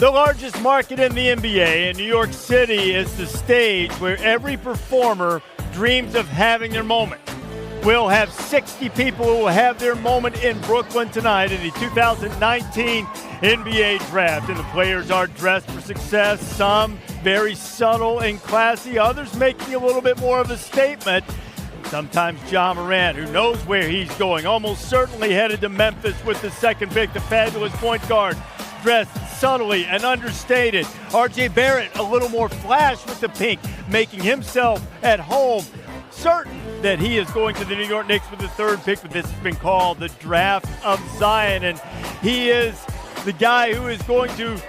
The largest market in the NBA, and New York City is the stage where every performer dreams of having their moment. We'll have 60 people who will have their moment in Brooklyn tonight in the 2019 NBA Draft. And the players are dressed for success, some very subtle and classy, others making a little bit more of a statement. Sometimes Ja Morant, who knows where he's going, almost certainly headed to Memphis with the second pick, the fabulous point guard, dressed subtly and understated. RJ Barrett, a little more flash with the pink, making himself at home, certain that he is going to the New York Knicks with the third pick, but this has been called the Draft of Zion, and he is the guy who is going to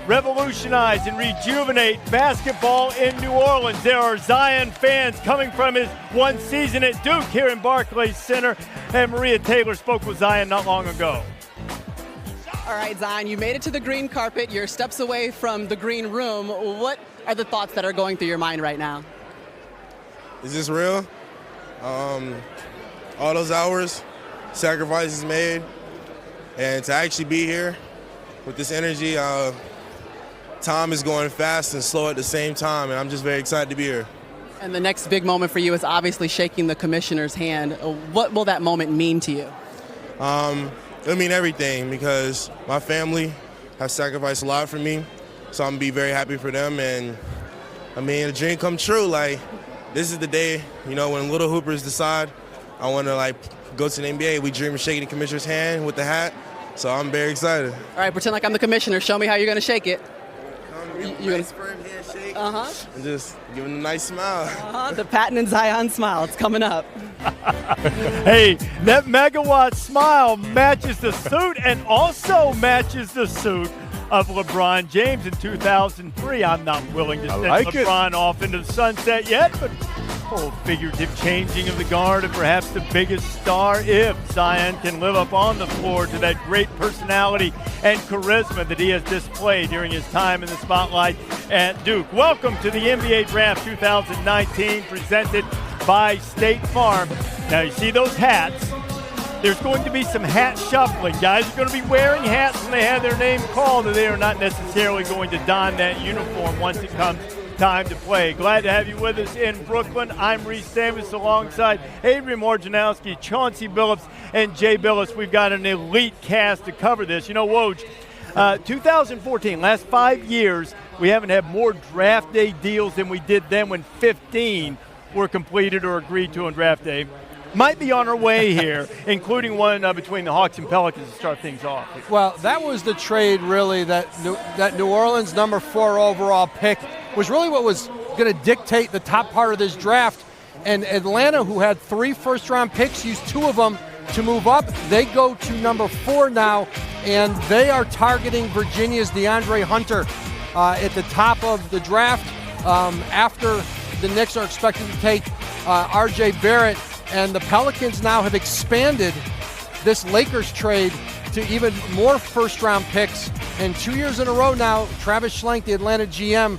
revolutionize and rejuvenate basketball in New Orleans. There are Zion fans coming from his one season at Duke here in Barclays Center, and Maria Taylor spoke with Zion not long ago. All right, Zion, you made it to the green carpet. You're steps away from the green room. What are the thoughts that are going through your mind right now? Is this real? All those hours, sacrifices made, and to actually be here with this energy, time is going fast and slow at the same time, and I'm just very excited to be here. And the next big moment for you is obviously shaking the commissioner's hand. What will that moment mean to you? It'll mean everything because my family has sacrificed a lot for me, so I'm gonna be very happy for them. And I mean, a dream come true. Like, this is the day, you know, when little hoopers decide I want to go to the NBA. We dream of shaking the commissioner's hand with the hat, so I'm very excited. All right, pretend like I'm the commissioner. Show me how you're gonna shake it. You're gonna firm handshake. And just give him a nice smile. The Patton and Zion smile. It's coming up. Hey, that megawatt smile matches the suit and also matches the suit of LeBron James in 2003. I'm not willing to send LeBron off into the sunset yet, but figurative changing of the guard and perhaps the biggest star if Zion can live up on the floor to that great personality and charisma that he has displayed during his time in the spotlight at Duke. Welcome to the NBA Draft 2019 presented by State Farm. Now you see those hats. There's going to be some hat shuffling. Guys are going to be wearing hats when they have their name called, and they are not necessarily going to don that uniform once it comes time to play. Glad to have you with us in Brooklyn. I'm Reese Davis alongside Adrian Morjanowski, Chauncey Billups, and Jay Billis. We've got an elite cast to cover this. You know, Woj, 2014, last 5 years, we haven't had more draft day deals than we did then when 15 were completed or agreed to on draft day. Might be on our way here, including one between the Hawks and Pelicans to start things off. Well, that was the trade, really, that New Orleans number 4 overall pick was really what was going to dictate the top part of this draft. And Atlanta, who had 3 first-round picks, used 2 of them to move up. They go to number 4 now, and they are targeting Virginia's DeAndre Hunter at the top of the draft after the Knicks are expected to take RJ Barrett. And the Pelicans now have expanded this Lakers trade to even more first-round picks. And 2 years in a row now, Travis Schlenk, the Atlanta GM,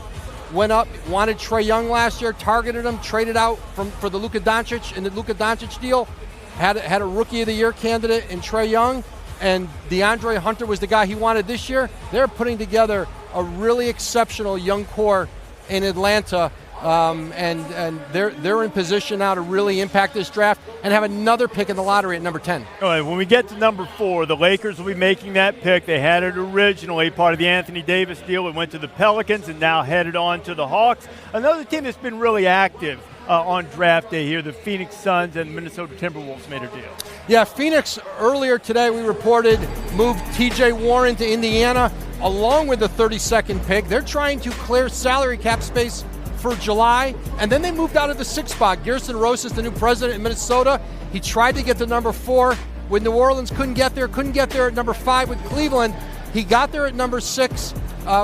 went up, wanted Trae Young last year, targeted him, traded out for the Luka Doncic in the Luka Doncic deal, had a Rookie of the Year candidate in Trae Young, and DeAndre Hunter was the guy he wanted this year. They're putting together a really exceptional young core in Atlanta. And they're in position now to really impact this draft and have another pick in the lottery at number 10. All right, when we get to number 4, the Lakers will be making that pick. They had it originally, part of the Anthony Davis deal. It went to the Pelicans and now headed on to the Hawks. Another team that's been really active on draft day here, the Phoenix Suns and Minnesota Timberwolves made a deal. Yeah, Phoenix, earlier today we reported, moved T.J. Warren to Indiana along with the 32nd pick. They're trying to clear salary cap space for July, and then they moved out of the 6th spot. Gerson Rosas, the new president in Minnesota, he tried to get to number 4 when New Orleans couldn't get there at number 5 with Cleveland. He got there at number 6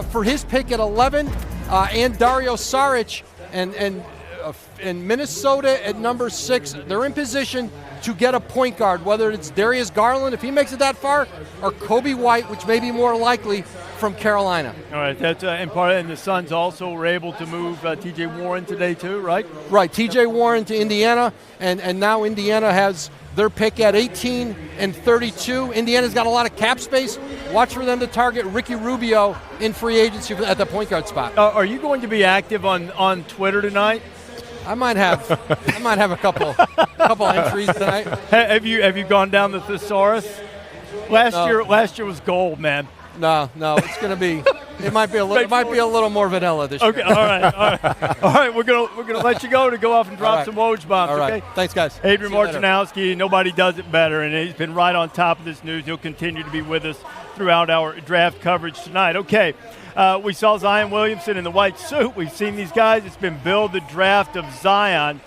for his pick at 11, and Dario Saric, and in Minnesota at number 6, they're in position to get a point guard, whether it's Darius Garland, if he makes it that far, or Kobe White, which may be more likely from Carolina. All right, that's and the Suns also were able to move T.J. Warren today too, right? Right, T.J. Warren to Indiana, and now Indiana has their pick at 18 and 32. Indiana's got a lot of cap space. Watch for them to target Ricky Rubio in free agency at the point guard spot. Are you going to be active on Twitter tonight? I might have a couple entries tonight. Have you gone down the thesaurus? Last year was gold, man. No, it's going to be. It might be a little more vanilla this year. Okay, all right. We're gonna let you go off and drop some Woj bombs. All right, okay? Thanks, guys. Adrian Marcinowski, nobody does it better, and he's been right on top of this news. He'll continue to be with us throughout our draft coverage tonight. Okay, we saw Zion Williamson in the white suit. We've seen these guys. It's been billed the draft of Zion,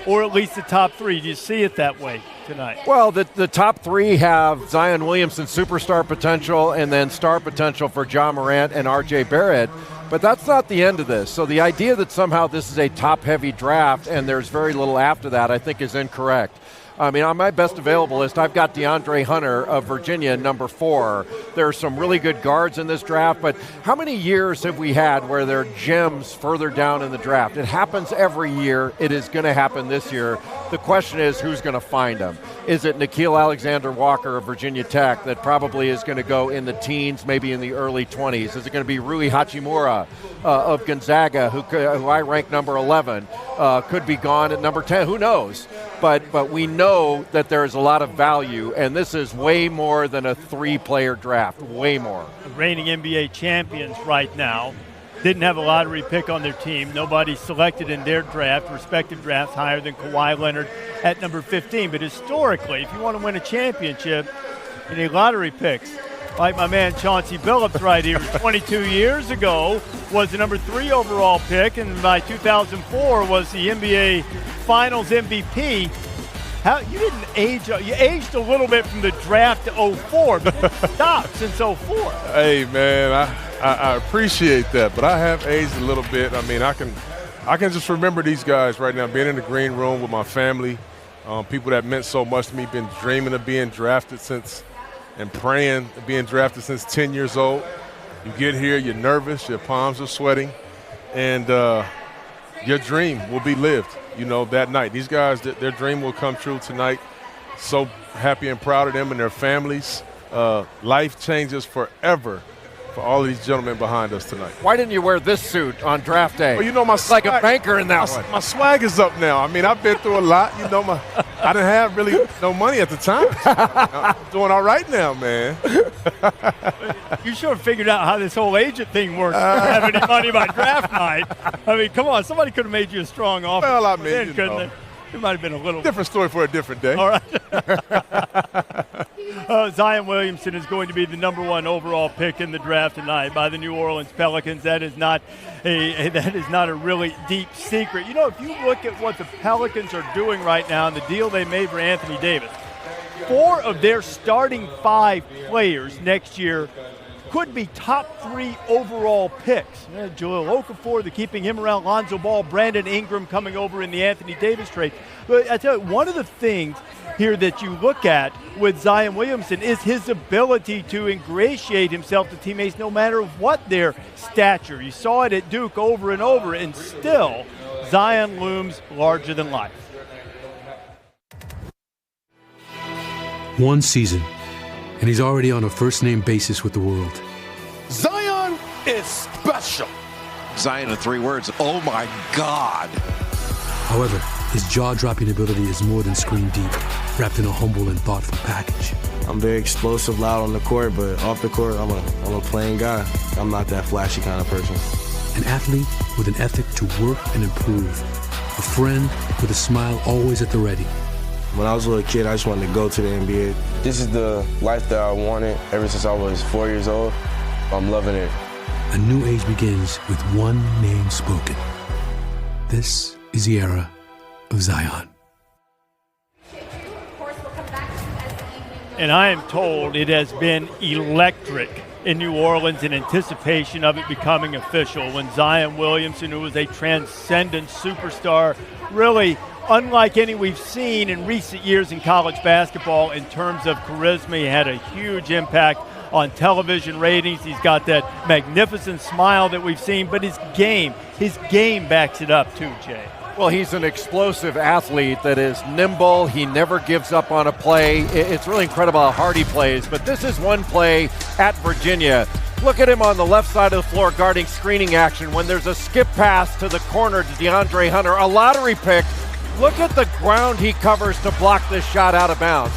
or at least the top 3. Do you see it that way tonight? Well, the top 3 have Zion Williamson superstar potential and then star potential for Ja Morant and R.J. Barrett. But that's not the end of this. So the idea that somehow this is a top-heavy draft and there's very little after that, I think is incorrect. I mean, on my best available list, I've got DeAndre Hunter of Virginia, number 4. There are some really good guards in this draft, but how many years have we had where there are gems further down in the draft? It happens every year. It is going to happen this year. The question is, who's going to find them? Is it Nickeil Alexander-Walker of Virginia Tech that probably is going to go in the teens, maybe in the early 20s? Is it going to be Rui Hachimura of Gonzaga, who I rank number 11, could be gone at number 10? Who knows? But we know that there's a lot of value, and this is way more than a 3-player draft, way more. The reigning NBA champions right now didn't have a lottery pick on their team. Nobody selected in their draft, respective drafts, higher than Kawhi Leonard at number 15. But historically, if you want to win a championship, you need lottery picks. Like my man Chauncey Billups right here 22 years ago was the number 3 overall pick, and by 2004 was the NBA Finals MVP. You didn't age. You aged a little bit from the draft to 04, but it stopped since 04. Hey, man, I appreciate that, but I have aged a little bit. I mean, I can just remember these guys right now, being in the green room with my family, people that meant so much to me, been dreaming of being drafted since and praying of being drafted since 10 years old. You get here, you're nervous, your palms are sweating, and your dream will be lived, that night. These guys, their dream will come true tonight. So happy and proud of them and their families. Life changes forever for all of these gentlemen behind us tonight. Why didn't you wear this suit on draft day? Well, my swag, like a banker in that one. My swag is up now. I mean, I've been through a lot. I didn't have really no money at the time. I'm doing all right now, man. You should have figured out how this whole agent thing works. You don't have any money by draft night. I mean, come on. Somebody could have made you a strong offer. Well, I mean, couldn't they? It might have been a little different story for a different day. All right. Zion Williamson is going to be the number 1 overall pick in the draft tonight by the New Orleans Pelicans. That is not a really deep secret. If you look at what the Pelicans are doing right now and the deal they made for Anthony Davis, 4 of their starting 5 players next year could be top 3 overall picks. Jahlil Okafor, they're keeping him around. Lonzo Ball, Brandon Ingram coming over in the Anthony Davis trade. But I tell you, one of the things here that you look at with Zion Williamson is his ability to ingratiate himself to teammates no matter what their stature. You saw it at Duke over and over, and still Zion looms larger than life. One season, and he's already on a first-name basis with the world. Zion is special. Zion in 3 words, oh my God. However, his jaw-dropping ability is more than screen deep, wrapped in a humble and thoughtful package. I'm very explosive, loud on the court, but off the court, I'm a plain guy. I'm not that flashy kind of person. An athlete with an ethic to work and improve. A friend with a smile always at the ready. When I was a little kid, I just wanted to go to the NBA. This is the life that I wanted ever since I was 4 years old. I'm loving it. A new age begins with one name spoken. This is the era of Zion. And I am told it has been electric in New Orleans in anticipation of it becoming official when Zion Williamson, who was a transcendent superstar really unlike any we've seen in recent years in college basketball in terms of charisma. He had a huge impact on television ratings. He's got that magnificent smile that we've seen, but his game backs it up too, Jay. Well, he's an explosive athlete that is nimble. He never gives up on a play. It's really incredible how hard he plays, but this is one play at Virginia. Look at him on the left side of the floor guarding screening action when there's a skip pass to the corner to DeAndre Hunter, a lottery pick. Look at the ground he covers to block this shot out of bounds.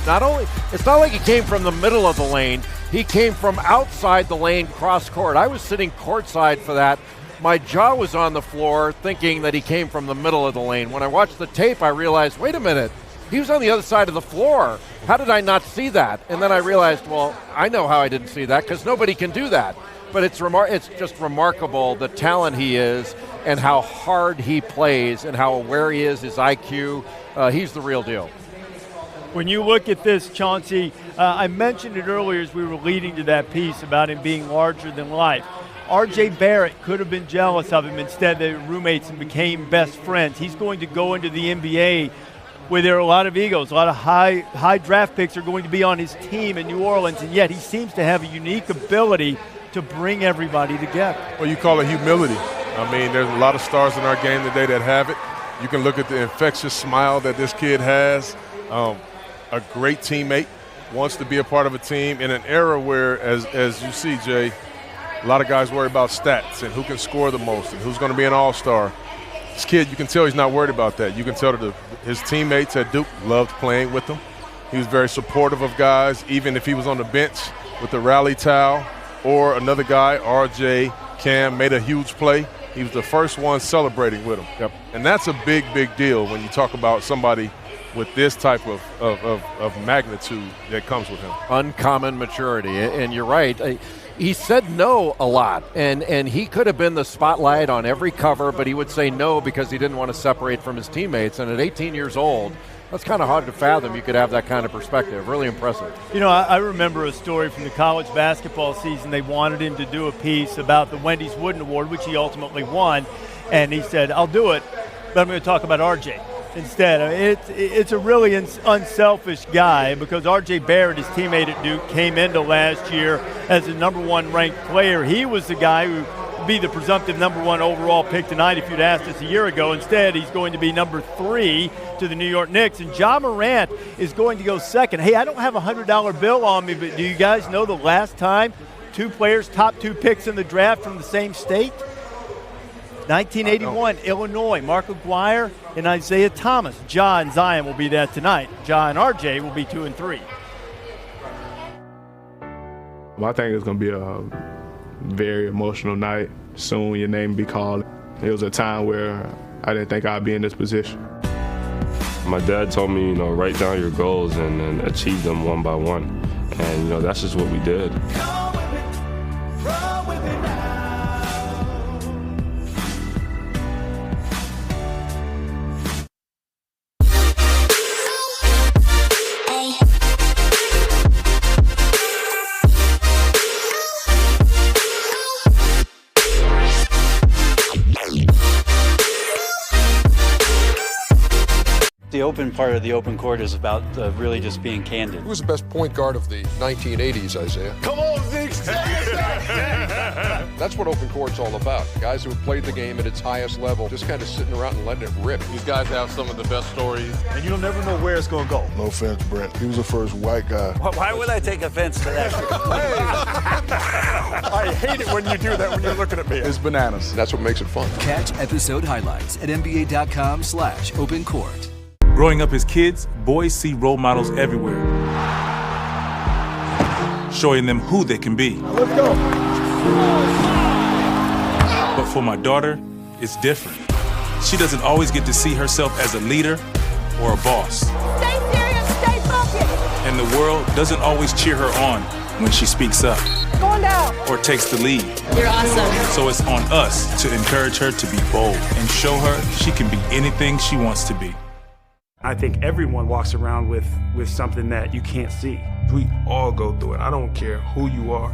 It's not like he came from the middle of the lane. He came from outside the lane cross court. I was sitting courtside for that. My jaw was on the floor thinking that he came from the middle of the lane. When I watched the tape, I realized, wait a minute, he was on the other side of the floor. How did I not see that? And then I realized, well, I know how I didn't see that because nobody can do that. But it's just remarkable the talent he is and how hard he plays and how aware he is, his IQ. He's the real deal. When you look at this, Chauncey, I mentioned it earlier as we were leading to that piece about him being larger than life. R.J. Barrett could have been jealous of him. Instead, they were roommates and became best friends. He's going to go into the NBA where there are a lot of egos, a lot of high draft picks are going to be on his team in New Orleans, and yet he seems to have a unique ability to bring everybody together. Well, you call it humility. I mean, there's a lot of stars in our game today that have it. You can look at the infectious smile that this kid has. A great teammate, wants to be a part of a team in an era where, as you see, Jay, a lot of guys worry about stats and who can score the most and who's going to be an all-star. This kid, you can tell he's not worried about that. You can tell that his teammates at Duke loved playing with him. He was very supportive of guys, even if he was on the bench with the rally towel. Or another guy, RJ, Cam, made a huge play. He was the first one celebrating with him. Yep. And that's a big, big deal when you talk about somebody with this type of magnitude that comes with him. Uncommon maturity. And you're right. He said no a lot, and he could have been the spotlight on every cover, but he would say no because he didn't want to separate from his teammates. And at 18 years old, that's kind of hard to fathom. You could have that kind of perspective. Really impressive. You know, I remember a story from the college basketball season. They wanted him to do a piece about the Wendy's Wooden Award, which he ultimately won, and he said, I'll do it, but I'm going to talk about RJ instead. It's a really unselfish guy because R.J. Barrett, his teammate at Duke, came into last year as the number one ranked player. He was the guy who would be the presumptive number one overall pick tonight if you'd asked us a year ago. Instead, he's going to be number 3 to the New York Knicks. And Ja Morant is going to go second. Hey, I don't have a $100 bill on me, but do you guys know the last time 2 players, top 2 picks in the draft from the same state? 1981, Illinois, Mark Aguirre and Isaiah Thomas. Ja and Zion will be that tonight. Ja and RJ will be 2 and 3. Well, I think it's going to be a very emotional night. Soon your name will be called. It was a time where I didn't think I'd be in this position. My dad told me, write down your goals and achieve them one by one. And, that's just what we did. The open part of the open court is about really just being candid. Who was the best point guard of the 1980s, Isaiah? Come on, Zeke! That's what open court's all about. Guys who have played the game at its highest level, just kind of sitting around and letting it rip. These guys have some of the best stories. And you'll never know where it's going to go. No offense, Brent. He was the first white guy. Why would I take offense to that? I hate it when you do that when you're looking at me. It's bananas. That's what makes it fun. Catch episode highlights at NBA.com/opencourt. Growing up as kids, boys see role models everywhere, showing them who they can be. Let's go. But for my daughter, it's different. She doesn't always get to see herself as a leader or a boss. Stay serious, stay focused. And the world doesn't always cheer her on when she speaks up Going down. or takes the lead. You're awesome. So it's on us to encourage her to be bold and show her she can be anything she wants to be. I think everyone walks around with something that you can't see. We all go through it. I don't care who you are.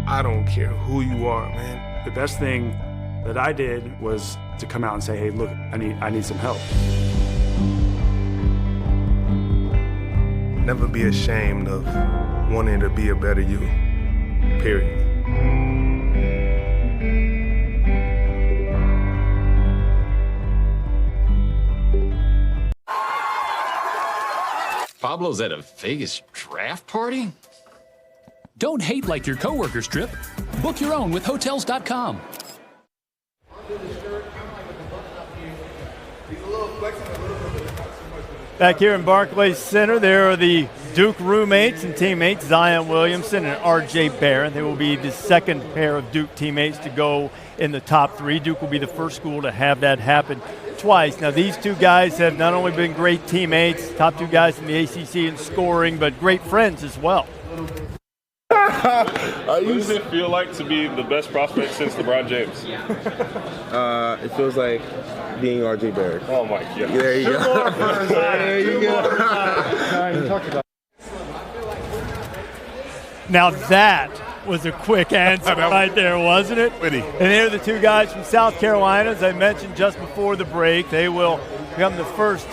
I don't care who you are, man. The best thing that I did was to come out and say, hey, look, I need some help. Never be ashamed of wanting to be a better you, period. Pablo's at a Vegas draft party? Don't hate like your coworker's trip. Book your own with Hotels.com. Back here in Barclays Center, there are the Duke roommates and teammates, Zion Williamson and R.J. Barrett. They will be the second pair of Duke teammates to go in the top three. Duke will be the first school to have that happen twice. Now, these two guys have not only been great teammates, top two guys in the ACC in scoring, but great friends as well. What does it feel like to be the best prospect since LeBron James? It feels like being R.J. Barrett. Oh, my God. There you go. There you go. Now that was a quick answer right there, wasn't it? Witty. And they're the two guys from South Carolina, as I mentioned just before the break. They will become the first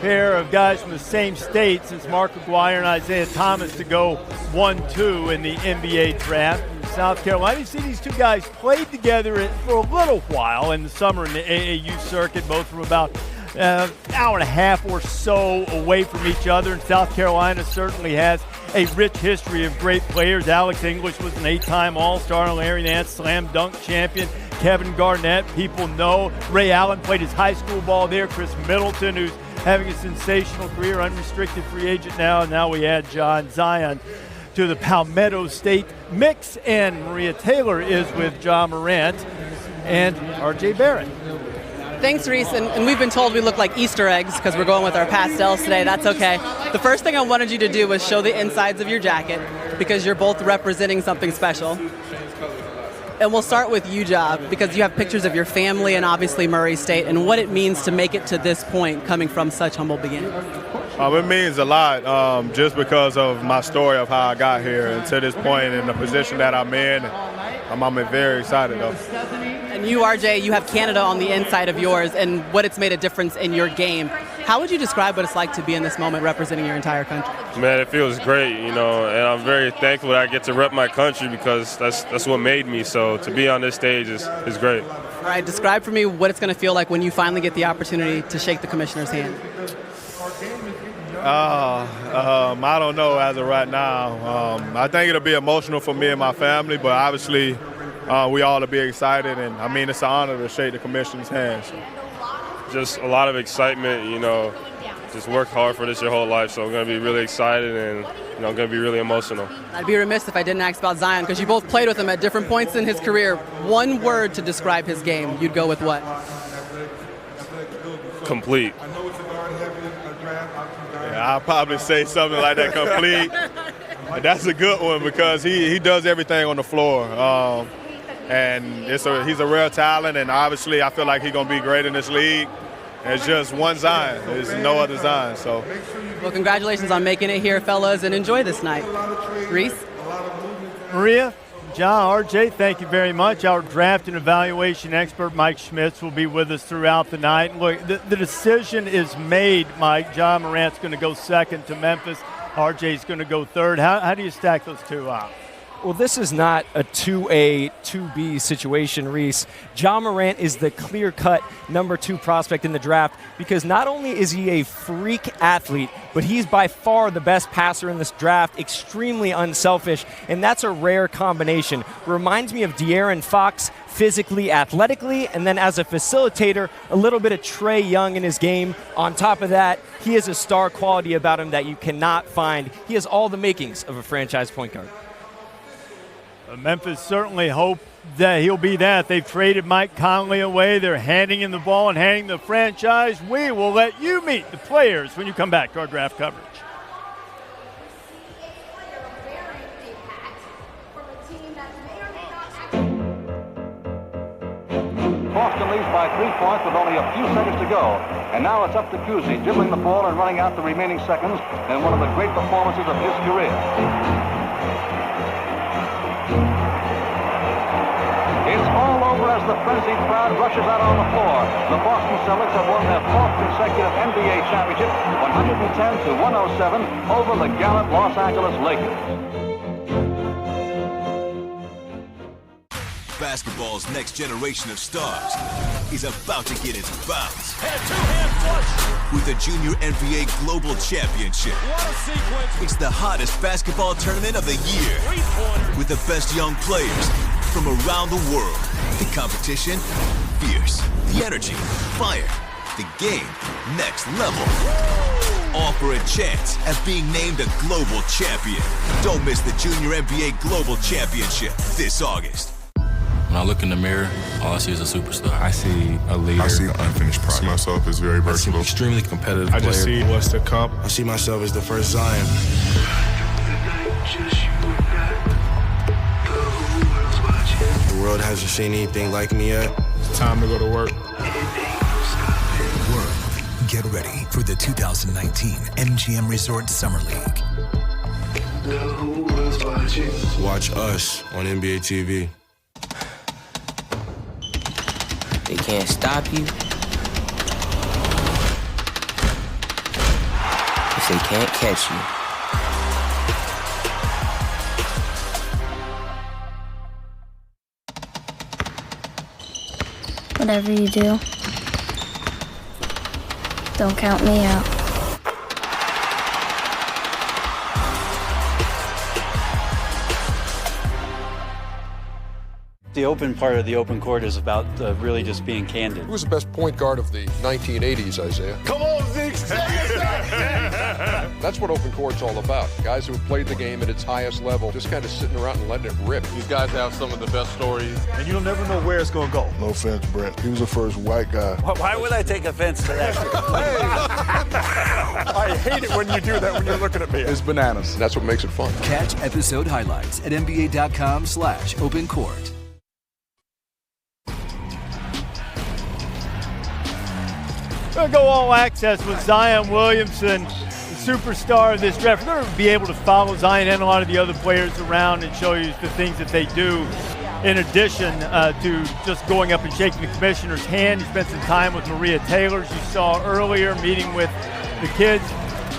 pair of guys from the same state since Mark Aguirre and Isaiah Thomas to go 1-2 in the NBA draft. In South Carolina, you see these two guys played together for a little while in the summer in the AAU circuit, both from about an hour and a half or so away from each other. And South Carolina certainly has a rich history of great players. Alex English was an 8-time All-Star, Larry Nance, slam dunk champion. Kevin Garnett, people know. Ray Allen played his high school ball there. Chris Middleton, who's having a sensational career, unrestricted free agent now. And now we add John Zion to the Palmetto State mix. And Maria Taylor is with John Morant and R.J. Barrett. Thanks, Reese. And we've been told we look like Easter eggs because we're going with our pastels today. That's okay. The first thing I wanted you to do was show the insides of your jacket because you're both representing something special. And we'll start with you, Job, because you have pictures of your family and obviously Murray State and what it means to make it to this point coming from such humble beginnings. It means a lot just because of my story of how I got here and to this point and the position that I'm in. I'm very excited, though. And you, RJ, you have Canada on the inside of yours and what it's made a difference in your game. How would you describe what it's like to be in this moment representing your entire country? Man, it feels great, and I'm very thankful that I get to rep my country because that's what made me. So to be on this stage is great. All right, describe for me what it's going to feel like when you finally get the opportunity to shake the commissioner's hand. I don't know as of right now. I think it'll be emotional for me and my family, but obviously we all will be excited, and I mean it's an honor to shake the commissioner's hand. So. Just a lot of excitement, just worked hard for this your whole life, so I'm going to be really excited and I'm going to be really emotional. I'd be remiss if I didn't ask about Zion because you both played with him at different points in his career. One word to describe his game, you'd go with what? Complete. I'll probably say something like that, complete. That's a good one because he does everything on the floor. And he's a rare talent, and obviously I feel like he's going to be great in this league. It's just one Zion. There's no other Zion. So. Well, congratulations on making it here, fellas, and enjoy this night. Reese? Maria, John, RJ, thank you very much. Our draft and evaluation expert, Mike Schmitz, will be with us throughout the night. Look, the decision is made, Mike. John Morant's going to go second to Memphis. RJ's going to go third. How do you stack those two up? Well, this is not a 2A, 2B situation, Reese. John Morant is the clear-cut number 2 prospect in the draft because not only is he a freak athlete, but he's by far the best passer in this draft, extremely unselfish, and that's a rare combination. Reminds me of De'Aaron Fox physically, athletically, and then as a facilitator, a little bit of Trae Young in his game. On top of that, he has a star quality about him that you cannot find. He has all the makings of a franchise point guard. Memphis certainly hope that he'll be that. They've traded Mike Conley away. They're handing him the ball and handing the franchise. We will let you meet the players when you come back to our draft coverage. Boston leads by 3 points with only a few seconds to go. And now it's up to Cousy, dribbling the ball and running out the remaining seconds in one of the great performances of his career. It's all over as the frenzied crowd rushes out on the floor. The Boston Celtics have won their 4th consecutive NBA championship, 110-107 over the gallant Los Angeles Lakers. Basketball's next generation of stars is about to get its bounce. With the Junior NBA Global Championship. What a sequence. It's the hottest basketball tournament of the year. With the best young players from around the world. The competition, fierce. The energy, fire. The game, next level. All for a chance at being named a global champion. Don't miss the Junior NBA Global Championship this August. When I look in the mirror, all I see is a superstar. I see a leader. I see unfinished product. I see myself as very versatile. Extremely competitive player. I just see what's to come. I see myself as the first Zion. The world hasn't seen anything like me yet. It's time to go to work. Get ready for the 2019 MGM Resort Summer League. Watch us on NBA TV. They can't stop you if they can't catch you. Whatever you do, don't count me out. The open part of the open court is about really just being candid. Who was the best point guard of the 1980s, Isaiah? Come on, Zeke. That's what open court's all about. Guys who have played the game at its highest level, just kind of sitting around and letting it rip. These guys have some of the best stories. And you'll never know where it's going to go. No offense, Brent. He was the first white guy. Why would I take offense to that? I hate it when you do that when you're looking at me. It's bananas. That's what makes it fun. Catch episode highlights at NBA.com/opencourt. We're going to go all access with Zion Williamson, the superstar of this draft. We're going to be able to follow Zion and a lot of the other players around and show you the things that they do in addition to just going up and shaking the commissioner's hand. He spent some time with Maria Taylor, as you saw earlier, meeting with the kids.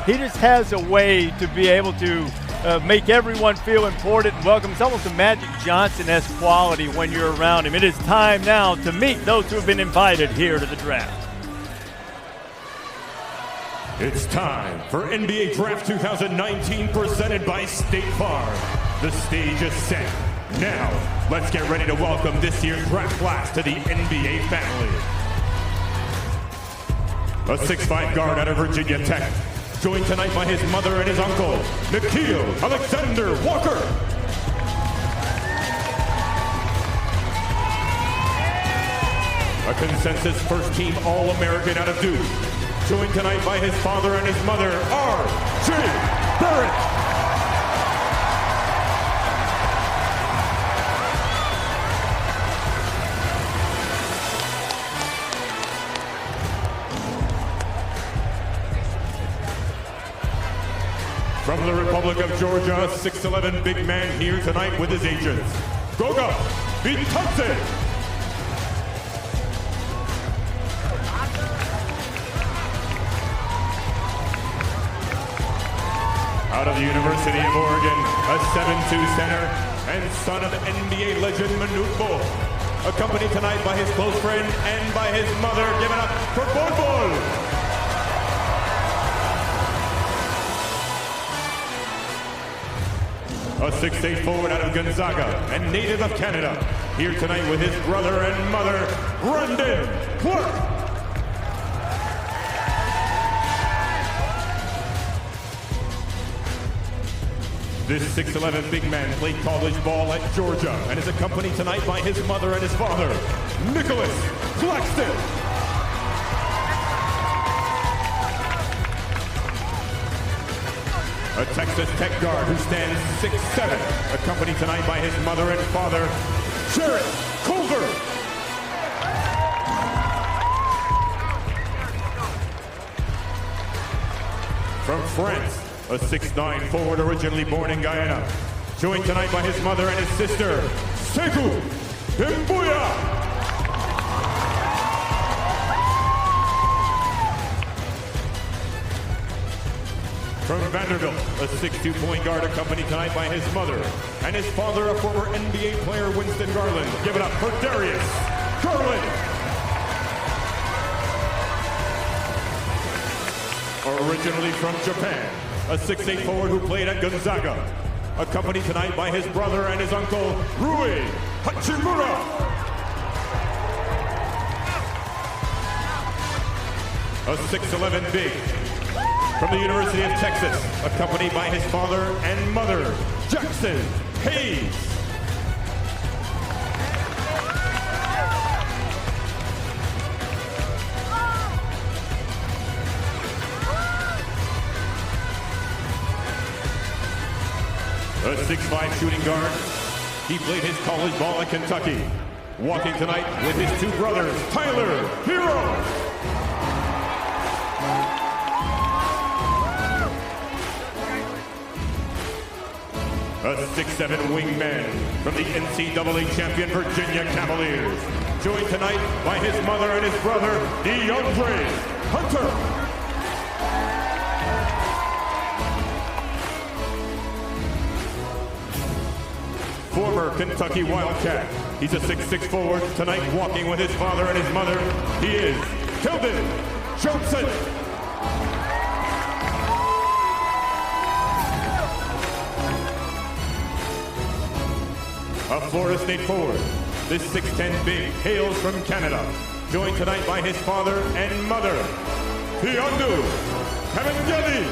He just has a way to be able to make everyone feel important and welcome. It's almost a Magic Johnson-esque quality when you're around him. It is time now to meet those who have been invited here to the draft. It's time for NBA Draft 2019 presented by State Farm. The stage is set. Now, let's get ready to welcome this year's draft class to the NBA family. A 6'5" guard out of Virginia Tech, joined tonight by his mother and his uncle, Nikhil Alexander Walker. A consensus first-team All-American out of Duke, joined tonight by his father and his mother, R.J. Barrett. From the Republic of Georgia, a 6'11" big man here tonight with his agents, Goga Bitadze. Out of the University of Oregon, a 7'2" center and son of NBA legend Manute Bol. Accompanied tonight by his close friend and by his mother. Give it up for Bol Bol. A 6'8" forward out of Gonzaga and native of Canada. Here tonight with his brother and mother, Brendan Clark. This 6'11" big man played college ball at Georgia and is accompanied tonight by his mother and his father, Nicholas Claxton. A Texas Tech guard who stands 6'7", accompanied tonight by his mother and father, Jared Colder. From France, a 6'9" forward originally born in Guyana, joined tonight by his mother and his sister, Sekou Doumbouya. From Vanderbilt, a 6'2" point guard accompanied tonight by his mother and his father, a former NBA player, Winston Garland. Give it up for Darius Garland. Originally from Japan, a 6'8" forward who played at Gonzaga, accompanied tonight by his brother and his uncle, Rui Hachimura. A 6'11" big from the University of Texas, accompanied by his father and mother, Jackson Hayes. A 6'5" shooting guard. He played his college ball at Kentucky. Walking tonight with his two brothers, Tyler Hero. A 6'7" wingman from the NCAA champion Virginia Cavaliers. Joined tonight by his mother and his brother, DeAndre Hunter. Former Kentucky Wildcat. He's a 6'6" forward tonight, walking with his father and his mother. He is Keldon Johnson. A Florida State forward. This 6'10" big hails from Canada. Joined tonight by his father and mother, Piondu Kamengeli.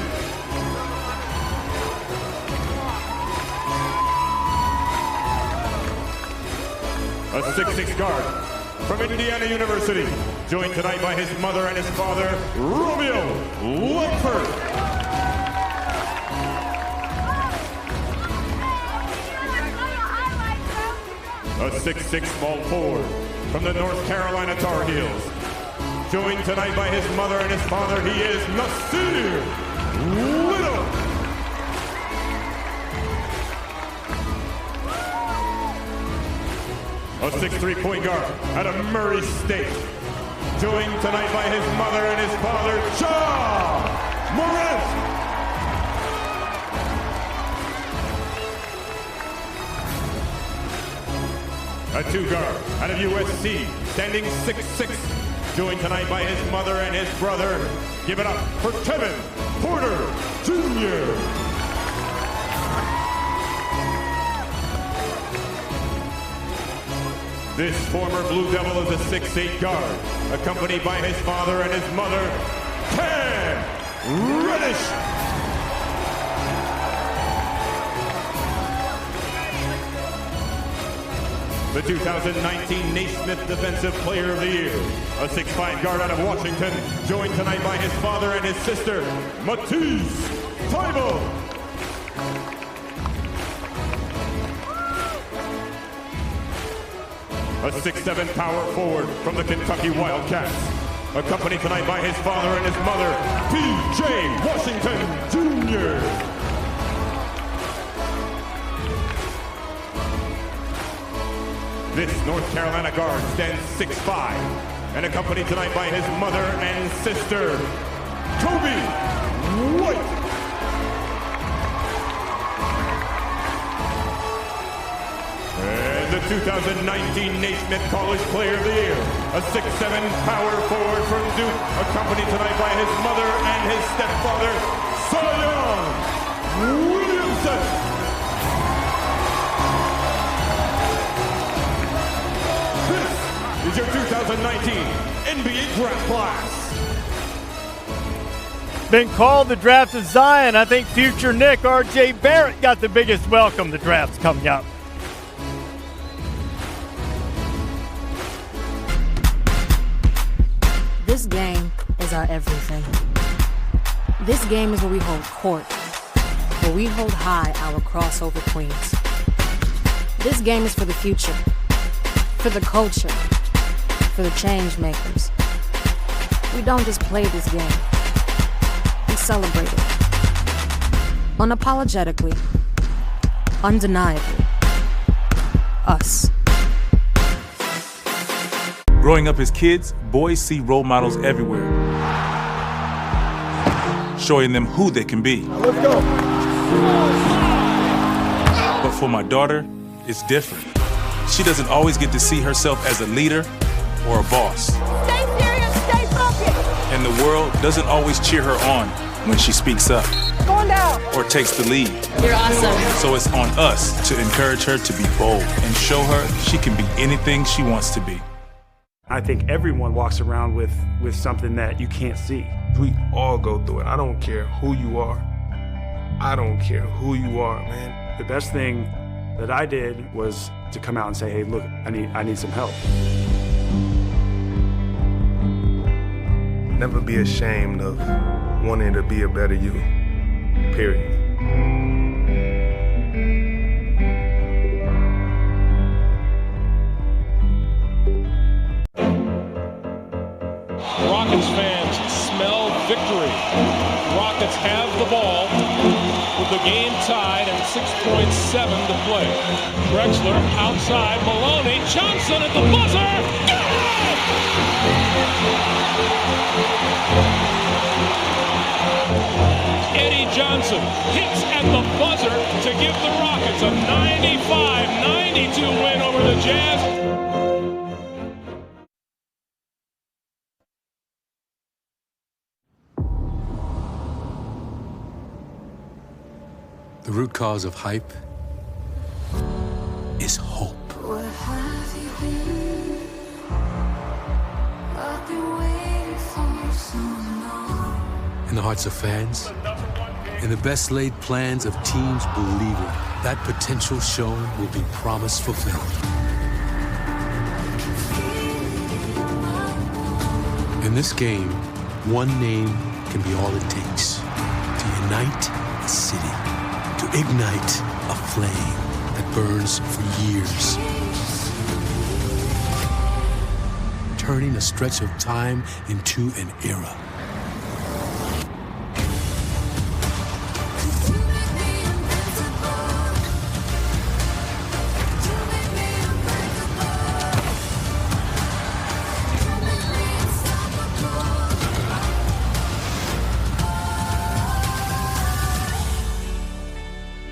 A 6'6" guard from Indiana University. Joined tonight by his mother and his father, Romeo Langford. A 6'6" small forward from the North Carolina Tar Heels. Joined tonight by his mother and his father, he is Nasir Little. A 6'3" point guard out of Murray State. Joined tonight by his mother and his father, Ja Morant. A two guard out of USC, standing 6'6", joined tonight by his mother and his brother. Give it up for Kevin Porter Jr. This former Blue Devil is a 6'8" guard, accompanied by his father and his mother, Cam Reddish. The 2019 Naismith Defensive Player of the Year, a 6'5" guard out of Washington, joined tonight by his father and his sister, Matisse Thybulle. A 6'7" power forward from the Kentucky Wildcats, accompanied tonight by his father and his mother, P.J. Washington Jr. This North Carolina guard stands 6'5", and accompanied tonight by his mother and sister, Kobe White. And the 2019 Naismith College Player of the Year, a 6'7" power forward from Duke, accompanied tonight by his mother and his stepfather, Zion Williamson. Is your 2019 NBA Draft Class. Been called the draft of Zion. I think future Nick R.J. Barrett got the biggest welcome. The draft's coming up. This game is our everything. This game is where we hold court, where we hold high our crossover queens. This game is for the future, for the culture, for the change makers. We don't just play this game. We celebrate it. Unapologetically. Undeniably. Us. Growing up as kids, boys see role models everywhere. showing them who they can be. Let's go. But for my daughter, it's different. She doesn't always get to see herself as a leader or a boss. Stay serious, stay focused. And the world doesn't always cheer her on when she speaks up. Going down. Or takes the lead. You're awesome. So it's on us to encourage her to be bold and show her she can be anything she wants to be. I think everyone walks around with something that you can't see. We all go through it. I don't care who you are. I don't care who you are, man. The best thing that I did was to come out and say, hey, look, I need some help. Never be ashamed of wanting to be a better you, period. Rockets fans smell victory. Rockets have the ball with the game tied and 6.7 to play. Drexler outside, Maloney, Johnson at the buzzer. Good! Eddie Johnson hits at the buzzer to give the Rockets a 95-92 win over the Jazz. The root cause of hype is hope. In the hearts of fans, in the best laid plans of teams believing that potential shown will be promise fulfilled. In this game, one name can be all it takes to unite a city. To ignite a flame that burns for years. Turning a stretch of time into an era.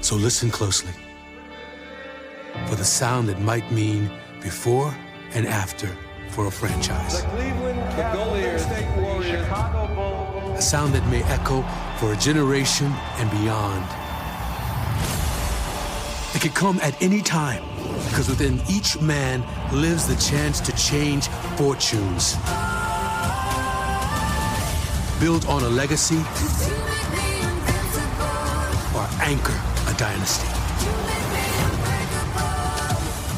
So listen closely for the sound that might mean before and after for a franchise. The Cleveland Cavaliers, Chicago Bulls. A sound that may echo for a generation and beyond. It could come at any time because within each man lives the chance to change fortunes. Build on a legacy or anchor a dynasty.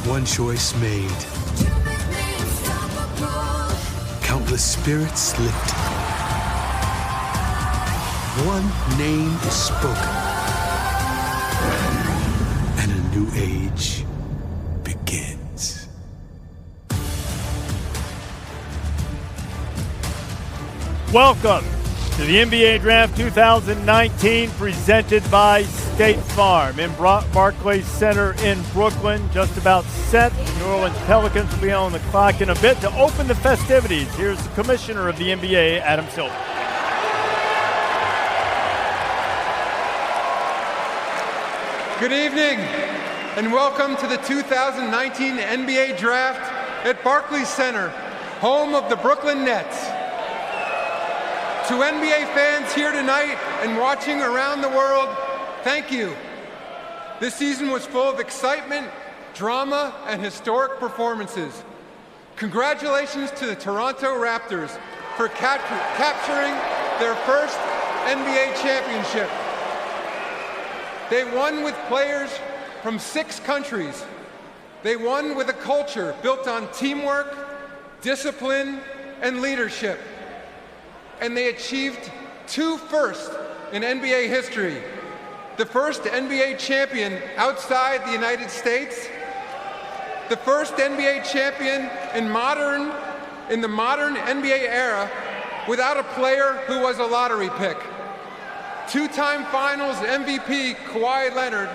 One choice made. Countless spirits lifted. One name is spoken. And a new age begins. Welcome to the NBA Draft 2019 presented by State Farm in Barclays Center in Brooklyn. Just about set. The New Orleans Pelicans will be on the clock in a bit to open the festivities. Here's the commissioner of the NBA, Adam Silver. Good evening and welcome to the 2019 NBA Draft at Barclays Center, home of the Brooklyn Nets. To NBA fans here tonight and watching around the world, thank you. This season was full of excitement, drama, and historic performances. Congratulations to the Toronto Raptors for capturing their first NBA championship. They won with players from 6 countries. They won with a culture built on teamwork, discipline, and leadership. And they achieved 2 firsts in NBA history. The first NBA champion outside the United States, the first NBA champion in the modern NBA era without a player who was a lottery pick. 2-time Finals MVP Kawhi Leonard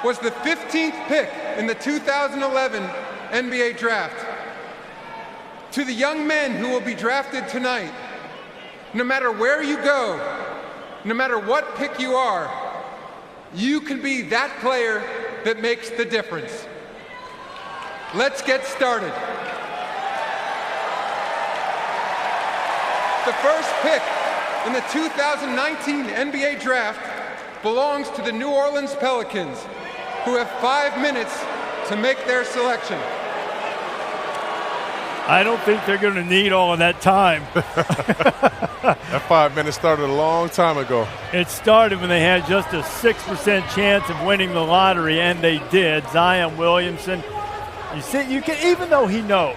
was the 15th pick in the 2011 NBA Draft. To the young men who will be drafted tonight, no matter where you go, no matter what pick you are, you can be that player that makes the difference. Let's get started. The first pick in the 2019 NBA Draft belongs to the New Orleans Pelicans, who have 5 minutes to make their selection. I don't think they're going to need all of that time. That 5 minutes started a long time ago. It started when they had just a 6% chance of winning the lottery, and they did. Zion Williamson, you can, even though he knows,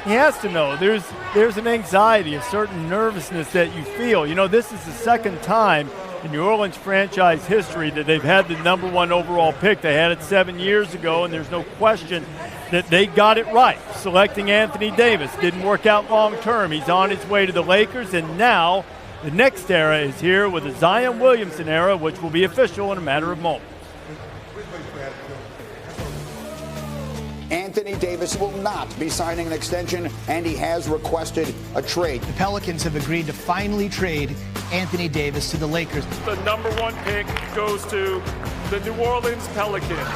he has to know, there's an anxiety, a certain nervousness that you feel. You know, this is the second time in New Orleans franchise history that they've had the #1 overall pick. They had it 7 years ago, and there's no question that they got it right, selecting Anthony Davis. Didn't work out long term. He's on his way to the Lakers, and now the next era is here with the Zion Williamson era, which will be official in a matter of moments. Anthony Davis will not be signing an extension, and he has requested a trade. The Pelicans have agreed to finally trade Anthony Davis to the Lakers. The #1 pick goes to the New Orleans Pelicans.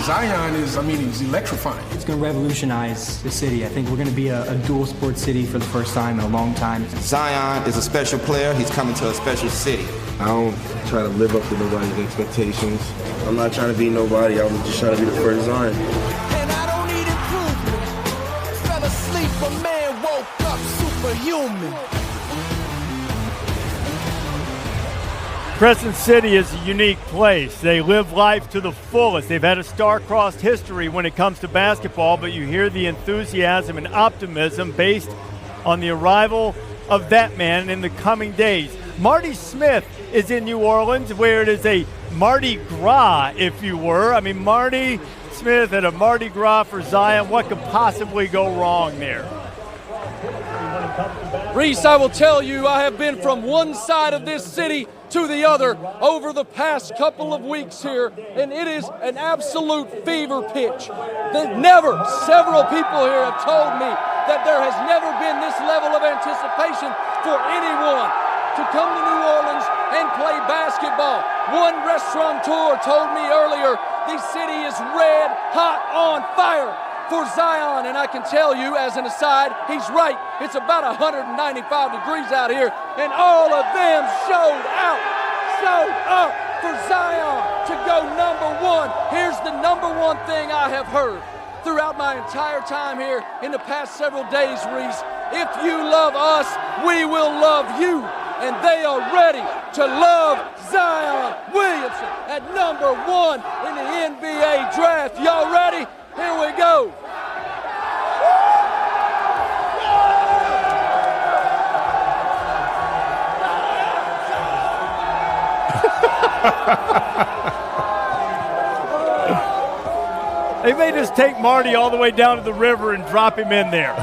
Zion he's electrifying. It's going to revolutionize the city. I think we're going to be a dual sport city for the first time in a long time. Zion is a special player. He's coming to a special city. I don't try to live up to nobody's expectations. I'm not trying to be nobody. I'm just trying to be the first Zion. And I don't need improvement. Fell asleep, a man woke up superhuman. Crescent City is a unique place. They live life to the fullest. They've had a star-crossed history when it comes to basketball, but you hear the enthusiasm and optimism based on the arrival of that man in the coming days. Marty Smith is in New Orleans, where it is a Mardi Gras, if you were. I mean, Marty Smith at a Mardi Gras for Zion. What could possibly go wrong there? Reese, I will tell you, I have been from one side of this city to the other over the past couple of weeks here, and it is an absolute fever pitch. Several people here have told me that there has never been this level of anticipation for anyone to come to New Orleans and play basketball. One restaurateur told me earlier, the city is red hot on fire for Zion, and I can tell you, as an aside, he's right. It's about 195 degrees out here, and all of them showed up for Zion to go #1. Here's the #1 thing I have heard throughout my entire time here in the past several days, Reese. If you love us, we will love you. And they are ready to love Zion Williamson at #1 in the NBA draft. Y'all ready? Here we go. They may just take Marty all the way down to the river and drop him in there.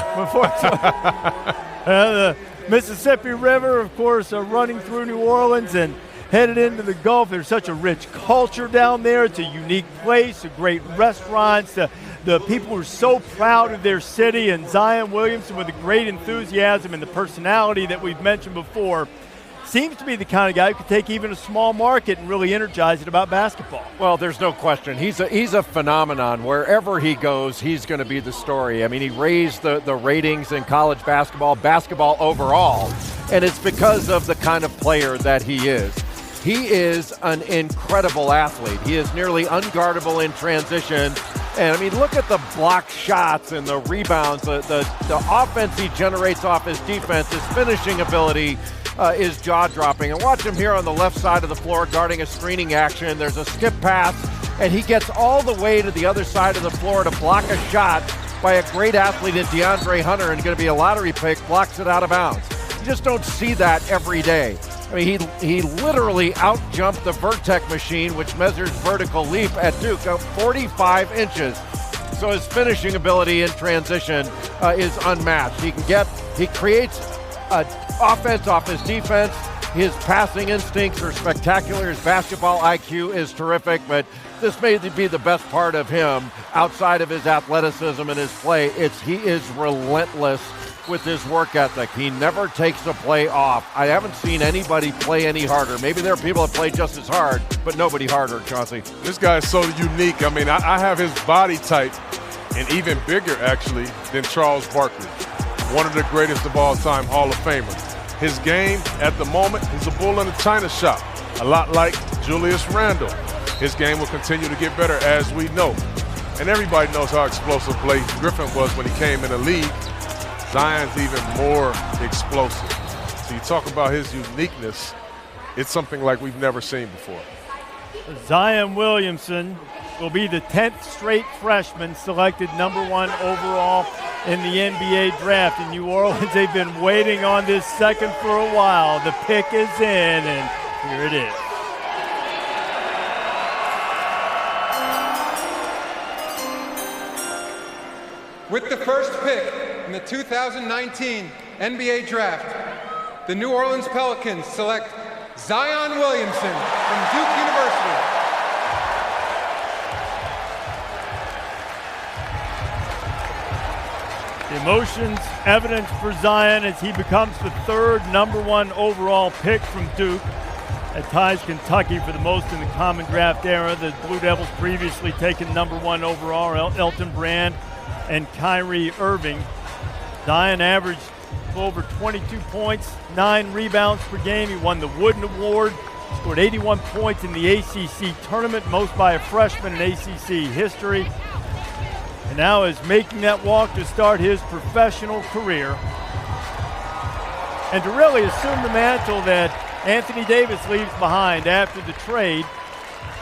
The Mississippi River, of course, running through New Orleans and headed into the Gulf. There's such a rich culture down there. It's a unique place, great restaurants. The people are so proud of their city, and Zion Williamson, with the great enthusiasm and the personality that we've mentioned before, seems to be the kind of guy who could take even a small market and really energize it about basketball. Well, there's no question. He's a phenomenon. Wherever he goes, he's going to be the story. I mean, he raised the ratings in college basketball overall, and it's because of the kind of player that he is. He is an incredible athlete. He is nearly unguardable in transition. And, I mean, look at the block shots and the rebounds, the offense he generates off his defense, his finishing ability is jaw-dropping. And watch him here on the left side of the floor guarding a screening action. There's a skip pass, and he gets all the way to the other side of the floor to block a shot by a great athlete in DeAndre Hunter, and going to be a lottery pick, blocks it out of bounds. You just don't see that every day. I mean, he literally out-jumped the Vertec machine, which measures vertical leap at Duke, 45 inches. So his finishing ability in transition is unmatched. He creates offense off his defense. His passing instincts are spectacular. His basketball IQ is terrific, but this may be the best part of him outside of his athleticism and his play. He is relentless with his work ethic. He never takes a play off. I haven't seen anybody play any harder. Maybe there are people that play just as hard, but nobody harder, Chauncey. This guy is so unique. I mean, I have his body type and even bigger, actually, than Charles Barkley, one of the greatest of all time Hall of Famers. His game at the moment is a bull in a china shop, a lot like Julius Randle. His game will continue to get better, as we know. And everybody knows how explosive Blake Griffin was when he came in the league. Zion's even more explosive. So you talk about his uniqueness, it's something like we've never seen before. Zion Williamson will be the 10th straight freshman selected #1 overall in the NBA draft. In New Orleans, they've been waiting on this second for a while. The pick is in, and here it is. With the first pick in the 2019 NBA Draft, the New Orleans Pelicans select Zion Williamson from Duke University. The emotions evident for Zion as he becomes the third #1 overall pick from Duke. That ties Kentucky for the most in the common draft era. The Blue Devils previously taken #1 overall, Elton Brand and Kyrie Irving. Zion averaged over 22 points, 9 rebounds per game. He won the Wooden Award, scored 81 points in the ACC tournament, most by a freshman in ACC history, and now is making that walk to start his professional career and to really assume the mantle that Anthony Davis leaves behind after the trade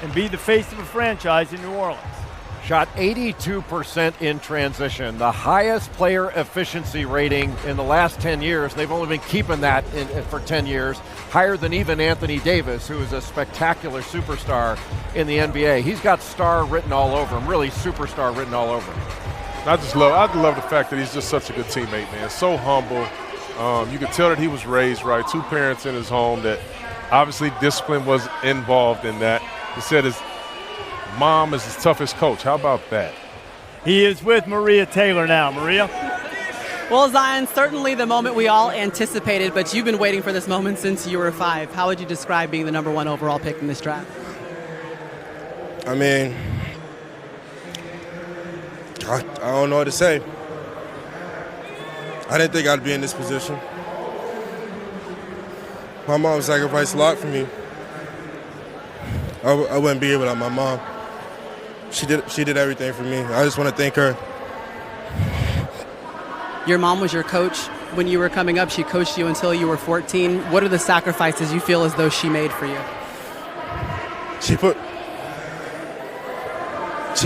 and be the face of a franchise in New Orleans. Shot 82% in transition, the highest player efficiency rating in the last 10 years. They've only been keeping that for 10 years, higher than even Anthony Davis, who is a spectacular superstar in the NBA. He's got star written all over him, really superstar written all over him. I love the fact that he's just such a good teammate, man. So humble. You could tell that he was raised right. 2 parents in his home, that obviously discipline was involved in that. He said his mom is his toughest coach. How about that? He is with Maria Taylor now. Maria? Well, Zion, certainly the moment we all anticipated, but you've been waiting for this moment since you were 5. How would you describe being the #1 overall pick in this draft? I mean, I don't know what to say. I didn't think I'd be in this position. My mom sacrificed a lot for me. I wouldn't be here without my mom. She did everything for me. I just want to thank her. Your mom was your coach when you were coming up. She coached you until you were 14. What are the sacrifices you feel as though she made for you? She put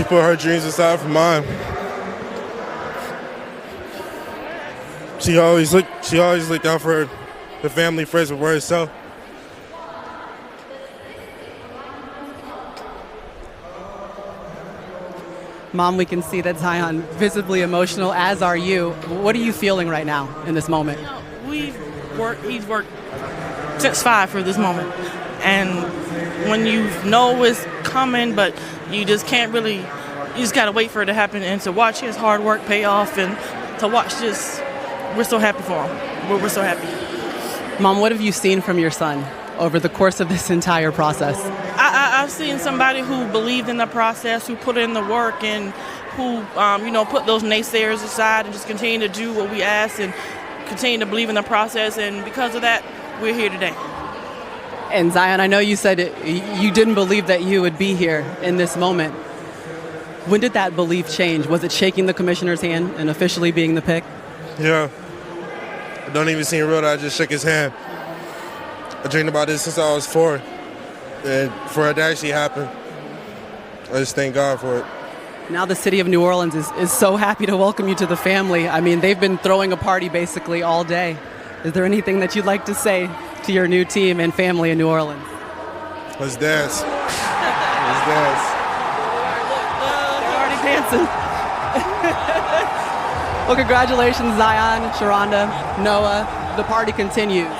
her dreams aside for mine. She always looked out for the family first before herself. Mom, we can see that Zion visibly emotional, as are you. What are you feeling right now in this moment? He's worked since 5 for this moment. And when you know it's coming, but you just can't really, you just got to wait for it to happen and to watch his hard work pay off and to watch this, we're so happy for him. We're so happy. Mom, what have you seen from your son over the course of this entire process? I've seen somebody who believed in the process, who put in the work, and who, put those naysayers aside and just continue to do what we ask and continue to believe in the process. And because of that, we're here today. And Zion, I know you said you didn't believe that you would be here in this moment. When did that belief change? Was it shaking the commissioner's hand and officially being the pick? Yeah. I don't even seem real that I just shook his hand. I dreamed about this since I was 4. And for it to actually happen, I just thank God for it. Now the city of New Orleans is so happy to welcome you to the family. I mean, they've been throwing a party basically all day. Is there anything that you'd like to say to your new team and family in New Orleans? Let's dance. Let's dance. They're already dancing. Well, congratulations, Zion, Sharonda, Noah. The party continues.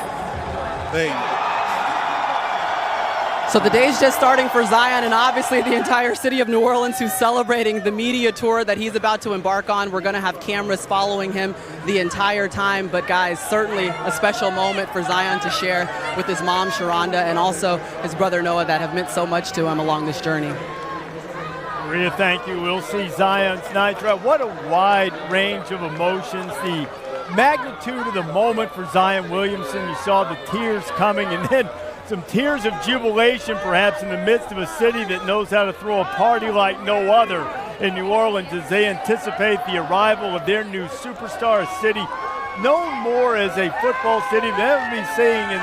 Thank you. So the day's just starting for Zion, and obviously the entire city of New Orleans, who's celebrating the media tour that he's about to embark on. We're going to have cameras following him the entire time. But guys, certainly a special moment for Zion to share with his mom, Sharonda, and also his brother Noah, that have meant so much to him along this journey. Maria, thank you. We'll see Zion's night draft. What a wide range of emotions. The magnitude of the moment for Zion Williamson. You saw the tears coming, and then some tears of jubilation perhaps in the midst of a city that knows how to throw a party like no other in New Orleans as they anticipate the arrival of their new superstar, a city known more as a football city than ever be saying in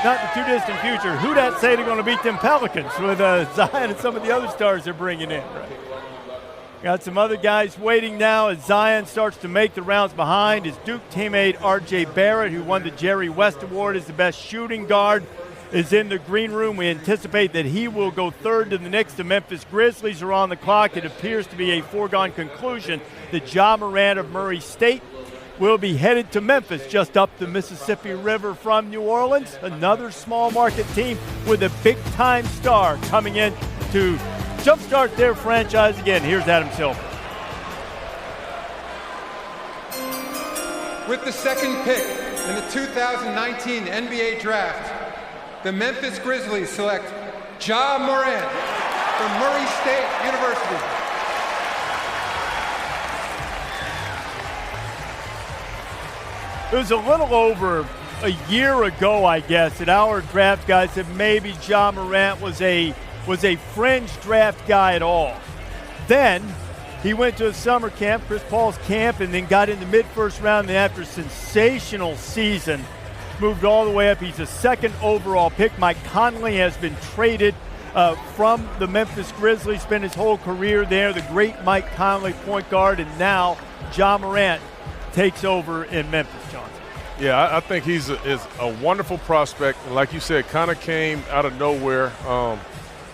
not the too distant future. Who that say they're going to beat them Pelicans with Zion and some of the other stars they're bringing in. Right? Got some other guys waiting now as Zion starts to make the rounds behind. His Duke teammate R.J. Barrett, who won the Jerry West Award as the best shooting guard, is in the green room. We anticipate that he will go third to the Knicks. The Memphis Grizzlies are on the clock. It appears to be a foregone conclusion that Ja Morant of Murray State will be headed to Memphis, just up the Mississippi River from New Orleans. Another small market team with a big-time star coming in to jumpstart their franchise again. Here's Adam Silver. With the second pick in the 2019 NBA Draft, the Memphis Grizzlies select Ja Morant from Murray State University. It was a little over a year ago, I guess, that our draft guys said maybe Ja Morant was a fringe draft guy at all. Then he went to a summer camp, Chris Paul's camp, and then got in the mid-first round, and after a sensational season, moved all the way up. He's a second overall pick. Mike Conley has been traded from the Memphis Grizzlies, spent his whole career there, the great Mike Conley point guard, and now Ja Morant takes over in Memphis, Johnson. Yeah, I think he's a wonderful prospect. And like you said, kind of came out of nowhere.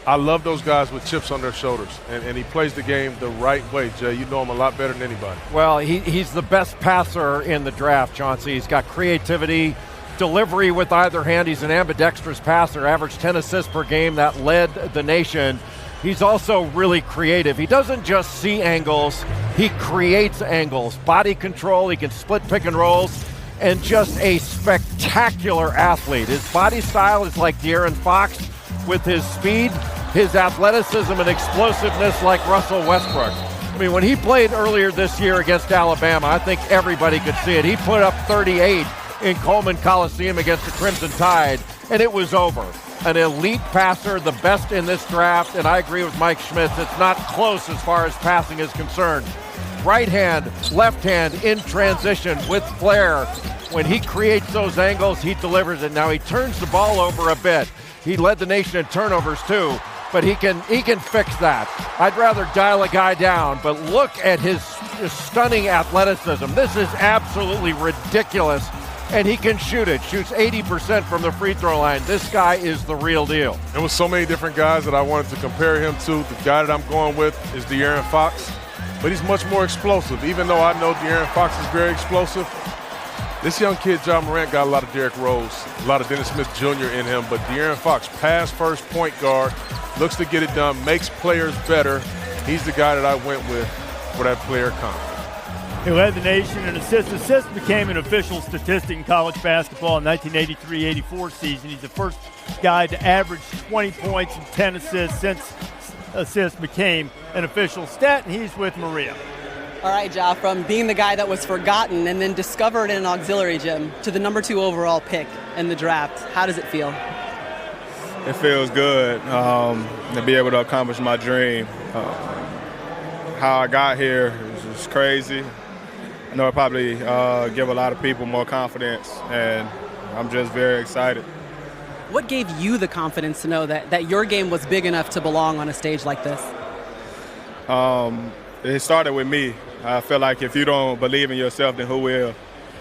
I love those guys with chips on their shoulders, and he plays the game the right way, Jay. You know him a lot better than anybody. Well, he's the best passer in the draft, Chauncey. He's got creativity, delivery with either hand. He's an ambidextrous passer, averaged 10 assists per game. That led the nation. He's also really creative. He doesn't just see angles, he creates angles. Body control, he can split pick and rolls, and just a spectacular athlete. His body style is like De'Aaron Fox with his speed, his athleticism, and explosiveness like Russell Westbrook. I mean, when he played earlier this year against Alabama, I think everybody could see it. He put up 38 in Coleman Coliseum against the Crimson Tide, and it was over. An elite passer, the best in this draft, and I agree with Mike Schmitz. It's not close as far as passing is concerned. Right hand, left hand in transition with flair. When he creates those angles, he delivers it. Now he turns the ball over a bit. He led the nation in turnovers too, but he can fix that. I'd rather dial a guy down, but look at his stunning athleticism. This is absolutely ridiculous. And he can shoot it. Shoots 80% from the free throw line. This guy is the real deal. There was so many different guys that I wanted to compare him to. The guy that I'm going with is De'Aaron Fox, but he's much more explosive. Even though I know De'Aaron Fox is very explosive, this young kid, Ja Morant, got a lot of Derrick Rose, a lot of Dennis Smith Jr. in him, but De'Aaron Fox, pass first point guard, looks to get it done, makes players better. He's the guy that I went with for that player comp. He led the nation in assists. Assists became an official statistic in college basketball in 1983-84 season. He's the first guy to average 20 points and 10 assists since assists became an official stat, and he's with Maria. All right, Ja, from being the guy that was forgotten and then discovered in an auxiliary gym to the number 2 overall pick in the draft, how does it feel? It feels good to be able to accomplish my dream. How I got here is crazy. I know it probably give a lot of people more confidence, and I'm just very excited. What gave you the confidence to know that your game was big enough to belong on a stage like this? It started with me. I feel like if you don't believe in yourself, then who will?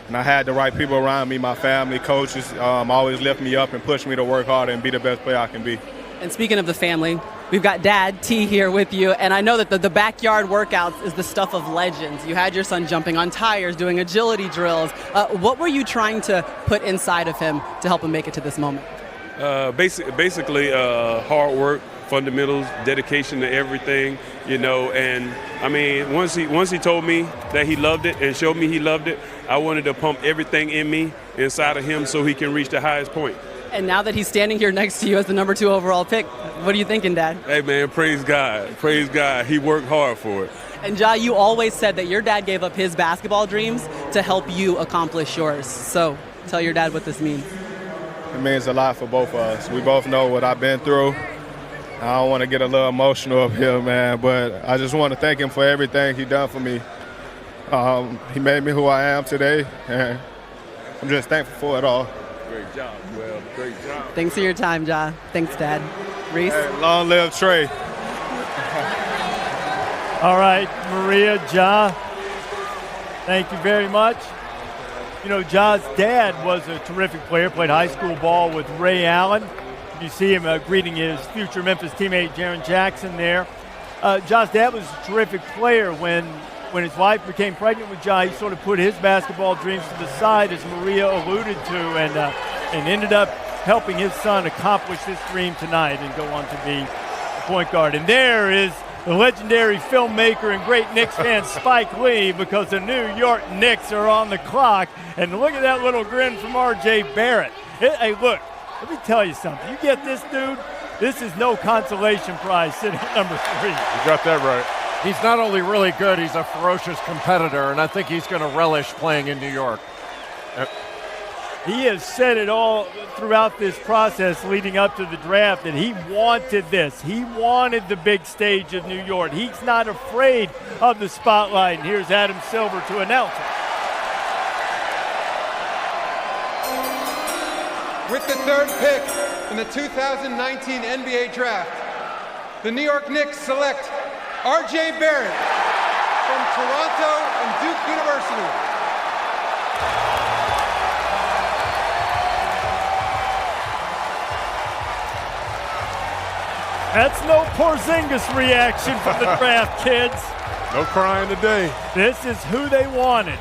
And I had the right people around me, my family, coaches, always lift me up and push me to work harder and be the best player I can be. And speaking of the family, we've got Dad T here with you, and I know that the backyard workouts is the stuff of legends. You had your son jumping on tires, doing agility drills. What were you trying to put inside of him to help him make it to this moment? Basically, hard work, fundamentals, dedication to everything, and I mean, once he told me that he loved it and showed me he loved it, I wanted to pump everything in me inside of him so he can reach the highest point. And now that he's standing here next to you as the number 2 overall pick, what are you thinking, Dad? Hey, man, praise God. Praise God. He worked hard for it. And Ja, you always said that your dad gave up his basketball dreams to help you accomplish yours. So tell your dad what this means. It means a lot for both of us. We both know what I've been through. I don't want to get a little emotional up here, man, but I just want to thank him for everything he done for me. He made me who I am today, and I'm just thankful for it all. Great job, Well. Great job. Thanks for your time, Ja. Thanks, Dad. Reese? Hey, long live Trey. All right, Maria, Ja, thank you very much. Ja's dad was a terrific player, played high school ball with Ray Allen. You see him greeting his future Memphis teammate, Jaren Jackson, there. Ja's dad was a terrific player. When his wife became pregnant with Ja, he sort of put his basketball dreams to the side, as Maria alluded to, and ended up helping his son accomplish this dream tonight and go on to be a point guard. And there is the legendary filmmaker and great Knicks fan Spike Lee, because the New York Knicks are on the clock. And look at that little grin from R.J. Barrett. Hey, look, let me tell you something. You get this dude, this is no consolation prize sitting at number 3. You got that right. He's not only really good, he's a ferocious competitor, and I think he's going to relish playing in New York. He has said it all throughout this process leading up to the draft that he wanted this. He wanted the big stage of New York. He's not afraid of the spotlight. And here's Adam Silver to announce it. With the 3rd pick in the 2019 NBA Draft, the New York Knicks select R.J. Barrett from Toronto and Duke University. That's no Porzingis reaction from the draft, kids. No crying today. This is who they wanted.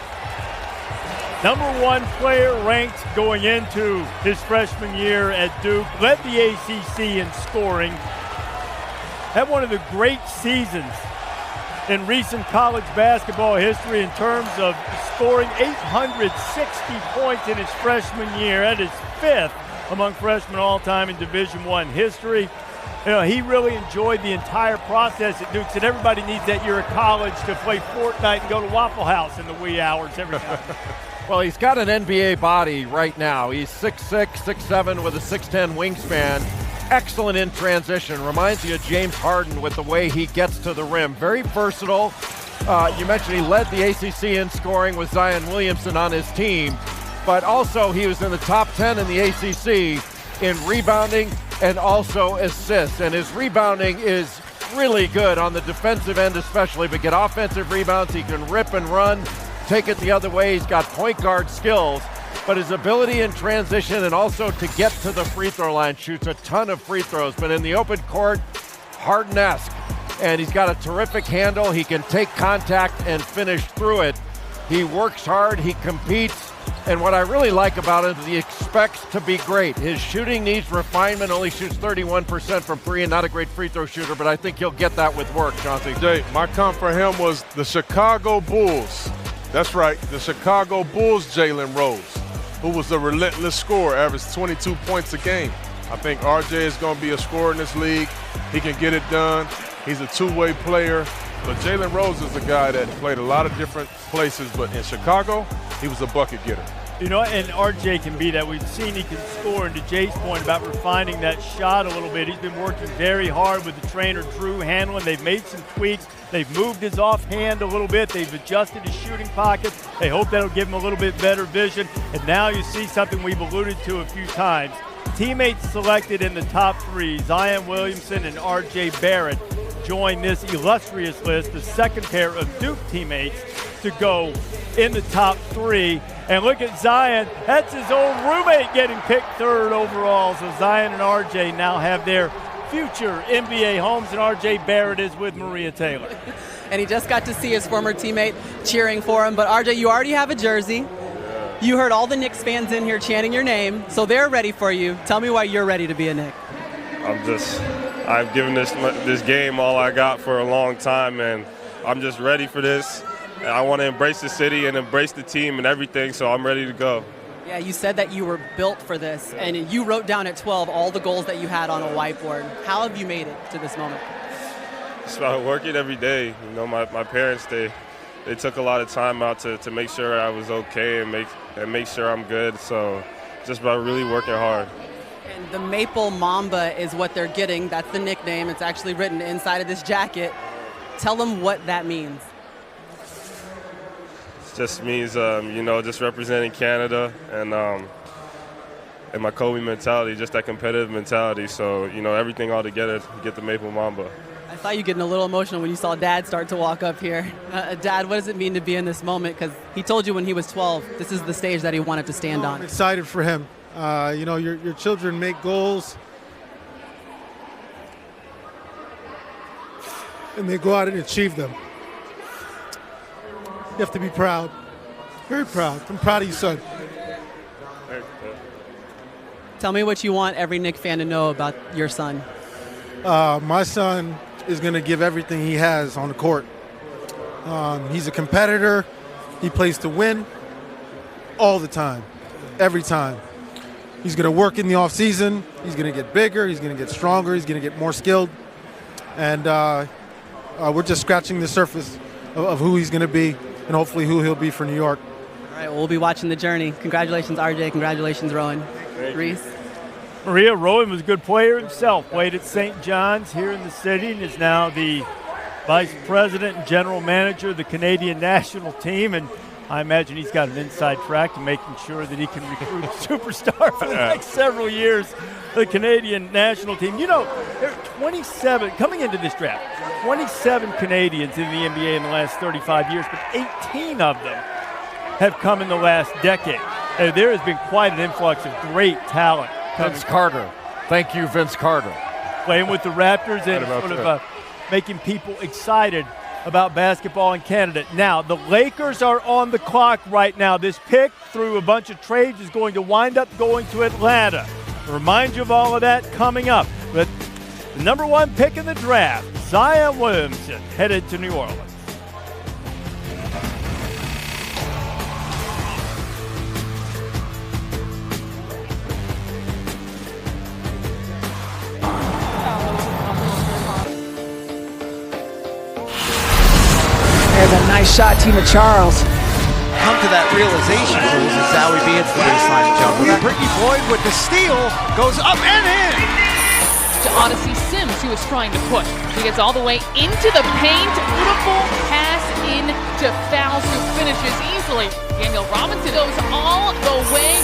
Number 1 player ranked going into his freshman year at Duke, led the ACC in scoring, had one of the great seasons in recent college basketball history in terms of scoring 860 points in his freshman year. That is 5th among freshmen all-time in Division I history. He really enjoyed the entire process at Duke. Said everybody needs that year of college to play Fortnite and go to Waffle House in the wee hours every time. Well, he's got an NBA body right now. He's 6'6", 6'7", with a 6'10" wingspan. Excellent in transition. Reminds you of James Harden with the way he gets to the rim. Very versatile. You mentioned he led the ACC in scoring with Zion Williamson on his team. But also he was in the top 10 in the ACC in rebounding and also assists. And his rebounding is really good on the defensive end especially, but get offensive rebounds. He can rip and run, take it the other way. He's got point guard skills, but his ability in transition and also to get to the free throw line, shoots a ton of free throws, but in the open court, Harden-esque. And he's got a terrific handle. He can take contact and finish through it. He works hard, he competes, and what I really like about him is he expects to be great. His shooting needs refinement, only shoots 31% from 3 and not a great free throw shooter, but I think he'll get that with work, Chauncey. Jay, my comp for him was the Chicago Bulls. That's right, the Chicago Bulls Jalen Rose, who was a relentless scorer, averaged 22 points a game. I think RJ is going to be a scorer in this league. He can get it done. He's a two-way player. But Jalen Rose is a guy that played a lot of different places, but in Chicago, he was a bucket getter. And RJ can be that. We've seen he can score. And to Jay's point about refining that shot a little bit, he's been working very hard with the trainer, Drew Hanlon. They've made some tweaks. They've moved his offhand a little bit. They've adjusted his shooting pockets. They hope that'll give him a little bit better vision. And now you see something we've alluded to a few times. Teammates selected in the top 3, Zion Williamson and R.J. Barrett, join this illustrious list, the second pair of Duke teammates to go in the top 3. And look at Zion. That's his old roommate getting picked 3rd overall. So Zion and R.J. now have their future NBA homes, and R.J. Barrett is with Maria Taylor. And he just got to see his former teammate cheering for him. But, R.J., you already have a jersey. You heard all the Knicks fans in here chanting your name, so they're ready for you. Tell me why you're ready to be a Knick. I've given this game all I got for a long time, and I'm just ready for this. And I want to embrace the city and embrace the team and everything, so I'm ready to go. Yeah, you said that you were built for this, and you wrote down at 12 all the goals that you had on a whiteboard. How have you made it to this moment? It's about working every day. You know, my parents, they took a lot of time out to make sure I was okay and make sure I'm good. So just about really working hard. And the Maple Mamba is what they're getting. That's the nickname. It's actually written inside of this jacket. Tell them what that means. It just means, just representing Canada and my Kobe mentality, just that competitive mentality. So, everything all together to get the Maple Mamba. I saw you getting a little emotional when you saw Dad start to walk up here. Dad, what does it mean to be in this moment? Because he told you when he was 12, this is the stage that he wanted to stand on. I'm excited for him. Your children make goals, and they go out and achieve them. You have to be proud, very proud. I'm proud of you, son. Tell me what you want every Knick fan to know about your son. My son is going to give everything he has on the court. He's a competitor. He plays to win all the time, every time. He's going to work in the off season. He's going to get bigger. He's going to get stronger. He's going to get more skilled. And we're just scratching the surface of who he's going to be and hopefully who he'll be for New York. All right, well, we'll be watching the journey. Congratulations, RJ. Congratulations, Rowan. Reese. Maria, Rowan was a good player himself. Played at St. John's here in the city and is now the vice president and general manager of the Canadian national team. And I imagine he's got an inside track to making sure that he can recruit a superstar for the next several years, the Canadian national team. There are 27, coming into this draft, 27 Canadians in the NBA in the last 35 years, but 18 of them have come in the last decade. And there has been quite an influx of great talent. Vince Carter. Thank you, Vince Carter. Playing with the Raptors and sort of making people excited about basketball in Canada. Now, the Lakers are on the clock right now. This pick, through a bunch of trades, is going to wind up going to Atlanta. I'll remind you of all of that coming up. But the number one pick in the draft, Zion Williamson, headed to New Orleans. There's a nice shot, Tina Charles. Come to that realization, Jules, as Zowie being the baseline jumper. Brittany Boyd with the steal, goes up and in. To Odyssey Sims, who is trying to push. He gets all the way into the paint. Beautiful pass in to Fouls, who finishes easily. Daniel Robinson goes all the way.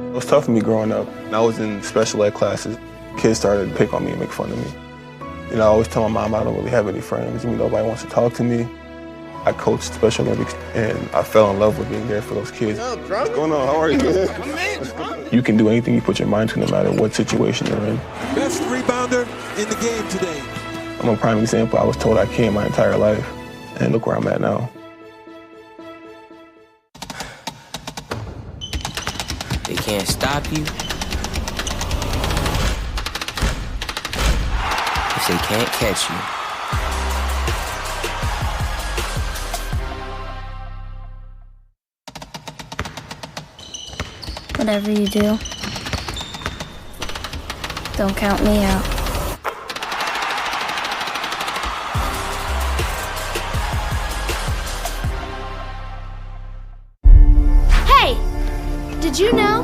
It was tough for me growing up. I was in special ed classes. Kids started to pick on me and make fun of me. I always tell my mom I don't really have any friends. Nobody wants to talk to me. I coached special Olympics, and I fell in love with being there for those kids. What's going on? How are you? You can do anything you put your mind to, no matter what situation you're in. Best rebounder in the game today. I'm a prime example. I was told I can't my entire life, and look where I'm at now. They can't stop you if they can't catch you. Whatever you do, don't count me out. Hey! Did you know?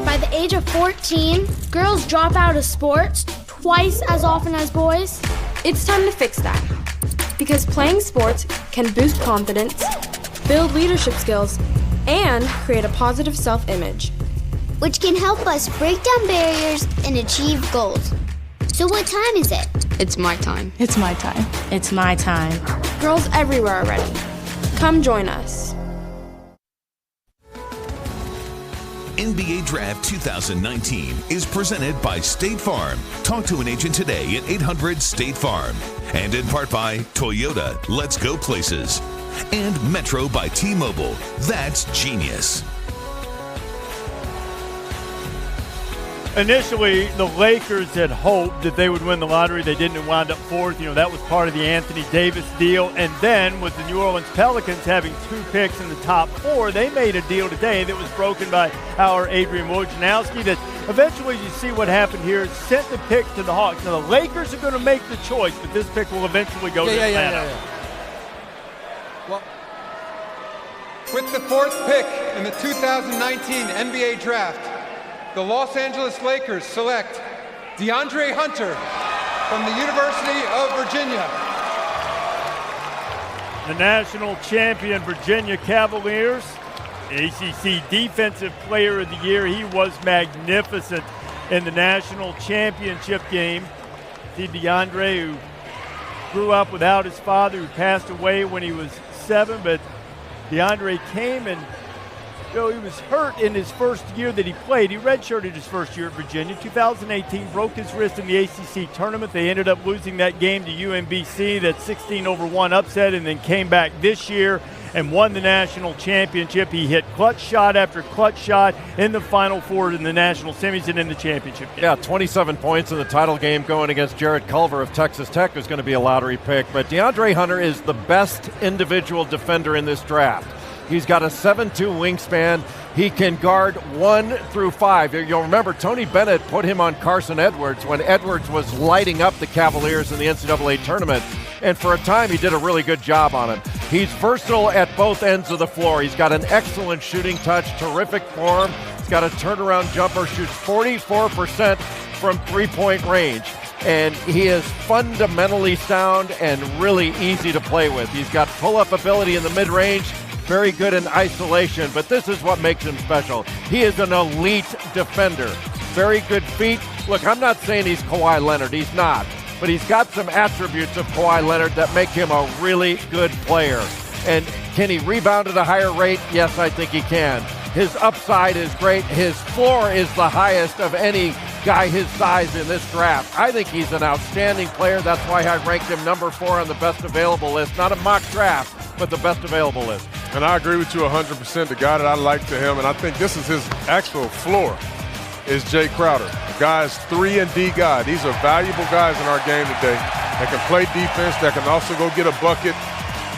By the age of 14, girls drop out of sports twice as often as boys. It's time to fix that. Because playing sports can boost confidence, build leadership skills, and create a positive self-image. Which can help us break down barriers and achieve goals. So what time is it? It's my time. It's my time. It's my time. Girls everywhere are ready. Come join us. NBA Draft 2019 is presented by State Farm. Talk to an agent today at 800-STATE-FARM. And in part by Toyota, let's go places. And Metro by T-Mobile. That's genius. Initially, the Lakers had hoped that they would win the lottery. They didn't wind up fourth. That was part of the Anthony Davis deal. And then with the New Orleans Pelicans having 2 picks in the top 4, they made a deal today that was broken by our Adrian Wojnarowski that eventually, you see what happened here, sent the pick to the Hawks. Now, the Lakers are going to make the choice, but this pick will eventually go to Atlanta. Well, with the 4th pick in the 2019 NBA Draft, the Los Angeles Lakers select DeAndre Hunter from the University of Virginia. The national champion Virginia Cavaliers, ACC Defensive Player of the Year. He was magnificent in the national championship game. See DeAndre, who grew up without his father, who passed away when he was 7, but DeAndre came and he was hurt in his first year that he played. He redshirted his first year at Virginia. 2018, broke his wrist in the ACC tournament. They ended up losing that game to UMBC, that 16-1 upset, and then came back this year and won the national championship. He hit clutch shot after clutch shot in the Final Four in the national semis and in the championship game. Yeah, 27 points in the title game going against Jared Culver of Texas Tech, who's going to be a lottery pick. But DeAndre Hunter is the best individual defender in this draft. He's got a 7'2" wingspan. He can guard 1 through 5. You'll remember Tony Bennett put him on Carson Edwards when Edwards was lighting up the Cavaliers in the NCAA tournament. And for a time, he did a really good job on him. He's versatile at both ends of the floor. He's got an excellent shooting touch, terrific form. He's got a turnaround jumper, shoots 44% from three-point range. And he is fundamentally sound and really easy to play with. He's got pull-up ability in the mid-range, very good in isolation, but this is what makes him special. He is an elite defender. Very good feet. Look, I'm not saying he's Kawhi Leonard. He's not. But he's got some attributes of Kawhi Leonard that make him a really good player. And can he rebound at a higher rate? Yes, I think he can. His upside is great. His floor is the highest of any guy his size in this draft. I think he's an outstanding player. That's why I ranked him number 4 on the best available list. Not a mock draft, but the best available list. And I agree with you 100%. The guy that I like to him, and I think this is his actual floor, is Jay Crowder. The guy's 3 and D guy. These are valuable guys in our game today that can play defense, that can also go get a bucket.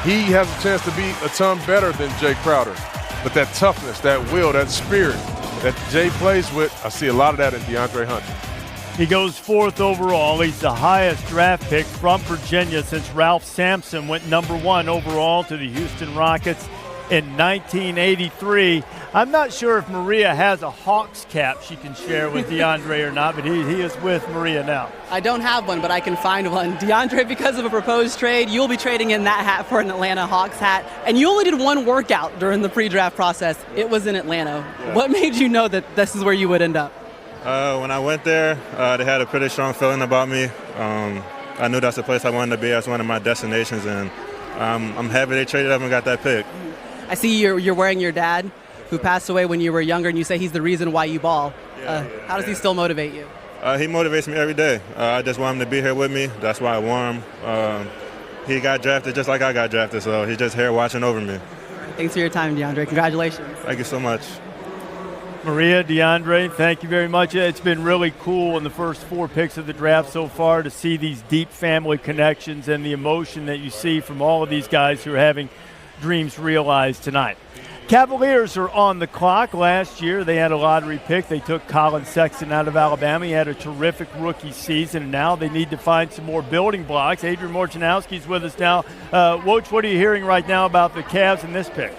He has a chance to be a ton better than Jay Crowder. But that toughness, that will, that spirit that Jay plays with, I see a lot of that in DeAndre Hunter. He goes 4th overall. He's the highest draft pick from Virginia since Ralph Sampson went number 1 overall to the Houston Rockets in 1983. I'm not sure if Maria has a Hawks cap she can share with DeAndre or not, but he is with Maria now. I don't have one, but I can find one. DeAndre, because of a proposed trade, you'll be trading in that hat for an Atlanta Hawks hat. And you only did one workout during the pre-draft process. It was in Atlanta. Yeah. What made you know that this is where you would end up? When I went there, they had a pretty strong feeling about me. I knew that's the place I wanted to be as one of my destinations, and I'm happy they traded up and got that pick. I see you're wearing your dad, who passed away when you were younger, and you say he's the reason why you ball. How does he still motivate you? He motivates me every day. I just want him to be here with me. That's why I wore him. He got drafted just like I got drafted, so he's just here watching over me. Thanks for your time, DeAndre. Congratulations. Thank you so much. Maria, DeAndre, thank you very much. It's been really cool in the first 4 picks of the draft so far to see these deep family connections and the emotion that you see from all of these guys who are having dreams realized tonight. Cavaliers are on the clock. Last year they had a lottery pick. They took Colin Sexton out of Alabama. He had a terrific rookie season, and now they need to find some more building blocks. Adrian Wojnarowski's with us now. Woj, what are you hearing right now about the Cavs and this pick?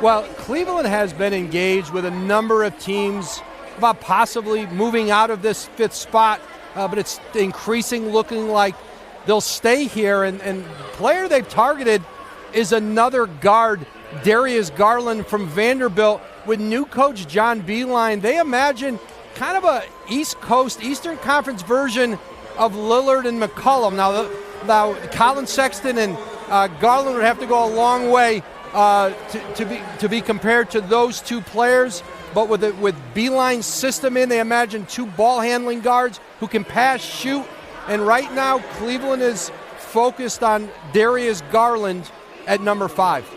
Well, Cleveland has been engaged with a number of teams about possibly moving out of this 5th spot, but it's increasing, looking like they'll stay here. And the player they've targeted is another guard, Darius Garland from Vanderbilt. With new coach John Beilein, they imagine kind of a East Coast, Eastern Conference version of Lillard and McCollum. Now Colin Sexton and Garland would have to go a long way to be compared to those two players. but with Beeline's system in, they imagine 2 ball-handling guards who can pass, shoot, and right now Cleveland is focused on Darius Garland at number 5.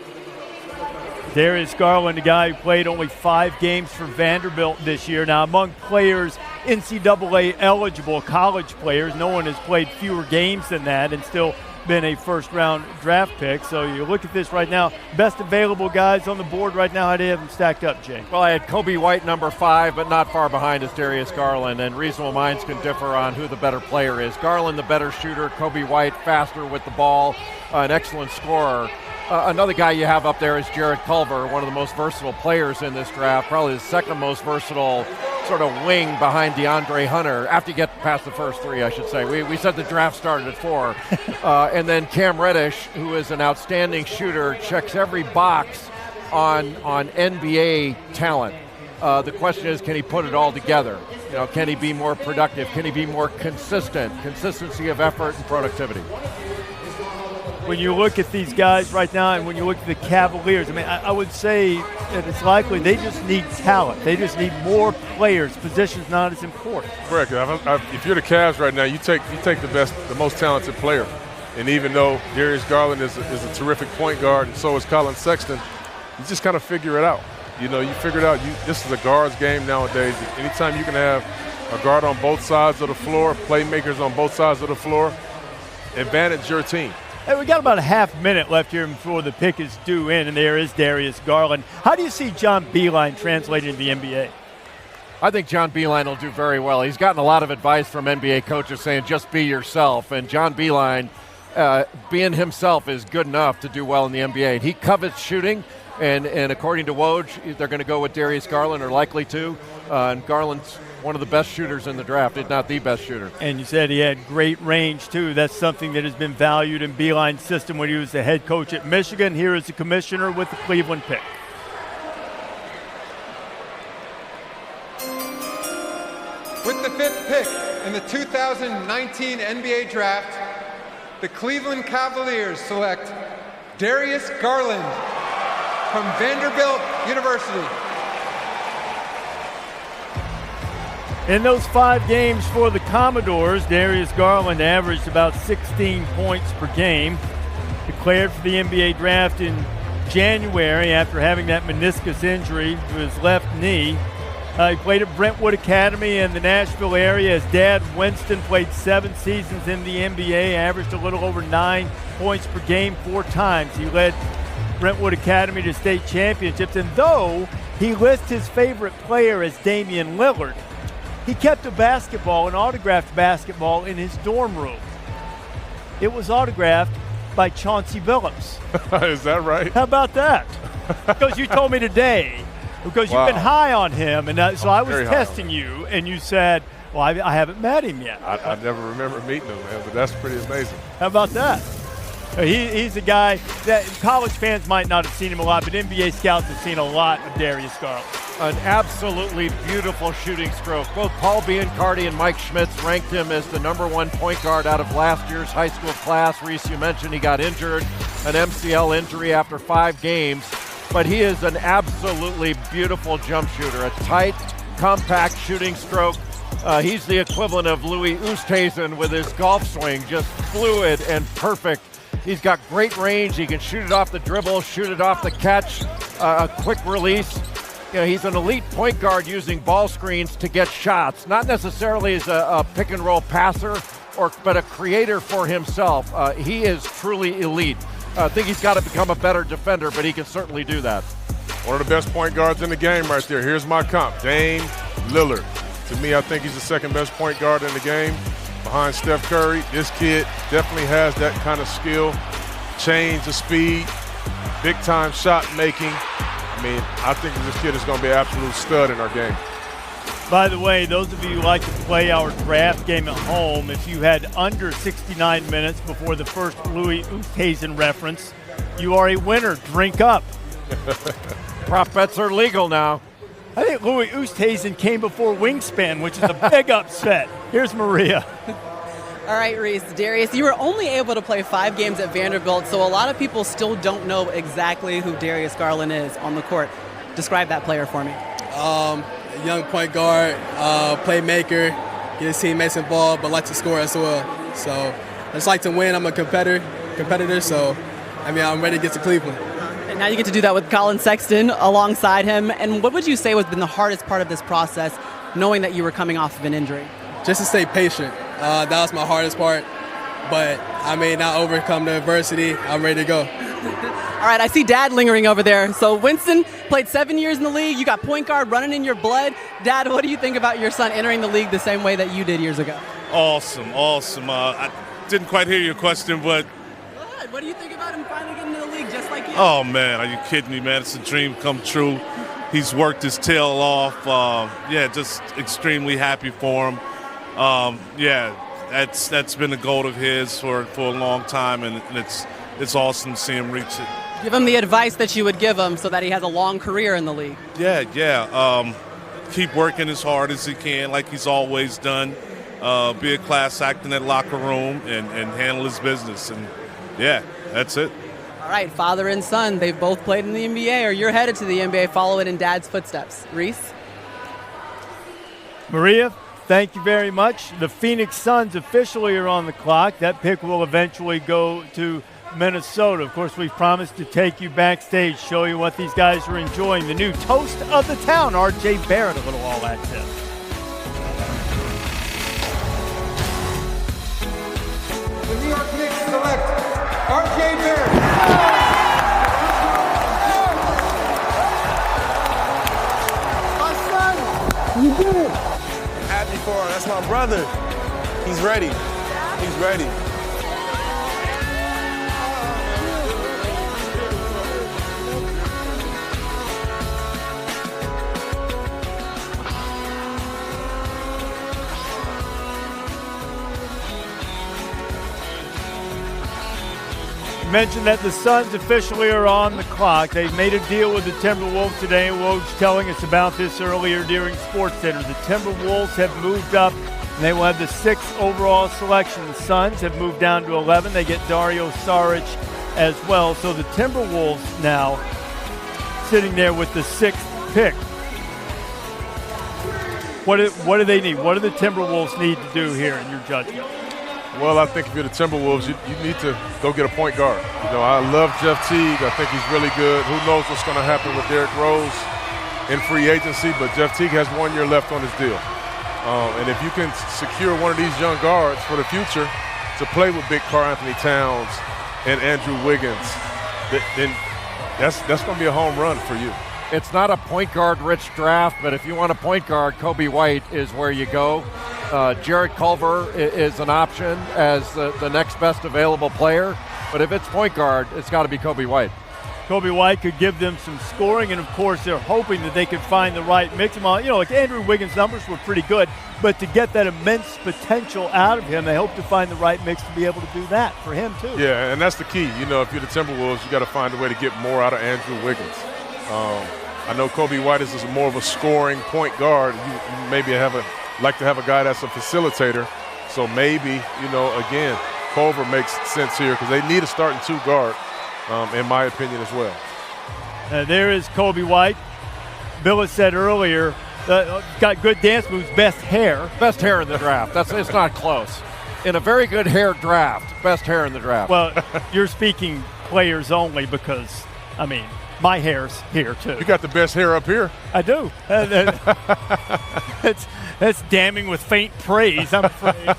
Darius Garland, a guy who played only 5 games for Vanderbilt this year. Now, among players NCAA eligible, college players, no one has played fewer games than that and still been a first-round draft pick. So you look at this right now, best available guys on the board right now. How do you have them stacked up, Jay? Well, I had Kobe White number 5, but not far behind is Darius Garland, and reasonable minds can differ on who the better player is. Garland, the better shooter, Kobe White, faster with the ball, an excellent scorer. Another guy you have up there is Jared Culver, one of the most versatile players in this draft, probably the second most versatile sort of wing behind DeAndre Hunter, after you get past the first 3, I should say. We said the draft started at 4. And then Cam Reddish, who is an outstanding shooter, checks every box on NBA talent. The question is, can he put it all together? You know, can he be more productive? Can he be more consistent? Consistency of effort and productivity. When you look at these guys right now and when you look at the Cavaliers, I mean, I would say that it's likely they just need talent. They just need more players. Position's not as important. Correct. If you're the Cavs right now, you take the most talented player. And even though Darius Garland is a terrific point guard and so is Colin Sexton, you just kind of figure it out. You know, you figure it out. This is a guards game nowadays. Anytime you can have a guard on both sides of the floor, playmakers on both sides of the floor, advantage your team. Hey, we got about a half minute left here before the pick is due in, and there is Darius Garland. How do you see John Beilein translating to the NBA? I think John Beilein will do very well. He's gotten a lot of advice from NBA coaches saying just be yourself, and John Beilein, being himself, is good enough to do well in the NBA. He covets shooting, and according to Woj, they're going to go with Darius Garland, or likely to, and Garland's one of the best shooters in the draft, if not the best shooter. And you said he had great range, too. That's something that has been valued in Beilein's system when he was the head coach at Michigan. Here is the commissioner with the Cleveland pick. With the 5th pick in the 2019 NBA Draft, the Cleveland Cavaliers select Darius Garland from Vanderbilt University. In those 5 games for the Commodores, Darius Garland averaged about 16 points per game. Declared for the NBA draft in January after having that meniscus injury to his left knee. He played at Brentwood Academy in the Nashville area. His dad, Winston, played 7 seasons in the NBA, averaged a little over 9 points per game 4 times. He led Brentwood Academy to state championships, and though he lists his favorite player as Damian Lillard, he kept a basketball, an autographed basketball, in his dorm room. It was autographed by Chauncey Billups. Is that right? How about that? Because you told me today, because you've been high on him, and so I was testing you, and you said, well, I haven't met him yet. I never remember meeting him, man, but that's pretty amazing. How about that? He's a guy that college fans might not have seen him a lot, but NBA scouts have seen a lot of Darius Garland. An absolutely beautiful shooting stroke. Both Paul Biancardi and Mike Schmitz ranked him as the #1 point guard out of last year's high school class. Reese, you mentioned he got injured, an MCL injury after 5 games, but he is an absolutely beautiful jump shooter, a tight, compact shooting stroke. He's the equivalent of Louis Oosthuizen with his golf swing, just fluid and perfect. He's got great range. He can shoot it off the dribble, shoot it off the catch, a quick release. You know, he's an elite point guard using ball screens to get shots, not necessarily as a pick-and-roll passer, but a creator for himself. He is truly elite. I think he's got to become a better defender, but he can certainly do that. One of the best point guards in the game right there. Here's my comp, Dame Lillard. To me, I think he's the second best point guard in the game behind Steph Curry. This kid definitely has that kind of skill, change of speed, big-time shot making. I mean, I think this kid is going to be an absolute stud in our game. By the way, those of you who like to play our draft game at home, if you had under 69 minutes before the first Louis Oosthuizen reference, you are a winner. Drink up. Prop bets are legal now. I think Louis Oosthuizen came before Wingspan, which is a big upset. Here's Maria. All right, Reese. Darius, you were only able to play 5 games at Vanderbilt, so a lot of people still don't know exactly who Darius Garland is on the court. Describe that player for me. Young point guard, playmaker, get his teammates involved, but like to score as well. So I just like to win. I'm a competitor. So I'm ready to get to Cleveland. And now you get to do that with Colin Sexton alongside him. And what would you say has been the hardest part of this process, knowing that you were coming off of an injury? Just to stay patient. That was my hardest part. But I may not overcome the adversity. I'm ready to go. All right, I see Dad lingering over there. So Winston played 7 years in the league. You got point guard running in your blood. Dad, what do you think about your son entering the league the same way that you did years ago? Awesome. I didn't quite hear your question, but what do you think about him finally getting in the league just like you? oh, man, are you kidding me, man? It's a dream come true. He's worked his tail off. Just extremely happy for him. That's been a goal of his for a long time, and it's awesome to see him reach it. Give him the advice that you would give him so that he has a long career in the league. Keep working as hard as he can, like he's always done. Be a class act in that locker room and handle his business. And, that's it. All right, father and son, they've both played in the NBA, or you're headed to the NBA following in Dad's footsteps. Reese? Maria, thank you very much. The Phoenix Suns officially are on the clock. That pick will eventually go to Minnesota. Of course, we've promised to take you backstage, show you what these guys are enjoying. The new toast of the town, R.J. Barrett, a little All Access. The New York Knicks select R.J. Barrett. My son! You did it! I'm happy for him. That's my brother. He's ready. He's ready. Mentioned that the Suns officially are on the clock. They've made a deal with the Timberwolves today. Woj telling us about this earlier during SportsCenter. The Timberwolves have moved up, and they will have the 6th overall selection. The Suns have moved down to 11. They get Dario Saric as well. So the Timberwolves now sitting there with the 6th pick. What do they need? What do the Timberwolves need to do here in your judgment? Well, I think if you're the Timberwolves, you need to go get a point guard. I love Jeff Teague. I think he's really good. Who knows what's going to happen with Derrick Rose in free agency, but Jeff Teague has 1 year left on his deal. And if you can secure one of these young guards for the future to play with big Karl-Anthony Towns and Andrew Wiggins, then that's going to be a home run for you. It's not a point guard-rich draft, but if you want a point guard, Kobe White is where you go. Jarrett Culver is an option as the next best available player. But if it's point guard, it's got to be Kobe White. Kobe White could give them some scoring, and, of course, they're hoping that they could find the right mix. Like Andrew Wiggins' numbers were pretty good, but to get that immense potential out of him, they hope to find the right mix to be able to do that for him, too. Yeah, and that's the key. If you're the Timberwolves, you got to find a way to get more out of Andrew Wiggins. I know Kobe White is more of a scoring point guard. You maybe like to have a guy that's a facilitator. So maybe, again, Culver makes sense here because they need a starting 2 guard, in my opinion as well. There is Kobe White. Bill has said earlier, got good dance moves, best hair. Best hair in the draft. It's not close. In a very good hair draft, best hair in the draft. Well, you're speaking players only because, my hair's here, too. You got the best hair up here. I do. That's damning with faint praise, I'm afraid.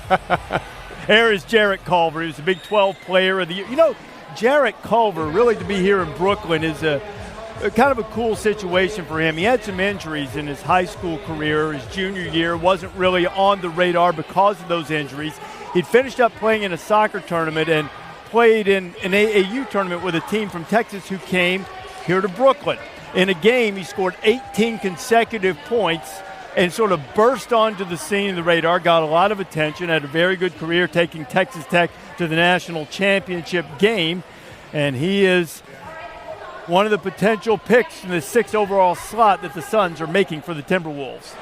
Here is Jarrett Culver. He was a Big 12 Player of the Year. Jarrett Culver, really to be here in Brooklyn is a kind of a cool situation for him. He had some injuries in his high school career. His junior year wasn't really on the radar because of those injuries. He'd finished up playing in a soccer tournament and played in an AAU tournament with a team from Texas who came here to Brooklyn. In a game, he scored 18 consecutive points and sort of burst onto the scene of the radar, got a lot of attention, had a very good career taking Texas Tech to the national championship game, and he is one of the potential picks in the 6th overall slot that the Suns are making for the Timberwolves.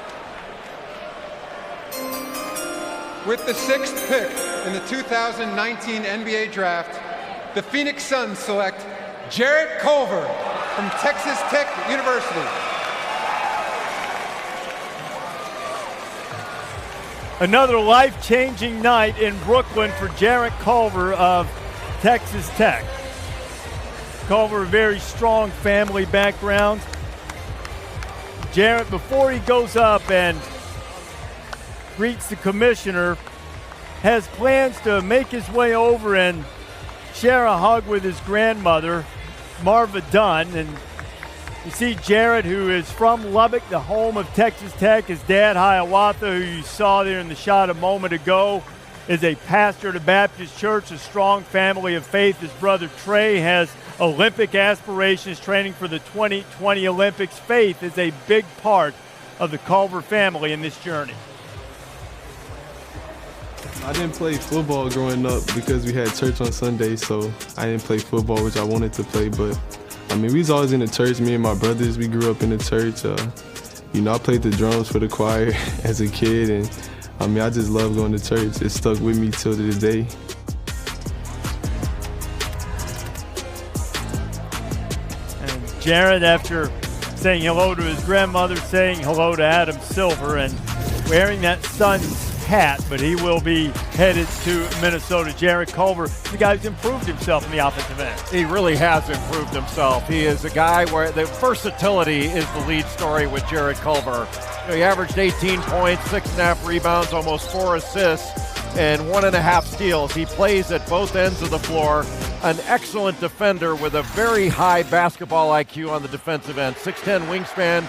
With the 6th pick in the 2019 NBA Draft, the Phoenix Suns select Jarrett Culver from Texas Tech University. Another life-changing night in Brooklyn for Jarrett Culver of Texas Tech. Culver, a very strong family background. Jarrett, before he goes up and greets the commissioner, has plans to make his way over and share a hug with his grandmother, Marva Dunn. And you see Jarrett, who is from Lubbock, the home of Texas Tech. His dad, Hiawatha, who you saw there in the shot a moment ago, is a pastor at a Baptist church, a strong family of faith. His brother Trey has Olympic aspirations, training for the 2020 Olympics. Faith is a big part of the Culver family in this journey. I didn't play football growing up because we had church on Sunday, so I didn't play football, which I wanted to play. But, I mean, we was always in the church. Me and my brothers, we grew up in the church. You know, I played the drums for the choir as a kid, and, I mean, I just love going to church. It stuck with me till this day. And Jarrett, after saying hello to his grandmother, saying hello to Adam Silver, and wearing that Suns hat, but he will be headed to Minnesota. Jarrett Culver, the guy who's improved himself in the offensive end. He really has improved himself. He is a guy where the versatility is the lead story with Jarrett Culver. You know, he averaged 18 points, 6.5 rebounds, almost 4 assists, and 1.5 steals. He plays at both ends of the floor. An excellent defender with a very high basketball IQ on the defensive end. 6'10 wingspan,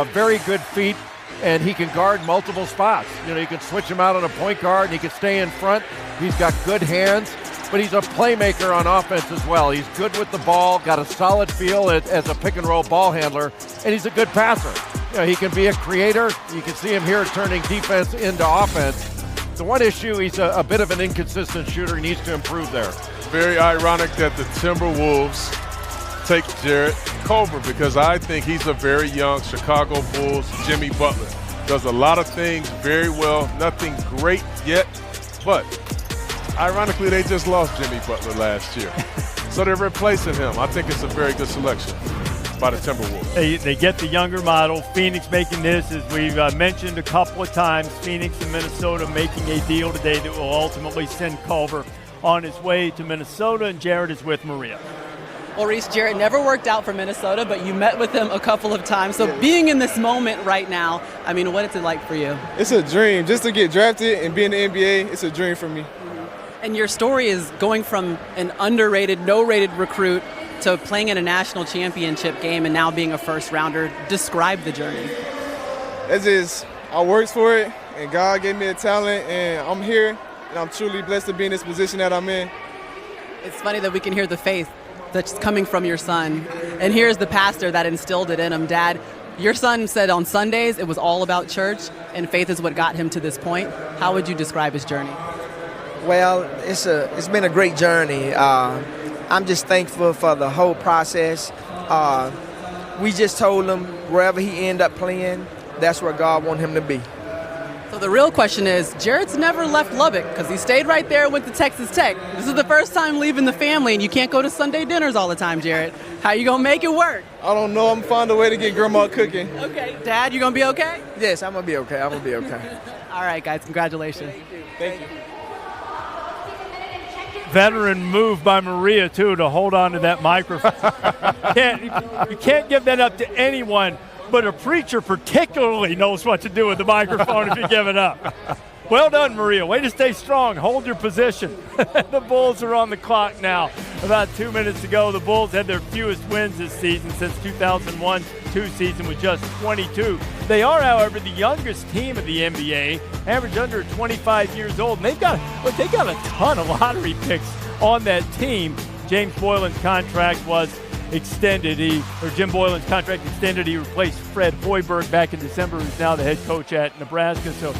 very good feet, and he can guard multiple spots. You know, you can switch him out on a point guard, and he can stay in front. He's got good hands, but he's a playmaker on offense as well. He's good with the ball, got a solid feel as a pick-and-roll ball handler, and he's a good passer. You know, he can be a creator. You can see him here turning defense into offense. The one issue, he's a bit of an inconsistent shooter. He needs to improve there. Very ironic that the Timberwolves take Jarrett Culver, because I think he's a very young Chicago Bulls Jimmy Butler. Does a lot of things very well, nothing great yet, but ironically they just lost Jimmy Butler last year. So they're replacing him. I think it's a very good selection by the Timberwolves. They get the younger model. Phoenix making this, as we've mentioned a couple of times, Phoenix and Minnesota making a deal today that will ultimately send Culver on his way to Minnesota, and Jarrett is with Maria. Well, Reese, Jarrett never worked out for Minnesota, but you met with him a couple of times. So being in this moment right now, I mean, what is it like for you? It's a dream. Just to get drafted and be in the NBA, it's a dream for me. And your story is going from an underrated, no-rated recruit to playing in a national championship game and now being a first-rounder. Describe the journey. It's just, I worked for it, and God gave me a talent, and I'm here, and I'm truly blessed to be in this position that I'm in. It's funny that we can hear the faith that's coming from your son. And here's the pastor that instilled it in him. Dad, your son said on Sundays it was all about church, and faith is what got him to this point. How would you describe his journey? Well, it's been a great journey. I'm just thankful for the whole process. We just told him wherever he end up playing, that's where God wants him to be. So the real question is, Jarrett's never left Lubbock because he stayed right there and went to Texas Tech. This is the first time leaving the family, and you can't go to Sunday dinners all the time, Jarrett. How you going to make it work? I don't know. I'm going to find a way to get grandma cooking. Okay. Dad, you going to be okay? Yes, I'm going to be okay. I'm going to be okay. All right, guys. Congratulations. Thank you. Veteran move by Maria, too, to hold on to that microphone. You can't give that up to anyone, but a preacher particularly knows what to do with the microphone if you give it up. Well done, Maria. Way to stay strong. Hold your position. The Bulls are on the clock now. About 2 minutes to go. The Bulls had their fewest wins this season since 2001-2 season with just 22. They are, however, the youngest team of the NBA, average under 25 years old. And they got a ton of lottery picks on that team. James Boylan's contract was extended. Jim Boylan's contract extended. He replaced Fred Hoiberg back in December, who's now the head coach at Nebraska. So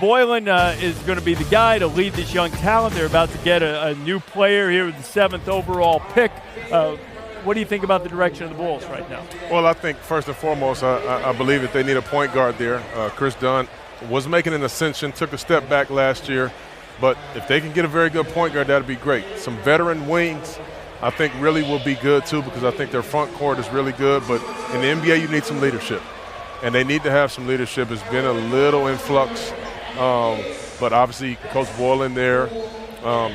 Boylan is going to be the guy to lead this young talent. They're about to get a new player here with the 7th overall pick. What do you think about the direction of the Bulls right now? Well, I think first and foremost, I believe that they need a point guard there. Chris Dunn was making an ascension, took a step back last year. But if they can get a very good point guard, that would be great. Some veteran wings, I think, really will be good too, because I think their front court is really good. But in the NBA, you need some leadership. And they need to have some leadership. It's been a little influx But obviously, Coach Boylan there,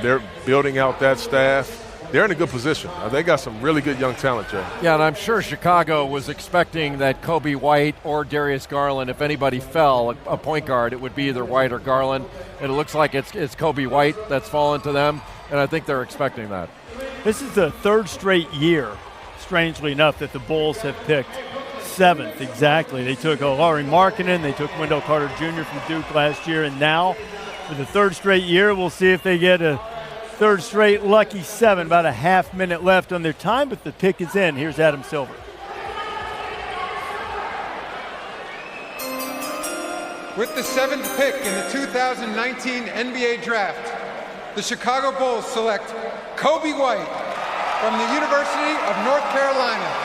they're building out that staff. They're in a good position. They got some really good young talent, Jay. Yeah, and I'm sure Chicago was expecting that Kobe White or Darius Garland, if anybody fell, a point guard, it would be either White or Garland. And it looks like it's Kobe White that's fallen to them, and I think they're expecting that. This is the third straight year, strangely enough, that the Bulls have picked 7th exactly. They took Lauri Markkanen, they took Wendell Carter Jr. from Duke last year, and now for the third straight year, we'll see if they get a third straight lucky 7. About a half minute left on their time, but the pick is in. Here's Adam Silver. With the 7th pick in the 2019 NBA Draft, the Chicago Bulls select Kobe White from the University of North Carolina.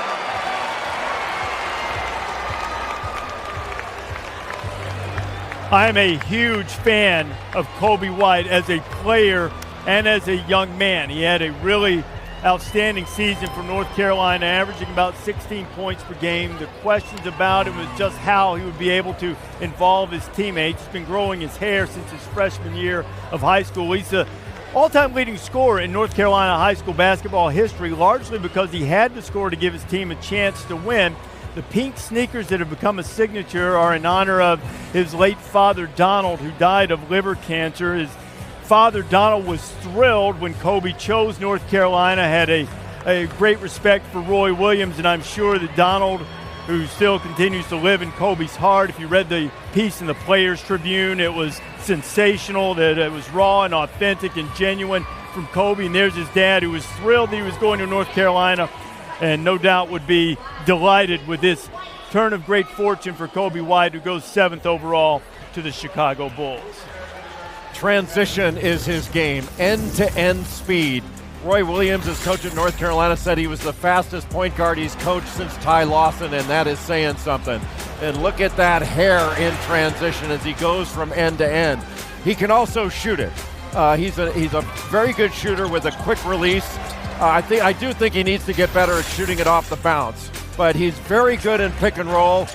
I'm a huge fan of Kobe White as a player and as a young man. He had a really outstanding season for North Carolina, averaging about 16 points per game. The questions about it was just how he would be able to involve his teammates. He's been growing his hair since his freshman year of high school. He's the all-time leading scorer in North Carolina high school basketball history, largely because he had to score to give his team a chance to win. The pink sneakers that have become a signature are in honor of his late father, Donald, who died of liver cancer. His father, Donald, was thrilled when Kobe chose North Carolina, had a great respect for Roy Williams, and I'm sure that Donald, who still continues to live in Kobe's heart, if you read the piece in the Players Tribune, it was sensational, that it was raw and authentic and genuine from Kobe. And there's his dad, who was thrilled that he was going to North Carolina, and no doubt would be delighted with this turn of great fortune for Kobe White, who goes 7th overall to the Chicago Bulls. Transition is his game, end-to-end speed. Roy Williams, as coach at North Carolina, said he was the fastest point guard he's coached since Ty Lawson, and that is saying something. And look at that hair in transition as he goes from end to end. He can also shoot it. He's a very good shooter with a quick release. I do think he needs to get better at shooting it off the bounce, but he's very good in pick and roll,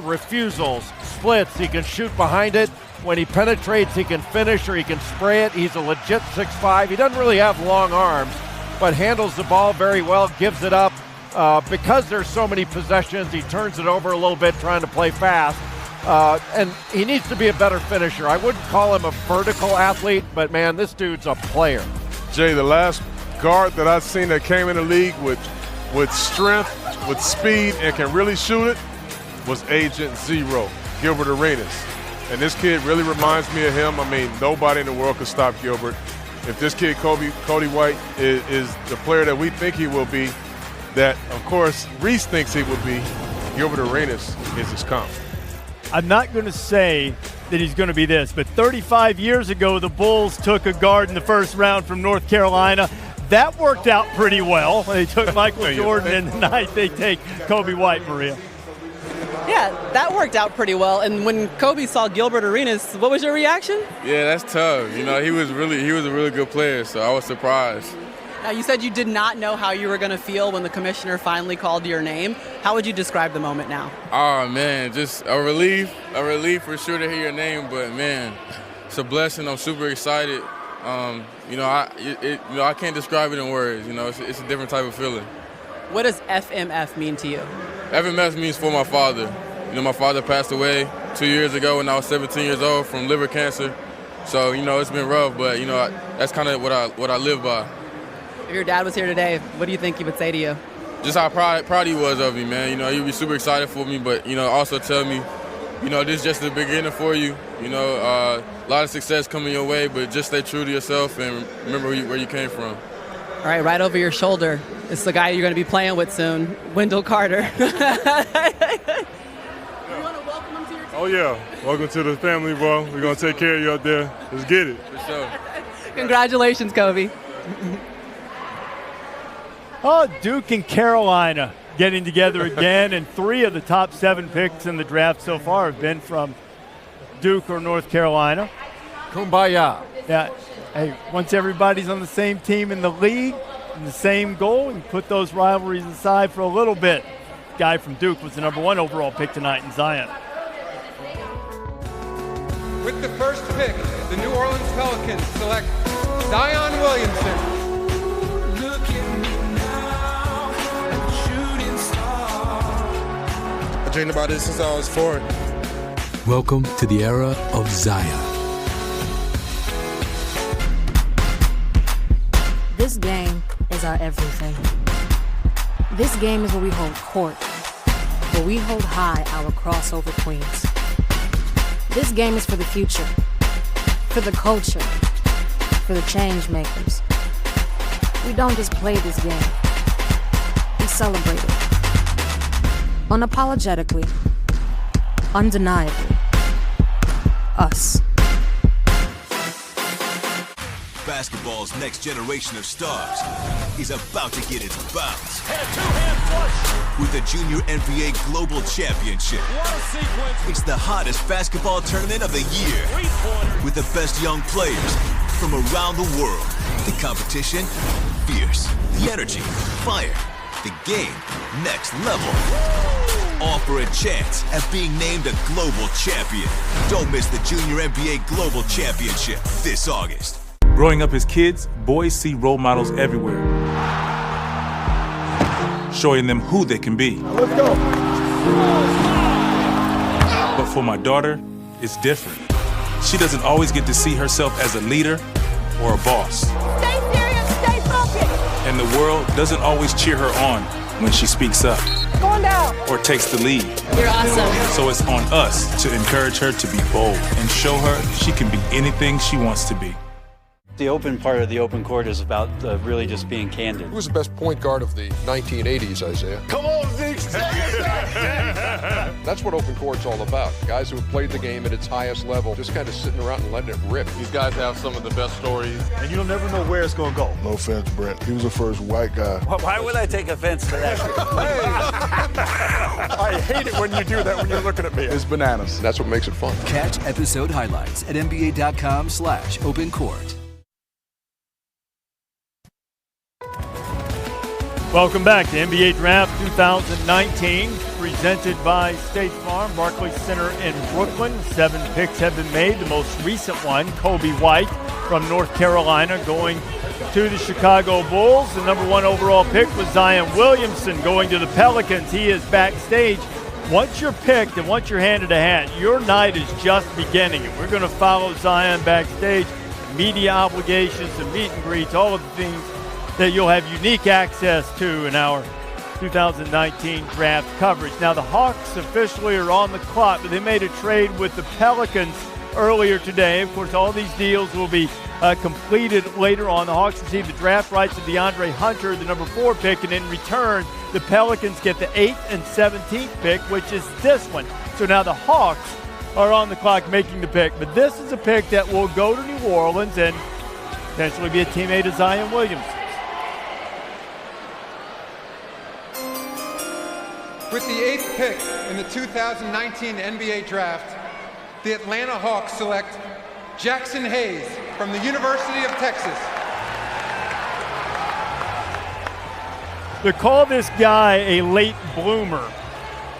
refusals, splits. He can shoot behind it. When he penetrates, he can finish or he can spray it. He's a legit 6'5". He doesn't really have long arms, but handles the ball very well, gives it up. Because there's so many possessions, he turns it over a little bit trying to play fast. And he needs to be a better finisher. I wouldn't call him a vertical athlete, but man, this dude's a player. Jay, the last guard that I've seen that came in the league with strength, with speed, and can really shoot it was Agent Zero, Gilbert Arenas. And this kid really reminds me of him. I mean, nobody in the world could stop Gilbert. If this kid, Kobe White, is the player that we think he will be, that, of course, Reese thinks he will be, Gilbert Arenas is his comp. I'm not going to say that he's going to be this, but 35 years ago, the Bulls took a guard in the first round from North Carolina. That worked out pretty well. They took Michael Jordan, and tonight they take Kobe White, Maria. Yeah, that worked out pretty well. And when Kobe saw Gilbert Arenas, what was your reaction? Yeah, that's tough. You know, he was a really good player, so I was surprised. Now, you said you did not know how you were going to feel when the commissioner finally called your name. How would you describe the moment now? Oh, man, just a relief for sure to hear your name, but, man, it's a blessing. I'm super excited. I can't describe it in words. You know, it's a different type of feeling. What does FMF mean to you? FMF means for my father. You know, my father passed away 2 years ago when I was 17 years old from liver cancer. So, you know, it's been rough, but, you know, that's kind of what I live by. If your dad was here today, what do you think he would say to you? Just how proud he was of me, man. You know, he'd be super excited for me, but, you know, also tell me, you know, this is just the beginning for you. You know, a lot of success coming your way, but just stay true to yourself and remember where you came from. All right over your shoulder. It's the guy you're going to be playing with soon, Wendell Carter. Oh, yeah. Welcome to the family, bro. We're going to take care of you out there. Let's get it. For sure. Congratulations, Kobe. Oh, Duke and Carolina getting together again, and 3 of the top 7 picks in the draft so far have been from Duke or North Carolina. Kumbaya. Yeah. Hey, once everybody's on the same team in the league and the same goal, and put those rivalries aside for a little bit. Guy from Duke was the #1 overall pick tonight in Zion. With the first pick, the New Orleans Pelicans select Zion Williamson. I dreamed about this since I was 4. Welcome to the era of Zion. This game is our everything. This game is where we hold court, where we hold high our crossover queens. This game is for the future, for the culture, for the change makers. We don't just play this game, we celebrate it. Unapologetically, undeniably, us. Basketball's next generation of stars is about to get its bounce. With the Junior NBA Global Championship. It's the hottest basketball tournament of the year. With the best young players from around the world. The competition, fierce. The energy, fire. The game, next level. All for a chance at being named a global champion. Don't miss the Junior NBA Global Championship this August. Growing up as kids, boys see role models everywhere, showing them who they can be. Let's go. But for my daughter, it's different. She doesn't always get to see herself as a leader or a boss. Stay serious, stay focused. And the world doesn't always cheer her on when she speaks up. Going down. Or takes the lead. You're awesome. So it's on us to encourage her to be bold and show her she can be anything she wants to be. The open part of the open court is about really just being candid. Who was the best point guard of the 1980s, Isaiah? Come on, Zeke. That's what open court's all about. Guys who have played the game at its highest level, just kind of sitting around and letting it rip. These guys have some of the best stories. And you'll never know where it's going to go. No offense, Brett. He was the first white guy. Why would I take offense to that? I hate it when you do that when you're looking at me. It's bananas. That's what makes it fun. Catch episode highlights at NBA.com/opencourt. Welcome back to NBA Draft 2019, presented by State Farm, Barclays Center in Brooklyn. 7 picks have been made. The most recent one, Kobe White from North Carolina, going to the Chicago Bulls. The number 1 overall pick was Zion Williamson going to the Pelicans. He is backstage. Once you're picked and once you're handed a hat, your night is just beginning. And we're going to follow Zion backstage, media obligations, the meet and greets, all of the things that you'll have unique access to in our 2019 draft coverage. Now, the Hawks officially are on the clock, but they made a trade with the Pelicans earlier today. Of course, all these deals will be completed later on. The Hawks receive the draft rights of DeAndre Hunter, the number 4 pick, and in return, the Pelicans get the 8th and 17th pick, which is this one. So now the Hawks are on the clock making the pick, but this is a pick that will go to New Orleans and potentially be a teammate of Zion Williamson. With the 8th pick in the 2019 NBA Draft, the Atlanta Hawks select Jackson Hayes from the University of Texas. To call this guy a late bloomer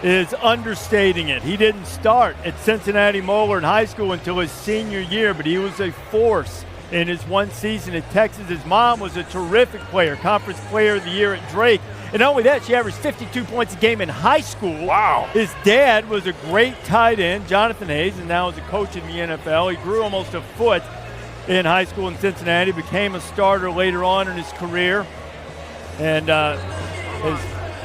is understating it. He didn't start at Cincinnati Moeller in high school until his senior year, but he was a force in his one season at Texas. His mom was a terrific player, Conference Player of the Year at Drake. And not only that, she averaged 52 points a game in high school. Wow. His dad was a great tight end, Jonathan Hayes, and now is a coach in the NFL. He grew almost a foot in high school in Cincinnati, became a starter later on in his career, and has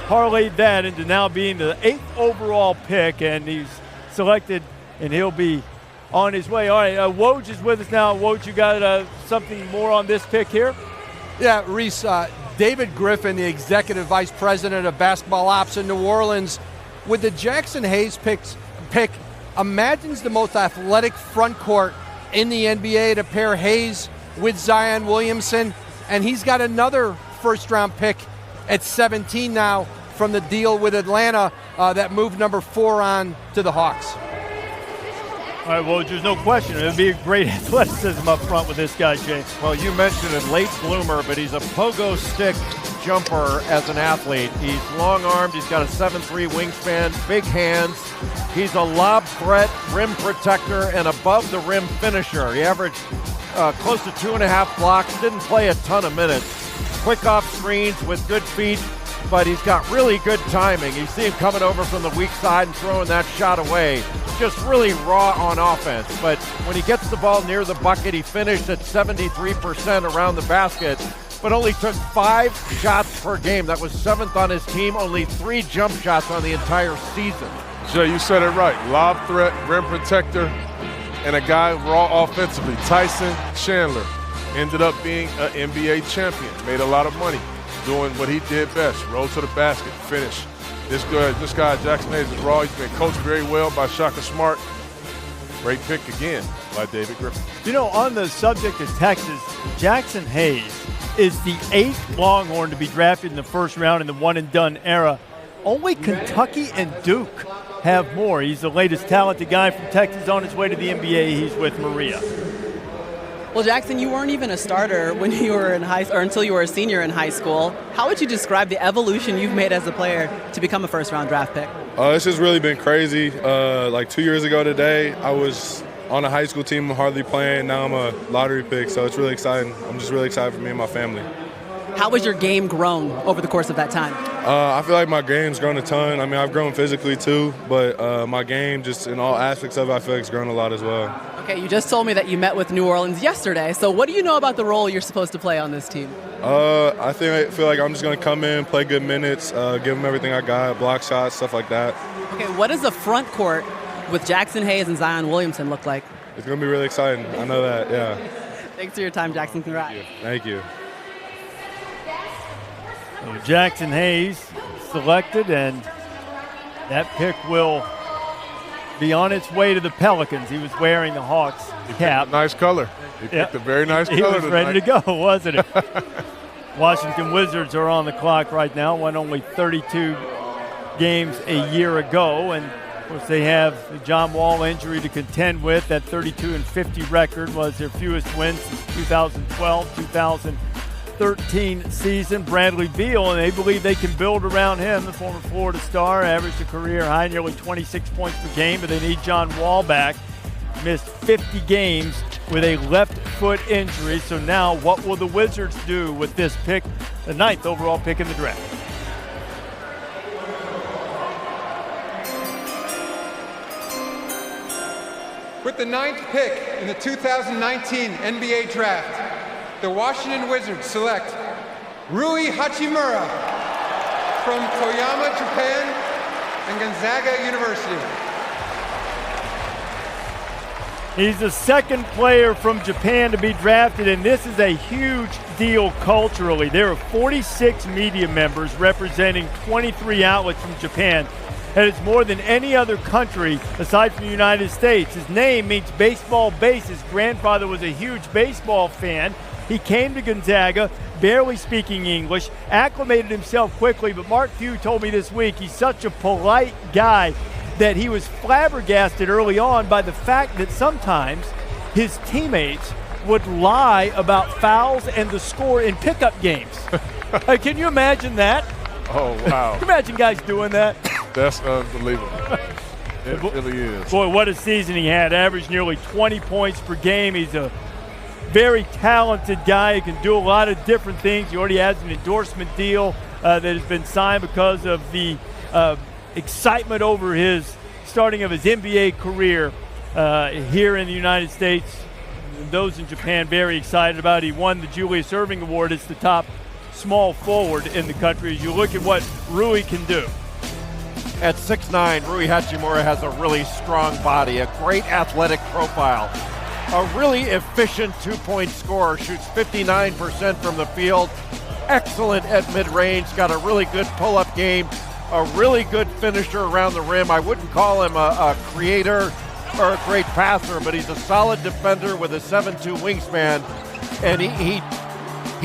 parlayed that into now being the 8th overall pick, and he's selected, and he'll be on his way. All right, Woj is with us now. Woj, you got something more on this pick here? Yeah, Reese, David Griffin, the Executive Vice President of Basketball Ops in New Orleans, with the Jackson Hayes pick, imagines the most athletic front court in the NBA to pair Hayes with Zion Williamson, and he's got another first-round pick at 17 now from the deal with Atlanta that moved number 4 on to the Hawks. All right, well, there's no question. It would be a great athleticism up front with this guy, Jay. Well, you mentioned a late bloomer, but he's a pogo stick jumper as an athlete. He's long-armed. He's got a 7'3" wingspan, big hands. He's a lob threat, rim protector, and above-the-rim finisher. He averaged close to 2.5 blocks, didn't play a ton of minutes. Quick off screens with good feet, but he's got really good timing. You see him coming over from the weak side and throwing that shot away. Just really raw on offense. But when he gets the ball near the bucket, he finished at 73% around the basket, but only took 5 shots per game. That was 7th on his team, only 3 jump shots on the entire season. Jay, you said it right. Lob threat, rim protector, and a guy raw offensively. Tyson Chandler ended up being an NBA champion, made a lot of money doing what he did best, rose to the basket, finish. This guy, Jackson Hayes, is raw. He's been coached very well by Shaka Smart. Great pick again by David Griffin. You know, on the subject of Texas, Jackson Hayes is the 8th Longhorn to be drafted in the first round in the one-and-done era. Only Kentucky and Duke have more. He's the latest talented guy from Texas on his way to the NBA. He's with Maria. Well, Jackson, you weren't even a starter when you were in or until you were a senior in high school. How would you describe the evolution you've made as a player to become a first-round draft pick? It's just really been crazy. Like 2 years ago today, I was on a high school team, hardly playing. Now I'm a lottery pick, so it's really exciting. I'm just really excited for me and my family. How has your game grown over the course of that time? I feel like my game's grown a ton. I mean, I've grown physically too, but my game, just in all aspects of it, I feel like it's grown a lot as well. Okay, you just told me that you met with New Orleans yesterday, so what do you know about the role you're supposed to play on this team? I feel like I'm just going to come in, play good minutes, give them everything I got, block shots, stuff like that. Okay, what does the front court with Jackson Hayes and Zion Williamson look like? It's going to be really exciting. I know that, yeah. Thanks for your time, Jackson. Congrats. Thank you. So Jackson Hayes selected, and that pick will be on its way to the Pelicans. He was wearing the Hawks cap. Nice color. He picked a very nice color. He was tonight. ready to go, wasn't he? Washington Wizards are on the clock right now. Won only 32 games a year ago, and of course they have the John Wall injury to contend with. That 32-50 record was their fewest wins since 2012, 2013 season. Bradley Beal, and they believe they can build around him. The former Florida star averaged a career high, nearly 26 points per game, but they need John Wall back. Missed 50 games with a left foot injury. So now what will the Wizards do with this pick, the 9th overall pick in the draft? With the 9th pick in the 2019 NBA Draft, the Washington Wizards select Rui Hachimura from Toyama, Japan, and Gonzaga University. He's the second player from Japan to be drafted, and this is a huge deal culturally. There are 46 media members representing 23 outlets from Japan. That is more than any other country aside from the United States. His name means baseball base. His grandfather was a huge baseball fan. He came to Gonzaga, barely speaking English, acclimated himself quickly, but Mark Few told me this week he's such a polite guy that he was flabbergasted early on by the fact that sometimes his teammates would lie about fouls and the score in pickup games. Can you imagine that? Oh, wow. Can you imagine guys doing that? That's unbelievable. It really is. Boy, what a season he had. Averaged nearly 20 points per game. He's a very talented guy. He can do a lot of different things. He already has an endorsement deal that has been signed because of the excitement over his starting of his NBA career here in the United States. And those in Japan very excited about it. He won the Julius Erving Award as the top small forward in the country. As you look at what Rui can do. At 6'9", Rui Hachimura has a really strong body, a great athletic profile, a really efficient two-point scorer, shoots 59% from the field, excellent at mid-range, got a really good pull-up game, a really good finisher around the rim. I wouldn't call him a creator or a great passer, but he's a solid defender with a 7'2" wingspan, and he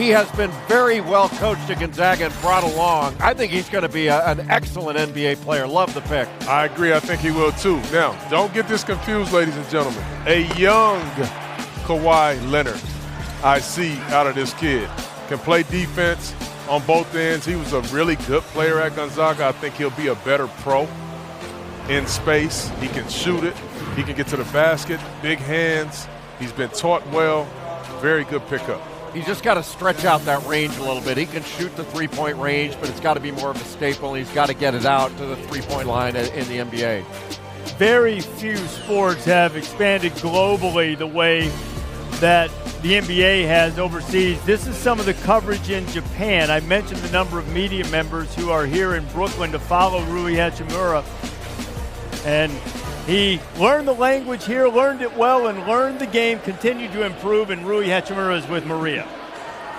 has been very well coached at Gonzaga and brought along. I think he's going to be an excellent NBA player. Love the pick. I agree. I think he will too. Now, don't get this confused, ladies and gentlemen. A young Kawhi Leonard I see out of this kid. Can play defense, on both ends. He was a really good player at Gonzaga. I think he'll be a better pro in space. He can shoot it. He can get to the basket. Big hands. He's been taught well. Very good pickup. He's just got to stretch out that range a little bit. He can shoot the three-point range, but it's got to be more of a staple. He's got to get it out to the three-point line in the NBA. Very few sports have expanded globally the way that the NBA has overseas. This is some of the coverage in Japan. I mentioned the number of media members who are here in Brooklyn to follow Rui Hachimura. And he learned the language here, learned it well, and learned the game, continued to improve, and Rui Hachimura is with Maria.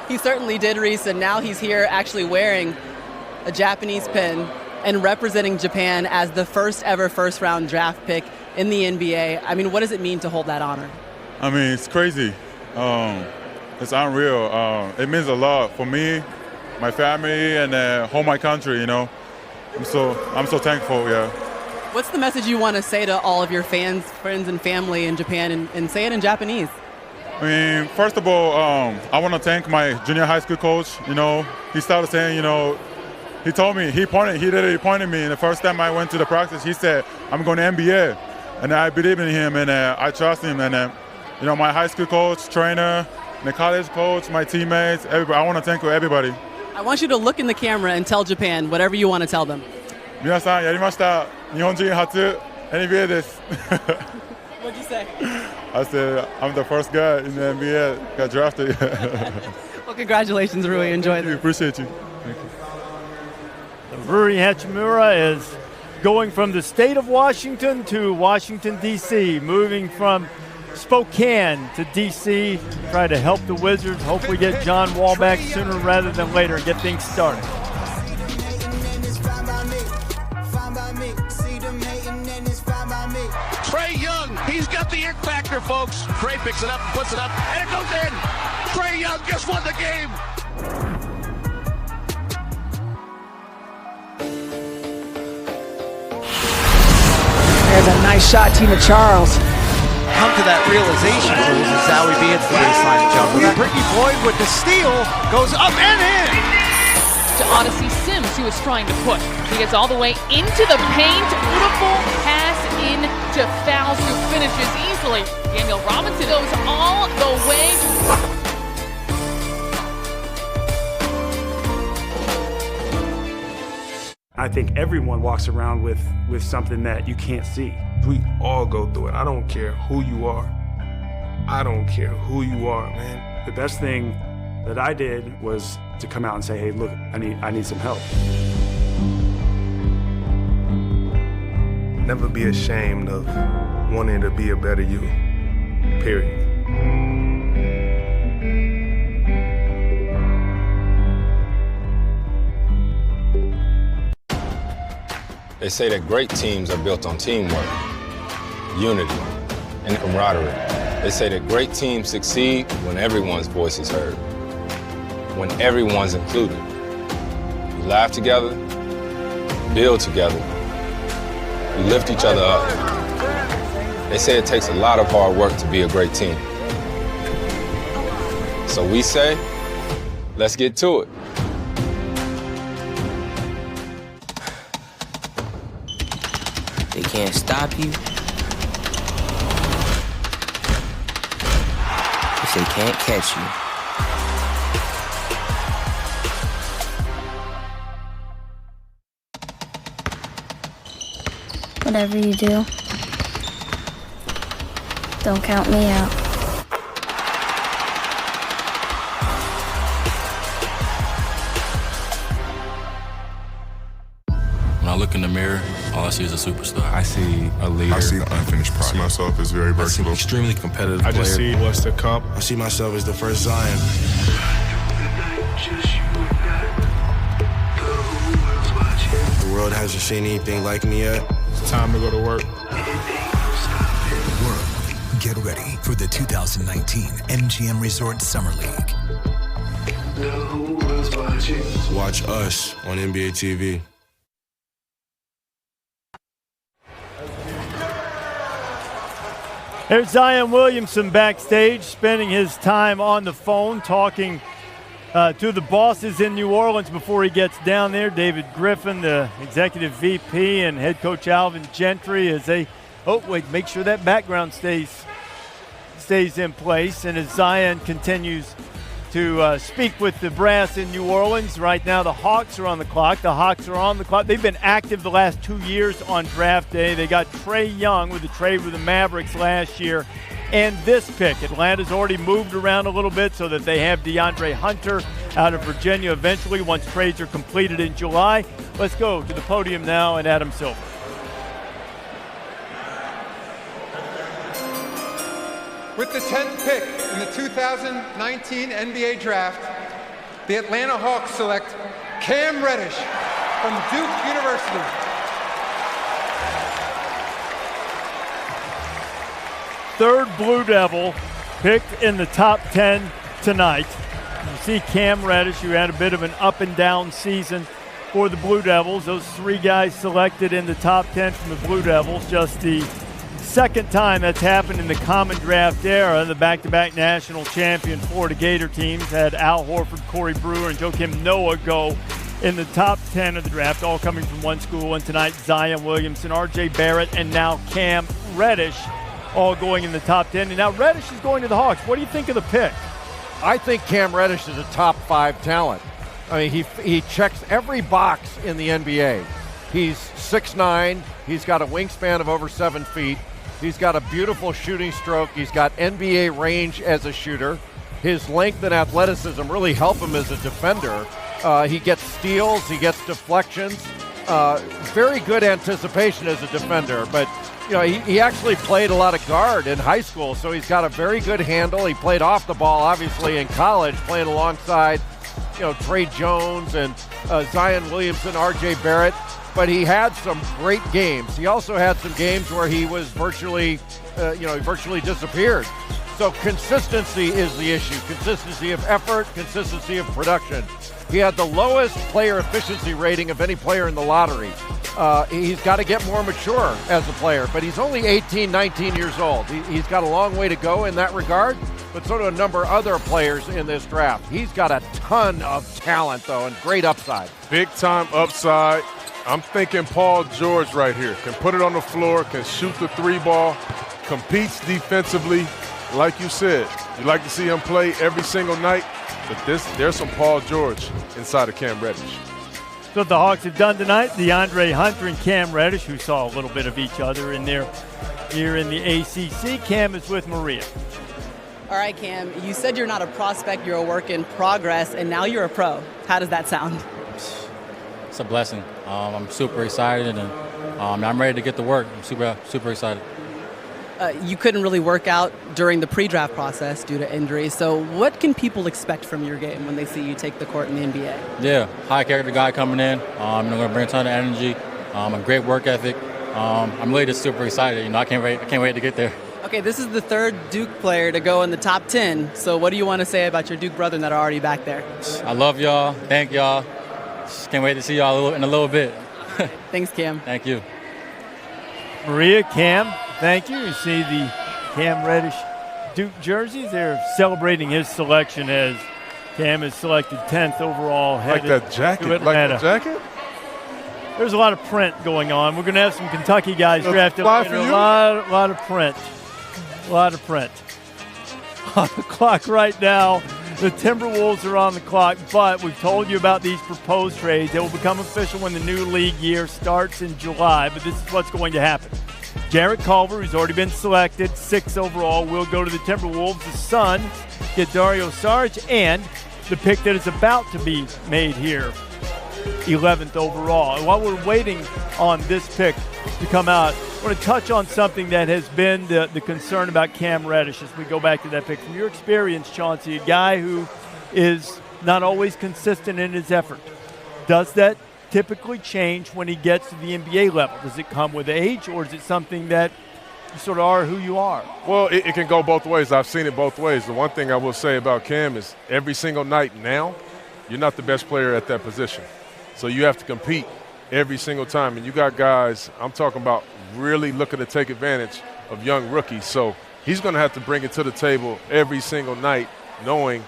He certainly did, Reese, and now he's here actually wearing a Japanese pin and representing Japan as the first ever first-round draft pick in the NBA. I mean, what does it mean to hold that honor? I mean, it's crazy. It's unreal. It means a lot for me, my family, and whole my country, you know. I'm so thankful, yeah. What's the message you want to say to all of your fans, friends, and family in Japan, and say it in Japanese? I mean, first of all, I want to thank my junior high school coach. You know, he started saying, you know, he told me, he literally pointed me, and the first time I went to the practice, he said, I'm going to NBA. And I believe in him, and I trust him. And, you know, my high school coach, trainer, the college coach, my teammates, everybody. I want to thank everybody. I want you to look in the camera and tell Japan whatever you want to tell them. 皆さんやりました。日本人初 NBA です。 What'd you say? I said I'm the first guy in the NBA got drafted. Well, congratulations, Rui. Enjoy it. Appreciate you. Thank you. Rui Hachimura is going from the state of Washington to Washington, D.C., moving from Spokane to D.C., try to help the Wizards, hopefully get John Wall back sooner rather than later and get things started. Trae Young, he's got the it factor, folks. Trae picks it up, puts it up, and it goes in. Trae Young just won the game. There's a nice shot, Tina Charles. Come to that realization, Jules, as Zowie B hits the baseline jumper. Brittany Boyd with the steal, goes up and in. To Odyssey Sims, who is trying to push. He gets all the way into the paint. Beautiful pass in to Fouls, who finishes easily. Daniel Robinson goes all the way. I think everyone walks around with something that you can't see. We all go through it. I don't care who you are. I don't care who you are, man. The best thing that I did was to come out and say, hey, look, I need some help. Never be ashamed of wanting to be a better you, period. They say that great teams are built on teamwork, unity, and camaraderie. They say that great teams succeed when everyone's voice is heard, when everyone's included. We laugh together, build together, we lift each other up. They say it takes a lot of hard work to be a great team. So we say, let's get to it. They can't stop you. If they can't catch you. Whatever you do, don't count me out. When I look in the mirror, all I see is a superstar. I see a leader. I see the unfinished product. I see myself as very versatile. I see an extremely competitive player. I just see what's to come. I see myself as the first Zion. The world hasn't seen anything like me yet. It's time to go to work. World, get ready for the 2019 MGM Resort Summer League. Watch us on NBA TV. There's Zion Williamson backstage, spending his time on the phone talking To the bosses in New Orleans before he gets down there, David Griffin, the executive VP, and head coach Alvin Gentry as they make sure that background stays in place. And as Zion continues to speak with the brass in New Orleans, right now the Hawks are on the clock. They've been active the last 2 years on draft day. They got Trae Young with the trade with the Mavericks last year. And this pick, Atlanta's already moved around a little bit so that they have DeAndre Hunter out of Virginia eventually once trades are completed in July. Let's go to the podium now and Adam Silver. With the 10th pick in the 2019 NBA Draft, the Atlanta Hawks select Cam Reddish from Duke University. Third Blue Devil picked in the top 10 tonight. You see Cam Reddish, who had a bit of an up and down season for the Blue Devils. Those three guys selected in the top 10 from the Blue Devils. Just the second time that's happened in the common draft era. The back-to-back national champion Florida Gator teams had Al Horford, Corey Brewer, and Joakim Noah go in the top 10 of the draft, all coming from one school. And tonight, Zion Williamson, R.J. Barrett, and now Cam Reddish, all going in the top 10. And now Reddish is going to the Hawks. What do you think of the pick? I think Cam Reddish is a top 5 talent. I mean, he checks every box in the NBA. He's 6'9". He's got a wingspan of over 7 feet. He's got a beautiful shooting stroke. He's got NBA range as a shooter. His length and athleticism really help him as a defender. He gets steals. He gets deflections. Very good anticipation as a defender, but you know, he actually played a lot of guard in high school, so he's got a very good handle. He played off the ball, obviously, in college, playing alongside, Trae Jones and Zion Williamson, R.J. Barrett. But he had some great games. He also had some games where he was virtually disappeared. So consistency is the issue. Consistency of effort, consistency of production. He had the lowest player efficiency rating of any player in the lottery. He's got to get more mature as a player, but he's only 18, 19 years old. He's got a long way to go in that regard, but so do a number of other players in this draft. He's got a ton of talent, though, and great upside. Big-time upside. I'm thinking Paul George right here. Can put it on the floor, can shoot the 3-ball, competes defensively. Like you said, you like to see him play every single night, but there's some Paul George inside of Cam Reddish. So what the Hawks have done tonight, DeAndre Hunter and Cam Reddish, who saw a little bit of each other in there here in the ACC. Cam is with Maria. All right, Cam, you said you're not a prospect, you're a work in progress, and now you're a pro. How does that sound? It's a blessing. I'm super excited, and I'm ready to get to work. I'm super excited. You couldn't really work out during the pre-draft process due to injury, so what can people expect from your game when they see you take the court in the NBA? Yeah, high character guy coming in. I'm going to bring a ton of energy, a great work ethic. I'm really just super excited. I can't wait to get there. Okay, this is the third Duke player to go in the top 10, so what do you want to say about your Duke brethren that are already back there? I love y'all. Thank y'all. Just can't wait to see y'all in a little bit. Thanks, Cam. Thank you. Maria, Cam, thank you. You see the Cam Reddish Duke jerseys. They're celebrating his selection as Cam is selected 10th overall. Like that jacket? To Atlanta. Like the jacket? There's a lot of print going on. We're going to have some Kentucky guys drafted later. A lot of print. A lot of print. On the clock right now, the Timberwolves are on the clock, but we've told you about these proposed trades. They will become official when the new league year starts in July, but this is what's going to happen. Jarrett Culver, who's already been selected, 6th overall, will go to the Timberwolves. The Suns get Dario Saric, and the pick that is about to be made here, 11th overall. And while we're waiting on this pick to come out, I want to touch on something that has been the concern about Cam Reddish as we go back to that pick. From your experience, Chauncey, a guy who is not always consistent in his effort, does that typically change when he gets to the NBA level? Does it come with age, or is it something that you sort of are who you are? Well, it can go both ways. I've seen it both ways. The one thing I will say about Cam is every single night now, you're not the best player at that position. So you have to compete every single time. And you got guys, I'm talking about, really looking to take advantage of young rookies. So he's going to have to bring it to the table every single night, knowing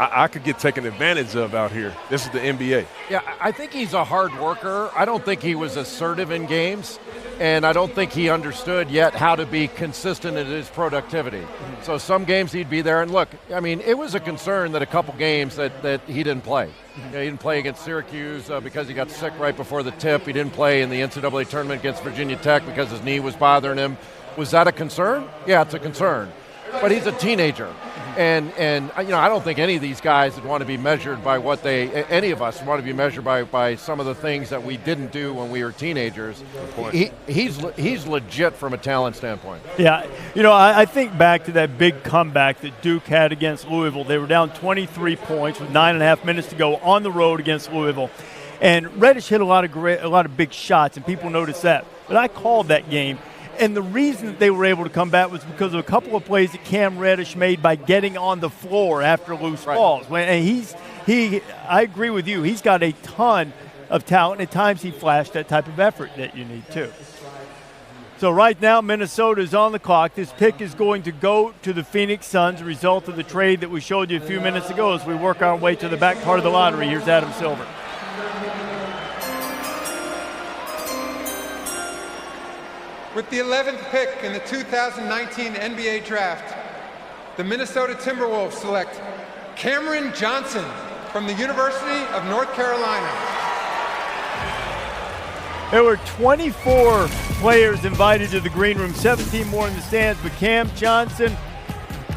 I could get taken advantage of out here. This is the NBA. Yeah, I think he's a hard worker. I don't think he was assertive in games, and I don't think he understood yet how to be consistent in his productivity. So some games he'd be there, and look, I mean, it was a concern that a couple games that he didn't play. You know, he didn't play against Syracuse because he got sick right before the tip. He didn't play in the NCAA tournament against Virginia Tech because his knee was bothering him. Was that a concern? Yeah, it's a concern. But he's a teenager. And you know, I don't think any of these guys would want to be measured by what any of us want to be measured by some of the things that we didn't do when we were teenagers. He's legit from a talent standpoint. Yeah, you know, I think back to that big comeback that Duke had against Louisville. They were down 23 points with 9.5 minutes to go on the road against Louisville. And Reddish hit a lot of big shots, and people noticed that. But I called that game. And the reason that they were able to come back was because of a couple of plays that Cam Reddish made by getting on the floor after loose balls. And I agree with you. He's got a ton of talent. At times he flashed that type of effort that you need too. So right now Minnesota is on the clock. This pick is going to go to the Phoenix Suns, a result of the trade that we showed you a few minutes ago as we work our way to the back part of the lottery. Here's Adam Silver. With the 11th pick in the 2019 NBA Draft, the Minnesota Timberwolves select Cameron Johnson from the University of North Carolina. There were 24 players invited to the green room, 17 more in the stands, but Cam Johnson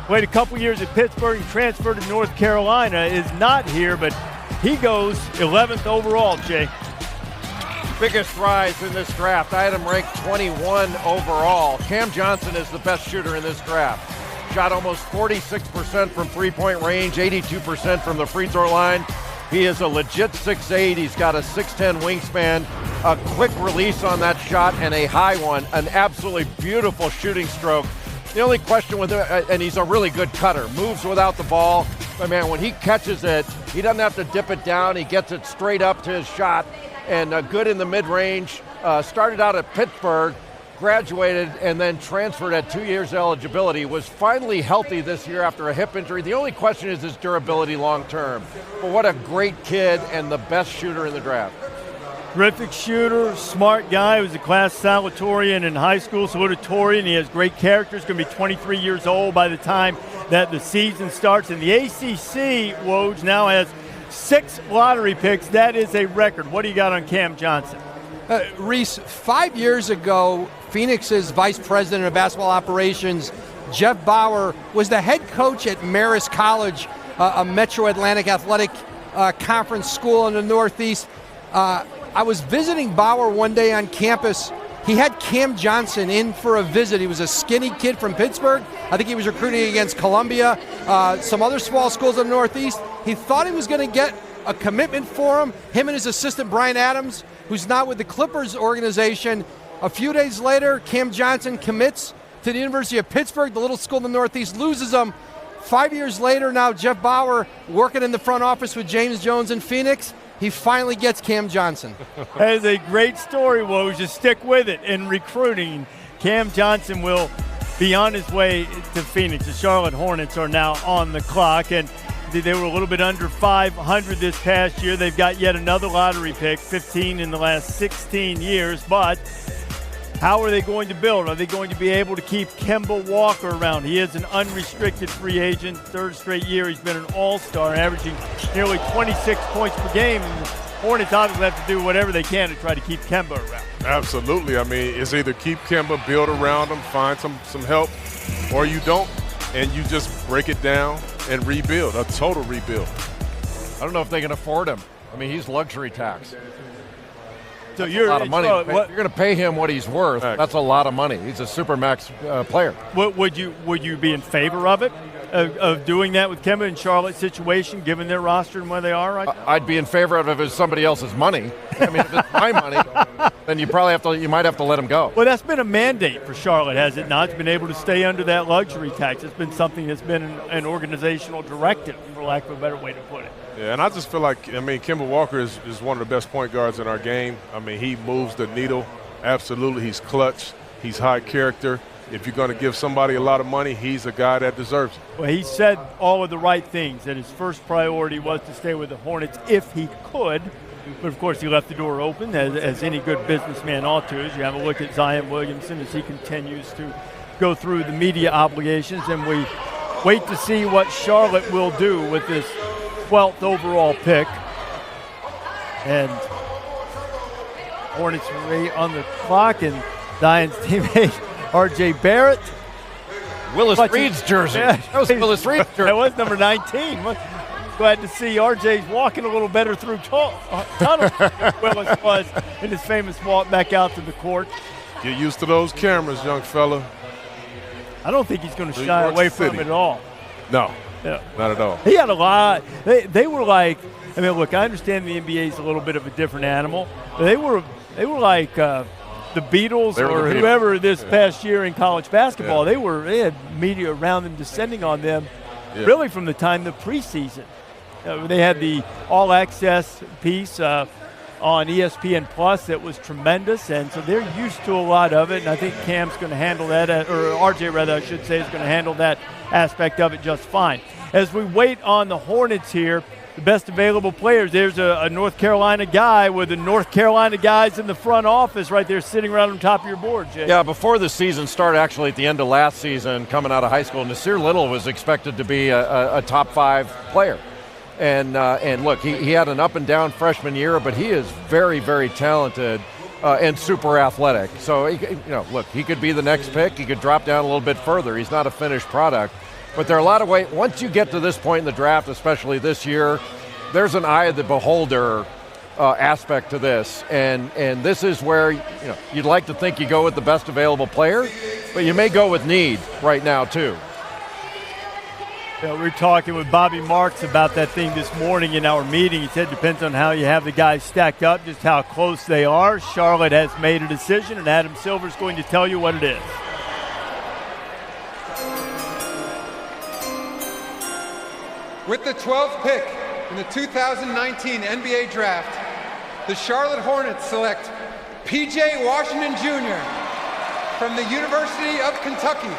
played a couple years at Pittsburgh and transferred to North Carolina, is not here, but he goes 11th overall, Jay. Biggest rise in this draft. I had him ranked 21 overall. Cam Johnson is the best shooter in this draft. Shot almost 46% from three-point range, 82% from the free throw line. He is a legit 6'8". He's got a 6'10 wingspan, a quick release on that shot, and a high one. An absolutely beautiful shooting stroke. The only question with him, and he's a really good cutter, moves without the ball. But man, when he catches it, he doesn't have to dip it down. He gets it straight up to his shot. And good in the mid-range. Started out at Pittsburgh, graduated, and then transferred at 2 years eligibility. Was finally healthy this year after a hip injury. The only question is his durability long-term. But what a great kid and the best shooter in the draft. Terrific shooter, smart guy. He was a class salutatorian in high school, salutatorian. He has great character. He's going to be 23 years old by the time that the season starts. And the ACC, Woj, now has 6 lottery picks. That is a record. What do you got on Cam Johnson? Reese, 5 years ago, Phoenix's vice president of basketball operations, Jeff Bauer, was the head coach at Marist College, a Metro Atlantic athletic conference school in the Northeast. I was visiting Bauer one day on campus. He had Cam Johnson in for a visit. He was a skinny kid from Pittsburgh. I think he was recruiting against Columbia, some other small schools in the Northeast. He thought he was going to get a commitment for him and his assistant, Brian Adams, who's now with the Clippers organization. A few days later, Cam Johnson commits to the University of Pittsburgh, the little school in the Northeast, loses him. 5 years later, now Jeff Bauer working in the front office with James Jones in Phoenix. He finally gets Cam Johnson. That is a great story, Woj. Just stick with it in recruiting. Cam Johnson will be on his way to Phoenix. The Charlotte Hornets are now on the clock, and they were a little bit under 500 this past year. They've got yet another lottery pick, 15 in the last 16 years, but how are they going to build? Are they going to be able to keep Kemba Walker around? He is an unrestricted free agent. Third straight year he's been an all-star, averaging nearly 26 points per game. And the Hornets obviously have to do whatever they can to try to keep Kemba around. Absolutely. I mean, it's either keep Kemba, build around him, find some help, or you don't, and you just break it down and rebuild, a total rebuild. I don't know if they can afford him. I mean, he's luxury tax. So that's a lot of money. You're going to pay him what he's worth. That's a lot of money. He's a supermax player. Would you be in favor of it, of doing that with Kemba in Charlotte's situation, given their roster and where they are right now? I'd be in favor of it if it's somebody else's money. I mean, if it's my money, then you might have to let him go. Well, that's been a mandate for Charlotte, has it not? It's been able to stay under that luxury tax. It's been something that's been an organizational directive, for lack of a better way to put it. Yeah, and I just feel like, Kemba Walker is one of the best point guards in our game. I mean, he moves the needle. Absolutely. He's clutch. He's high character. If you're going to give somebody a lot of money, he's a guy that deserves it. Well, he said all of the right things, that his first priority was to stay with the Hornets if he could. But, of course, he left the door open, as any good businessman ought to. As you have a look at Zion Williamson as he continues to go through the media obligations. And we wait to see what Charlotte will do with this 12th overall pick. And Hornets are on the clock, and Zion's teammate R.J. Barrett. Willis Reed's jersey. Yeah, that was Willis Reed's jersey. That was number 19. Glad to see R.J.'s walking a little better through tunnel. Willis was in his famous walk back out to the court. Get used to those cameras, young fella. I don't think he's going to shy away from it at all. No, yeah. Not at all. He had a lot. They were like, I mean, look, I understand the NBA is a little bit of a different animal, but they were like the Beatles or whoever this past year in college basketball. Yeah. They had media around them descending on them really from the time the preseason. They had the All Access piece on ESPN Plus that was tremendous, and so they're used to a lot of it, and I think Cam's going to handle that, or RJ rather I should say, is going to handle that aspect of it just fine. As we wait on the Hornets here, the best available players, there's a North Carolina guy with the North Carolina guys in the front office right there sitting right on top of your board, Jay. Yeah, before the season started, actually at the end of last season, coming out of high school, Nasir Little was expected to be a top 5 player. And look, he had an up and down freshman year, but he is very, very talented and super athletic. So, look, he could be the next pick. He could drop down a little bit further. He's not a finished product. But there are a lot of ways. Once you get to this point in the draft, especially this year, there's an eye of the beholder aspect to this. And this is where you'd like to think you go with the best available player, but you may go with need right now too. We were talking with Bobby Marks about that thing this morning in our meeting. He said it depends on how you have the guys stacked up, just how close they are. Charlotte has made a decision, and Adam Silver's going to tell you what it is. With the 12th pick in the 2019 NBA Draft, the Charlotte Hornets select P.J. Washington Jr. from the University of Kentucky.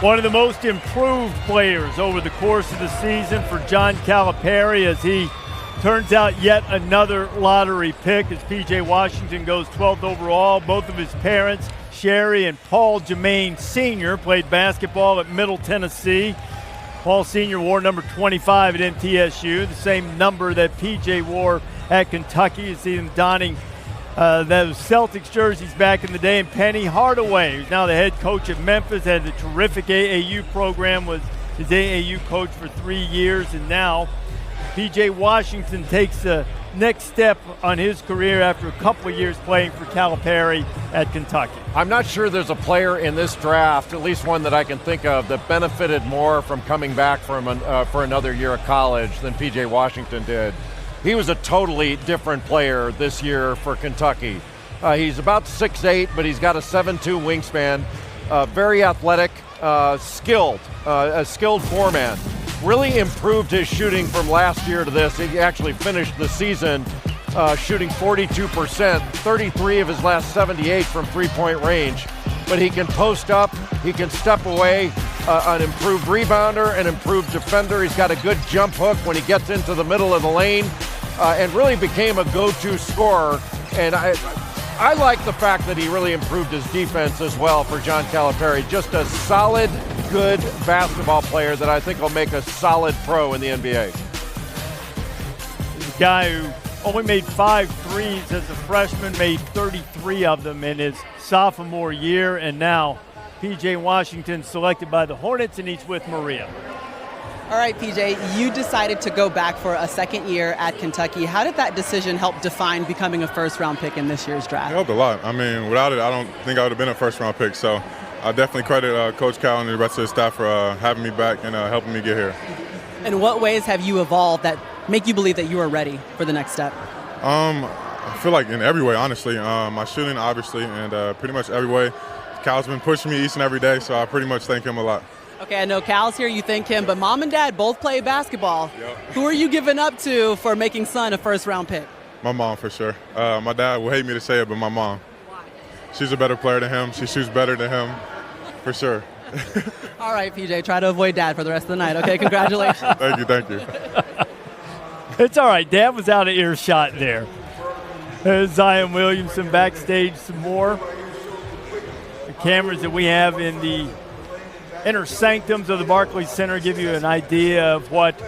One of the most improved players over the course of the season for John Calipari, as he turns out yet another lottery pick as P.J. Washington goes 12th overall. Both of his parents, Sherry and Paul Jermaine Sr., played basketball at Middle Tennessee. Paul Sr. wore number 25 at MTSU, the same number that P.J. wore at Kentucky. You see him donning those Celtics jerseys back in the day. And Penny Hardaway, who's now the head coach at Memphis, had a terrific AAU program, was his AAU coach for 3 years, and now P.J. Washington takes the next step on his career after a couple of years playing for Calipari at Kentucky. I'm not sure there's a player in this draft, at least one that I can think of, that benefited more from coming back from for another year of college than P.J. Washington did. He was a totally different player this year for Kentucky. He's about 6'8", but he's got a 7'2" wingspan, very athletic, skilled, a skilled foreman. Really improved his shooting from last year to this. He actually finished the season shooting 42%, 33 of his last 78 from three-point range. But he can post up, he can step away, an improved rebounder, an improved defender. He's got a good jump hook when he gets into the middle of the lane, and really became a go-to scorer. And I like the fact that he really improved his defense as well for John Calipari. Just a solid, good basketball player that I think will make a solid pro in the NBA. He's a guy who only made 5 threes as a freshman, made 33 of them in his sophomore year, and now P.J. Washington selected by the Hornets, and he's with Maria. All right, PJ, you decided to go back for a second year at Kentucky. How did that decision help define becoming a first-round pick in this year's draft? It helped a lot. I mean, without it, I don't think I would have been a first-round pick. So I definitely credit Coach Cal and the rest of the staff for having me back and helping me get here. In what ways have you evolved that make you believe that you are ready for the next step? I feel like in every way, honestly. My shooting, obviously, and pretty much every way. Cal's been pushing me each and every day, so I pretty much thank him a lot. Okay, I know Cal's here, you thank him, but mom and dad both play basketball. Yep. Who are you giving up to for making son a first-round pick? My mom, for sure. My dad will hate me to say it, but my mom. Why? she's a better player than him. She shoots better than him, for sure. All right, PJ, try to avoid Dad for the rest of the night. Okay, congratulations. Thank you. It's all right. Dad was out of earshot there. Zion Williamson backstage some more. The cameras that we have in the inner sanctums of the Barclays Center give you an idea of what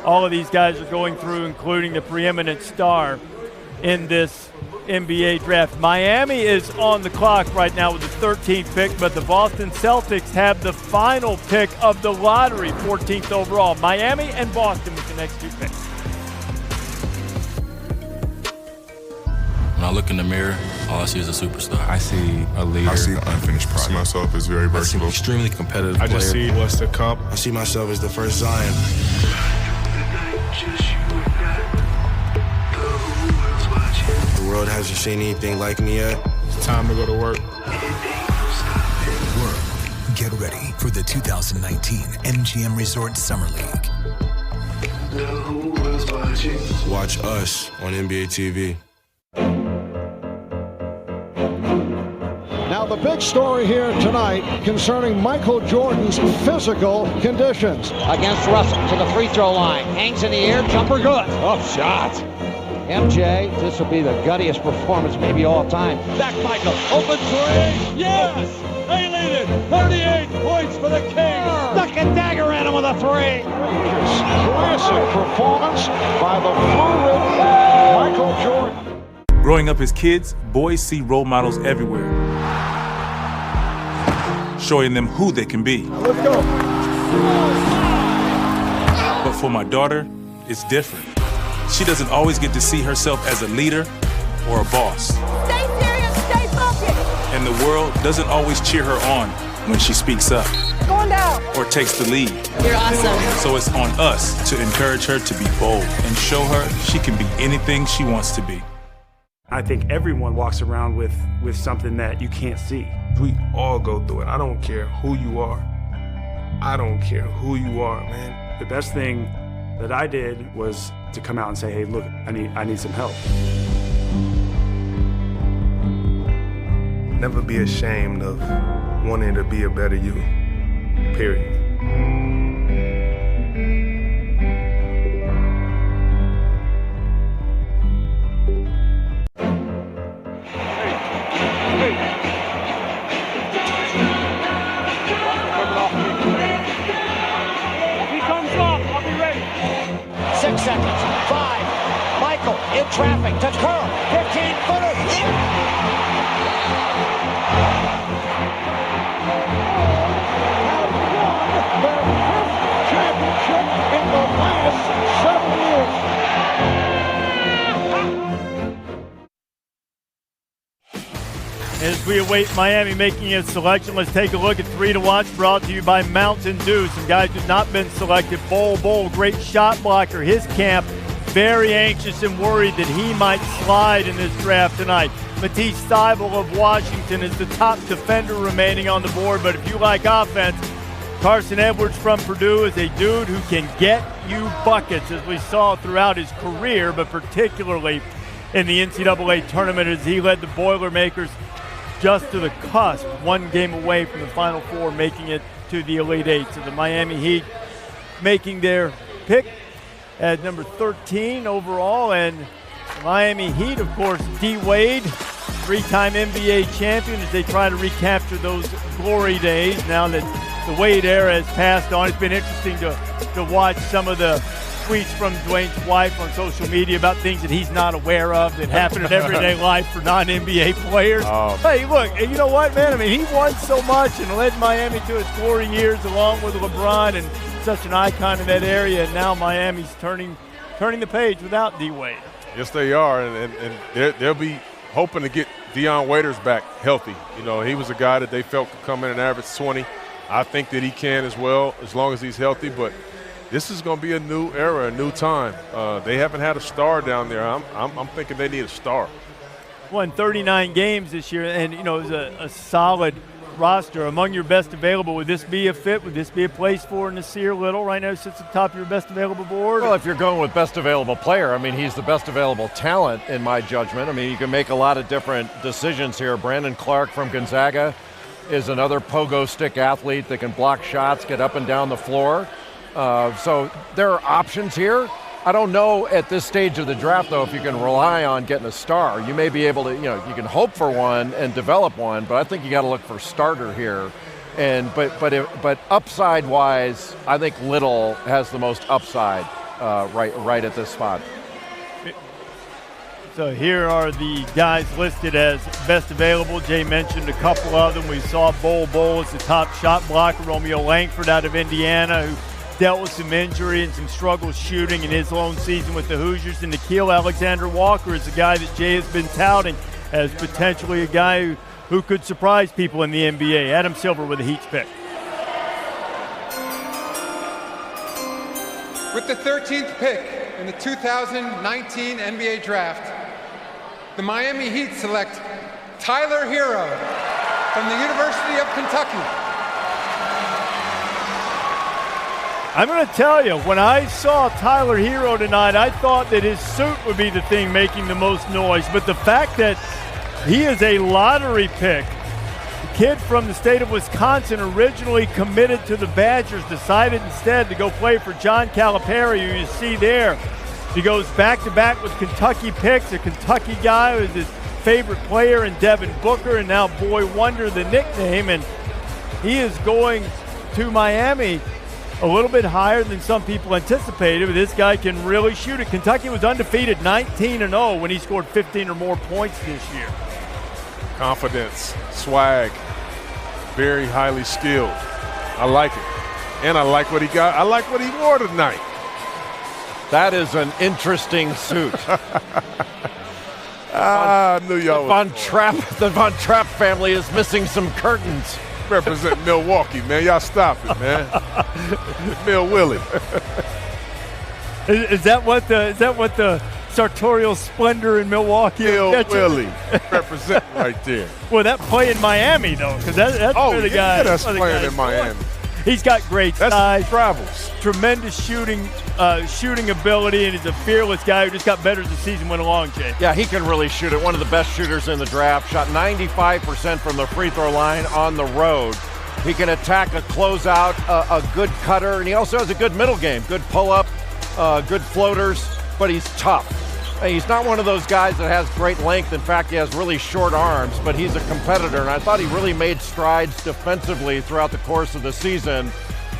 all of these guys are going through, including the preeminent star in this NBA draft. Miami is on the clock right now with the 13th pick, but the Boston Celtics have the final pick of the lottery, 14th overall. Miami and Boston with the next two picks. When I look in the mirror, all I see is a superstar. I see a leader. I see an unfinished product. I see myself as very versatile. Extremely competitive I player. just see what's to come. I see myself as the first Zion. The world hasn't seen anything like me yet. It's time to go to work. Get ready for the 2019 MGM Resort Summer League. Watch us on NBA TV. Now the big story here tonight concerning Michael Jordan's physical conditions. Against Russell to the free throw line. Hangs in the air, jumper good. Tough shot. MJ, this will be the guttiest performance maybe all time. Back Michael, open three. Yes! They lead it. 38 points for the Kings. Stuck a dagger at him with a three. Classic performance by the blue-ribbon Michael Jordan. Growing up as kids, boys see role models everywhere, showing them who they can be. Let's go. But for my daughter, it's different. She doesn't always get to see herself as a leader or a boss. Stay serious, stay focused. And the world doesn't always cheer her on when she speaks up. Going down. Or takes the lead. You're awesome. So it's on us to encourage her to be bold and show her she can be anything she wants to be. I think everyone walks around with something that you can't see. We all go through it. I don't care who you are. I don't care who you are, man. The best thing that I did was to come out and say, hey, look, I need some help. Never be ashamed of wanting to be a better you, period. He comes off, I'll be ready. 6 seconds. 5. Michael in traffic to Curl. 15-footer. In the last 7 years. As we await Miami making a selection, let's take a look at 3 to Watch, brought to you by Mountain Dew. Some guys who've not been selected. Bol, great shot blocker. His camp very anxious and worried that he might slide in this draft tonight. Matisse Thybulle of Washington is the top defender remaining on the board, but if you like offense, Carson Edwards from Purdue is a dude who can get you buckets, as we saw throughout his career, but particularly in the NCAA tournament as he led the Boilermakers just to the cusp, one game away from the Final Four, making it to the Elite Eight. So the Miami Heat making their pick at number 13 overall, and the Miami Heat, of course, D. Wade, 3-time NBA champion, as they try to recapture those glory days now that the Wade era has passed on. It's been interesting to watch some of the tweets from Dwayne's wife on social media about things that he's not aware of that happen in everyday life for non-NBA players. Hey, look, you know what, man? I mean, he won so much and led Miami to its glory years along with LeBron and such an icon in that area, and now Miami's turning the page without D. Wade. Yes, they are, and they'll be hoping to get Dion Waiters back healthy. You know, he was a guy that they felt could come in and average 20. I think that he can as well, as long as he's healthy, but this is going to be a new era, a new time. They haven't had a star down there. I'm thinking they need a star. Won 39 games this year, and, you know, it was a solid roster. Among your best available, would this be a fit? Would this be a place for Nasir Little? Right now sits at the top of your best available board? Well, if you're going with best available player, I mean, he's the best available talent in my judgment. I mean, you can make a lot of different decisions here. Brandon Clark from Gonzaga is another pogo stick athlete that can block shots, get up and down the floor. So there are options here. I don't know at this stage of the draft, though, if you can rely on getting a star. You may be able to, you can hope for one and develop one, but I think you got to look for starter here. And but upside-wise, I think Little has the most upside right at this spot. So here are the guys listed as best available. Jay mentioned a couple of them. We saw Bol as the top shot blocker. Romeo Langford out of Indiana, who dealt with some injury and some struggles shooting in his lone season with the Hoosiers. And Nickeil Alexander-Walker is a guy that Jay has been touting as potentially a guy who could surprise people in the NBA. Adam Silver with the Heat's pick. With the 13th pick in the 2019 NBA Draft, the Miami Heat select Tyler Hero from the University of Kentucky. I'm going to tell you, when I saw Tyler Hero tonight, I thought that his suit would be the thing making the most noise. But the fact that he is a lottery pick, the kid from the state of Wisconsin, originally committed to the Badgers, decided instead to go play for John Calipari, who you see there. He goes back-to-back with Kentucky picks, a Kentucky guy who is his favorite player in Devin Booker, and now Boy Wonder, the nickname. And he is going to Miami a little bit higher than some people anticipated, but this guy can really shoot it. Kentucky was undefeated 19-0 when he scored 15 or more points this year. Confidence, swag, very highly skilled. I like it. And I like what he got. I like what he wore tonight. That is an interesting suit. I knew y'all the Von Trapp family is missing some curtains. Represent Milwaukee, man. Y'all stop it, man. Mill Willie. Is that what the sartorial splendor in Milwaukee? Mill Willie represent right there. Well, that play in Miami though, because that's where the guy. That's playing in Miami. He's got great size, travels, tremendous shooting ability, and he's a fearless guy who just got better as the season went along, Jay. Yeah, he can really shoot it. One of the best shooters in the draft. Shot 95% from the free throw line on the road. He can attack a closeout, a good cutter, and he also has a good middle game. Good pull-up, good floaters, but he's tough. He's not one of those guys that has great length. In fact, he has really short arms, but he's a competitor, and I thought he really made strides defensively throughout the course of the season.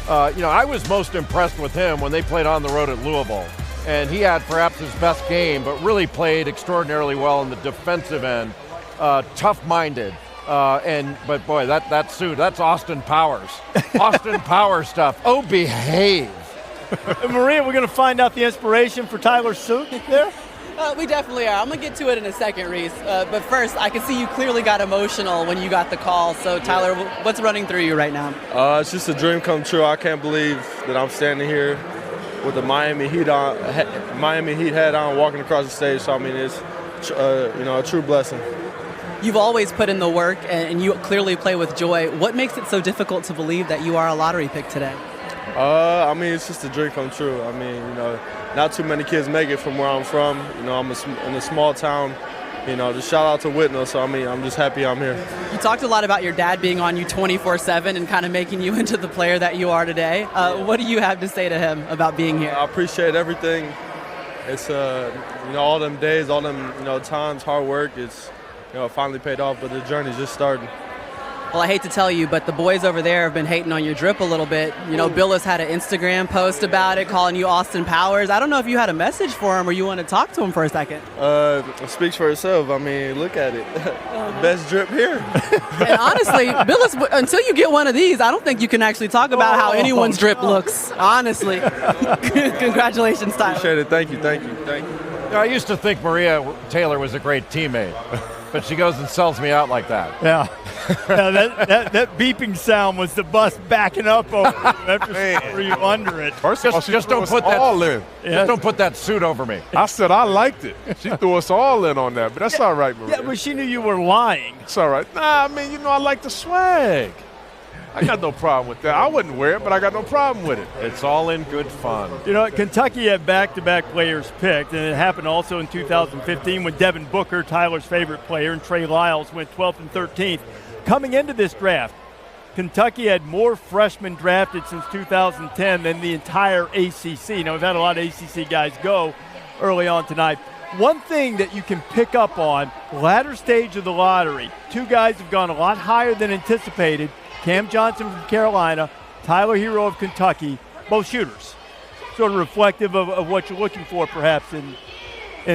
I was most impressed with him when they played on the road at Louisville, and he had perhaps his best game, but really played extraordinarily well in the defensive end. Tough-minded, but boy, that suit, that's Austin Powers. Austin Powers stuff. Oh, behave. Maria, we're going to find out the inspiration for Tyler's suit there? We definitely are. I'm going to get to it in a second, Reese. But first, I can see you clearly got emotional when you got the call. So, Tyler, what's running through you right now? It's just a dream come true. I can't believe that I'm standing here with the Miami Heat hat on, walking across the stage. So, I mean, it's a true blessing. You've always put in the work, and you clearly play with joy. What makes it so difficult to believe that you are a lottery pick today? I mean, it's just a dream come true. I mean, not too many kids make it from where I'm from. I'm in a small town. Just shout out to Whitnall. So, I mean, I'm just happy I'm here. You talked a lot about your dad being on you 24/7 and kind of making you into the player that you are today. What do you have to say to him about being here? I appreciate everything. It's, all them days, all them, times, hard work. It's, finally paid off, but the journey's just starting. Well, I hate to tell you, but the boys over there have been hating on your drip a little bit. Bill has had an Instagram post about it, calling you Austin Powers. I don't know if you had a message for him or you want to talk to him for a second. It speaks for itself. I mean, look at it. Best drip here. And honestly, Bill, until you get one of these, I don't think you can actually talk about how anyone's drip looks. Honestly. Congratulations, Tyler. Appreciate it. Thank you. I used to think Maria Taylor was a great teammate. but she goes and sells me out like that. Yeah. That beeping sound was the bus backing up over you after threw you under it. First of all, Just don't put that all in. Just don't put that suit over me. I said I liked it. She threw us all in on that, but that's all right, Maria. Yeah, but she knew you were lying. It's all right. Nah, I mean, I like the swag. I got no problem with that. I wouldn't wear it, but I got no problem with it. It's all in good fun. Kentucky had back-to-back players picked, and it happened also in 2015 when Devin Booker, Tyler's favorite player, and Trey Lyles went 12th and 13th. Coming into this draft, Kentucky had more freshmen drafted since 2010 than the entire ACC. Now, we've had a lot of ACC guys go early on tonight. One thing that you can pick up on, latter stage of the lottery, two guys have gone a lot higher than anticipated. Cam Johnson from Carolina, Tyler Hero of Kentucky, both shooters. Sort of reflective of what you're looking for perhaps in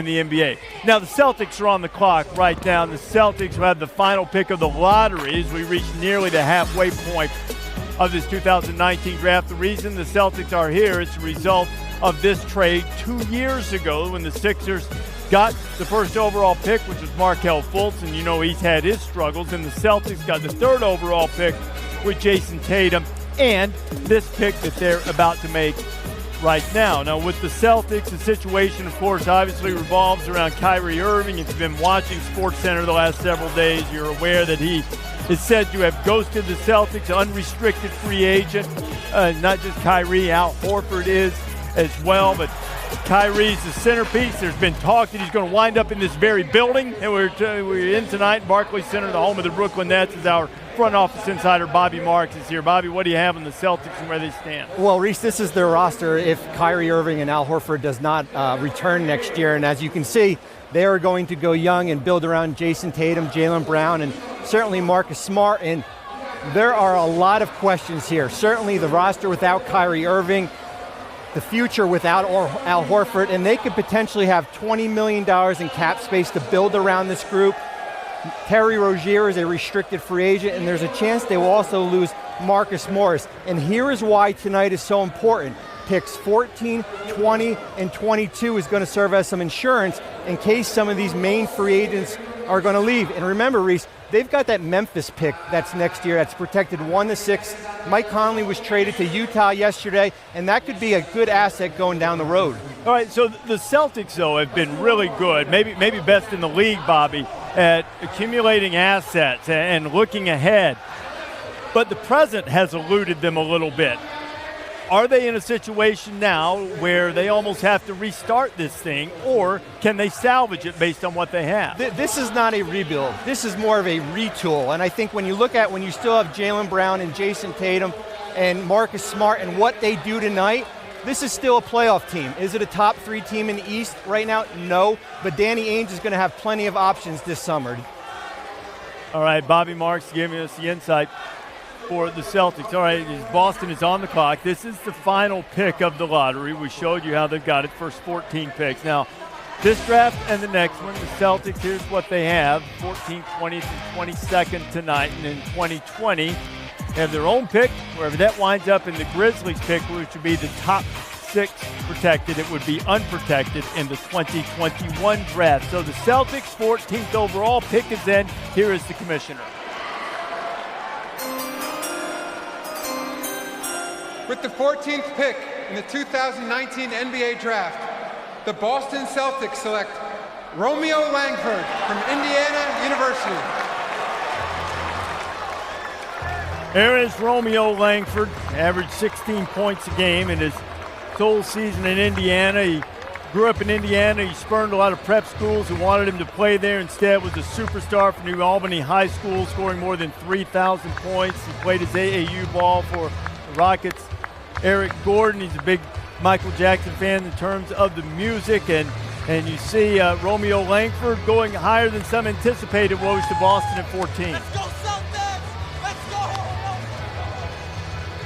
the NBA. Now the Celtics are on the clock right now. The Celtics will have the final pick of the lottery as we reach nearly the halfway point of this 2019 draft. The reason the Celtics are here is the result of this trade 2 years ago when the Sixers got the first overall pick, which was Markelle Fultz, and he's had his struggles, and the Celtics got the third overall pick with Jason Tatum and this pick that they're about to make right now. Now, with the Celtics, the situation, of course, obviously revolves around Kyrie Irving. If you've been watching SportsCenter the last several days, you're aware that he is said to have ghosted the Celtics, unrestricted free agent. Not just Kyrie, Al Horford is as well, but Kyrie's the centerpiece. There's been talk that he's going to wind up in this very building, and we're in tonight, Barclays Center, the home of the Brooklyn Nets, as our front office insider Bobby Marks is here. Bobby, what do you have on the Celtics and where they stand? Well, Reese, this is their roster if Kyrie Irving and Al Horford does not return next year, and as you can see, they are going to go young and build around Jason Tatum, Jaylen Brown, and certainly Marcus Smart, and there are a lot of questions here. Certainly the roster without Kyrie Irving, the future without Al Horford, and they could potentially have $20 million in cap space to build around this group. Terry Rozier is a restricted free agent, and there's a chance they will also lose Marcus Morris. And here is why tonight is so important. Picks 14, 20, and 22 is going to serve as some insurance in case some of these main free agents are going to leave. And remember, Reese, they've got that Memphis pick that's next year that's protected 1 to 6. Mike Conley was traded to Utah yesterday, and that could be a good asset going down the road. All right, so the Celtics, though, have been really good, maybe best in the league, Bobby, at accumulating assets and looking ahead. But the present has eluded them a little bit. Are they in a situation now where they almost have to restart this thing, or can they salvage it based on what they have? This is not a rebuild. This is more of a retool. And I think when you look at when you still have Jaylen Brown and Jason Tatum and Marcus Smart and what they do tonight, this is still a playoff team. Is it a top 3 team in the East right now? No. But Danny Ainge is going to have plenty of options this summer. All right, Bobby Marks giving us the insight for the Celtics. All right, Boston is on the clock. This is the final pick of the lottery. We showed you how they've got it, first 14 picks. Now, this draft and the next one, the Celtics, here's what they have, 14th, 20th, and 22nd tonight. And in 2020, they have their own pick. Wherever that winds up in the Grizzlies pick, which would be the top 6 protected, it would be unprotected in the 2021 draft. So the Celtics' 14th overall pick is in. Here is the commissioner. With the 14th pick in the 2019 NBA Draft, the Boston Celtics select Romeo Langford from Indiana University. There is Romeo Langford, averaged 16 points a game in his whole season in Indiana. He grew up in Indiana. He spurned a lot of prep schools who wanted him to play there. Instead, was a superstar for New Albany High School, scoring more than 3,000 points. He played his AAU ball for the Rockets. Eric Gordon, he's a big Michael Jackson fan in terms of the music, and you see Romeo Langford going higher than some anticipated, goes to Boston at 14. Let's go Celtics! Let's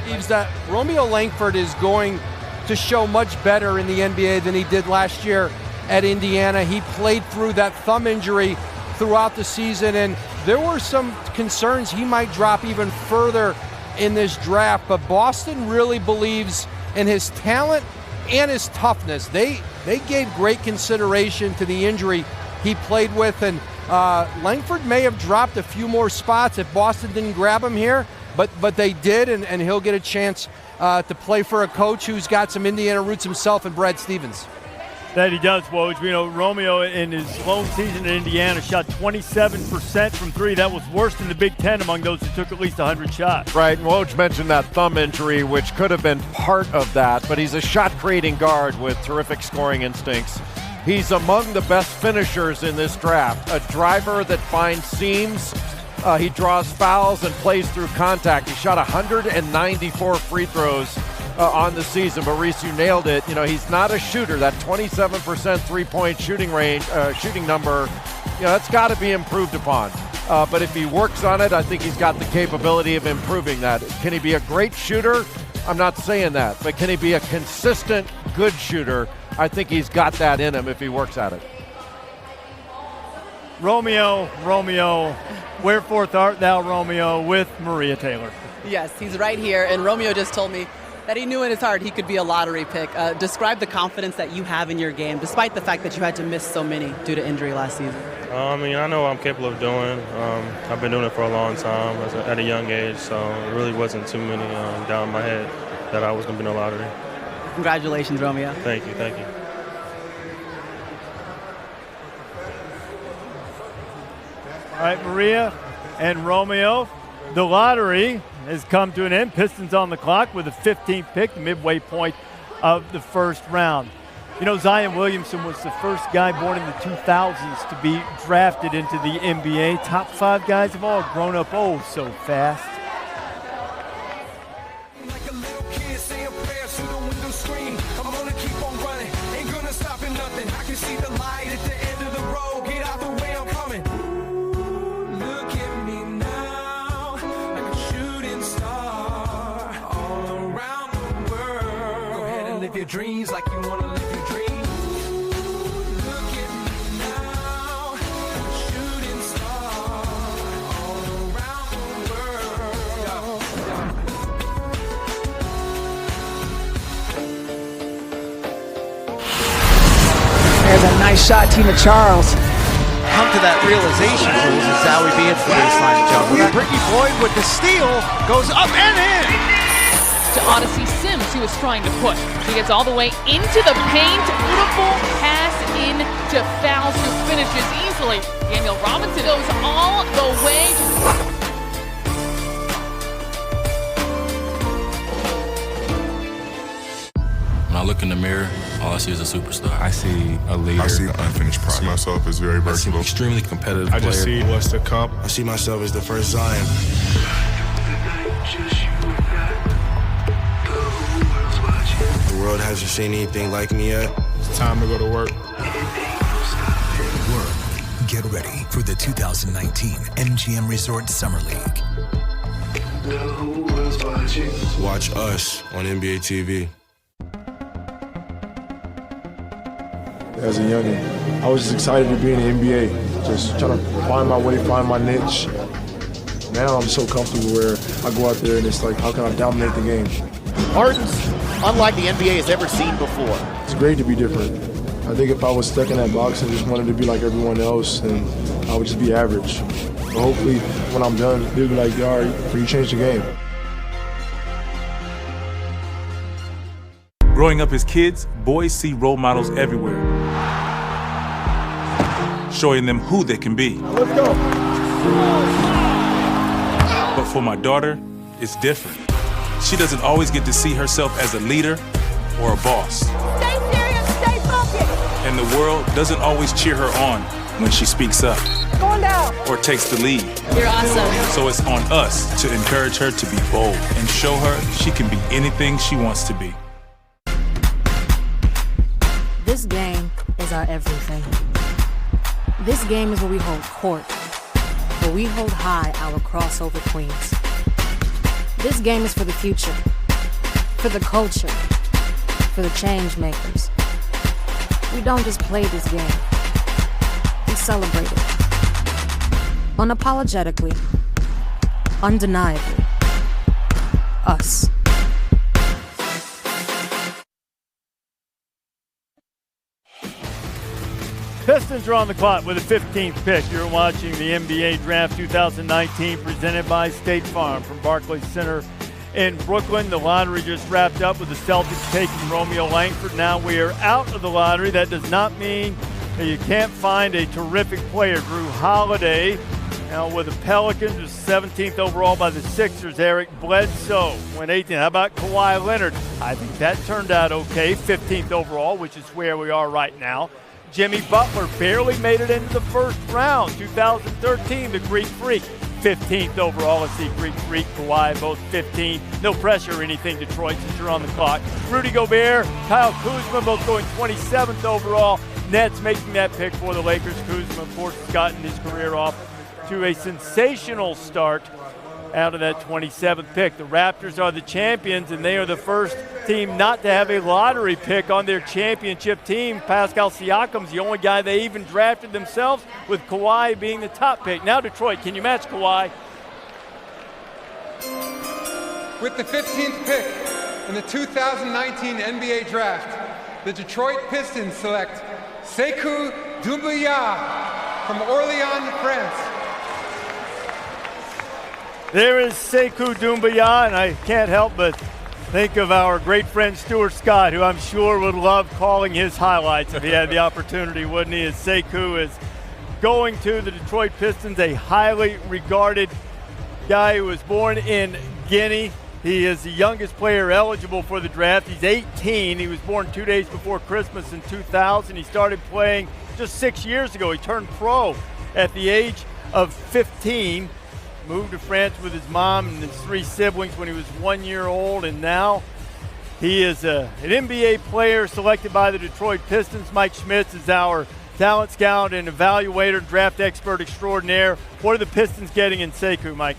go! Eves, that Romeo Langford is going to show much better in the NBA than he did last year at Indiana. He played through that thumb injury throughout the season, and there were some concerns he might drop even further in this draft, but Boston really believes in his talent and his toughness. They gave great consideration to the injury he played with, and Langford may have dropped a few more spots if Boston didn't grab him here, but they did, and he'll get a chance to play for a coach who's got some Indiana roots himself, and Brad Stevens. That he does, Woj. You know, Romeo in his lone season in Indiana shot 27% from three. That was worse than the Big Ten among those who took at least 100 shots. Right, and Woj mentioned that thumb injury, which could have been part of that, but he's a shot-creating guard with terrific scoring instincts. He's among the best finishers in this draft, a driver that finds seams. He draws fouls and plays through contact. He shot 194 free throws on the season, but Reese, you nailed it. You know, he's not a shooter. That 27% three-point shooting number, you know, that's got to be improved upon. But if he works on it, I think he's got the capability of improving that. Can he be a great shooter? I'm not saying that, but can he be a consistent good shooter? I think he's got that in him if he works at it. Romeo, wherefore art thou, Romeo, with Maria Taylor? Yes, he's right here, and Romeo just told me that he knew in his heart he could be a lottery pick. Describe the confidence that you have in your game, despite the fact that you had to miss so many due to injury last season. I mean, I know what I'm capable of doing. I've been doing it for a long time at a young age, so it really wasn't too many down my head that I was going to be in the lottery. Congratulations, Romeo. Thank you, thank you. All right, Maria and Romeo, the lottery has come to an end. Pistons on the clock with the 15th pick, the midway point of the first round. You know, Zion Williamson was the first guy born in the 2000s to be drafted into the NBA. Top 5 guys have all grown up old so fast. Your dreams like you want to live your dreams. Look at me now, I'm a shooting star all around the world. There's a nice shot, Tina Charles. Come to that realization, Jules, as Zowie B hits the baseline jumper. Brittany Boyd with the steal, goes up and in. To Odyssey Sims, who is trying to push. She gets all the way into the paint. Beautiful pass in to Fouls, who finishes easily. Daniel Robinson goes all the way. When I look in the mirror, all I see is a superstar. I see a leader. I see unfinished product. I see myself as very versatile. Extremely competitive I player. just see what's to come. I see myself as the first Zion. The world hasn't seen anything like me yet. It's time to go to work. Get ready for the 2019 MGM Resort Summer League. Watch us on NBA TV. As a youngin', I was just excited to be in the NBA, just trying to find my way, find my niche. Now I'm so comfortable where I go out there and it's like, how can I dominate the game? Harden's unlike the NBA has ever seen before. It's great to be different. I think if I was stuck in that box and just wanted to be like everyone else, then I would just be average. But hopefully, when I'm done, they'll be like, all right, you changed the game. Growing up as kids, boys see role models everywhere, showing them who they can be. Let's go. But for my daughter, it's different. She doesn't always get to see herself as a leader or a boss. Stay serious, stay focused. And the world doesn't always cheer her on when she speaks up Going down. or takes the lead. You're awesome. So it's on us to encourage her to be bold and show her she can be anything she wants to be. This game is our everything. This game is where we hold court, where we hold high our crossover queens. This game is for the future, for the culture, for the change makers. We don't just play this game, we celebrate it. Unapologetically, undeniably, us. Pistons are on the clock with the 15th pick. You're watching the NBA Draft 2019 presented by State Farm from Barclays Center in Brooklyn. The lottery just wrapped up with the Celtics taking Romeo Langford. Now we are out of the lottery. That does not mean that you can't find a terrific player. Drew Holiday now with the Pelicans, was 17th overall by the Sixers. Eric Bledsoe went 18th. How about Kawhi Leonard? I think that turned out okay. 15th overall, which is where we are right now. Jimmy Butler barely made it into the first round. 2013, the Greek Freak, 15th overall. Let's see, Greek Freak, Kawhi, both 15. No pressure or anything, Detroit, since you're on the clock. Rudy Gobert, Kyle Kuzma, both going 27th overall. Nets making that pick for the Lakers. Kuzma, of course, has gotten his career off to a sensational start out of that 27th pick. The Raptors are the champions, and they are the first team not to have a lottery pick on their championship team. Pascal Siakam's the only guy they even drafted themselves, with Kawhi being the top pick. Now Detroit, can you match Kawhi? With the 15th pick in the 2019 NBA Draft, the Detroit Pistons select Sekou Doumbouya from Orléans, France. There is Sekou Doumbouya, and I can't help but think of our great friend Stuart Scott, who I'm sure would love calling his highlights if he had the opportunity, wouldn't he? As Sekou is going to the Detroit Pistons, a highly regarded guy who was born in Guinea. He is the youngest player eligible for the draft. He's 18. He was born 2 days before Christmas in 2000. He started playing just 6 years ago. He turned pro at the age of 15. Moved to France with his mom and his 3 siblings when he was 1 year old, and now he is an NBA player selected by the Detroit Pistons. Mike Schmitz is our talent scout and evaluator, draft expert extraordinaire. What are the Pistons getting in Sekou, Mike?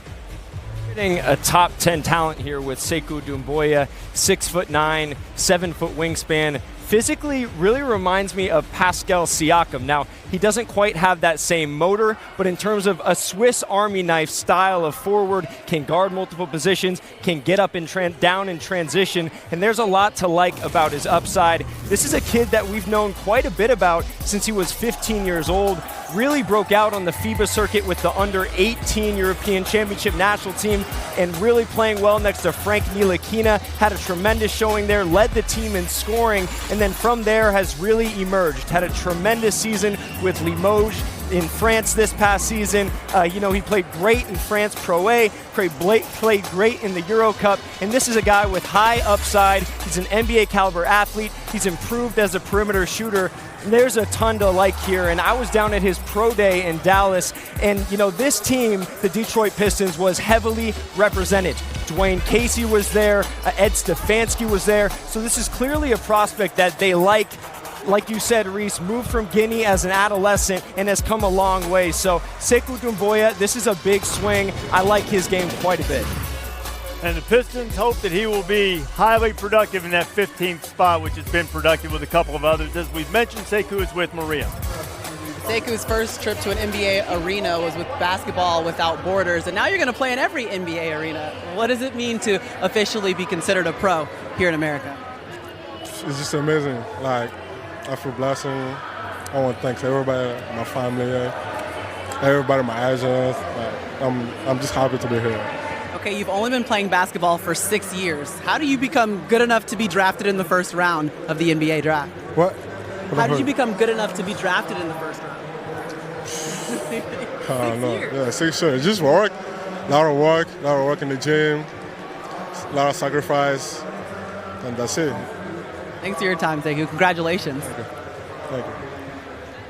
Getting a top 10 talent here with Sekou Doumbouya, 6'9", 7-foot wingspan. Physically really reminds me of Pascal Siakam. Now, he doesn't quite have that same motor, but in terms of a Swiss Army knife style of forward, can guard multiple positions, can get up and down in transition, and there's a lot to like about his upside. This is a kid that we've known quite a bit about since he was 15 years old. Really broke out on the FIBA circuit with the under-18 European Championship national team, and really playing well next to Frank Ntilikina. Had a tremendous showing there, led the team in scoring, and then from there has really emerged. Had a tremendous season with Limoges in France this past season. He played great in France Pro A, played great in the Euro Cup, and this is a guy with high upside. He's an NBA caliber athlete. He's improved as a perimeter shooter. There's a ton to like here, and I was down at his pro day in Dallas, and this team, the Detroit Pistons, was heavily represented. Dwayne Casey was there, Ed Stefanski was there, so this is clearly a prospect that they like you said, Reese, moved from Guinea as an adolescent and has come a long way. So Sekou Doumbouya, this is a big swing. I like his game quite a bit. And the Pistons hope that he will be highly productive in that 15th spot, which has been productive with a couple of others. As we've mentioned, Sekou is with Maria. Sekou's first trip to an NBA arena was with Basketball Without Borders, and now you're going to play in every NBA arena. What does it mean to officially be considered a pro here in America? It's just amazing. I feel blessed. I want to thank everybody, my family, everybody, my agents. I'm just happy to be here. Okay, you've only been playing basketball for 6 years. How do you become good enough to be drafted in the first round of the NBA draft? What? How did you become good enough to be drafted in the first round? I don't know. Yeah, 6 years. Just work. A lot of work in the gym, a lot of sacrifice, and that's it. Thanks for your time, Sekou. Congratulations. Thank you.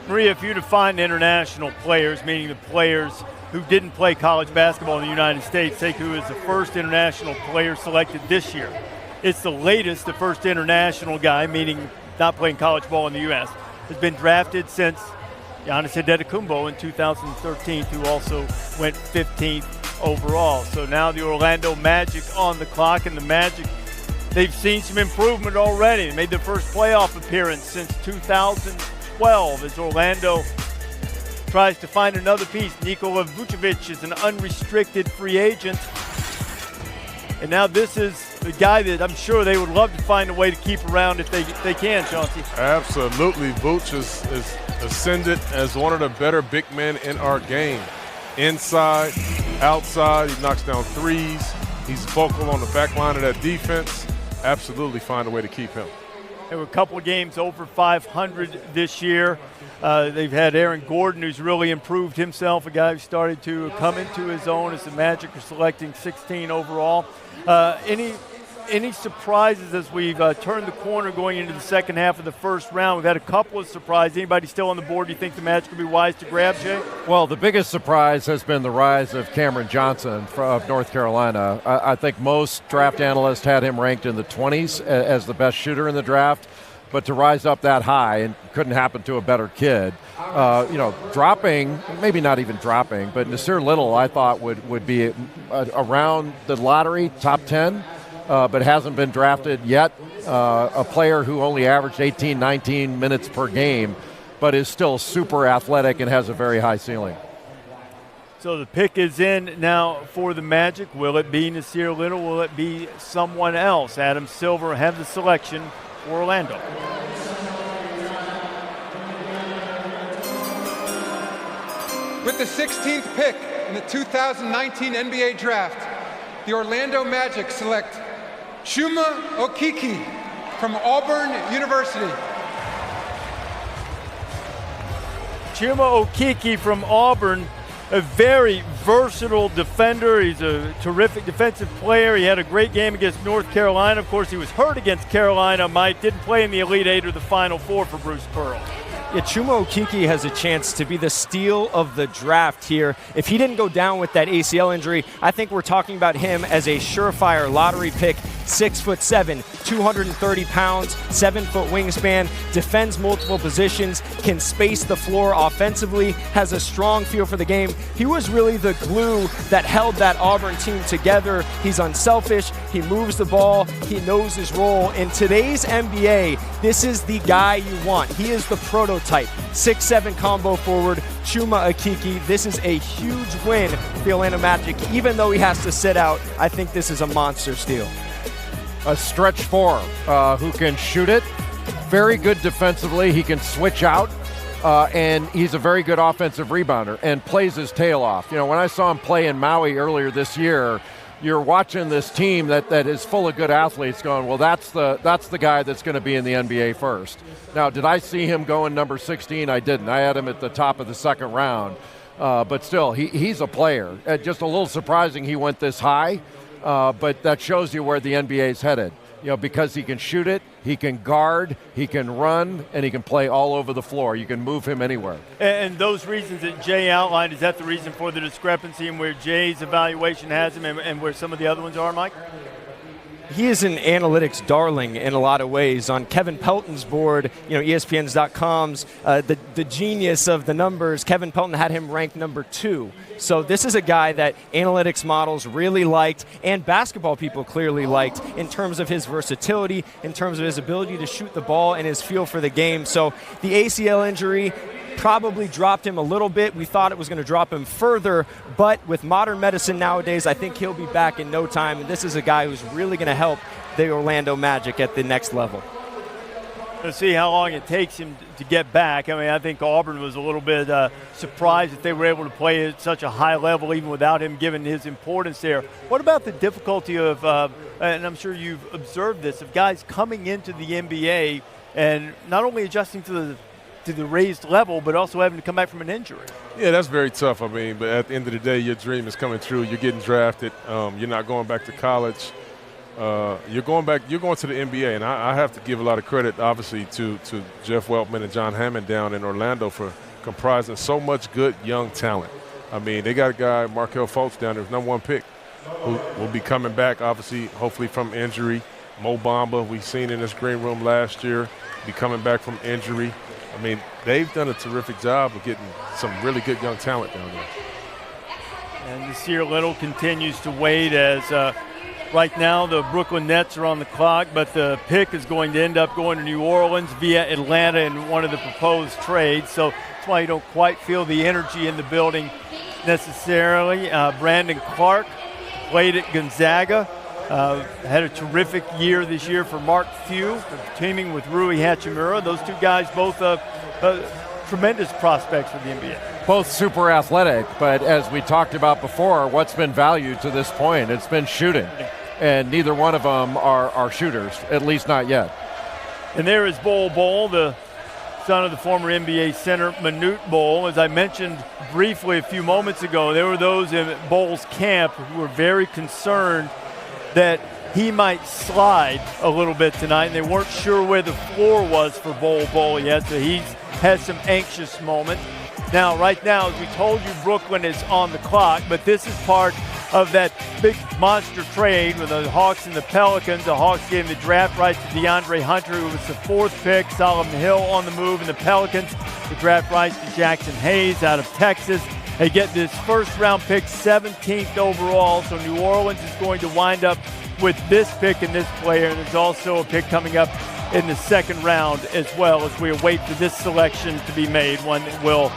Maria, if you define international players, meaning the players who didn't play college basketball in the United States, Sekou is the first international player selected this year. It's the latest, the first international guy, meaning not playing college ball in the U.S., has been drafted since Giannis Antetokounmpo in 2013, who also went 15th overall. So now the Orlando Magic on the clock, and the Magic, they've seen some improvement already. They made their first playoff appearance since 2012 as Orlando tries to find another piece. Nikola Vucevic is an unrestricted free agent. And now this is the guy that I'm sure they would love to find a way to keep around if they can, Chauncey. Absolutely. Vooch is ascended as one of the better big men in our game. Inside, outside, he knocks down threes. He's vocal on the back line of that defense. Absolutely find a way to keep him. There were a couple of games over 500 this year. They've had Aaron Gordon, who's really improved himself, a guy who started to come into his own as the Magic are selecting 16 overall. Any surprises as we've turned the corner going into the second half of the first round? We've had a couple of surprises. Anybody still on the board do you think the Magic would be wise to grab, Jay? Well, the biggest surprise has been the rise of Cameron Johnson of North Carolina. I think most draft analysts had him ranked in the 20s as the best shooter in the draft, but to rise up that high, and couldn't happen to a better kid. Dropping, maybe not even dropping, but Nasir Little I thought would be around the lottery, top 10. But hasn't been drafted yet. A player who only averaged 18, 19 minutes per game, but is still super athletic and has a very high ceiling. So the pick is in now for the Magic. Will it be Nasir Little? Will it be someone else? Adam Silver have the selection for Orlando. With the 16th pick in the 2019 NBA Draft, the Orlando Magic select Chuma Okeke from Auburn University. Chuma Okeke from Auburn, a very versatile defender. He's a terrific defensive player. He had a great game against North Carolina. Of course, he was hurt against Carolina. Mike didn't play in the Elite Eight or the Final Four for Bruce Pearl. Yeah, Chuma Okeke has a chance to be the steal of the draft here. If he didn't go down with that ACL injury, I think we're talking about him as a surefire lottery pick. 6'7", 230 pounds, 7-foot wingspan, defends multiple positions, can space the floor offensively, has a strong feel for the game. He was really the glue that held that Auburn team together. He's unselfish, he moves the ball, he knows his role. In today's NBA, this is the guy you want. He is the prototype. 6'7" combo forward, Chuma Okeke. This is a huge win for the Orlando Magic. Even though he has to sit out, I think this is a monster steal. A stretch four who can shoot it, very good defensively. He can switch out, and he's a very good offensive rebounder and plays his tail off. You know, when I saw him play in Maui earlier this year, you're watching this team that is full of good athletes going, well, that's the guy that's going to be in the NBA first. Now, did I see him going number 16? I didn't. I had him at the top of the second round. But still, he's a player. Just a little surprising he went this high. But that shows you where the NBA is headed. You know, because he can shoot it, he can guard, he can run, and he can play all over the floor. You can move him anywhere. And those reasons that Jay outlined, is that the reason for the discrepancy in where Jay's evaluation has him and where some of the other ones are, Mike? He is an analytics darling in a lot of ways. On Kevin Pelton's board, ESPN's.com's, the genius of the numbers, Kevin Pelton had him ranked number 2. So this is a guy that analytics models really liked and basketball people clearly liked in terms of his versatility, in terms of his ability to shoot the ball and his feel for the game. So the ACL injury probably dropped him a little bit. We thought it was going to drop him further, but with modern medicine nowadays, I think he'll be back in no time. And this is a guy who's really going to help the Orlando Magic at the next level. Let's see how long it takes him to get back. I mean, I think Auburn was a little bit surprised that they were able to play at such a high level even without him, given his importance there. What about the difficulty of, and I'm sure you've observed this, of guys coming into the NBA and not only adjusting to the raised level, but also having to come back from an injury? Yeah, that's very tough. I mean, but at the end of the day, your dream is coming true. You're getting drafted. You're not going back to college. You're going to the NBA, and I have to give a lot of credit, obviously, to Jeff Weltman and John Hammond down in Orlando for comprising so much good young talent. I mean, they got a guy, Markelle Fultz, down there, number 1 pick, who will be coming back, obviously, hopefully from injury. Mo Bamba, we've seen in this green room last year, be coming back from injury. I mean, they've done a terrific job of getting some really good young talent down there. And Nasir Little continues to wait as right now the Brooklyn Nets are on the clock, but the pick is going to end up going to New Orleans via Atlanta in one of the proposed trades. So that's why you don't quite feel the energy in the building necessarily. Brandon Clark played at Gonzaga, Had a terrific year this year for Mark Few, teaming with Rui Hachimura. Those two guys both tremendous prospects for the NBA. Both super athletic, but as we talked about before, what's been valued to this point? It's been shooting. And neither one of them are shooters, at least not yet. And there is Bol, the son of the former NBA center Manute Bol. As I mentioned briefly a few moments ago, there were those in Bol's camp who were very concerned that he might slide a little bit tonight, and they weren't sure where the floor was for Bol yet, so he's had some anxious moments. Now, right now, as we told you, Brooklyn is on the clock, but this is part of that big monster trade with the Hawks and the Pelicans. The Hawks gave the draft rights to DeAndre Hunter, who was the 4th pick. Solomon Hill on the move, and the Pelicans, the draft rights to Jackson Hayes out of Texas. They get this first-round pick, 17th overall, so New Orleans is going to wind up with this pick and this player, and there's also a pick coming up in the 2nd round as well as we await for this selection to be made, one that will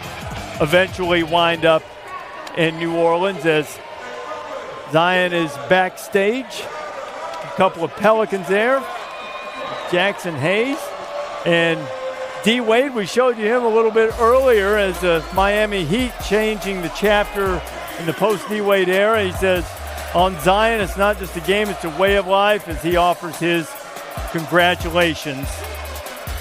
eventually wind up in New Orleans as Zion is backstage. A couple of Pelicans there. Jackson Hayes and D-Wade, we showed you him a little bit earlier as the Miami Heat changing the chapter in the post-D-Wade era. He says, on Zion, it's not just a game, it's a way of life, as he offers his congratulations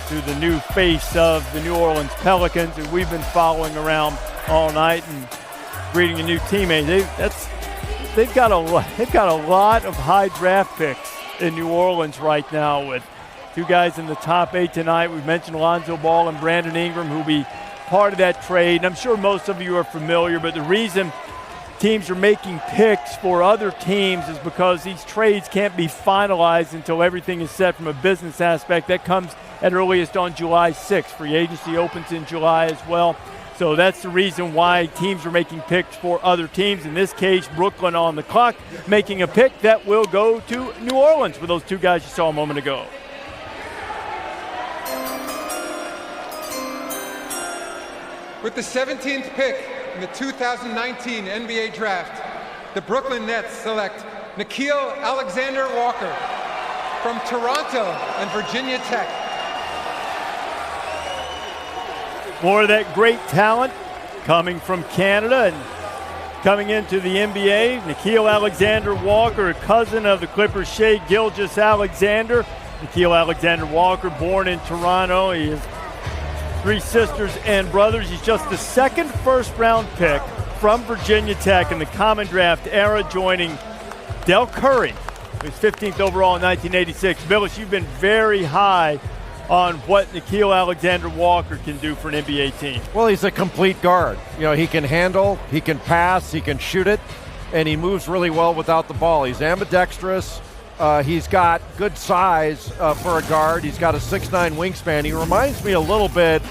to the new face of the New Orleans Pelicans, who we've been following around all night and greeting a new teammate. They've got a lot of high draft picks in New Orleans right now, with 2 guys in the top 8 tonight. We've mentioned Lonzo Ball and Brandon Ingram, who will be part of that trade. And I'm sure most of you are familiar, but the reason teams are making picks for other teams is because these trades can't be finalized until everything is set from a business aspect. That comes at earliest on July 6th. Free agency opens in July as well. So that's the reason why teams are making picks for other teams. In this case, Brooklyn on the clock, making a pick that will go to New Orleans for those 2 guys you saw a moment ago. With the 17th pick in the 2019 NBA Draft, the Brooklyn Nets select Nickeil Alexander-Walker from Toronto and Virginia Tech. More of that great talent coming from Canada and coming into the NBA. Nickeil Alexander-Walker, a cousin of the Clippers' Shai Gilgeous-Alexander. Nickeil Alexander-Walker, born in Toronto. He has 3 sisters and brothers. He's just the 2nd first-round pick from Virginia Tech in the common draft era, joining Del Curry, who's 15th overall in 1986. Billis, you've been very high on what Nickeil Alexander-Walker can do for an NBA team. Well, he's a complete guard. You know, he can handle, he can pass, he can shoot it, and he moves really well without the ball. He's ambidextrous. He's got good size for a guard. He's got a 6'9" wingspan. He reminds me a little bit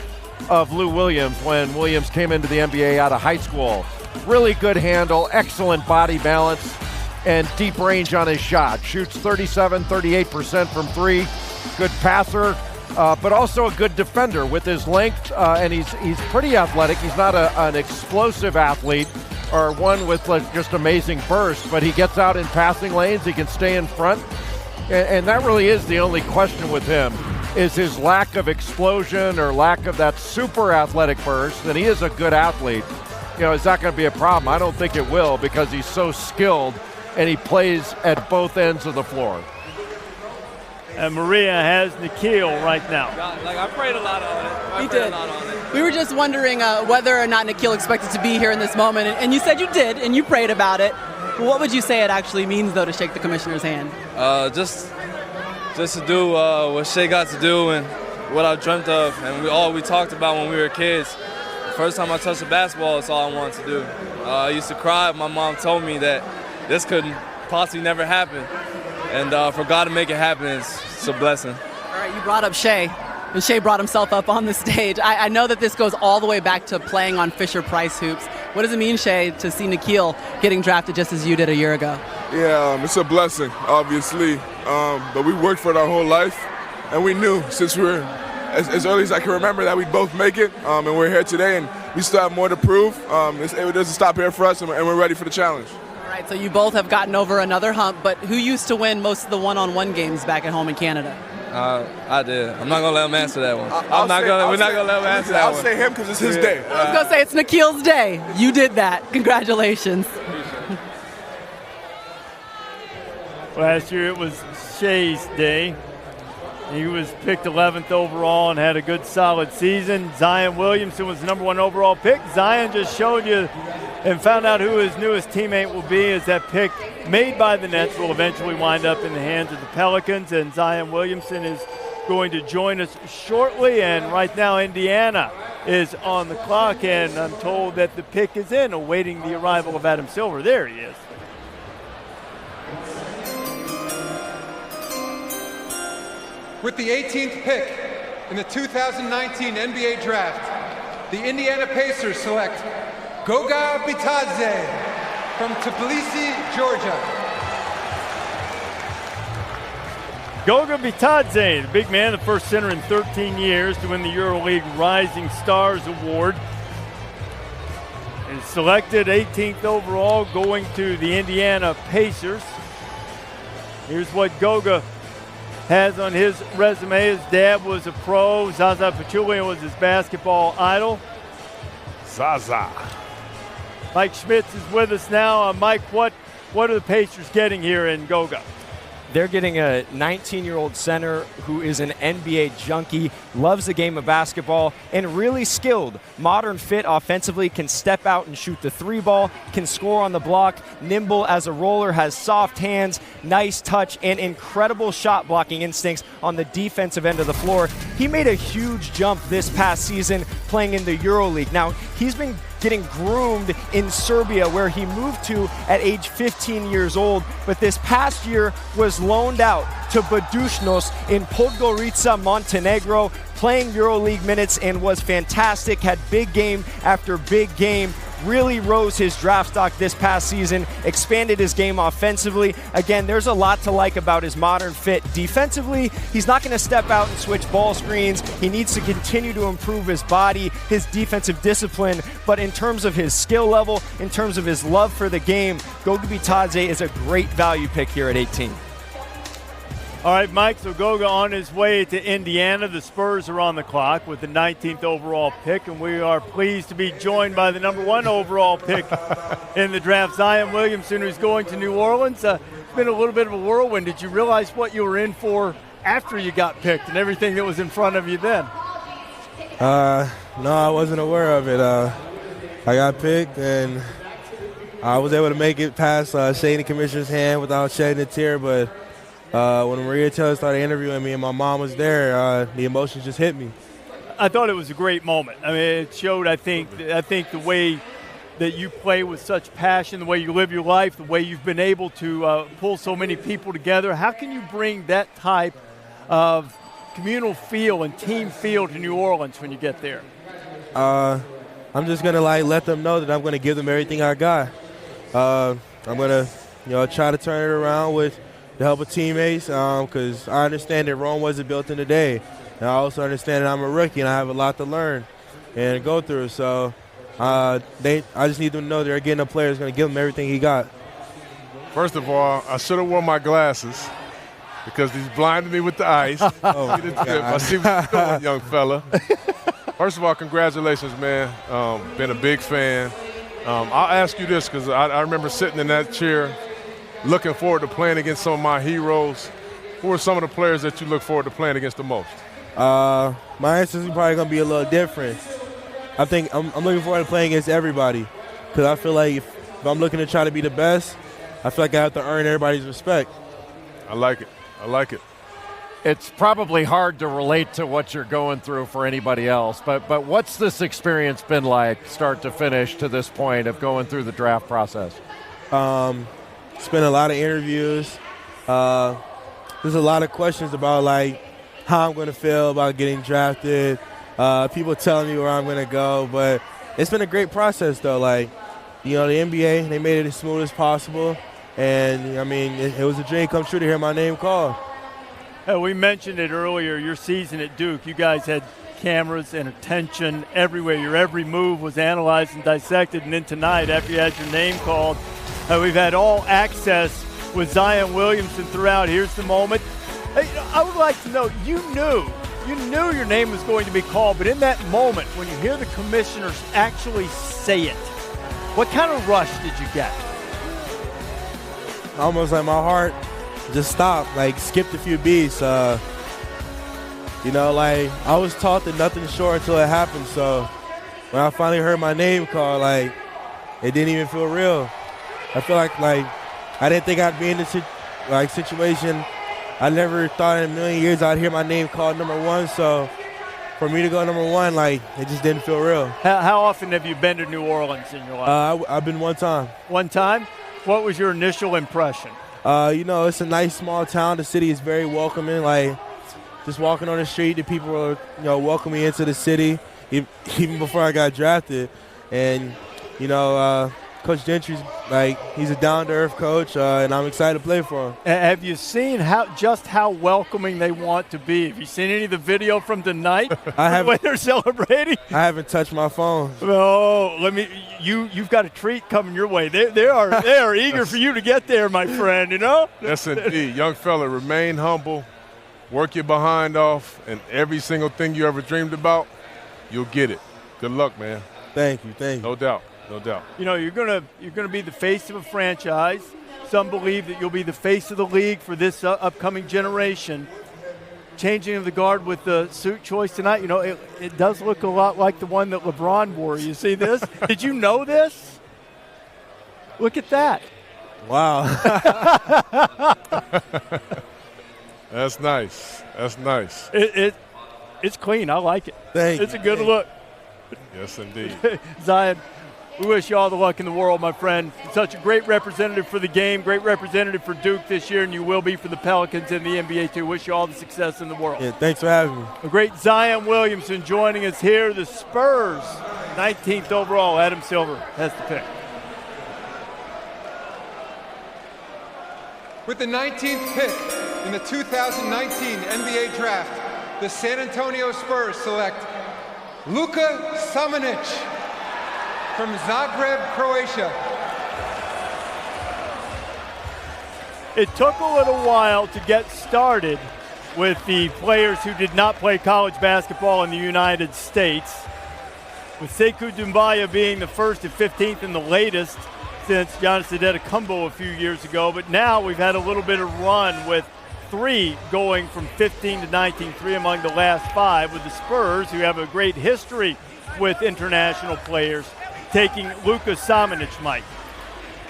of Lou Williams when Williams came into the NBA out of high school. Really good handle, excellent body balance, and deep range on his shot. Shoots 38% from 3. Good passer, but also a good defender with his length, and he's pretty athletic. He's not an explosive athlete or one with just amazing burst, but he gets out in passing lanes. He can stay in front, and that really is the only question with him, is his lack of explosion or lack of that super athletic burst. And he is a good athlete. You know, is that going to be a problem? I don't think it will, because he's so skilled and he plays at both ends of the floor. And Maria has Nickeil right now. I prayed a lot on it. He did. We were just wondering whether or not Nickeil expected to be here in this moment, and you said you did, and you prayed about it. What would you say it actually means, though, to shake the commissioner's hand? Just to do what Shai got to do and what I dreamt of, and we talked about when we were kids. The first time I touched a basketball, that's all I wanted to do. I used to cry. My mom told me that this could possibly never happen, and for God to make it happen is a blessing. All right, you brought up Shai, and Shai brought himself up on the stage. I know that this goes all the way back to playing on Fisher-Price hoops. What does it mean, Shai, to see Nickeil getting drafted just as you did a year ago? Yeah, it's a blessing, obviously. But we worked for it our whole life, and we knew since we were as early as I can remember that we'd both make it, and we're here today, and we still have more to prove. It doesn't stop here for us, and we're ready for the challenge. All Right, so you both have gotten over another hump, but who used to win most of the one-on-one games back at home in Canada? I did. I'm not gonna let him answer that one. We're not gonna let him answer that one. I'll say him because it's his day. I was gonna say it's Nikhil's day. You did that. Congratulations. Last year it was Shea's day. He was picked 11th overall and had a good solid season. Zion Williamson was the number 1 overall pick. Zion just showed you and found out who his newest teammate will be, as that pick made by the Nets will eventually wind up in the hands of the Pelicans, and Zion Williamson is going to join us shortly. And right now Indiana is on the clock, and I'm told that the pick is in, awaiting the arrival of Adam Silver. There he is. With the 18th pick in the 2019 NBA Draft, the Indiana Pacers select Goga Bitadze from Tbilisi, Georgia. Goga Bitadze, the big man, the first center in 13 years to win the EuroLeague Rising Stars Award. Is selected 18th overall, going to the Indiana Pacers. Here's what Goga has on his resume. His dad was a pro. Zaza Pachulia was his basketball idol. Zaza. Mike Schmitz is with us now. Mike, what are the Pacers getting here in Goga? They're getting a 19-year-old center who is an NBA junkie, loves the game of basketball, and really skilled. Modern fit offensively, can step out and shoot the 3-ball, can score on the block, nimble as a roller, has soft hands, nice touch, and incredible shot blocking instincts on the defensive end of the floor. He made a huge jump this past season playing in the EuroLeague. Now, he's been getting groomed in Serbia, where he moved to at age 15 years old, but this past year was loaned out to Budućnost in Podgorica, Montenegro, playing EuroLeague minutes and was fantastic, had big game after big game, really rose his draft stock this past season, expanded his game offensively. Again, there's a lot to like about his modern fit. Defensively, he's not going to step out and switch ball screens. He needs to continue to improve his body, his defensive discipline, but in terms of his skill level, in terms of his love for the game, Goga Bitadze is a great value pick here at 18. All right, Mike, so Goga on his way to Indiana. The Spurs are on the clock with the 19th overall pick, and we are pleased to be joined by the number 1 overall pick in the draft, Zion Williamson, who's going to New Orleans. It's been a little bit of a whirlwind. Did you realize what you were in for after you got picked and everything that was in front of you then? No, I wasn't aware of it. I got picked, and I was able to make it past shaking the commissioner's hand without shedding a tear, but when Maria Taylor started interviewing me and my mom was there, the emotions just hit me. I thought it was a great moment. I mean, it showed, I think the way that you play with such passion, the way you live your life, the way you've been able to pull so many people together. How can you bring that type of communal feel and team feel to New Orleans when you get there? I'm just going to let them know that I'm going to give them everything I got. I'm going to try to turn it around with the help of teammates, because I understand that Rome wasn't built in a day. And I also understand that I'm a rookie and I have a lot to learn and go through. So I just need them to know they're getting a player that's going to give them everything he got. First of all, I should have worn my glasses because he's blinding me with the ice. I see what you're doing, young fella. First of all, congratulations, man. Been a big fan. I'll ask you this because I remember sitting in that chair looking forward to playing against some of my heroes. Who are some of the players that you look forward to playing against the most? My answer is probably going to be a little different. I think I'm looking forward to playing against everybody because I feel like if I'm looking to try to be the best, I feel like I have to earn everybody's respect. I like it. It's probably hard to relate to what you're going through for anybody else, but what's this experience been like, start to finish, to this point of going through the draft process? It's been a lot of interviews. There's a lot of questions about how I'm going to feel about getting drafted. People telling me where I'm going to go, but it's been a great process though. The NBA, they made it as smooth as possible, and I mean it was a dream come true to hear my name called. We mentioned it earlier, your season at Duke, you guys had cameras and attention everywhere. Your every move was analyzed and dissected, and then tonight, after you had your name called, We've had all access with Zion Williamson throughout. Here's the moment. Hey, I would like to know, you knew your name was going to be called, but in that moment, when you hear the commissioners actually say it, what kind of rush did you get? Almost like my heart just stopped, like skipped a few beats. Like I was taught that nothing's short until it happens. So when I finally heard my name called, like it didn't even feel real. I feel like I didn't think I'd be in this situation. I never thought in a million years I'd hear my name called number one. So for me to go number one, it just didn't feel real. How often have you been to New Orleans in your life? I've been one time. One time? What was your initial impression? It's a nice small town. The city is very welcoming. Just walking on the street, the people were, welcoming me into the city, even before I got drafted. And, Coach Gentry's, he's a down-to-earth coach, and I'm excited to play for him. Have you seen how welcoming they want to be? Have you seen any of the video from tonight when they're celebrating? I haven't touched my phone. Oh, you've got a treat coming your way. They are eager for you to get there, my friend, Yes, indeed. Young fella, remain humble, work your behind off, and every single thing you ever dreamed about, you'll get it. Good luck, man. Thank you. No doubt. No doubt. You're gonna be the face of a franchise. Some believe that you'll be the face of the league for this upcoming generation. Changing of the guard with the suit choice tonight, it does look a lot like the one that LeBron wore. You see this? Did you know this? Look at that. Wow. That's nice. It's clean. I like it. It's a good look. Yes, indeed. Zion, we wish you all the luck in the world, my friend. Such a great representative for the game, great representative for Duke this year, and you will be for the Pelicans in the NBA too. Wish you all the success in the world. Yeah, thanks for having me. A great Zion Williamson joining us here. The Spurs, 19th overall. Adam Silver has the pick. With the 19th pick in the 2019 NBA Draft, the San Antonio Spurs select Luka Samanic from Zagreb, Croatia. It took a little while to get started with the players who did not play college basketball in the United States, with Sekou Doumbouya being the first at 15th and the latest since Giannis Antetokounmpo a few years ago. But now we've had a little bit of run with 3 going from 15 to 19, 3 among the last 5, with the Spurs, who have a great history with international players, taking Luka Samanic, Mike.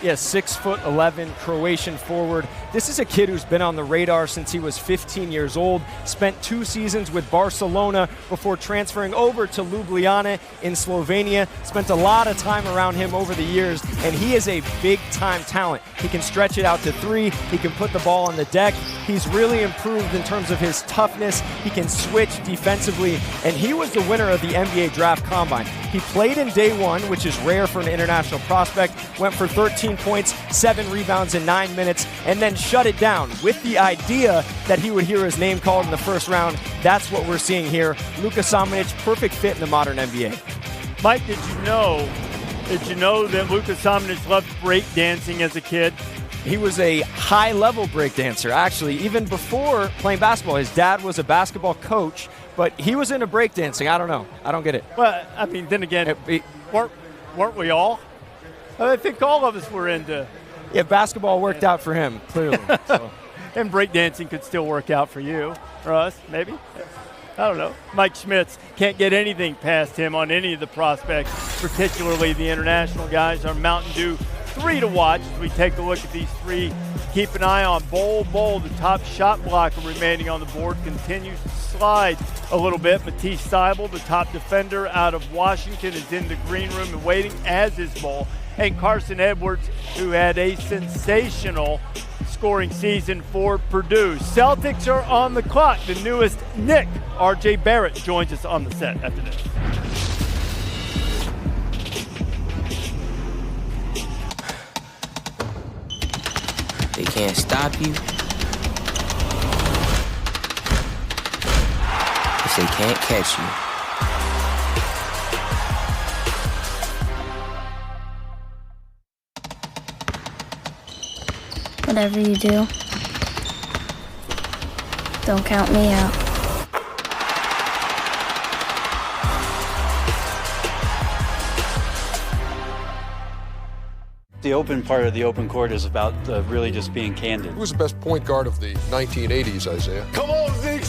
Yes, 6'11", Croatian forward. This is a kid who's been on the radar since he was 15 years old, spent 2 seasons with Barcelona before transferring over to Ljubljana in Slovenia, spent a lot of time around him over the years, and he is a big-time talent. He can stretch it out to 3, he can put the ball on the deck, he's really improved in terms of his toughness, he can switch defensively, and he was the winner of the NBA Draft Combine. He played in day 1, which is rare for an international prospect, went for 13 points, 7 rebounds in 9 minutes, and then shut it down with the idea that he would hear his name called in the first round. That's what we're seeing here. Luka Samanic, perfect fit in the modern NBA. Mike, did you know that Luka Samanic loved breakdancing as a kid? He was a high-level breakdancer, actually. Even before playing basketball, his dad was a basketball coach, but he was into breakdancing. I don't know. I don't get it. Well, I mean, then again, weren't we all? I think all of us were into. Yeah, basketball worked out for him, clearly. So. And breakdancing could still work out for you, or us, maybe. I don't know. Mike Schmitz can't get anything past him on any of the prospects, particularly the international guys. Our Mountain Dew 3 to watch as we take a look at these 3. Keep an eye on Bol, the top shot blocker remaining on the board, continues to slide a little bit. Matisse Thybulle, the top defender out of Washington, is in the green room and waiting, as is Bol. And Carson Edwards, who had a sensational scoring season for Purdue. Celtics are on the clock. The newest Nick, R.J. Barrett, joins us on the set after this. They can't stop you. If they can't catch you. Whatever you do, don't count me out. The open part of the open court is about really just being candid. Who was the best point guard of the 1980s, Isaiah? Come on, Zeke!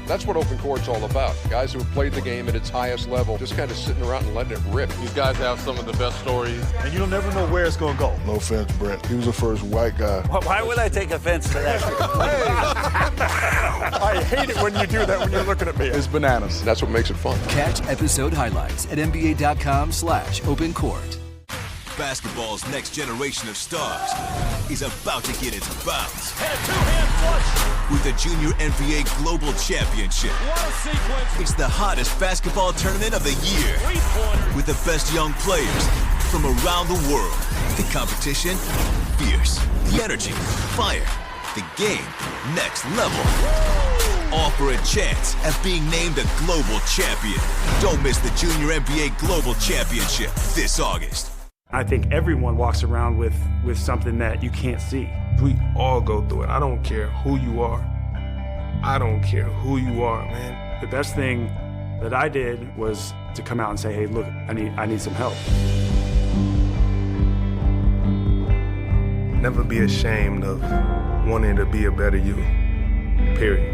That's what open court's all about. Guys who have played the game at its highest level, just kind of sitting around and letting it rip. These guys have some of the best stories. And you'll never know where it's going to go. No offense, Brett. He was the first white guy. Why would I take offense to that? I hate it when you do that when you're looking at me. It's bananas. That's what makes it fun. Catch episode highlights at NBA.com/opencourt. Basketball's next generation of stars is about to get its bounce. Two-hand flush. With the Junior NBA Global Championship. What a sequence. It's the hottest basketball tournament of the year. With the best young players from around the world. The competition, fierce. The energy, fire. The game, next level. All for a chance at being named a global champion. Don't miss the Junior NBA Global Championship this August. I think everyone walks around with something that you can't see. We all go through it. I don't care who you are. I don't care who you are, man. The best thing that I did was to come out and say, hey, look, I need some help. Never be ashamed of wanting to be a better you, period.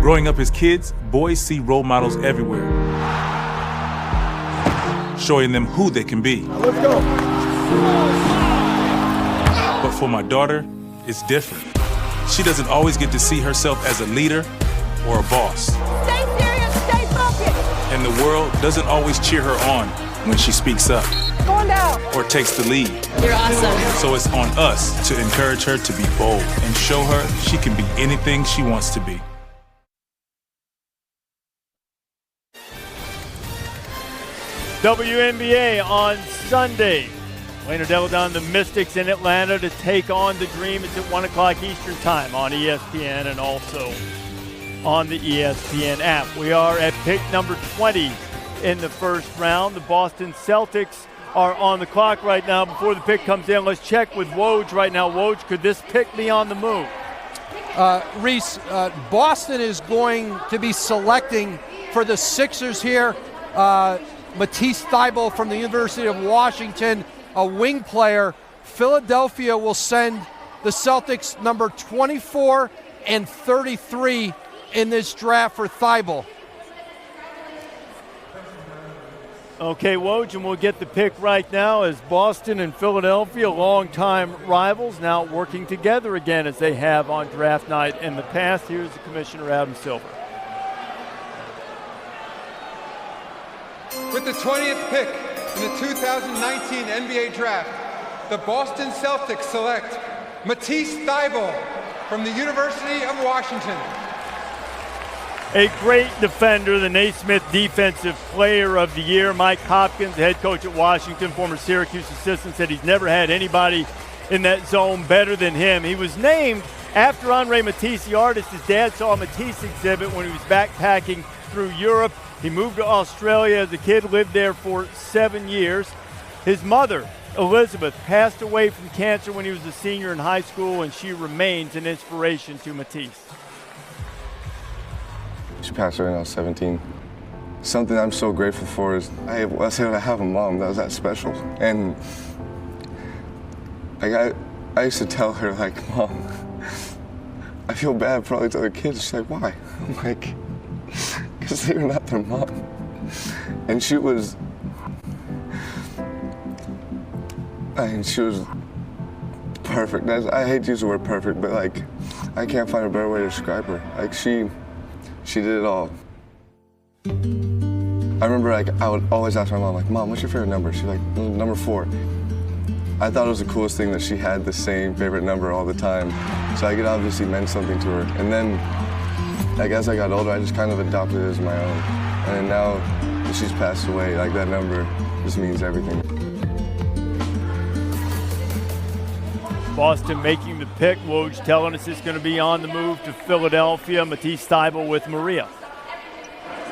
Growing up as kids, boys see role models everywhere, showing them who they can be. Let's go. But for my daughter, it's different. She doesn't always get to see herself as a leader or a boss. Stay serious, stay focused. And the world doesn't always cheer her on when she speaks up Going down. or takes the lead. You're awesome. So it's on us to encourage her to be bold and show her she can be anything she wants to be. WNBA on Sunday. Wayne Odell down the Mystics in Atlanta to take on the Dream. It's at 1 o'clock Eastern Time on ESPN and also on the ESPN app. We are at pick number 20 in the first round. The Boston Celtics are on the clock right now. Before the pick comes in, let's check with Woj right now. Woj, could this pick be on the move? Reese, Boston is going to be selecting for the Sixers here. Matisse Thybulle from the University of Washington, a wing player. Philadelphia will send the Celtics number 24 and 33 in this draft for Thybulle. Okay, Woj, and we'll get the pick right now as Boston and Philadelphia, longtime rivals, now working together again as they have on draft night in the past. Here's the Commissioner, Adam Silver. With the 20th pick in the 2019 NBA Draft, the Boston Celtics select Matisse Thybulle from the University of Washington. A great defender, the Naismith Defensive Player of the Year. Mike Hopkins, the head coach at Washington, former Syracuse assistant, said he's never had anybody in that zone better than him. He was named after Andre Matisse, the artist. His dad saw a Matisse exhibit when he was backpacking through Europe. He moved to Australia as a kid, lived there for 7 years. His mother, Elizabeth, passed away from cancer when he was a senior in high school, and she remains an inspiration to Matisse. She passed away when I was 17. Something I'm so grateful for is I was able to have a mom that was that special. And like I used to tell her, like, Mom, I feel bad for all these other kids. She's like, why? I'm like, because they were not their mom. And she was perfect. I hate to use the word perfect, but like, I can't find a better way to describe her. Like, she did it all. I remember, like, I would always ask my mom, like, Mom, what's your favorite number? She's like, number 4. I thought it was the coolest thing that she had the same favorite number all the time. So it obviously meant something to her. And then, like, as I got older, I just kind of adopted it as my own. And now that she's passed away, like, that number just means everything. Boston making the pick. Woj telling us it's going to be on the move to Philadelphia. Matisse Thybulle with Maria.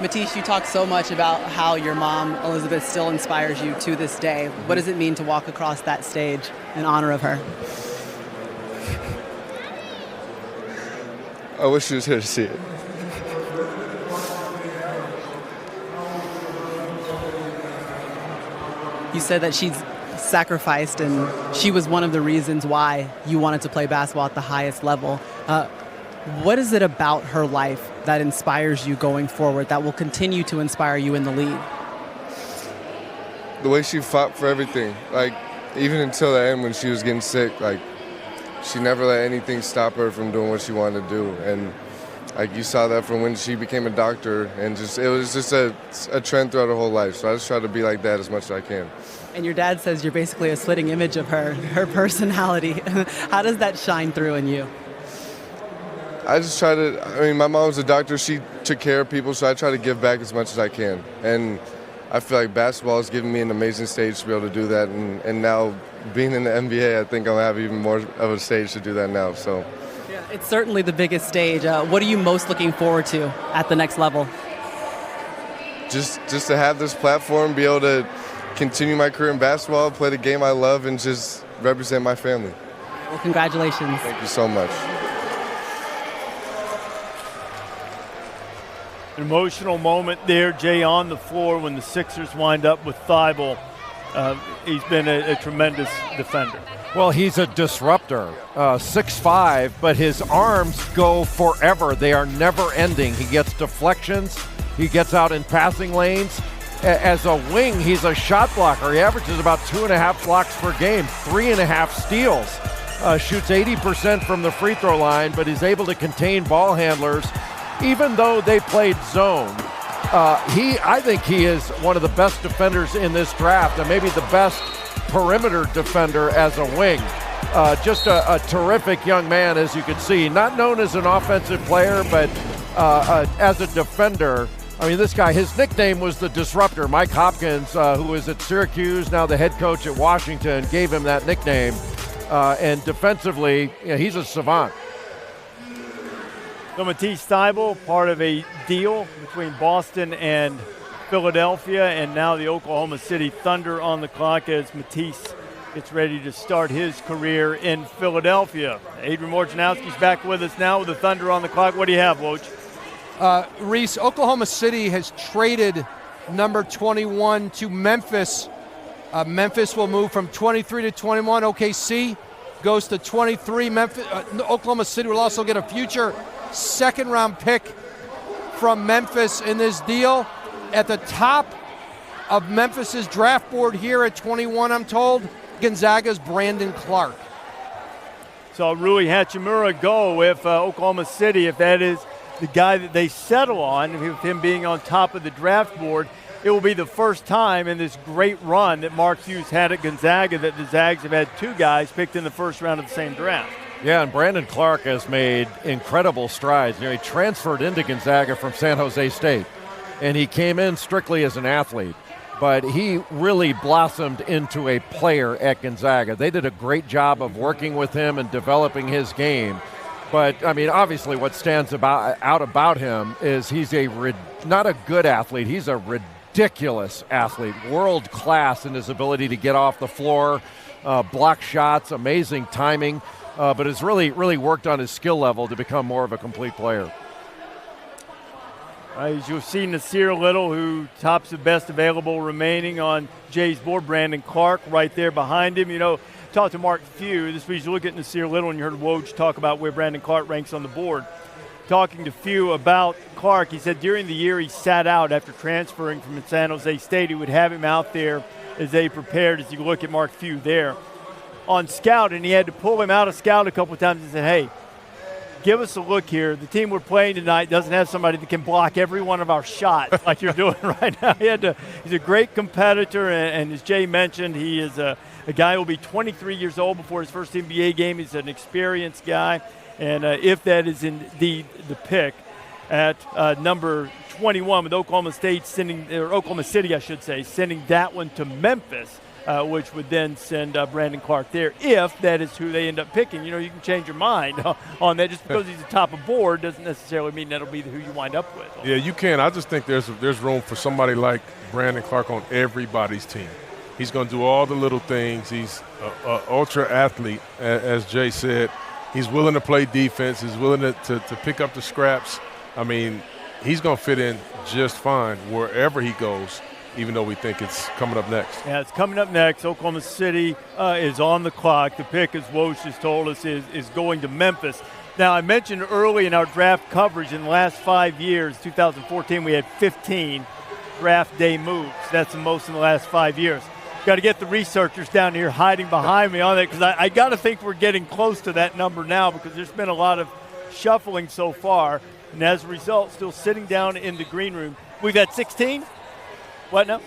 Matisse, you talk so much about how your mom, Elizabeth, still inspires you to this day. What does it mean to walk across that stage in honor of her? I wish she was here to see it. You said that she's sacrificed, and she was one of the reasons why you wanted to play basketball at the highest level. What is it about her life that inspires you going forward, that will continue to inspire you in the league? The way she fought for everything, like even until the end when she was getting sick, like she never let anything stop her from doing what she wanted to do. And like you saw that from when she became a doctor, and it was just a trend throughout her whole life. So I just try to be like that as much as I can. And your dad says you're basically a spitting image of her personality. How does that shine through in you? I just try to, I mean, my mom was a doctor. She took care of people, so I try to give back as much as I can. And I feel like basketball has given me an amazing stage to be able to do that. And now being in the NBA, I think I'll have even more of a stage to do that now. So, yeah, it's certainly the biggest stage. What are you most looking forward to at the next level? Just to have this platform, be able to continue my career in basketball, play the game I love, and just represent my family. Well, congratulations. Thank you so much. An emotional moment there, Jay, on the floor when the Sixers wind up with Thibault. He's been a tremendous defender. Well, he's a disruptor, 6'5", but his arms go forever. They are never ending. He gets deflections. He gets out in passing lanes. As a wing, he's a shot blocker. He averages about 2.5 blocks per game, 3.5 steals. Shoots 80% from the free throw line, but he's able to contain ball handlers. Even though they played zone, I think he is one of the best defenders in this draft, and maybe the best perimeter defender as a wing. Just a terrific young man, as you can see. Not known as an offensive player, but as a defender. I mean, this guy, his nickname was the Disruptor. Mike Hopkins, who is at Syracuse, now the head coach at Washington, gave him that nickname. And defensively, he's a savant. So Matisse Thybulle, part of a deal between Boston and Philadelphia, and now the Oklahoma City Thunder on the clock as Matisse gets ready to start his career in Philadelphia. Adrian Wojnarowski's back with us now with the Thunder on the clock. What do you have, Woj? Reese, Oklahoma City has traded number 21 to Memphis. Memphis will move from 23 to 21. OKC goes to 23. Oklahoma City will also get a future second-round pick from Memphis in this deal. At the top of Memphis's draft board here at 21, I'm told, Gonzaga's Brandon Clark. So Rui Hachimura go with Oklahoma City, if that is the guy that they settle on, with him being on top of the draft board. It will be the first time in this great run that Mark Hughes had at Gonzaga that the Zags have had two guys picked in the first round of the same draft. Yeah, and Brandon Clark has made incredible strides. He transferred into Gonzaga from San Jose State, and he came in strictly as an athlete. But he really blossomed into a player at Gonzaga. They did a great job of working with him and developing his game. But, I mean, obviously what stands out about him is he's not a good athlete. He's a ridiculous athlete, world class in his ability to get off the floor, block shots, amazing timing. But has really worked on his skill level to become more of a complete player. As you've seen Nasir Little, who tops the best available remaining on Jay's board. Brandon Clark right there behind him. You know, talked to Mark Few. This week you look at Nasir Little and you heard Woj talk about where Brandon Clark ranks on the board. Talking to Few about Clark, he said during the year he sat out after transferring from San Jose State. He would have him out there as they prepared, as you look at Mark Few there on scout, and he had to pull him out of scout a couple of times and said, hey, give us a look here. The team we're playing tonight doesn't have somebody that can block every one of our shots like you're doing right now. He's a great competitor, and as Jay mentioned, he is a guy who will be 23 years old before his first NBA game. He's an experienced guy, and if that is indeed the pick at number 21 with Oklahoma City, sending that one to Memphis. which would then send Brandon Clark there, if that is who they end up picking. You can change your mind on that. Just because he's the top of board doesn't necessarily mean that'll be who you wind up with. Yeah, you can. I just think there's room for somebody like Brandon Clark on everybody's team. He's going to do all the little things. He's an ultra athlete, as Jay said. He's willing to play defense. He's willing to pick up the scraps. I mean, he's going to fit in just fine wherever he goes, even though we think it's coming up next. Yeah, it's coming up next. Oklahoma City is on the clock. The pick, as Woj has told us, is going to Memphis. Now, I mentioned early in our draft coverage in the last 5 years, 2014, we had 15 draft day moves. That's the most in the last 5 years. Got to get the researchers down here hiding behind me on that, because I got to think we're getting close to that number now, because there's been a lot of shuffling so far. And as a result, still sitting down in the green room. We've had 16? What now?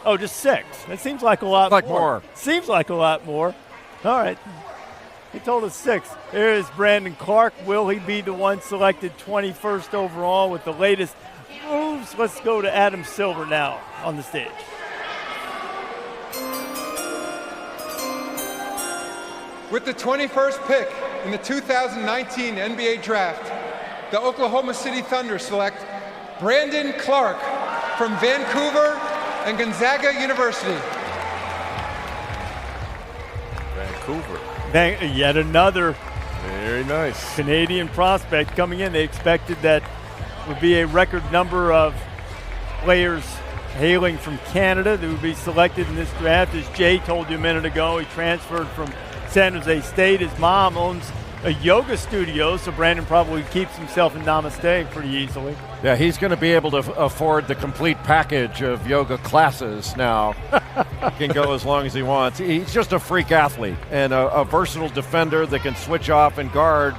Oh, just 6. That seems like a lot more. Seems like a lot more. All right. He told us 6. There is Brandon Clark. Will he be the one selected 21st overall with the latest moves? Let's go to Adam Silver now on the stage. With the 21st pick in the 2019 NBA Draft, the Oklahoma City Thunder select Brandon Clark from Vancouver and Gonzaga University. Vancouver. Yet another very nice Canadian prospect coming in. They expected that would be a record number of players hailing from Canada that would be selected in this draft. As Jay told you a minute ago, he transferred from San Jose State. His mom owns a yoga studio, so Brandon probably keeps himself in Namaste pretty easily. Yeah, he's going to be able to afford the complete package of yoga classes now. He can go as long as he wants. He's just a freak athlete and a versatile defender that can switch off and guard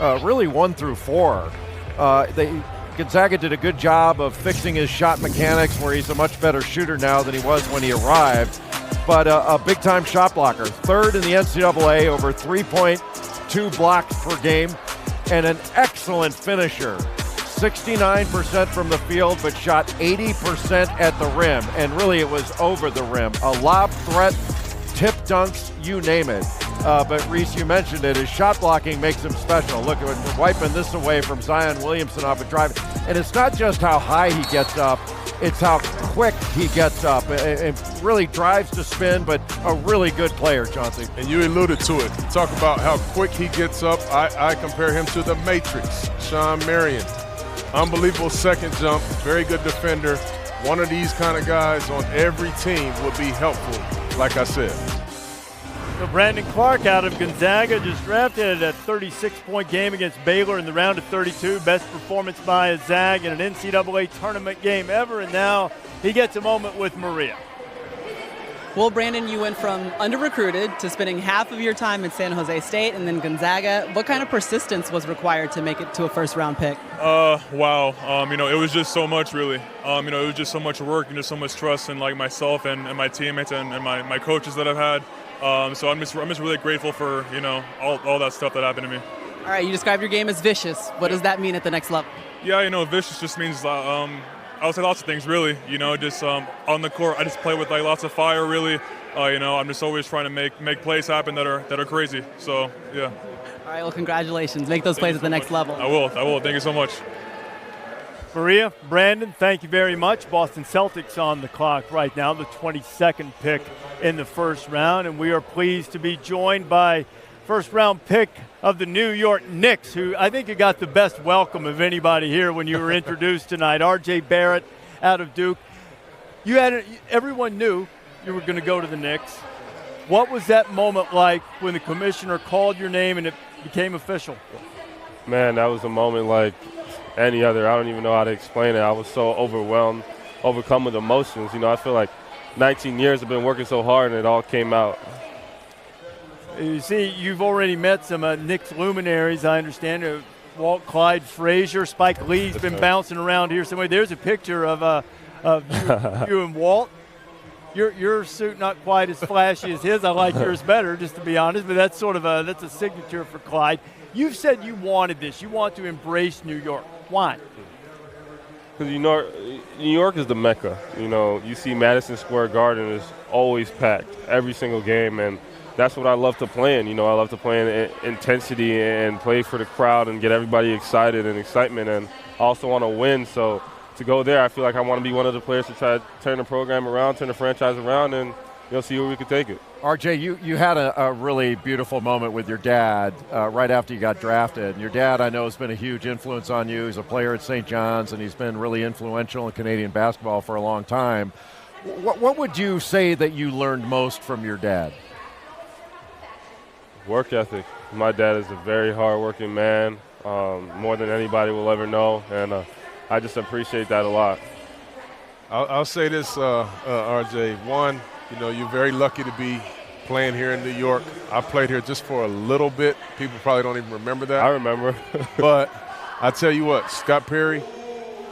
really 1 through 4. Gonzaga did a good job of fixing his shot mechanics, where he's a much better shooter now than he was when he arrived. But a big-time shot blocker. 3rd in the NCAA, over 3.2 blocks per game, and an excellent finisher. 69% from the field, but shot 80% at the rim, and really it was over the rim. A lob threat, tip dunks, you name it. But Reese, you mentioned it, his shot blocking makes him special. Look, at wiping this away from Zion Williamson off a drive. And it's not just how high he gets up, it's how quick he gets up. It really drives to spin, but a really good player, Chauncey. And you alluded to it. Talk about how quick he gets up. I compare him to the Matrix, Sean Marion. Unbelievable second jump, very good defender. One of these kind of guys on every team would be helpful, like I said. So Brandon Clark out of Gonzaga just drafted a 36-point game against Baylor in the round of 32. Best performance by a Zag in an NCAA tournament game ever, and now he gets a moment with Maria. Well, Brandon, you went from under-recruited to spending half of your time in San Jose State and then Gonzaga. What kind of persistence was required to make it to a first-round pick? Wow. It was just so much, really. It was just so much work and just so much trust in myself and my teammates and my coaches that I've had. So I'm just really grateful for all that stuff that happened to me. All right, you described your game as vicious. What does that mean at the next level? Yeah, vicious just means I would say lots of things, really. Just on the court, I just play with lots of fire, really. I'm just always trying to make plays happen that are crazy. So yeah. All right, well, congratulations. Make those plays at the next level. I will. Thank you so much. Maria, Brandon, thank you very much. Boston Celtics on the clock right now, the 22nd pick in the first round, and we are pleased to be joined by first-round pick of the New York Knicks, who I think you got the best welcome of anybody here when you were introduced tonight. R.J. Barrett out of Duke. Everyone knew you were going to go to the Knicks. What was that moment like when the commissioner called your name and it became official? Man, that was a moment like any other. I don't even know how to explain it. I was so overwhelmed, overcome with emotions. I feel like 19 years I've been working so hard and it all came out. You see, you've already met some Knicks luminaries, I understand. Walt Clyde Frazier, Spike Lee's been bouncing around here somewhere. There's a picture of you and Walt. Your suit not quite as flashy as his. I like yours better, just to be honest, but that's that's a signature for Clyde. You've said you wanted this. You want to embrace New York. Why? Because New York is the Mecca. You know, you see Madison Square Garden is always packed every single game, and that's what I love to play in. You know, I love to play in intensity and play for the crowd and get everybody excited and excitement, and I also want to win. So to go there, I feel like I want to be one of the players to try to turn the program around, turn the franchise around, and see where we can take it. RJ, you had a really beautiful moment with your dad right after you got drafted. And your dad, I know, has been a huge influence on you. He's a player at St. John's, and he's been really influential in Canadian basketball for a long time. What would you say that you learned most from your dad? Work ethic. My dad is a very hard-working man, more than anybody will ever know, and I just appreciate that a lot. I'll say this, RJ. One, you know, you're very lucky to be playing here in New York. I played here just for a little bit. People probably don't even remember that. I remember. But I tell you what, Scott Perry,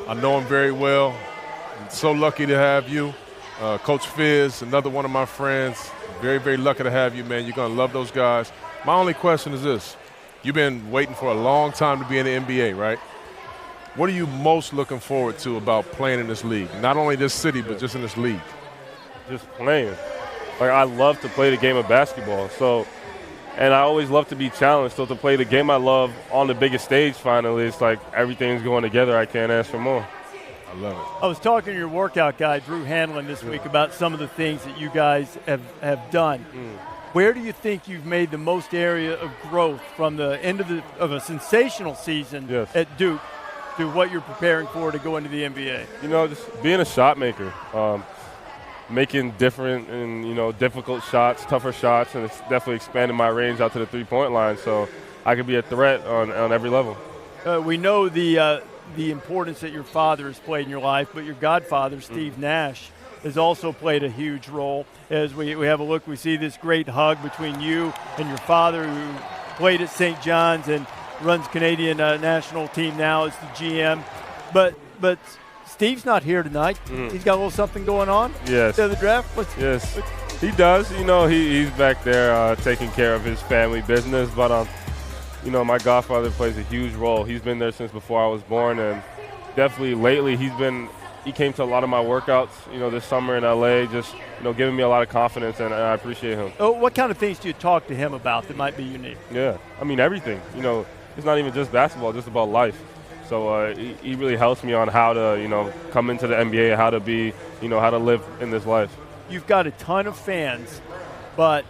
I know him very well. I'm so lucky to have you. Coach Fizz, another one of my friends. Very, very lucky to have you, man. You're going to love those guys. My only question is this. You've been waiting for a long time to be in the NBA, right? What are you most looking forward to about playing in this league? Not only this city, but just in this league. Just playing. Like, I love to play the game of basketball. So, and I always love to be challenged. So to play the game I love on the biggest stage finally, it's like everything's going together. I can't ask for more. I love it. I was talking to your workout guy, Drew Hanlon, this week about some of the things that you guys have done. Where do you think you've made the most area of growth from the end of a sensational season at Duke to what you're preparing for to go into the NBA? You know, just being a shot maker, making different and, you know, difficult shots, tougher shots, and it's definitely expanded my range out to the three-point line so I can be a threat on every level. We know the importance that your father has played in your life, but your godfather, Steve Nash, has also played a huge role. As we have a look, we see this great hug between you and your father, who played at St. John's and runs Canadian national team now as the GM. But Steve's not here tonight. He's got a little something going on. Yes. To the draft. Yes, he does. You know, he's back there taking care of his family business. But you know, my godfather plays a huge role. He's been there since before I was born, and definitely lately he came to a lot of my workouts, you know, this summer in LA, just, you know, giving me a lot of confidence, and I appreciate him. Oh, what kind of things do you talk to him about that might be unique? Yeah, I mean, everything. You know, it's not even just basketball, it's just about life. So he really helps me on how to, you know, come into the NBA, how to be, you know, how to live in this life. You've got a ton of fans, but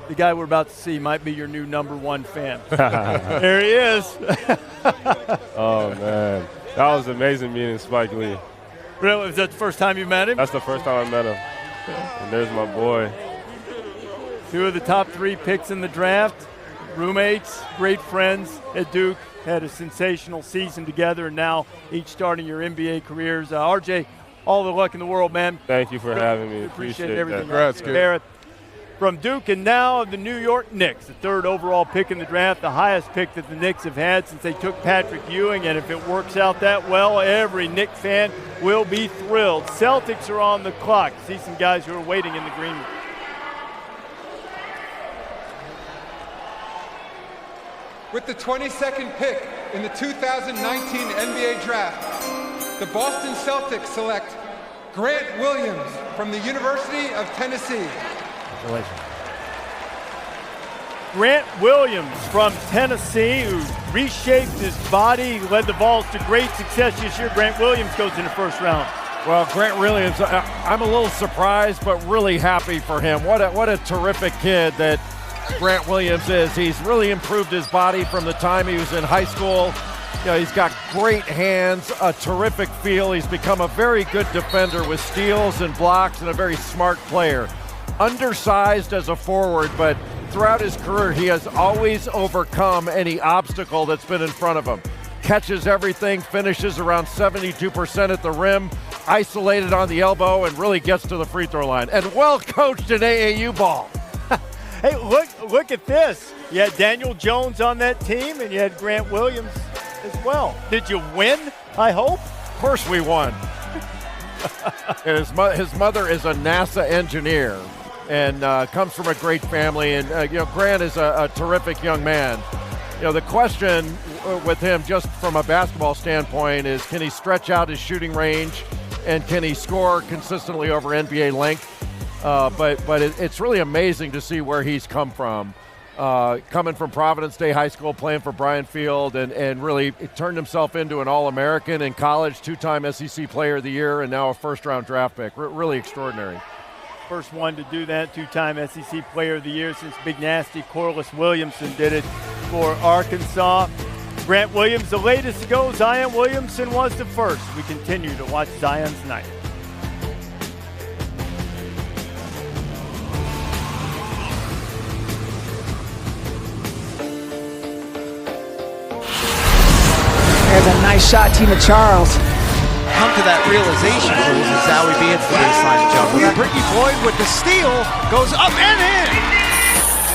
the guy we're about to see might be your new #1 fan. There he is. Oh, man. That was amazing meeting Spike Lee. Really? Was that the first time you met him? That's the first time I met him. And there's my boy. 2 of the top 3 picks in the draft, roommates, great friends at Duke, had a sensational season together, and now each starting your NBA careers. RJ, all the luck in the world, man. Thank you for having me. Appreciate everything. Congrats, Barrett. From Duke, and now the New York Knicks, the 3rd overall pick in the draft, the highest pick that the Knicks have had since they took Patrick Ewing, and if it works out that well, every Knicks fan will be thrilled. Celtics are on the clock. See some guys who are waiting in the green room. With the 22nd pick in the 2019 NBA Draft, the Boston Celtics select Grant Williams from the University of Tennessee. Grant Williams from Tennessee, who reshaped his body, led the Vols to great success this year. Grant Williams goes in the first round. Well, Grant Williams, I'm a little surprised, but really happy for him. What a terrific kid that Grant Williams is. He's really improved his body from the time he was in high school. You know, he's got great hands, a terrific feel. He's become a very good defender with steals and blocks, and a very smart player. Undersized as a forward, but throughout his career, he has always overcome any obstacle that's been in front of him. Catches everything, finishes around 72% at the rim, isolated on the elbow, and really gets to the free throw line. And well coached in AAU ball. Hey, look at this. You had Daniel Jones on that team, and you had Grant Williams as well. Did you win, I hope? Of course we won. And his mother is a NASA engineer and comes from a great family. And, you know, Grant is a terrific young man. the question with him, just from a basketball standpoint, is can he stretch out his shooting range, and can he score consistently over NBA length? But it's really amazing to see where he's come from. Coming from Providence Day High School, playing for Bryant Field, and really turned himself into an All-American in college, 2-time SEC Player of the Year, and now a first-round draft pick. Really extraordinary. First one to do that, 2-time SEC Player of the Year since Big Nasty Corliss Williamson did it for Arkansas. Grant Williams, the latest to go. Zion Williamson was the first. We continue to watch Zion tonight. There's a nice shot, Tina Charles. Come to that realization, Jules, as Zowie B hits the baseline jumper. Brittany Boyd with the steal, goes up and in.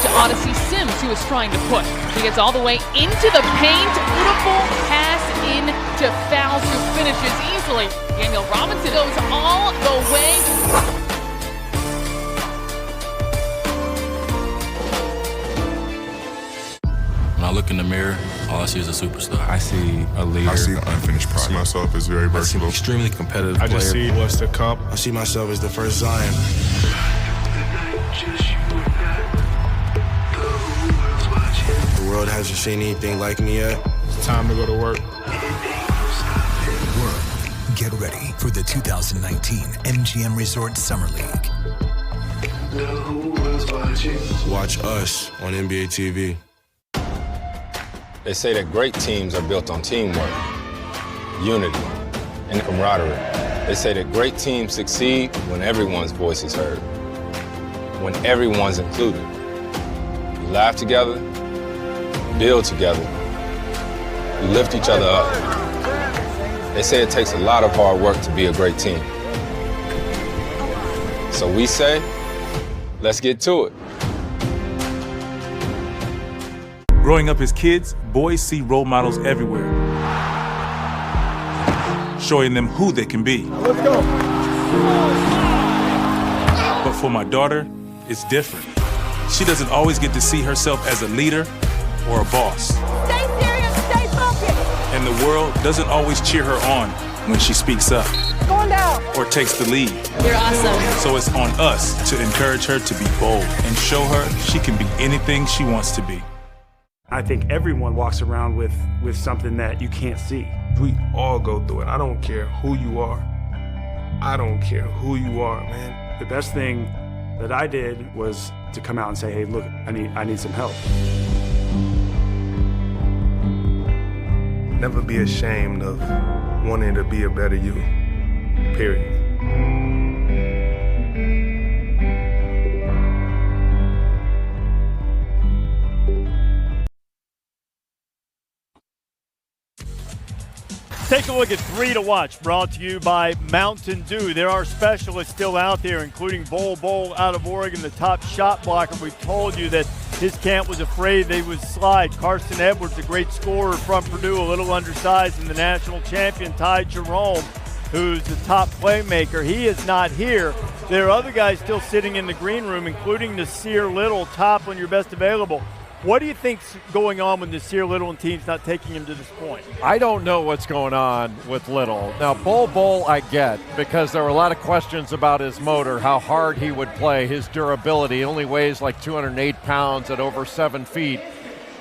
To Odyssey Sims, who is trying to push. He gets all the way into the paint. Beautiful pass in to Fouls, who finishes easily. Daniel Robinson goes all the way. When I look in the mirror, all I see is a superstar. I see a leader. I see the unfinished product. I see myself as very versatile. I see an extremely competitive player. I just see what's to come. I see myself as the first Zion. The world hasn't seen anything like me yet. It's time to go to work. Get ready for the 2019 MGM Resort Summer League. Watch us on NBA TV. They say that great teams are built on teamwork, unity, and camaraderie. They say that great teams succeed when everyone's voice is heard, when everyone's included. You laugh together, build together, you lift each other up. They say it takes a lot of hard work to be a great team. So we say, let's get to it. Growing up as kids, boys see role models everywhere, showing them who they can be. Let's go. But for my daughter, it's different. She doesn't always get to see herself as a leader or a boss. Stay serious, stay focused. And the world doesn't always cheer her on when she speaks up Going down. or takes the lead. You're awesome. So it's on us to encourage her to be bold and show her she can be anything she wants to be. I think everyone walks around with something that you can't see. We all go through it. I don't care who you are. I don't care who you are, man. The best thing that I did was to come out and say, hey, look, I need some help. Never be ashamed of wanting to be a better you, period. Take a look at 3 to watch, brought to you by Mountain Dew. There are specialists still out there, including Bol out of Oregon, the top shot blocker. We told you that his camp was afraid they would slide. Carson Edwards, a great scorer from Purdue, a little undersized, and the national champion, Ty Jerome, who's the top playmaker. He is not here. There are other guys still sitting in the green room, including Nasir Little, top on your best available. What do you think's going on with Nasir Little and teams not taking him to this point? I don't know what's going on with Little. Now, Bol I get, because there were a lot of questions about his motor, how hard he would play, his durability. He only weighs like 208 pounds at over 7 feet,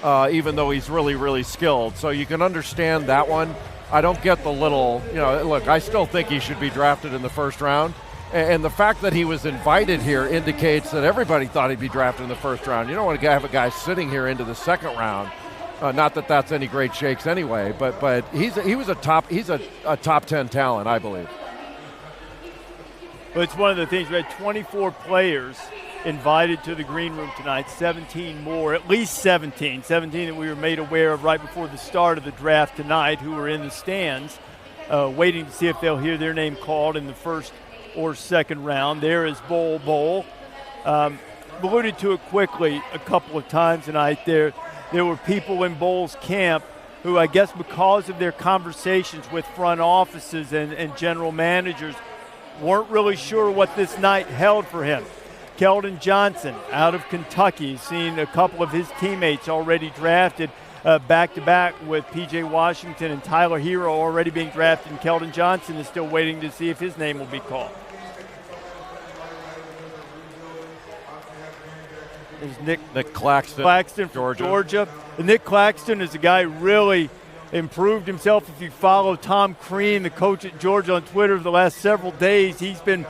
even though he's really, really skilled. So you can understand that one. I don't get the Little, look, I still think he should be drafted in the first round. And the fact that he was invited here indicates that everybody thought he'd be drafted in the first round. You don't want to have a guy sitting here into the second round. Not that that's any great shakes anyway, but he's a top 10 talent, I believe. Well, it's one of the things. We had 24 players invited to the green room tonight, 17 more, at least 17 that we were made aware of right before the start of the draft tonight, who were in the stands waiting to see if they'll hear their name called in the first or second round. There is Bol. Alluded to it quickly a couple of times tonight. There were people in Bol's camp who, I guess because of their conversations with front offices and general managers, weren't really sure what this night held for him. Keldon Johnson out of Kentucky, seen a couple of his teammates already drafted. back-to-back with P.J. Washington and Tyler Hero already being drafted, and Keldon Johnson is still waiting to see if his name will be called. There's Nick Claxton from Georgia. And Nick Claxton is a guy who really improved himself. If you follow Tom Crean, the coach at Georgia, on Twitter for the last several days, he's been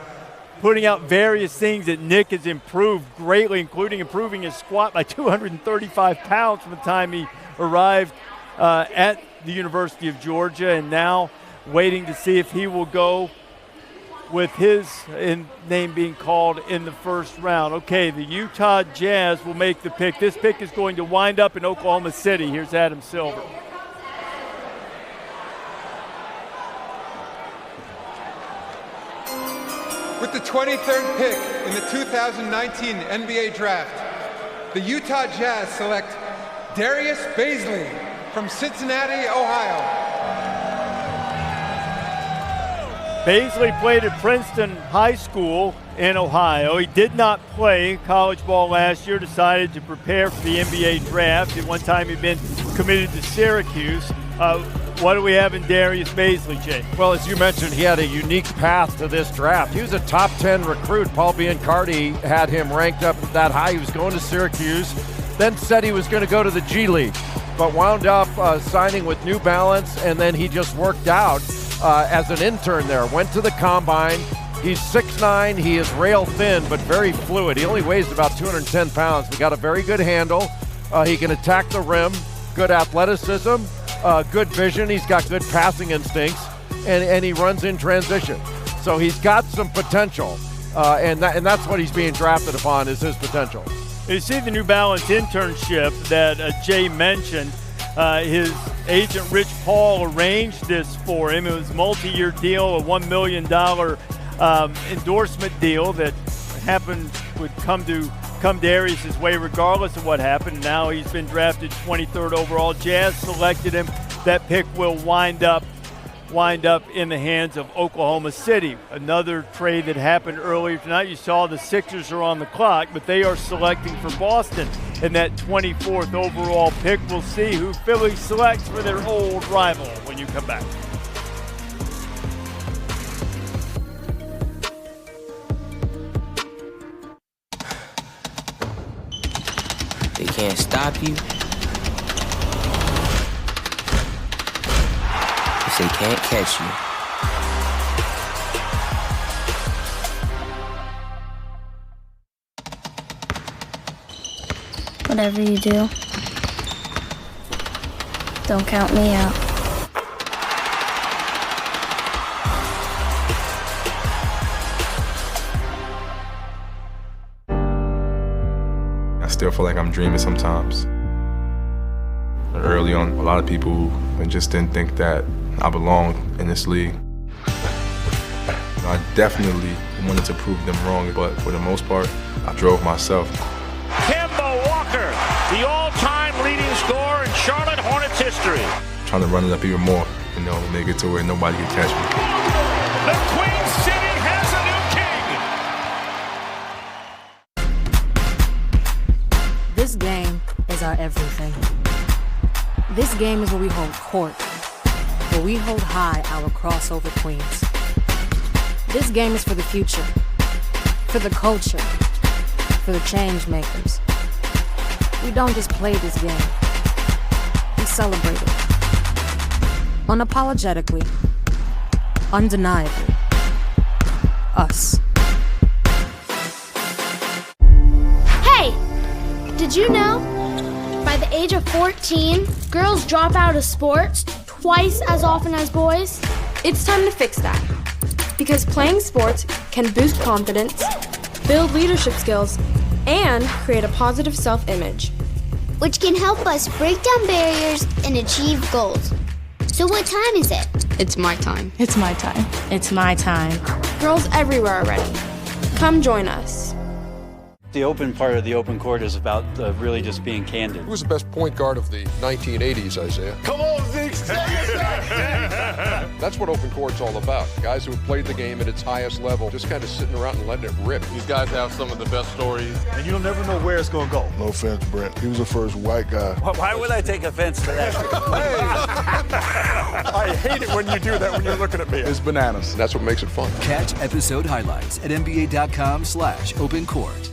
putting out various things that Nick has improved greatly, including improving his squat by 235 pounds from the time he arrived at the University of Georgia, and now waiting to see if he will go with his name being called in the first round. Okay, the Utah Jazz will make the pick. This pick is going to wind up in Oklahoma City. Here's Adam Silver. With the 23rd pick in the 2019 NBA Draft, the Utah Jazz select Darius Bazley from Cincinnati, Ohio. Bazley played at Princeton High School in Ohio. He did not play college ball last year, decided to prepare for the NBA draft. At one time he'd been committed to Syracuse. What do we have in Darius Bazley, Jay? Well, as you mentioned, he had a unique path to this draft. He was a top 10 recruit. Paul Biancardi had him ranked up that high. He was going to Syracuse, then said he was going to go to the G League, but wound up signing with New Balance, and then he just worked out as an intern there. Went to the combine. He's 6'9". He is rail thin, but very fluid. He only weighs about 210 pounds. He got a very good handle. He can attack the rim, good athleticism, good vision. He's got good passing instincts, and he runs in transition. So he's got some potential, and that's what he's being drafted upon, is his potential. You see the New Balance internship that Jay mentioned. His agent, Rich Paul, arranged this for him. It was a multi-year deal, a $1 million endorsement deal that would come Darius' way regardless of what happened. Now he's been drafted 23rd overall. Jazz selected him. That pick will wind up in the hands of Oklahoma City. Another trade that happened earlier tonight. You saw the Sixers are on the clock, but they are selecting for Boston in that 24th overall pick. We'll see who Philly selects for their old rival when you come back. They can't stop you. If they can't catch you. Whatever you do, don't count me out. I still feel like I'm dreaming sometimes. Early on, a lot of people just didn't think that I belonged in this league. I definitely wanted to prove them wrong, but for the most part, I drove myself. The all-time leading scorer in Charlotte Hornets history. Trying to run it up even more, make it to where nobody can catch me. The Queen City has a new king. This game is our everything. This game is where we hold court, where we hold high our crossover queens. This game is for the future, for the culture, for the change makers. We don't just play this game. We celebrate it. Unapologetically. Undeniably. Us. Hey! Did you know? By the age of 14, girls drop out of sports twice as often as boys? It's time to fix that. Because playing sports can boost confidence, build leadership skills, and create a positive self-image. Which can help us break down barriers and achieve goals. So what time is it? It's my time. It's my time. It's my time. Girls everywhere are ready. Come join us. The open part of the open court is about really just being candid. Who's the best point guard of the 1980s, Isaiah? Come on, Zeke. That's what open court's all about. Guys who have played the game at its highest level, just kind of sitting around and letting it rip. These guys have some of the best stories. And you'll never know where it's going to go. No offense, Brent. He was the first white guy. Why would I take offense to that? I hate it when you do that when you're looking at me. It's bananas. That's what makes it fun. Catch episode highlights at NBA.com/opencourt.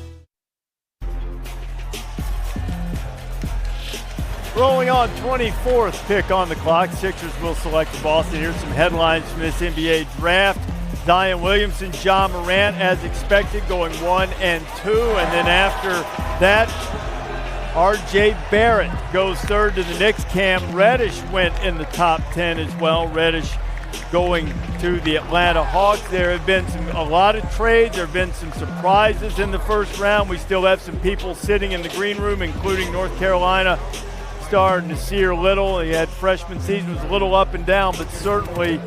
Rolling on 24th pick on the clock. Sixers will select the Boston. Here's some headlines from this NBA draft. Zion Williamson, Ja Morant, as expected, going 1 and 2. And then after that, R.J. Barrett goes third to the Knicks. Cam Reddish went in the top 10 as well. Reddish going to the Atlanta Hawks. There have been a lot of trades. There have been some surprises in the first round. We still have some people sitting in the green room, including North Carolina star Nasir Little. He had freshman season, was a little up and down, but certainly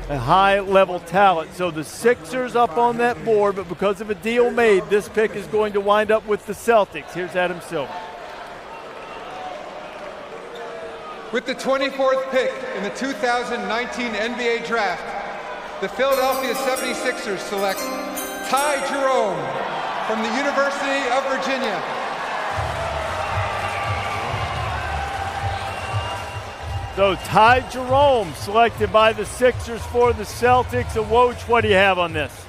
a high-level talent. So the Sixers up on that board, but because of a deal made, this pick is going to wind up with the Celtics. Here's Adam Silver. With the 24th pick in the 2019 NBA Draft, the Philadelphia 76ers select Ty Jerome from the University of Virginia. So Ty Jerome selected by the Sixers for the Celtics. So Woj, what do you have on this?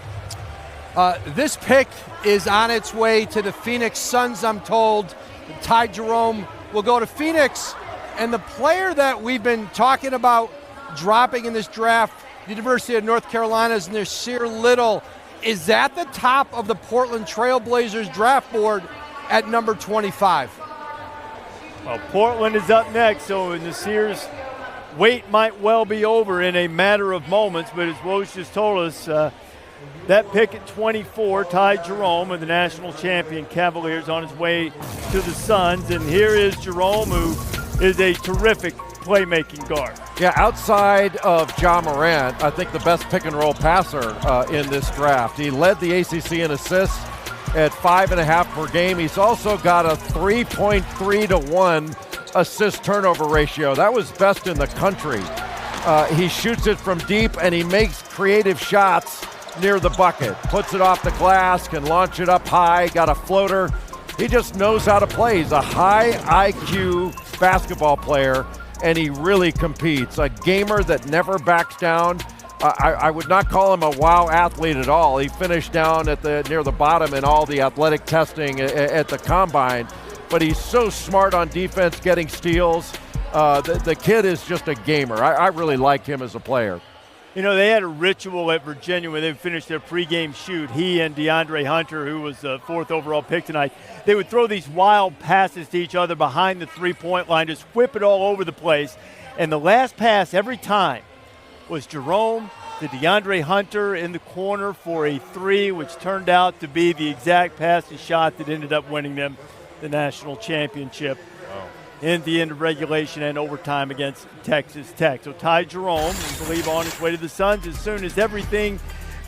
This pick is on its way to the Phoenix Suns, I'm told. Ty Jerome will go to Phoenix. And the player that we've been talking about dropping in this draft, the University of North Carolina's Nasir Little, is at the top of the Portland Trailblazers draft board at number 25. Well, Portland is up next, so Nasir's wait might well be over in a matter of moments. But as Woj just told us, that pick at 24, Ty Jerome of the national champion Cavaliers, on his way to the Suns. And here is Jerome, who is a terrific playmaking guard. Yeah, outside of Ja Morant, I think the best pick-and-roll passer in this draft. He led the ACC in assists at 5.5 per game. He's also got a 3.3 to 1 assist-turnover ratio. That was best in the country. He shoots it from deep, and he makes creative shots near the bucket. Puts it off the glass, can launch it up high, got a floater. He just knows how to play. He's a high IQ basketball player, and he really competes. A gamer that never backs down. I would not call him a wow athlete at all. He finished down at near the bottom in all the athletic testing at the combine, but he's so smart on defense, getting steals. The kid is just a gamer. I really like him as a player. You know, they had a ritual at Virginia when they finished their pregame shoot. He and DeAndre Hunter, who was the 4th overall pick tonight, they would throw these wild passes to each other behind the three-point line, just whip it all over the place. And the last pass every time was Jerome to DeAndre Hunter in the corner for a three, which turned out to be the exact pass and shot that ended up winning them the national championship in the end of regulation and overtime against Texas Tech. So Ty Jerome, we believe, on his way to the Suns as soon as everything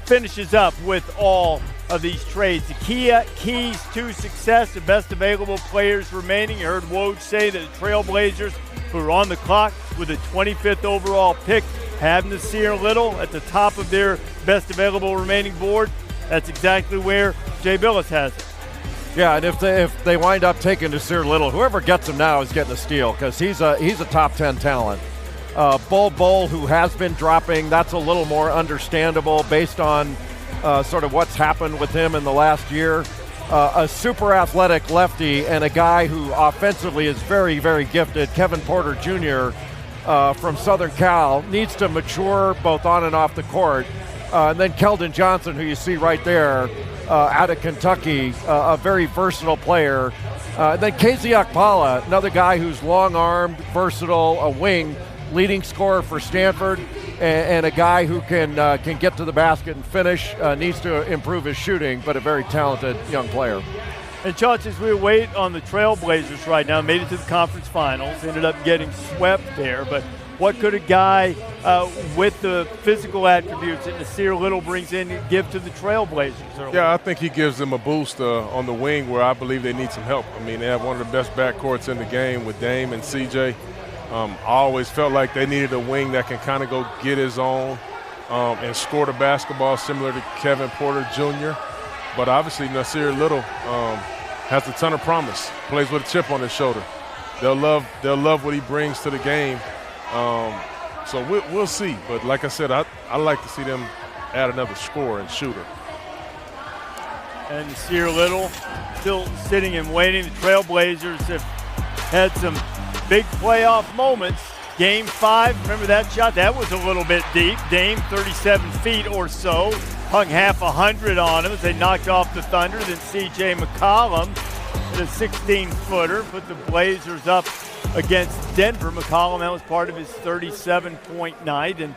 finishes up with all of these trades. The keys to success, the best available players remaining. You heard Woj say that the Trailblazers, who are on the clock with a 25th overall pick, have Nasir Little at the top of their best available remaining board. That's exactly where Jay Billis has it. Yeah, and if they wind up taking Nasir Little, whoever gets him now is getting a steal, because he's a top 10 talent. Bull, who has been dropping, that's a little more understandable based on sort of what's happened with him in the last year. A super athletic lefty and a guy who offensively is very, very gifted, Kevin Porter Jr. From Southern Cal, needs to mature both on and off the court. And then Keldon Johnson, who you see right there, out of Kentucky, a very versatile player. Then KZ Okpala, another guy who's long-armed, versatile, a wing, leading scorer for Stanford, and a guy who can get to the basket and finish. Needs to improve his shooting, but a very talented young player. And Chauncey, as we wait on the Trailblazers right now, made it to the conference finals, ended up getting swept there. But what could a guy with the physical attributes that Nasir Little brings in give to the Trailblazers? Yeah, I think he gives them a boost on the wing where I believe they need some help. I mean, they have one of the best backcourts in the game with Dame and CJ. I always felt like they needed a wing that can kind of go get his own and score the basketball similar to Kevin Porter Jr. But obviously Nasir Little has a ton of promise, plays with a chip on his shoulder. They'll love what he brings to the game. So we'll see. But like I said, I like to see them add another scorer and shooter. And Nasir Little still sitting and waiting. The Trailblazers have had some big playoff moments. Game 5, remember that shot? That was a little bit deep. Dame, 37 feet or so, hung half 100 on him as they knocked off the Thunder. Then C.J. McCollum hit a 16-footer, put the Blazers up against Denver. McCollum, that was part of his 37-point night. And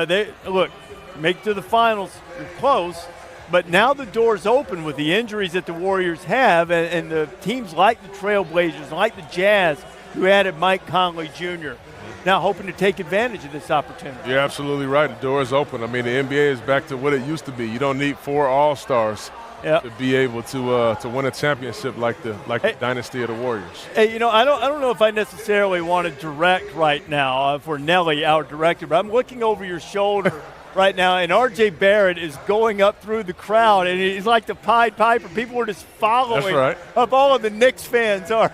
they, look, make it to the finals. You're close. But now the door's open with the injuries that the Warriors have, and the teams like the Trailblazers, like the Jazz, who added Mike Conley Jr., now hoping to take advantage of this opportunity. You're absolutely right. The door is open. I mean, the NBA is back to what it used to be. You don't need 4 All-Stars to be able to win a championship like the dynasty of the Warriors. Hey, you know, I don't know if I necessarily want to direct right now for Nelly, our director, but I'm looking over your shoulder right now, and R.J. Barrett is going up through the crowd, and he's like the Pied Piper. People are just following. That's right. Up. All of the Knicks fans are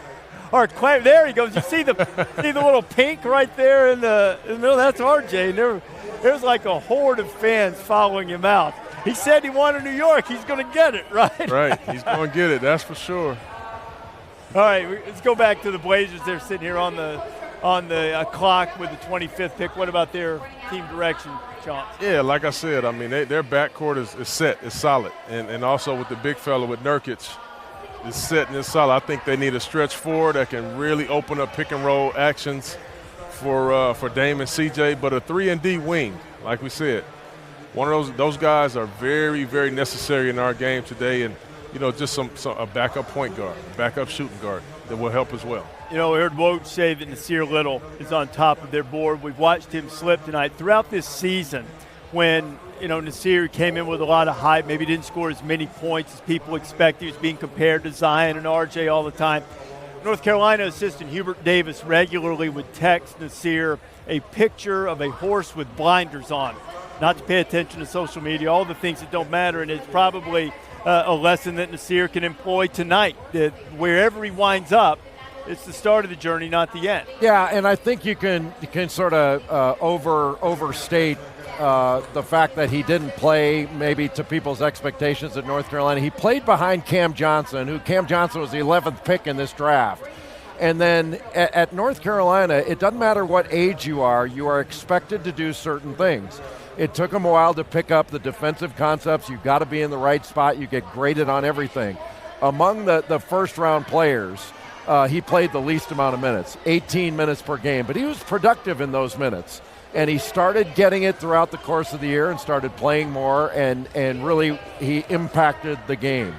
there he goes. You see the little pink right there in the middle? That's RJ. And there's like a horde of fans following him out. He said he wanted New York. He's going to get it, right? Right. He's going to get it. That's for sure. All right, let's go back to the Blazers. They're sitting here on the clock with the 25th pick. What about their team direction, Chauncey? Yeah, like I said, I mean, their backcourt is set, it's solid. And also with the big fella with Nurkic, is set and it's solid. I think they need a stretch forward that can really open up pick and roll actions for Dame and CJ. But a 3-and-D wing, like we said, one of those guys are very, very necessary in our game today. And you know, just a backup point guard, a backup shooting guard that will help as well. You know, we heard Woj say that Nasir Little is on top of their board. We've watched him slip tonight. Throughout this season, when Nasir came in with a lot of hype, maybe didn't score as many points as people expected. He was being compared to Zion and RJ all the time. North Carolina assistant Hubert Davis regularly would text Nasir a picture of a horse with blinders on, not to pay attention to social media, all the things that don't matter, and it's probably a lesson that Nasir can employ tonight, that wherever he winds up, it's the start of the journey, not the end. Yeah, and I think you can sort of overstate the fact that he didn't play maybe to people's expectations at North Carolina. He played behind Cam Johnson, Cam Johnson was the 11th pick in this draft. And then at North Carolina, it doesn't matter what age you are expected to do certain things. It took him a while to pick up the defensive concepts. You've got to be in the right spot. You get graded on everything. Among the first-round players, he played the least amount of minutes, 18 minutes per game, but he was productive in those minutes. And he started getting it throughout the course of the year and started playing more, and really he impacted the game.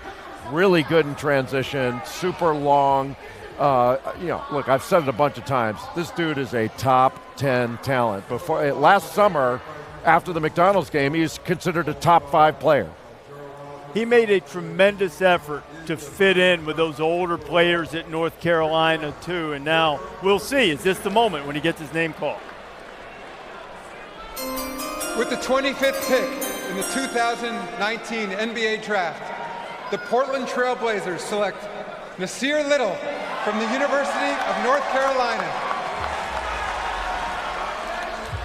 Really good in transition, super long. Look, I've said it a bunch of times. This dude is a top 10 talent. Last summer, after the McDonald's game, he was considered a top 5 player. He made a tremendous effort to fit in with those older players at North Carolina, too. And now we'll see. Is this the moment when he gets his name called? With the 25th pick in the 2019 NBA Draft, the Portland Trail Blazers select Nasir Little from the University of North Carolina.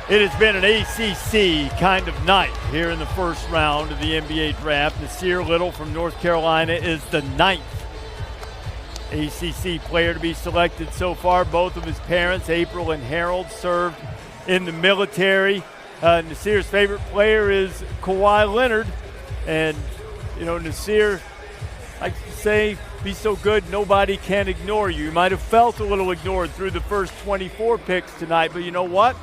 It has been an ACC kind of night here in the first round of the NBA Draft. Nasir Little from North Carolina is the 9th ACC player to be selected so far. Both of his parents, April and Harold, served in the military. Nasir's favorite player is Kawhi Leonard. And, Nasir likes to say, be so good nobody can ignore you. You might have felt a little ignored through the first 24 picks tonight, but you know what?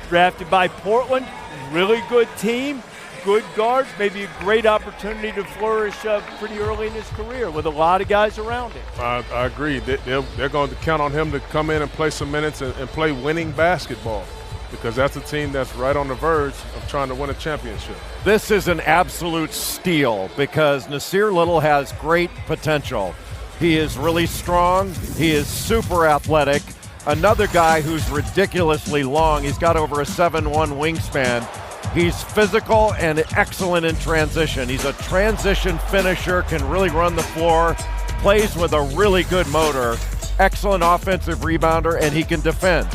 Drafted by Portland, really good team. good guards, maybe a great opportunity to flourish pretty early in his career with a lot of guys around him. I agree. They're going to count on him to come in and play some minutes and play winning basketball, because that's a team that's right on the verge of trying to win a championship. This is an absolute steal because Nasir Little has great potential. He is really strong. He is super athletic. Another guy who's ridiculously long. He's got over a 7'1" wingspan. He's physical and excellent in transition. He's a transition finisher, can really run the floor, plays with a really good motor, excellent offensive rebounder, and he can defend.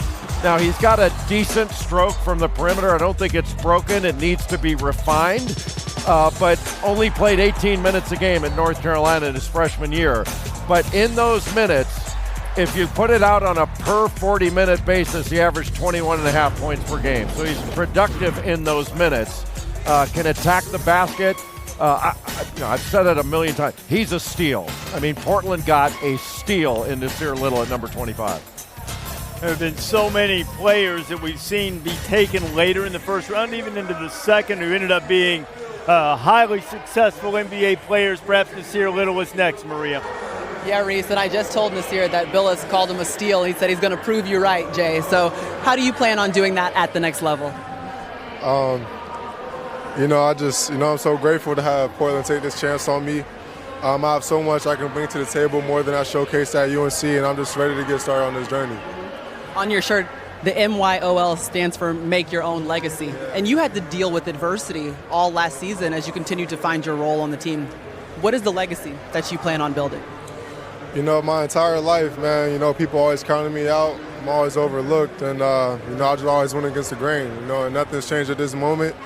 Now, he's got a decent stroke from the perimeter. I don't think it's broken. It needs to be refined, but only played 18 minutes a game at North Carolina in his freshman year. But in those minutes, if you put it out on a per 40-minute basis, he averaged 21.5 points per game. So he's productive in those minutes, can attack the basket. I've said it a million times. He's a steal. I mean, Portland got a steal in Nasir Little at number 25. There have been so many players that we've seen be taken later in the first round, even into the second, who ended up being highly successful NBA players. Perhaps Nasir Little was next, Maria. Yeah, Reese, and I just told Nasir that Bill has called him a steal. He said he's going to prove you right, Jay. So how do you plan on doing that at the next level? I'm so grateful to have Portland take this chance on me. I have so much I can bring to the table, more than I showcased at UNC, and I'm just ready to get started on this journey. On your shirt, the MYOL stands for Make Your Own Legacy. And you had to deal with adversity all last season as you continued to find your role on the team. What is the legacy that you plan on building? My entire life, man, people always counted me out. I'm always overlooked, and, I just always went against the grain, and nothing's changed at this moment.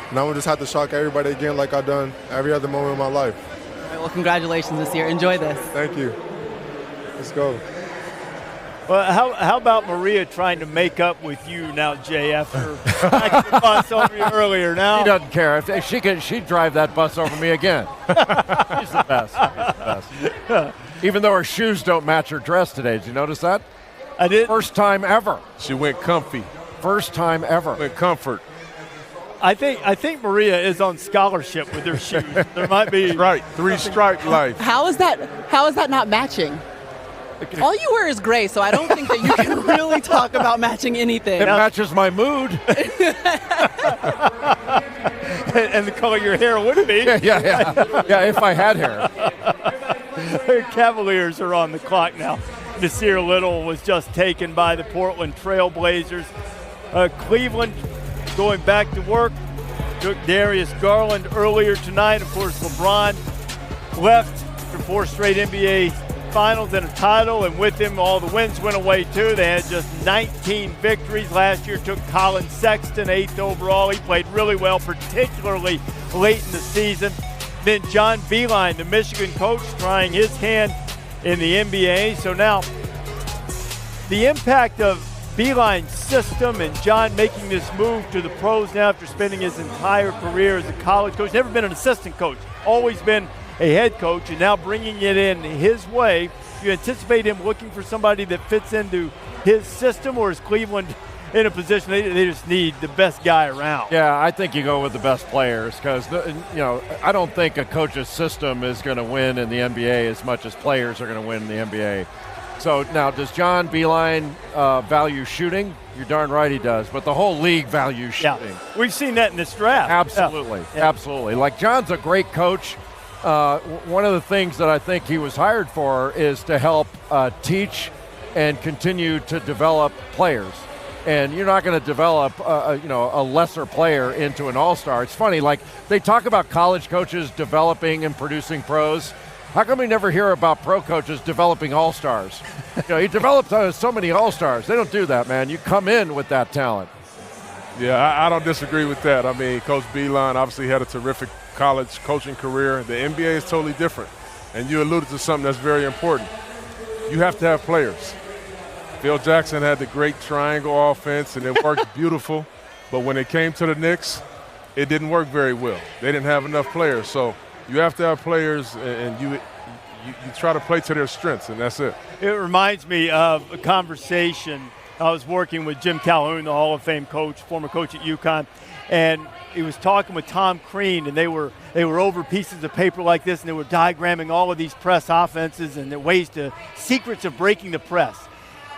And I'm going to just have to shock everybody again like I've done every other moment of my life. All right, well, congratulations this year. Enjoy this. Thank you. Let's go. Well, how about Maria trying to make up with you now, Jay, after the bus over you earlier? Now she doesn't care. If she'd drive that bus over me again. She's the best. She's the best. Even though her shoes don't match her dress today. Did you notice that? I did. First time ever. She went comfy. First time ever. Went comfort. I think Maria is on scholarship with her shoes. There might be right. 3-stripe life. How is that not matching? All you wear is gray, so I don't think that you can really talk about matching anything. It matches my mood. And the color of your hair would be. Yeah, if I had hair. Cavaliers are on the clock now. Nasir Little was just taken by the Portland Trail Blazers. Cleveland going back to work. Took Darius Garland earlier tonight. Of course, LeBron left for 4 straight NBA Finals and a title, and with him all the wins went away too. They had just 19 victories. Last year took Colin Sexton 8th overall. He played really well, particularly late in the season. Then John Beilein, the Michigan coach, trying his hand in the NBA. So now the impact of Beilein's system and John making this move to the pros now after spending his entire career as a college coach. Never been an assistant coach, always been a head coach, and now bringing it in his way. You anticipate him looking for somebody that fits into his system, or is Cleveland in a position they just need the best guy around? Yeah, I think you go with the best players because, I don't think a coach's system is going to win in the NBA as much as players are going to win in the NBA. So now, does John Beilein value shooting? You're darn right he does, but the whole league values shooting. Yeah. We've seen that in this draft. Absolutely, absolutely. Like, John's a great coach. One of the things that I think he was hired for is to help teach and continue to develop players. And you're not going to develop, a lesser player into an all-star. It's funny, like they talk about college coaches developing and producing pros. How come we never hear about pro coaches developing all-stars? He developed so many all-stars. They don't do that, man. You come in with that talent. Yeah, I don't disagree with that. I mean, Coach Beilein obviously had a terrific college coaching career. The NBA is totally different. And you alluded to something that's very important. You have to have players. Phil Jackson had the great triangle offense, and it worked beautiful. But when it came to the Knicks, it didn't work very well. They didn't have enough players. So you have to have players, and you try to play to their strengths, and that's it. It reminds me of a conversation. I was working with Jim Calhoun, the Hall of Fame coach, former coach at UConn, and he was talking with Tom Crean, and they were over pieces of paper like this, and they were diagramming all of these press offenses and the secrets of breaking the press.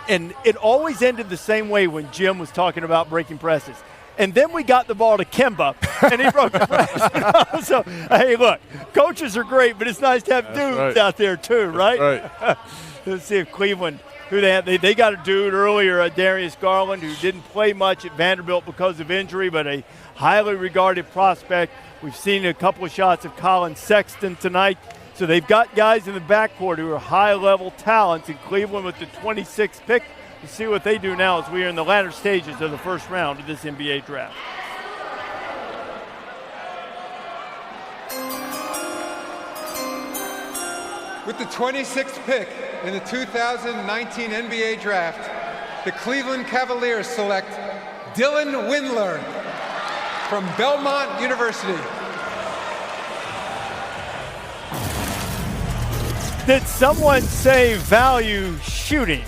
And it always ended the same way when Jim was talking about breaking presses. And then we got the ball to Kemba, and he broke the press. So, hey, look, coaches are great, but it's nice to have dudes out there too, right? Right. Let's see if Cleveland, who they have. They got a dude earlier, Darius Garland, who didn't play much at Vanderbilt because of injury, but a highly regarded prospect. We've seen a couple of shots of Colin Sexton tonight. So they've got guys in the backcourt who are high-level talents in Cleveland with the 26th pick. We'll see what they do now as we are in the latter stages of the first round of this NBA draft. With the 26th pick in the 2019 NBA draft, the Cleveland Cavaliers select Dylan Windler from Belmont University. Did someone say value shooting?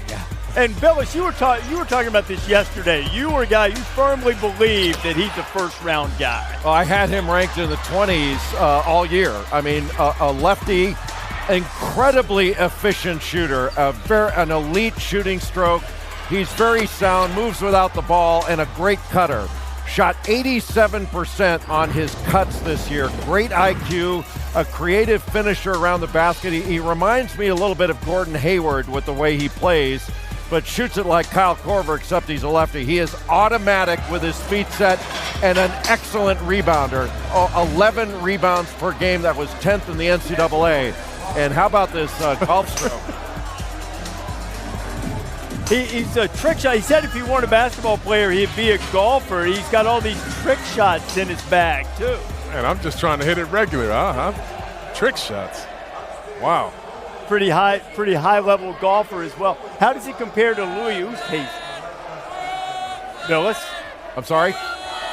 And Billis, you were talking about this yesterday. You were a guy, you firmly believe that he's a first-round guy. Well, I had him ranked in the 20s all year. I mean, a lefty, incredibly efficient shooter, an elite shooting stroke. He's very sound, moves without the ball, and a great cutter. Shot 87% on his cuts this year. Great IQ, a creative finisher around the basket. He reminds me a little bit of Gordon Hayward with the way he plays, but shoots it like Kyle Korver, except he's a lefty. He is automatic with his feet set and an excellent rebounder. 11 rebounds per game. That was 10th in the NCAA. And how about this golf stroke? He's a trick shot. He said if he weren't a basketball player, he'd be a golfer. He's got all these trick shots in his bag, too. Man, I'm just trying to hit it regular, huh? Trick shots. Wow. Pretty high level golfer as well. How does he compare to Louis Oosthuizen? Billis? I'm sorry?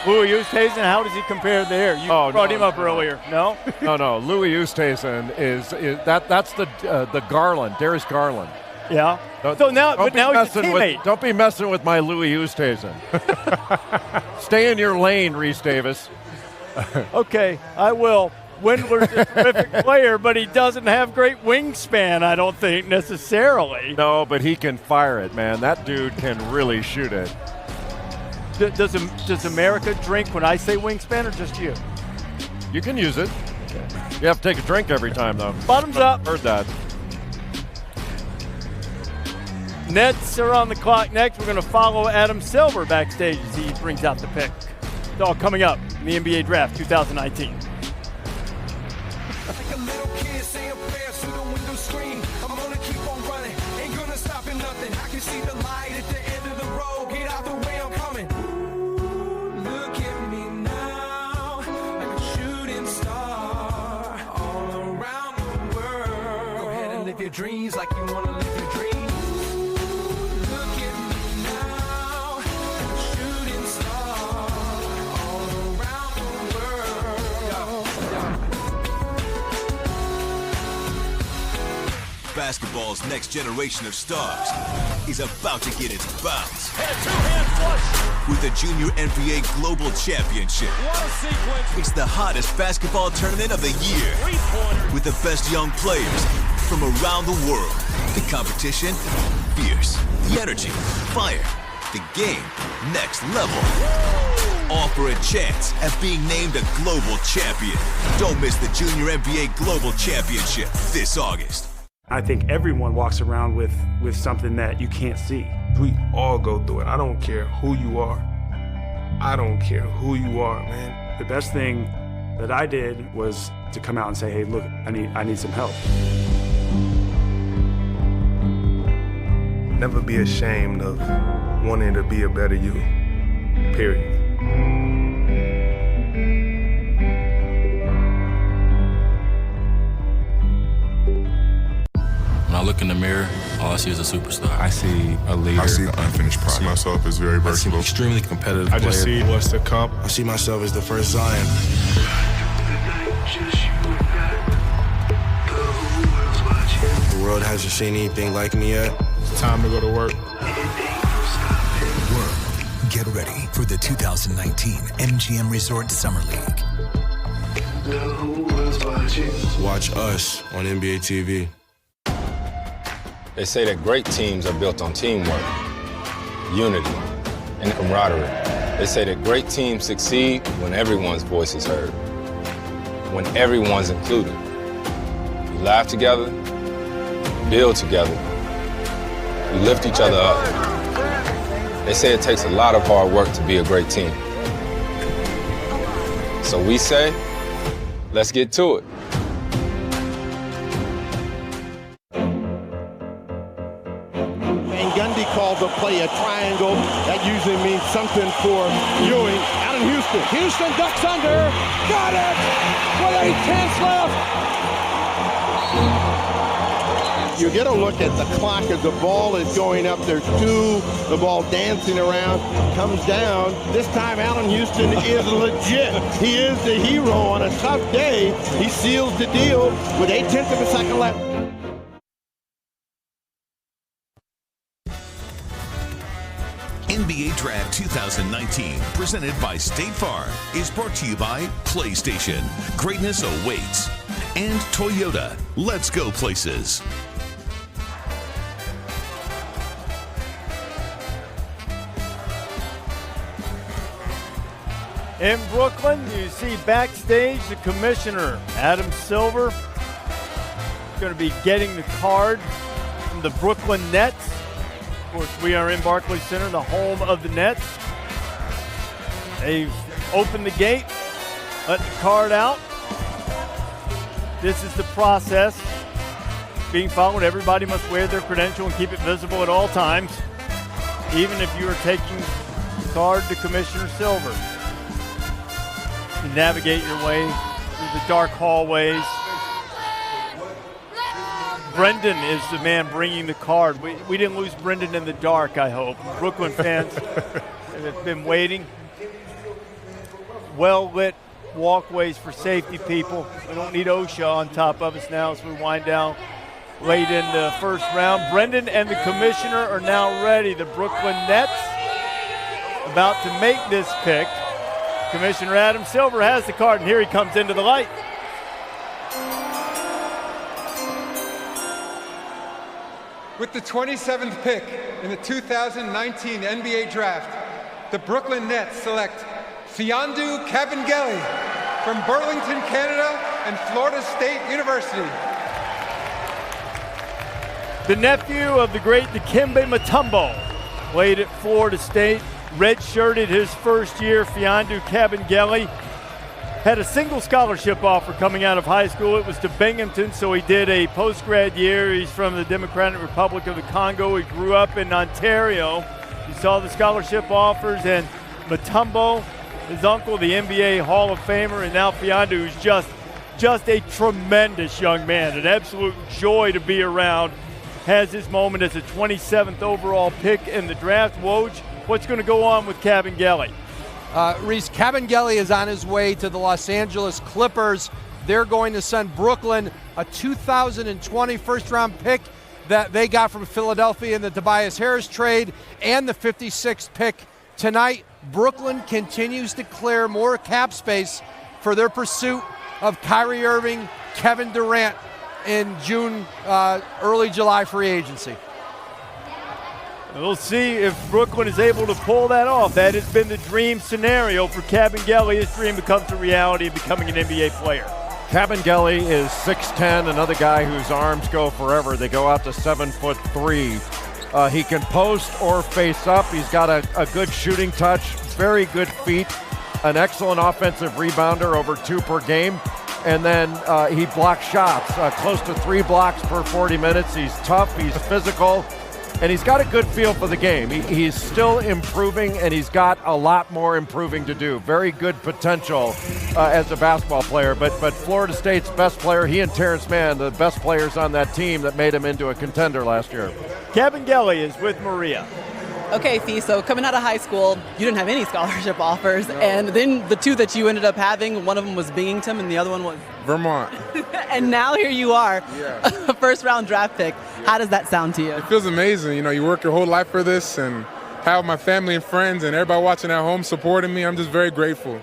Louis Oosthuizen, how does he compare there? You brought him up earlier. No? No. Louis Oosthuizen that's the Garland, Darius Garland. Yeah. Now he's a teammate. Don't be messing with my Louis Oosthuizen. Stay in your lane, Reese Davis. Okay, I will. Windler's a terrific player, but he doesn't have great wingspan, I don't think, necessarily. No, but he can fire it, man. That dude can really shoot it. Does America drink when I say wingspan, or just you? You can use it. You have to take a drink every time, though. Bottoms up. Heard that. Nets are on the clock next. We're going to follow Adam Silver backstage as he brings out the pick. It's all coming up in the NBA Draft 2019. Your dreams like you want to live your dreams. Look at me now, I'm a shooting star all around the world. Basketball's next generation of stars is about to get its bounce. And a two-hand flush. With the Junior NBA Global Championship. What a sequence. It's the hottest basketball tournament of the year. Three-pointers. With the best young players from around the world. The competition, fierce. The energy, fire. The game, next level. All for a chance at being named a global champion. Don't miss the Junior NBA Global Championship this August. I think everyone walks around with something that you can't see. We all go through it. I don't care who you are. I don't care who you are, man. The best thing that I did was to come out and say, hey, look, I need some help. Never be ashamed of wanting to be a better you, period. When I look in the mirror, all I see is a superstar. I see a leader. I see the unfinished product. I see myself as very versatile. I see an extremely competitive player. I just see what's to come. I see myself as the first Zion. The world hasn't seen anything like me yet. It's time to go to work. Work Get ready for the 2019 MGM Resort Summer League. Watch us on NBA TV. They say that great teams are built on teamwork, unity, and camaraderie. They say that great teams succeed when everyone's voice is heard, when everyone's included. You laugh together, build together, you lift each other up. They say it takes a lot of hard work to be a great team. So we say, let's get to it. Gundy called the play a triangle. That usually means something for Ewing. Out in Houston. Houston ducks under. Got it! With 8 tenths left. You get a look at the clock as the ball is going up. There's two. The ball dancing around. Comes down. This time Allen Houston is legit. He is the hero on a tough day. He seals the deal with 8 tenths of a second left. NBA Draft 2019, presented by State Farm, is brought to you by PlayStation. Greatness awaits. And Toyota. Let's go places. In Brooklyn, you see backstage the commissioner, Adam Silver, going to be getting the card from the Brooklyn Nets. Of course, we are in Barclays Center, the home of the Nets. They've opened the gate, let the card out. This is the process being followed. Everybody must wear their credential and keep it visible at all times, even if you are taking the card to Commissioner Silver. You navigate your way through the dark hallways. Brendan is the man bringing the card. We didn't lose Brendan in the dark, I hope. Brooklyn fans have been waiting. Well-lit walkways for safety people. We don't need OSHA on top of us now as we wind down late in the first round. Brendan and the commissioner are now ready. The Brooklyn Nets about to make this pick. Commissioner Adam Silver has the card, and here he comes into the light. With the 27th pick in the 2019 NBA Draft, the Brooklyn Nets select Fiondu Kabengele from Burlington, Canada, and Florida State University. The nephew of the great Dikembe Mutombo played at Florida State, redshirted his first year. Fiondu Kabengele had a single scholarship offer coming out of high school. It was to Binghamton, so he did a post-grad year. He's from the Democratic Republic of the Congo. He grew up in Ontario. He saw the scholarship offers, and Mutombo, his uncle, the NBA Hall of Famer, and now Fiondu, who's just a tremendous young man, an absolute joy to be around, has his moment as a 27th overall pick in the draft. Woj, what's going to go on with Kabengele? Reese, Kabengele is on his way to the Los Angeles Clippers. They're going to send Brooklyn a 2020 first-round pick that they got from Philadelphia in the Tobias Harris trade, and the 56th pick tonight. Brooklyn continues to clear more cap space for their pursuit of Kyrie Irving, Kevin Durant in June, early July free agency. We'll see if Brooklyn is able to pull that off. That has been the dream scenario for Kabengele. His dream becomes a reality of becoming an NBA player. Kabengele is 6'10", another guy whose arms go forever. They go out to 7'3". He can post or face up. He's got a good shooting touch, very good feet, an excellent offensive rebounder, over 2 per game. And then he blocks shots, close to 3 blocks per 40 minutes. He's tough, he's physical, and he's got a good feel for the game. He's still improving, and he's got a lot more improving to do. Very good potential as a basketball player, but Florida State's best player, he and Terrence Mann, the best players on that team that made him into a contender last year. Kabengele is with Maria. Okay, Fee, so coming out of high school, you didn't have any scholarship offers, and then the 2 that you ended up having, one of them was Binghamton and the other one was Vermont. And now here you are, yeah. a first-round draft pick. How does that sound to you? It feels amazing. You know, you work your whole life for this, and have my family and friends and everybody watching at home supporting me. I'm just very grateful.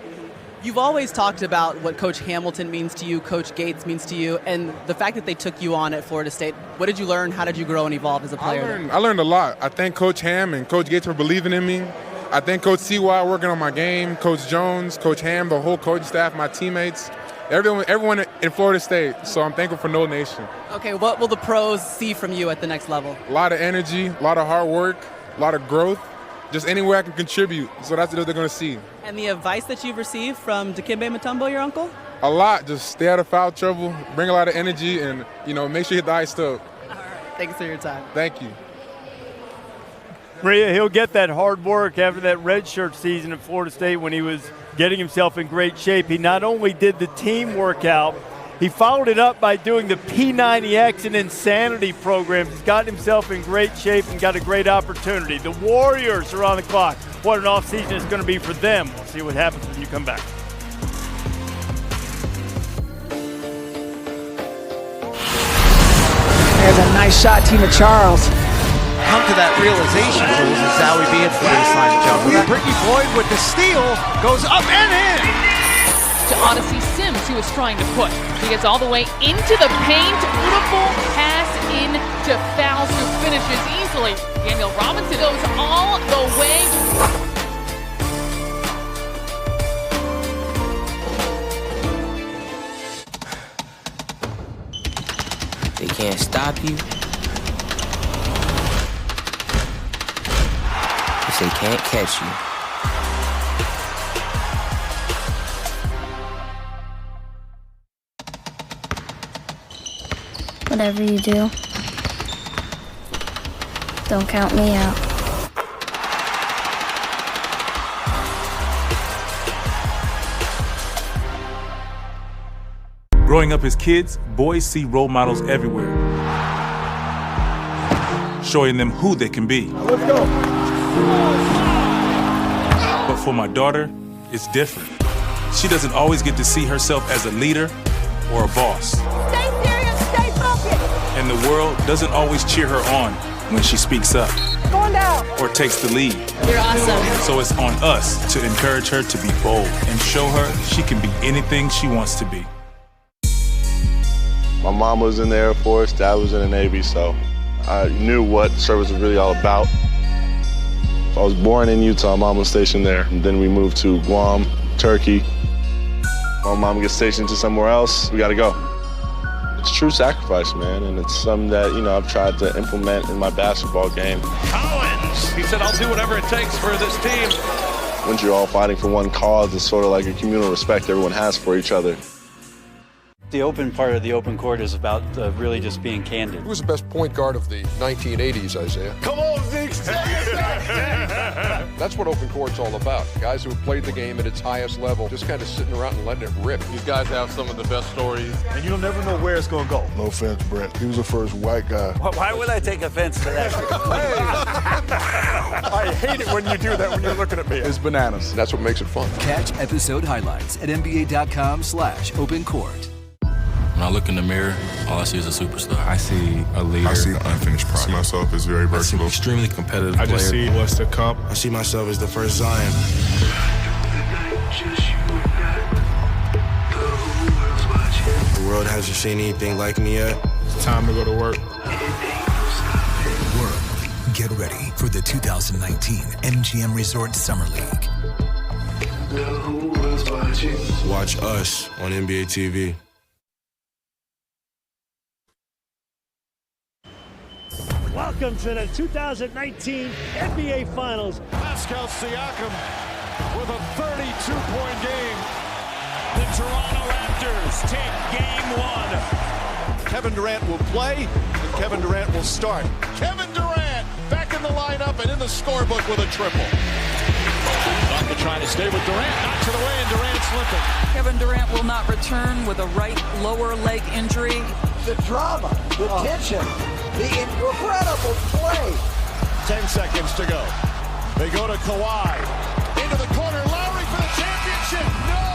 You've always talked about what Coach Hamilton means to you, Coach Gates means to you, and the fact that they took you on at Florida State. What did you learn? How did you grow and evolve as a player? I learned a lot. I thank Coach Ham and Coach Gates for believing in me. I thank Coach CY working on my game, Coach Jones, Coach Ham, the whole coaching staff, my teammates, everyone in Florida State. So I'm thankful for No Nation. Okay, what will the pros see from you at the next level? A lot of energy, a lot of hard work, a lot of growth. Just anywhere I can contribute. So that's what they're going to see. And the advice that you've received from Dikembe Mutombo, your uncle? A lot. Just stay out of foul trouble, bring a lot of energy, and, make sure you hit the ice up. All right. Thanks for your time. Thank you. Maria, he'll get that hard work after that redshirt season at Florida State when he was getting himself in great shape. He not only did the team workout, he followed it up by doing the P90X and Insanity programs. He's gotten himself in great shape and got a great opportunity. The Warriors are on the clock. What an offseason it's going to be for them. We'll see what happens when you come back. There's a nice shot, Tina Charles. Come to that realization, Jules, as Zowie B hits the baseline jumper. Brittany Boyd with the steal, goes up and in. To Odyssey Sims, who is trying to push. He gets all the way into the paint. Beautiful pass in to Fouls, who finishes easily. Daniel Robinson goes all the way. They can't stop you. Because they can't catch you. Whatever you do, don't count me out. Growing up as kids, boys see role models everywhere, showing them who they can be. Let's go. But for my daughter, it's different. She doesn't always get to see herself as a leader or a boss. And the world doesn't always cheer her on when she speaks up Going down. or takes the lead. You're awesome. So it's on us to encourage her to be bold and show her she can be anything she wants to be. My mom was in the Air Force, dad was in the Navy, so I knew what service was really all about. I was born in Utah, mom was stationed there. And then we moved to Guam, Turkey. My mom gets stationed to somewhere else, we gotta go. It's true sacrifice, man, and it's something that, I've tried to implement in my basketball game. Collins, he said, I'll do whatever it takes for this team. Once you're all fighting for one cause, it's sort of like a communal respect everyone has for each other. The open part of the open court is about really just being candid. Who was the best point guard of the 1980s, Isaiah? Come on, Zeke. That's what open court's all about. Guys who have played the game at its highest level, just kind of sitting around and letting it rip. These guys have some of the best stories. And you'll never know where it's going to go. No offense, Brent. He was the first white guy. Why would I take offense to that? I hate it when you do that when you're looking at me. It's bananas. That's what makes it fun. Catch episode highlights at NBA.com/opencourt. When I look in the mirror, all I see is a superstar. I see a leader. I see the unfinished product. I see myself as very versatile. Extremely competitive I player. just see what's to come. I see myself as the first Zion. The world hasn't seen anything like me yet. It's time to go to work. World, get ready for the 2019 MGM Resort Summer League. Watch us on NBA TV. Welcome to the 2019 NBA Finals. Pascal Siakam with a 32-point game. The Toronto Raptors take game one. Kevin Durant will play, and Kevin Durant will start. Kevin Durant back in the lineup and in the scorebook with a triple. Bucket trying to stay with Durant, knocks it away, and Durant's limping. Kevin Durant will not return with a right lower leg injury. The drama, the tension, the incredible play. 10 seconds to go. They go to Kawhi. Into the corner, Lowry for the championship. No!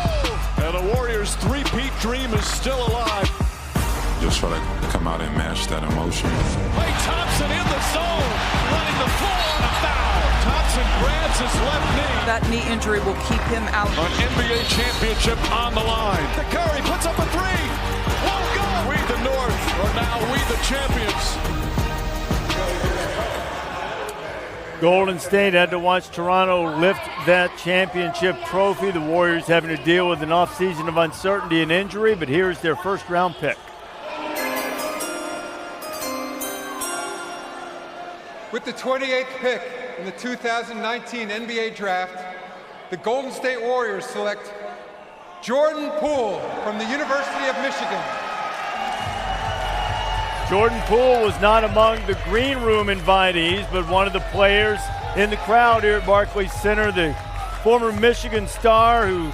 And the Warriors' three-peat dream is still alive. Just try to come out and match that emotion. Klay Thompson in the zone, running the floor on a foul. Thompson bends his left knee. That knee injury will keep him out. An NBA championship on the line. The Curry puts up a three. Won't go. We the North are now we the champions. Golden State had to watch Toronto lift that championship trophy. The Warriors having to deal with an offseason of uncertainty and injury, but here's their first-round pick. With the 28th pick in the 2019 NBA Draft, the Golden State Warriors select Jordan Poole from the University of Michigan. Jordan Poole was not among the green room invitees, but one of the players in the crowd here at Barclays Center, the former Michigan star who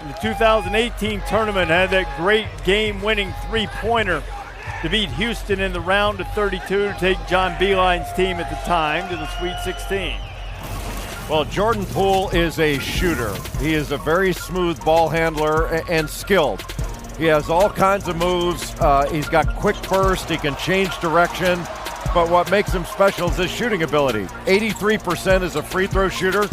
in the 2018 tournament had that great game-winning three-pointer to beat Houston in the round of 32 to take John Beilein's team at the time to the Sweet 16. Well, Jordan Poole is a shooter. He is a very smooth ball handler and skilled. He has all kinds of moves. He's got quick burst. He can change direction. But what makes him special is his shooting ability. 83% is a free throw shooter.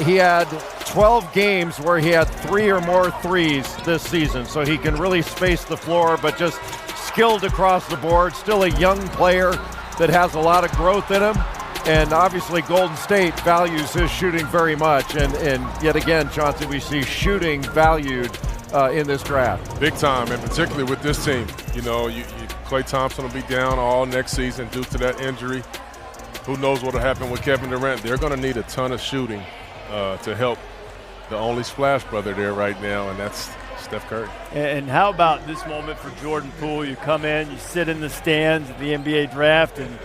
He had 12 games where he had 3 or more threes this season. So he can really space the floor, but just skilled across the board. Still a young player that has a lot of growth in him. And obviously Golden State values his shooting very much. And yet again, Chauncey, we see shooting valued in this draft. Big time, and particularly with this team. You know, Klay Thompson will be down all next season due to that injury. Who knows what will happen with Kevin Durant. They're going to need a ton of shooting to help the only splash brother there right now, and that's Steph Curry. And how about this moment for Jordan Poole? You come in, you sit in the stands at the NBA draft, and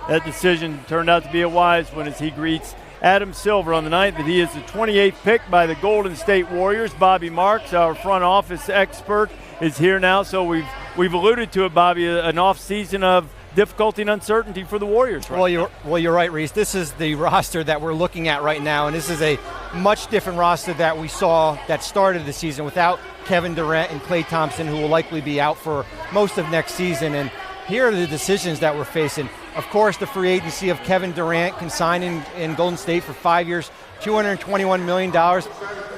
that decision turned out to be a wise one as he greets Adam Silver on the night that he is the 28th pick by the Golden State Warriors. Bobby Marks, our front office expert, is here now. So we've alluded to it, Bobby, an off season of difficulty and uncertainty for the Warriors. Right? Well, you're right, Reese. This is the roster that we're looking at right now, and this is a much different roster that we saw that started the season without Kevin Durant and Klay Thompson, who will likely be out for most of next season. And here are the decisions that we're facing. Of course, the free agency of Kevin Durant can sign in Golden State for 5 years, $221 million,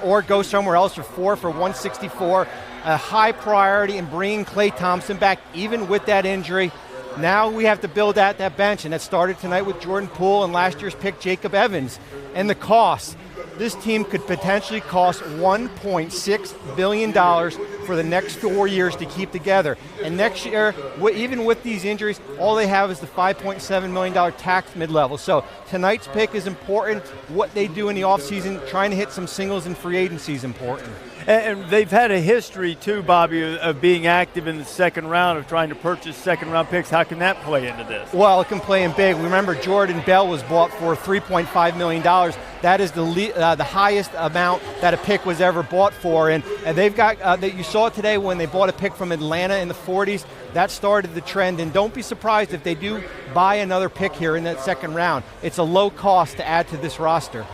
or go somewhere else for $164. A high priority in bringing Klay Thompson back, even with that injury. Now we have to build out that bench, and that started tonight with Jordan Poole and last year's pick, Jacob Evans. And the cost. This team could potentially cost $1.6 billion for the next 4 years to keep together. And next year, even with these injuries, all they have is the $5.7 million tax mid-level. So tonight's pick is important. What they do in the offseason, trying to hit some singles in free agency is important. And they've had a history, too, Bobby, of being active in the second round, of trying to purchase second-round picks. How can that play into this? Well, it can play in big. Remember, Jordan Bell was bought for $3.5 million. That is the highest amount that a pick was ever bought for. And they've got that you saw today when they bought a pick from Atlanta in the 40s. That started the trend. And don't be surprised if they do buy another pick here in that second round. It's a low cost to add to this roster.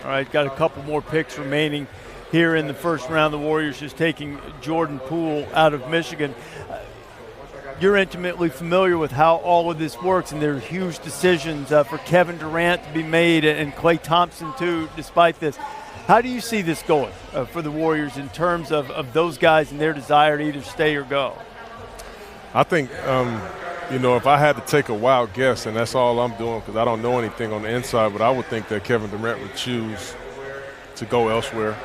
All right, got a couple more picks remaining here in the first round. The Warriors just taking Jordan Poole out of Michigan. You're intimately familiar with how all of this works, and there are huge decisions for Kevin Durant to be made and Klay Thompson too, despite this. How do you see this going for the Warriors in terms of those guys and their desire to either stay or go? I think, if I had to take a wild guess, and that's all I'm doing because I don't know anything on the inside, but I would think that Kevin Durant would choose to go elsewhere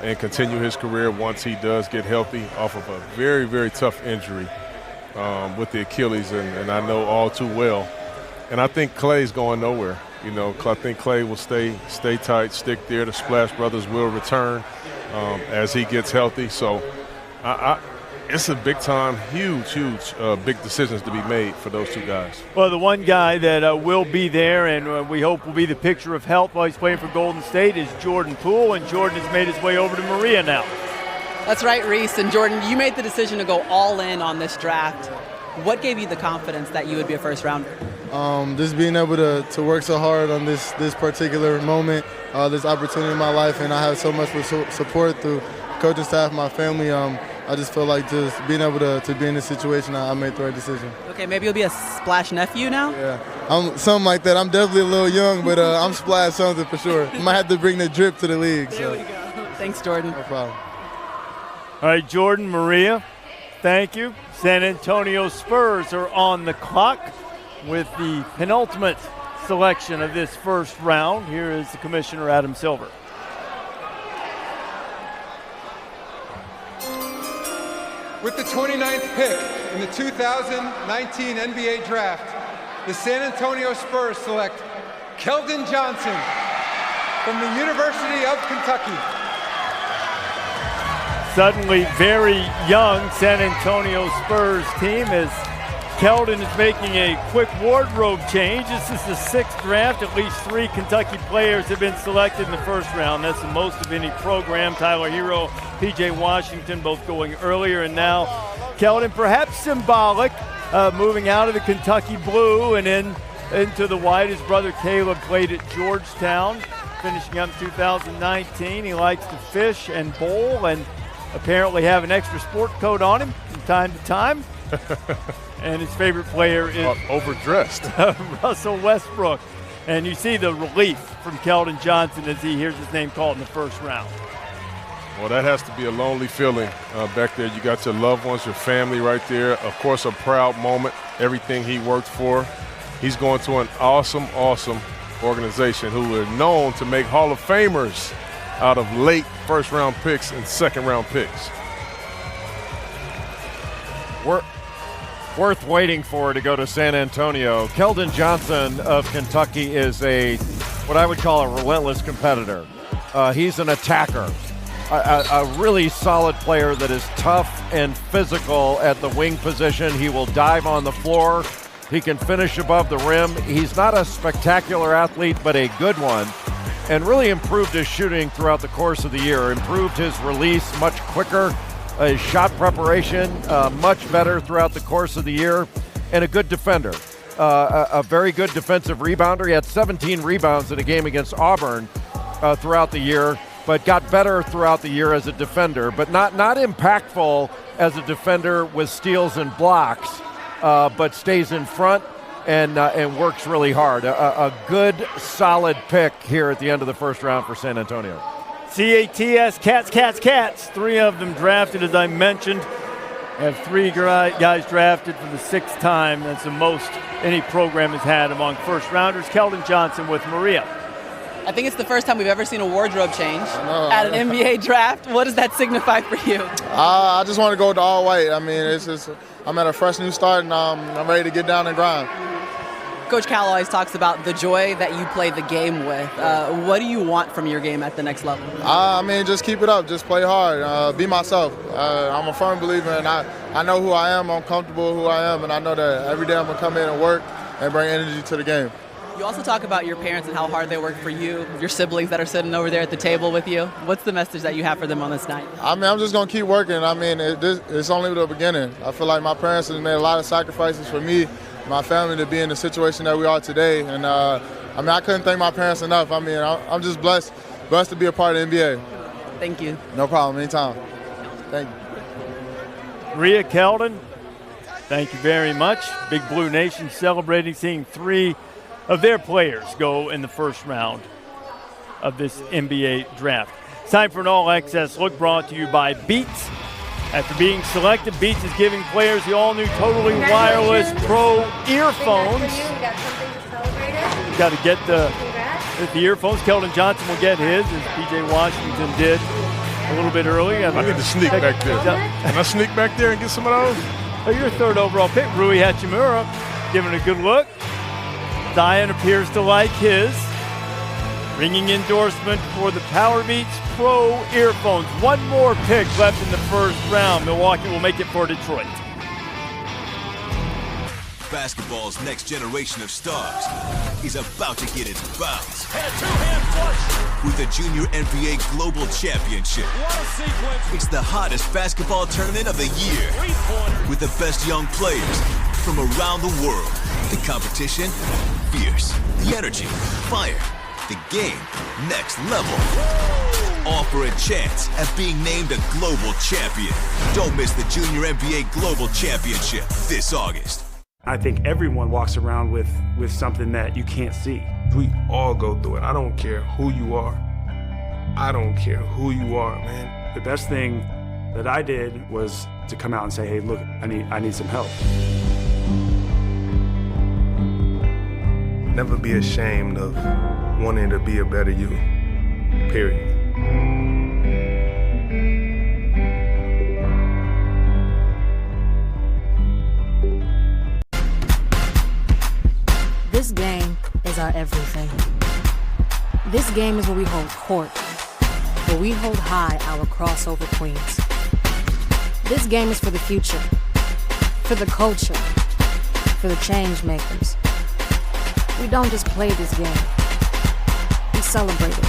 and continue his career once he does get healthy off of a very, very tough injury with the Achilles, and I know all too well. And I think Klay's going nowhere. I think Klay will stay tight, stick there. The Splash Brothers will return as he gets healthy. So it's a big-time, huge, big decisions to be made for those two guys. Well, the one guy that will be there and we hope will be the picture of health while he's playing for Golden State is Jordan Poole, and Jordan has made his way over to Maria now. That's right, Reese. And Jordan, you made the decision to go all in on this draft. What gave you the confidence that you would be a first-rounder? Just being able to work so hard on this particular moment, this opportunity in my life, and I have so much support through coaching staff, my family. I just feel like just being able to be in this situation, I made the right decision. Okay, maybe you'll be a Splash nephew now? Yeah, I'm something like that. I'm definitely a little young, but I'm Splash something for sure. I might have to bring the drip to the league. There we go. Thanks, Jordan. No problem. All right, Jordan, Maria, thank you. San Antonio Spurs are on the clock with the penultimate selection of this first round. Here is the Commissioner, Adam Silver. With the 29th pick in the 2019 NBA Draft, the San Antonio Spurs select Keldon Johnson from the University of Kentucky. Suddenly very young San Antonio Spurs team as Keldon is making a quick wardrobe change. This is the 6th draft. At least 3 Kentucky players have been selected in the first round. That's the most of any program. Tyler Hero, P.J. Washington both going earlier. And now Keldon, perhaps symbolic, moving out of the Kentucky blue and into the white. His brother Caleb played at Georgetown, finishing up 2019. He likes to fish and bowl and apparently have an extra sport coat on him from time to time. And his favorite player is overdressed Russell Westbrook. And you see the relief from Keldon Johnson as he hears his name called in the first round. Well, that has to be a lonely feeling back there. You got your loved ones, your family right there. Of course, a proud moment, everything he worked for. He's going to an awesome, awesome organization who are known to make Hall of Famers out of late first-round picks and second-round picks. Worth waiting for to go to San Antonio. Keldon Johnson of Kentucky is what I would call a relentless competitor. He's an attacker, a really solid player that is tough and physical at the wing position. He will dive on the floor. He can finish above the rim. He's not a spectacular athlete, but a good one, and really improved his shooting throughout the course of the year, improved his release much quicker. His shot preparation much better throughout the course of the year, and a good defender. A very good defensive rebounder. He had 17 rebounds in a game against Auburn throughout the year, but got better throughout the year as a defender, but not impactful as a defender with steals and blocks, but stays in front and works really hard. A good, solid pick here at the end of the first round for San Antonio. CATS, Cats. 3 of them drafted, as I mentioned. Have 3 guys drafted for the 6th time. That's the most any program has had among first-rounders. Keldon Johnson with Maria. I think it's the first time we've ever seen a wardrobe change at an NBA draft. What does that signify for you? I just want to go with the all white. I mean, it's just I'm at a fresh new start, and I'm ready to get down and grind. Coach Cal always talks about the joy that you play the game with. What do you want from your game at the next level? I mean, just keep it up. Just play hard. Be myself. I'm a firm believer, and I know who I am. I'm comfortable with who I am, and I know that every day I'm going to come in and work and bring energy to the game. You also talk about your parents and how hard they work for you, your siblings that are sitting over there at the table with you. What's the message that you have for them on this night? I mean, I'm just going to keep working. I mean, it's only the beginning. I feel like my parents have made a lot of sacrifices for me, my family, to be in the situation that we are today. And I mean, I couldn't thank my parents enough. I mean, I'm just blessed to be a part of the NBA. Thank you. No problem, anytime. Thank you. Maria, Keldon, thank you very much. Big Blue Nation celebrating seeing 3 of their players go in the first round of this NBA draft. It's time for an all-access look brought to you by Beats. After being selected, Beats is giving players the all-new totally wireless Pro earphones. Got to get the earphones. Keldon Johnson will get his, as P.J. Washington did a little bit early. I need to sneak back there. Can I sneak back there and get some of those? Oh, you're 3rd overall pick. Rui Hachimura giving a good look. Zion appears to like his. Ringing endorsement for the Power Beats Pro earphones. 1 more pick left in the first round. Milwaukee will make it for Detroit. Basketball's next generation of stars is about to get its bounce. With the Junior NBA Global Championship. It's the hottest basketball tournament of the year. With the best young players from around the world. The competition, fierce. The energy, fire. the game next level. All for a chance at being named a global champion. Don't miss the Junior NBA Global Championship this August. I think everyone walks around with something that you can't see. We all go through it. I don't care who you are. I don't care who you are, man. The best thing that I did was to come out and say, hey, look, I need some help. Never be ashamed of wanting to be a better you, period. This game is our everything. This game is where we hold court, where we hold high our crossover queens. This game is for the future, for the culture, for the change makers. We don't just play this game, we celebrate it.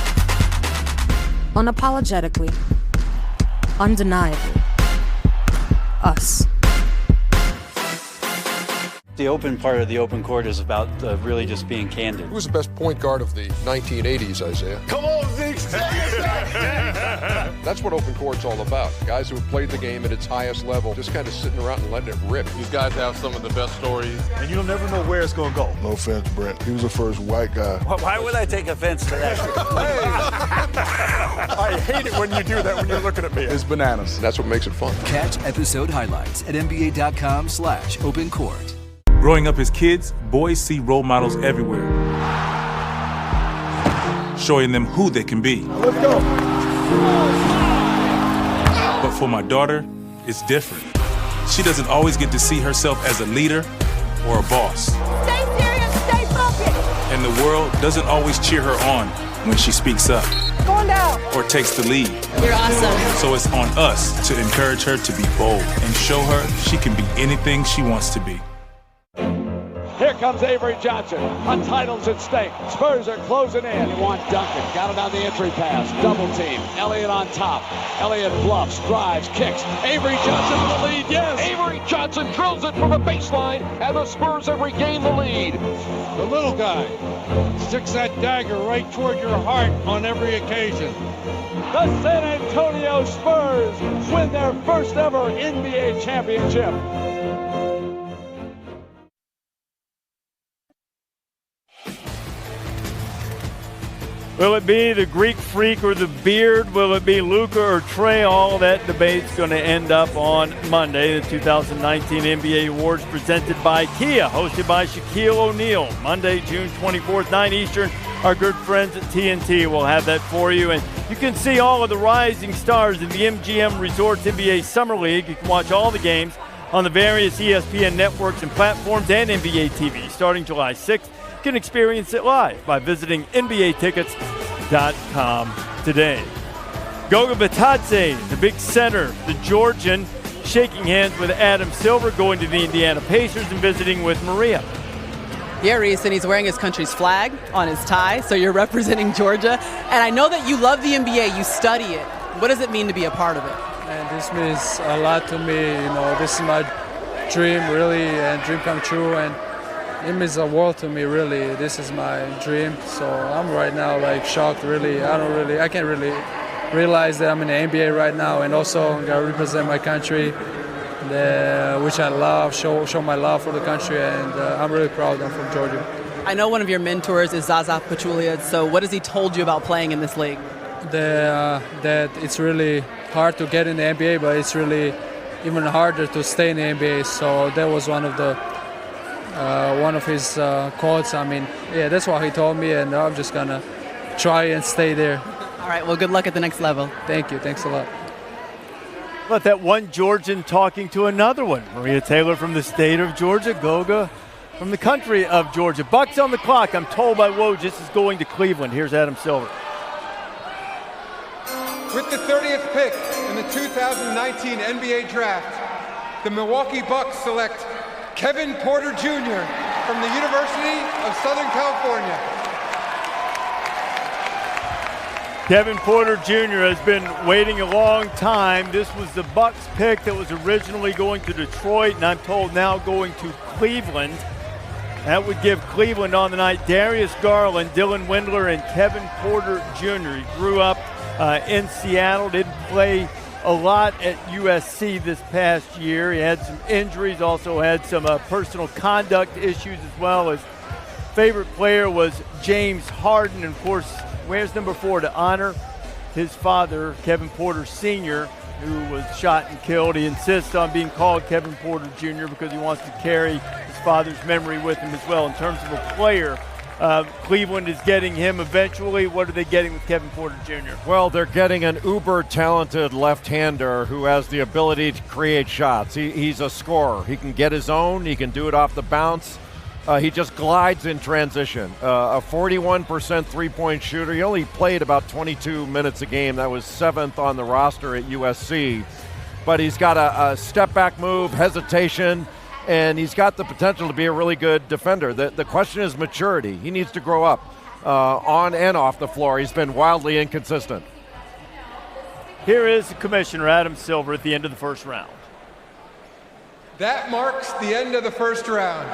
Unapologetically, undeniably, us. The open part of the open court is about really just being candid. Who was the best point guard of the 1980s, Isaiah? Come on, Zeke. That's what open court's all about. Guys who have played the game at its highest level, just kind of sitting around and letting it rip. These guys have some of the best stories. And you'll never know where it's going to go. No offense, Brent. He was the first white guy. Why would I take offense to that? I hate it when you do that when you're looking at me. It's bananas. And that's what makes it fun. Catch episode highlights at NBA.com/opencourt. Growing up as kids, boys see role models everywhere, showing them who they can be. Let's go. But for my daughter, it's different. She doesn't always get to see herself as a leader or a boss. Stay serious, stay focused. And the world doesn't always cheer her on when she speaks up Going down. or takes the lead. You're awesome. So it's on us to encourage her to be bold and show her she can be anything she wants to be. Here comes Avery Johnson. A title's at stake. Spurs are closing in. They want Duncan. Got it on the entry pass. Double team. Elliott on top. Elliott bluffs, drives, kicks. Avery Johnson with the lead. Yes. Avery Johnson drills it from the baseline, and the Spurs have regained the lead. The little guy sticks that dagger right toward your heart on every occasion. The San Antonio Spurs win their first ever NBA championship. Will it be the Greek Freak or the Beard? Will it be Luka or Trey? All that debate's going to end up on Monday. The 2019 NBA Awards presented by Kia, hosted by Shaquille O'Neal. Monday, June 24th, 9 Eastern. Our good friends at TNT will have that for you. And you can see all of the rising stars in the MGM Resorts NBA Summer League. You can watch all the games on the various ESPN networks and platforms and NBA TV starting July 6th. You can experience it live by visiting NBAtickets.com today. Goga Bitadze, the big center, the Georgian, shaking hands with Adam Silver, going to the Indiana Pacers and visiting with Maria. Yeah, Reese, and he's wearing his country's flag on his tie, so you're representing Georgia. And I know that you love the NBA, you study it. What does it mean to be a part of it? And this means a lot to me. You know, this is my dream, really, and dream come true. And it means the world to me, really. This is my dream. So I'm right now like shocked, really. I can't really realize that I'm in the NBA right now, and also I represent my country, which I love, show my love for the country, and I'm really proud I'm from Georgia. I know one of your mentors is Zaza Pachulia, so what has he told you about playing in this league? That it's really hard to get in the NBA, but it's really even harder to stay in the NBA. So that was one of his quotes. I mean, yeah, that's what he told me, and I'm just gonna try and stay there. All right, well, good luck at the next level. Thank you, thanks a lot. Let that one Georgian talking to another one. Maria Taylor from the state of Georgia, Goga from the country of Georgia. Bucks on the clock. I'm told by Woj this is going to Cleveland. Here's Adam Silver. With the 30th pick in the 2019 NBA Draft, the Milwaukee Bucks select Kevin Porter Jr. from the University of Southern California. Kevin Porter Jr. has been waiting a long time. This was the Bucks pick that was originally going to Detroit, and I'm told now going to Cleveland. That would give Cleveland on the night Darius Garland, Dylan Windler, and Kevin Porter Jr. He grew up in Seattle, didn't play a lot at USC this past year. He had some injuries, also had some personal conduct issues as well. His favorite player was James Harden, and of course, wears number 4 to honor his father, Kevin Porter Sr., who was shot and killed. He insists on being called Kevin Porter Jr. because he wants to carry his father's memory with him as well. In terms of a player, Cleveland is getting him eventually. What are they getting with Kevin Porter Jr.? Well, they're getting an uber-talented left-hander who has the ability to create shots. He's a scorer. He can get his own. He can do it off the bounce. He just glides in transition. A 41% three-point shooter. He only played about 22 minutes a game. That was 7th on the roster at USC. But he's got a step-back move, hesitation, and he's got the potential to be a really good defender. The question is maturity. He needs to grow up on and off the floor. He's been wildly inconsistent. Here is Commissioner Adam Silver at the end of the first round. That marks the end of the first round.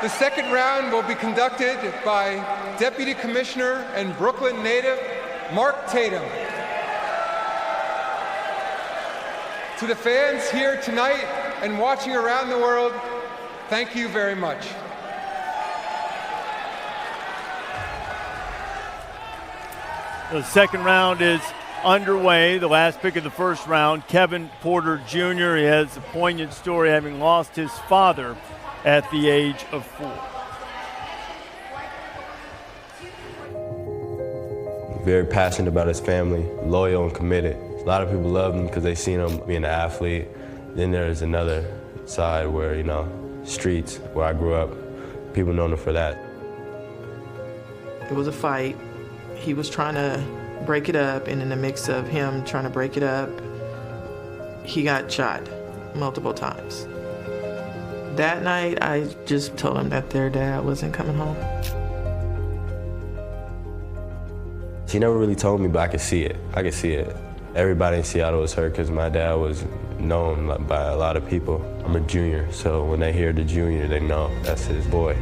The second round will be conducted by Deputy Commissioner and Brooklyn native Mark Tatum. To the fans here tonight and watching around the world, thank you very much. The second round is underway. The last pick of the first round, Kevin Porter Jr. He has a poignant story, having lost his father at the age of 4. Very passionate about his family, loyal and committed. A lot of people love him because they seen him being an athlete. Then there's another side where, streets, where I grew up, people know him for that. It was a fight. He was trying to break it up, and in the mix of him trying to break it up, he got shot multiple times. That night, I just told him that their dad wasn't coming home. She never really told me, but I could see it. Everybody in Seattle was hurt because my dad was known by a lot of people. I'm a junior, so when they hear the junior, they know that's his boy.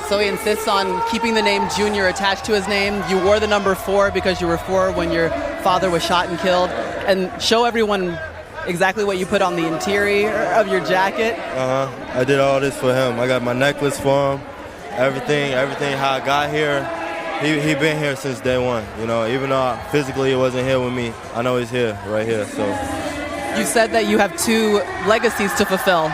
So he insists on keeping the name Junior attached to his name. You wore the number 4 because you were 4 when your father was shot and killed. And show everyone exactly what you put on the interior of your jacket. I did all this for him. I got my necklace for him. Everything how I got here. He been here since day one. Even though physically he wasn't here with me, I know he's here, right here. So you said that you have 2 legacies to fulfill.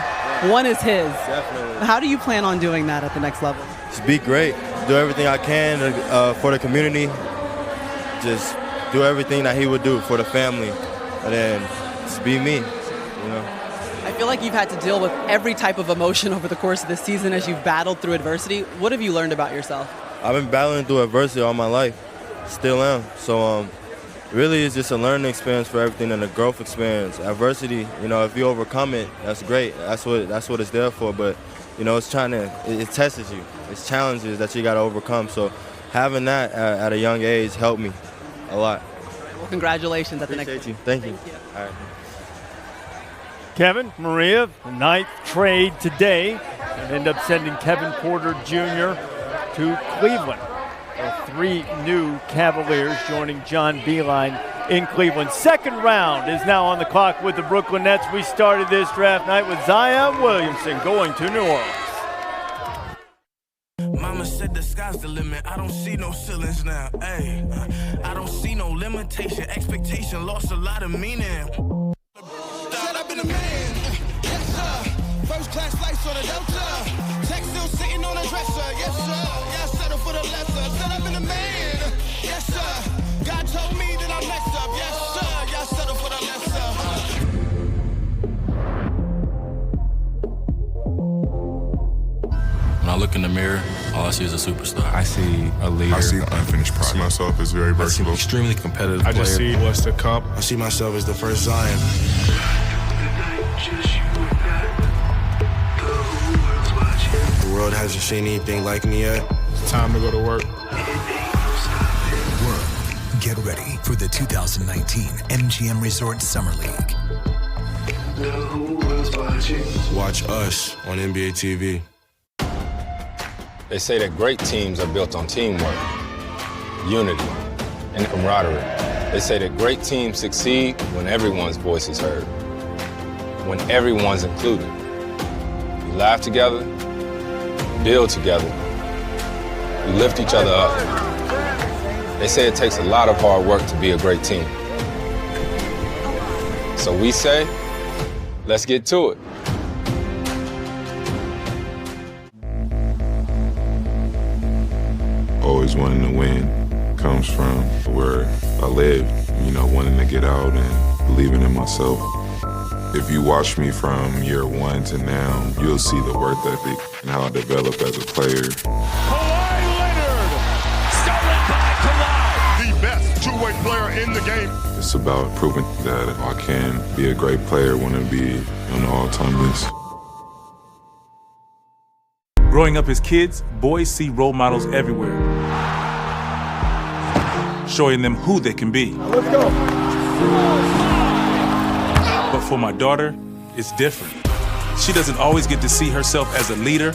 One is his. Definitely. How do you plan on doing that at the next level? Just be great. Do everything I can for the community. Just do everything that he would do for the family, and then just be me. I feel like you've had to deal with every type of emotion over the course of this season as you've battled through adversity. What have you learned about yourself? I've been battling through adversity all my life. Still am. So really it's just a learning experience for everything and a growth experience. Adversity, if you overcome it, that's great. That's what it's there for. But it tests you. It's challenges that you got to overcome. So having that at a young age helped me a lot. Well, congratulations at the next. Appreciate you. Thank you. All right. Kevin, Maria, the 9th trade today, and end up sending Kevin Porter Jr. to Cleveland. 3 new Cavaliers joining John Beilein in Cleveland. Second round is now on the clock with the Brooklyn Nets. We started this draft night with Zion Williamson going to New Orleans. Mama said the sky's the limit. I don't see no ceilings now. Ay, I don't see no limitation. Expectation lost a lot of meaning. Said I've been a man. Yes, sir. First class flights on a Delta. Tech still sitting on a dresser. Yes, sir. Yeah, I settle for the lesser. Said I've been a man. Yes, sir. God told me that I messed up. Yes, sir. Yeah, I settle for the lesser. When I look in the mirror, all I see is a superstar. I see a leader. I see unfinished product. I see myself as very versatile. I see extremely competitive player. I just see what's to come. I see myself as the first Zion. The world hasn't seen anything like me yet. It's time to go to work. Get ready for the 2019 MGM Resort Summer League. Watch us on NBA TV. They say that great teams are built on teamwork, unity, and camaraderie. They say that great teams succeed when everyone's voice is heard, when everyone's included. We laugh together, build together, we lift each other up. They say it takes a lot of hard work to be a great team. So we say, let's get to it. Always wanting to win comes from where I live, wanting to get out and believing in myself. If you watch me from year one to now, you'll see the work ethic and how I develop as a player. Kawhi Leonard, stolen by Kawhi. The best two-way player in the game. It's about proving that I can be a great player, want to be on the all-time list. Growing up as kids, boys see role models everywhere, showing them who they can be. Let's go. But for my daughter, it's different. She doesn't always get to see herself as a leader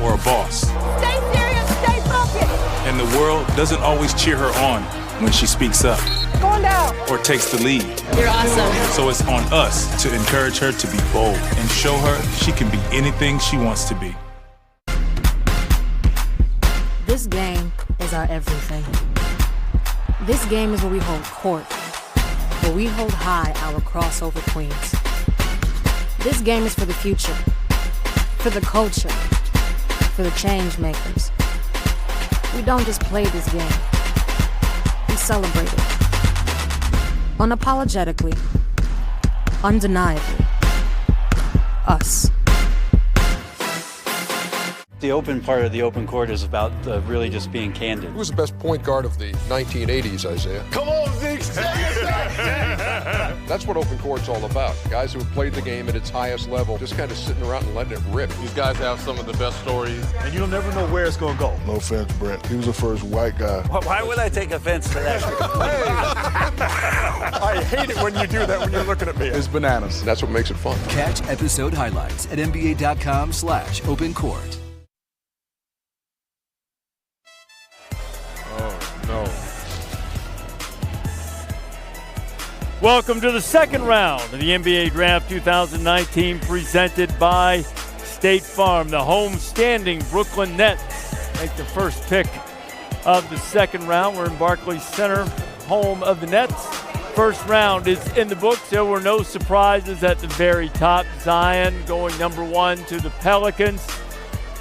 or a boss. Stay serious, stay focused. And the world doesn't always cheer her on when she speaks up Going down. or takes the lead. You're awesome. So it's on us to encourage her to be bold and show her she can be anything she wants to be. This game is our everything. This game is where we hold court, where we hold high our crossover queens. This game is for the future, for the culture, for the change makers. We don't just play this game, we celebrate it. Unapologetically, undeniably, us. The open part of the open court is about really just being candid. Who was the best point guard of the 1980s, Isaiah? Come on, Zeke. That's what open court's all about. Guys who have played the game at its highest level, just kind of sitting around and letting it rip. These guys have some of the best stories. And you'll never know where it's going to go. No offense, Brent. He was the first white guy. Why would I take offense to that? I hate it when you do that when you're looking at me. It's bananas. That's what makes it fun. Catch episode highlights at NBA.com/opencourt. Welcome to the second round of the NBA Draft 2019, presented by State Farm. The home-standing Brooklyn Nets make the first pick of the second round. We're in Barclays Center, home of the Nets. First round is in the books. There were no surprises at the very top. Zion going number one to the Pelicans.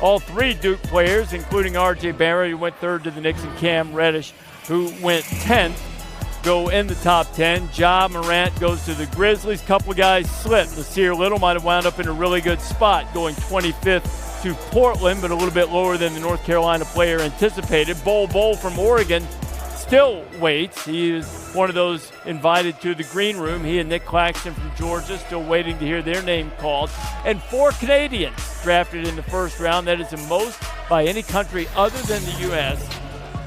All three Duke players, including R.J. Barrett, who went third to the Knicks, and Cam Reddish, who went 10th. Go in the top 10. Ja Morant goes to the Grizzlies. Couple of guys slipped. Nasir Little might have wound up in a really good spot, going 25th to Portland, but a little bit lower than the North Carolina player anticipated. Bol from Oregon still waits. He is one of those invited to the green room. He and Nick Claxton from Georgia still waiting to hear their name called. And 4 Canadians drafted in the first round. That is the most by any country other than the U.S.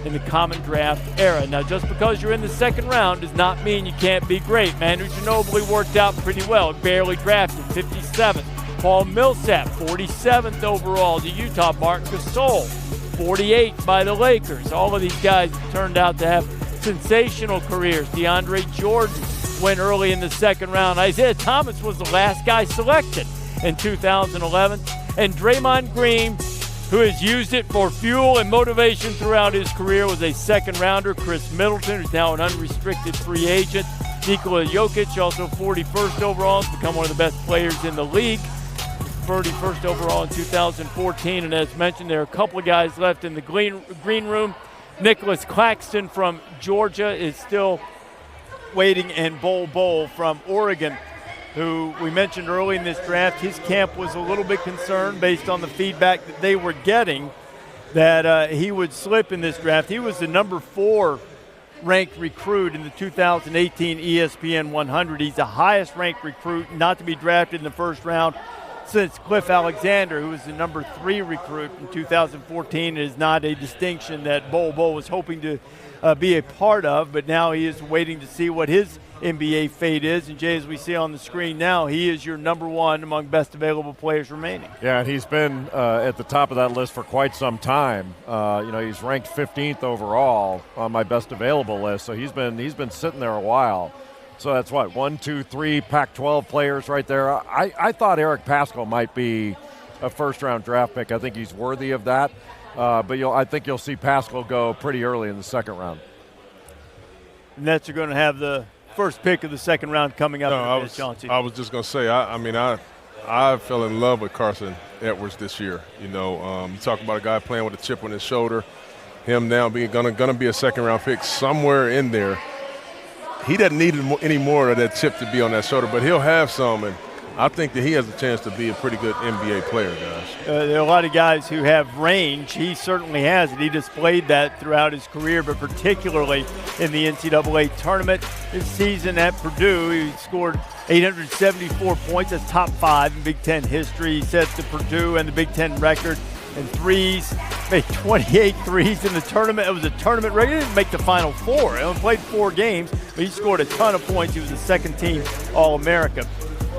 in the common draft era. Now, just because you're in the second round does not mean you can't be great. Manu Ginobili worked out pretty well, barely drafted, 57th. Paul Millsap, 47th overall to Utah. Marc Gasol, 48th by the Lakers. All of these guys turned out to have sensational careers. DeAndre Jordan went early in the second round. Isaiah Thomas was the last guy selected in 2011. And Draymond Green, who has used it for fuel and motivation throughout his career, was a second-rounder. Chris Middleton, who's now an unrestricted free agent. Nikola Jokic, also 41st overall, has become one of the best players in the league. 31st overall in 2014. And as mentioned, there are a couple of guys left in the green room. Nicholas Claxton from Georgia is still waiting, and Bol from Oregon, who we mentioned early in this draft, his camp was a little bit concerned based on the feedback that they were getting that he would slip in this draft. He was the number 4 ranked recruit in the 2018 ESPN 100. He's the highest ranked recruit not to be drafted in the first round since Cliff Alexander, who was the number 3 recruit in 2014. It is not a distinction that Bol was hoping to be a part of, but now he is waiting to see what his NBA fate is. And, Jay, as we see on the screen now, he is your number one among best available players remaining. Yeah, and he's been at the top of that list for quite some time. He's ranked 15th overall on my best available list, so he's been sitting there a while. So that's what, 1, 2, 3 Pac-12 players right there. I thought Eric Paschall might be a first-round draft pick. I think he's worthy of that. But I think you'll see Paschall go pretty early in the second round. Nets are going to have the first pick of the second round coming up. I was just going to say, I fell in love with Carson Edwards this year. You talk about a guy playing with a chip on his shoulder. Him now being going to be a second-round pick somewhere in there. He doesn't need any more of that chip to be on that shoulder, but he'll have some, and I think that he has a chance to be a pretty good NBA player, guys. There are a lot of guys who have range. He certainly has it. He displayed that throughout his career, but particularly in the NCAA tournament. This season at Purdue, he scored 874 points. That's top 5 in Big Ten history. He sets the Purdue and the Big Ten record in threes. Made 28 threes in the tournament. It was a tournament record. He didn't make the Final Four. He only played 4 games, but he scored a ton of points. He was a second-team All-America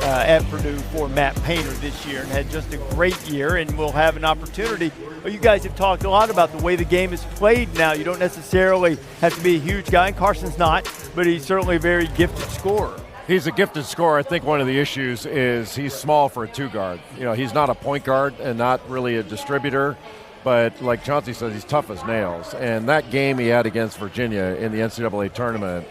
at Purdue for Matt Painter this year and had just a great year, and will have an opportunity. Well, you guys have talked a lot about the way the game is played now. You don't necessarily have to be a huge guy, and Carson's not, but he's certainly a very gifted scorer. He's a gifted scorer. I think one of the issues is he's small for a 2-guard. He's not a point guard and not really a distributor, but like Chauncey says, he's tough as nails. And that game he had against Virginia in the NCAA tournament,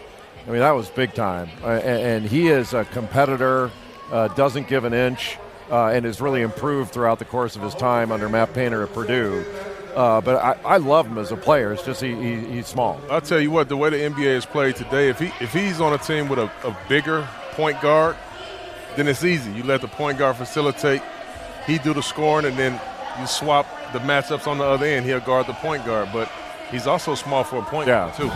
that was big time. And he is a competitor, doesn't give an inch, and has really improved throughout the course of his time under Matt Painter at Purdue. But I love him as a player. It's just he's small. I'll tell you what, the way the NBA is played today, if he's on a team with a bigger point guard, then it's easy. You let the point guard facilitate, he do the scoring, and then you swap the matchups on the other end. He'll guard the point guard, but he's also small for a point guard too.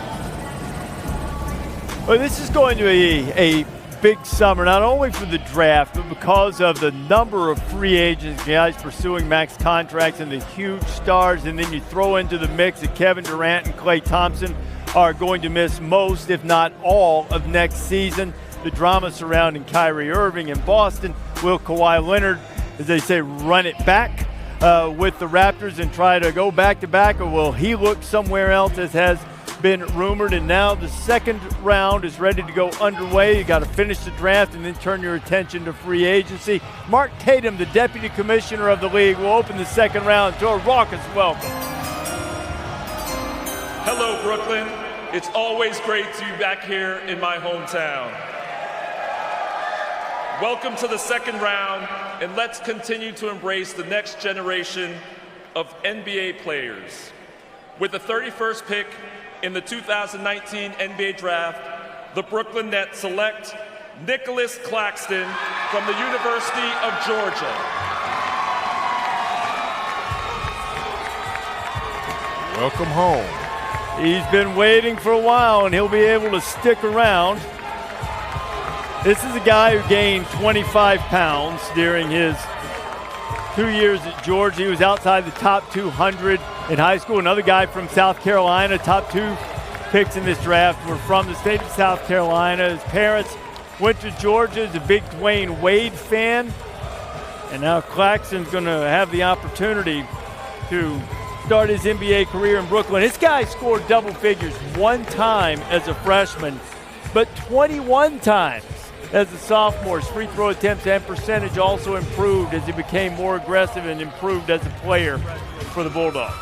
Well, this is going to be a big summer, not only for the draft, but because of the number of free agents, guys pursuing max contracts, and the huge stars. And then you throw into the mix that Kevin Durant and Klay Thompson are going to miss most, if not all, of next season. The drama surrounding Kyrie Irving in Boston. Will Kawhi Leonard, as they say, run it back with the Raptors and try to go back-to-back, or will he look somewhere else, as has been rumored? And now the second round is ready to go underway. You got to finish the draft and then turn your attention to free agency. Mark Tatum, the deputy commissioner of the league, will open the second round to a raucous welcome. Hello, Brooklyn. It's always great to be back here in my hometown. Welcome to the second round, and let's continue to embrace the next generation of NBA players. With the 31st pick in the 2019 NBA Draft, the Brooklyn Nets select Nicholas Claxton from the University of Georgia. Welcome home. He's been waiting for a while, and he'll be able to stick around. This is a guy who gained 25 pounds during his 2 years at Georgia. He was outside the top 200 in high school. Another guy from South Carolina. Top 2 picks in this draft were from the state of South Carolina. His parents went to Georgia. He's a big Dwayne Wade fan. And now Claxton's going to have the opportunity to start his NBA career in Brooklyn. This guy scored double figures one time as a freshman, but 21 times as a sophomore. His free throw attempts and percentage also improved as he became more aggressive and improved as a player for the Bulldogs.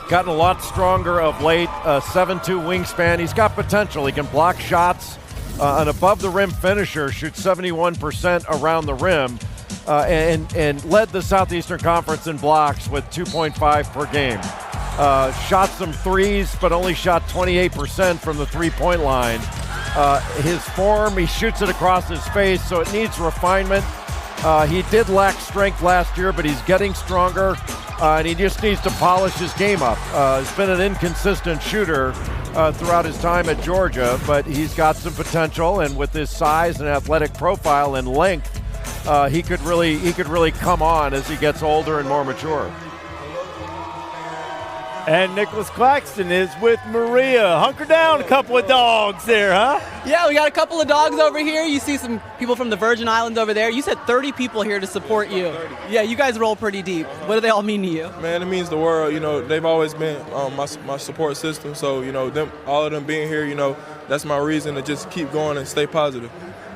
Gotten a lot stronger of late, 7'2" wingspan. He's got potential. He can block shots. An above-the-rim finisher, shoots 71% around the rim, and led the Southeastern Conference in blocks with 2.5 per game. Shot some threes, but only shot 28% from the three-point line. His form, he shoots it across his face, so it needs refinement. He did lack strength last year, but he's getting stronger, and he just needs to polish his game up. He's been an inconsistent shooter throughout his time at Georgia, but he's got some potential, and with his size and athletic profile and length, he could really come on as he gets older and more mature. And Nicholas Claxton is with Maria. Hunker down, a couple of dogs there, huh? Yeah, we got a couple of dogs over here. You see some people from the Virgin Islands over there. You said 30 people here to support you. Yeah, you guys roll pretty deep. What do they all mean to you? Man, it means the world. You know, they've always been my support system. So, you know, all of them being here, you know, that's my reason to just keep going and stay positive.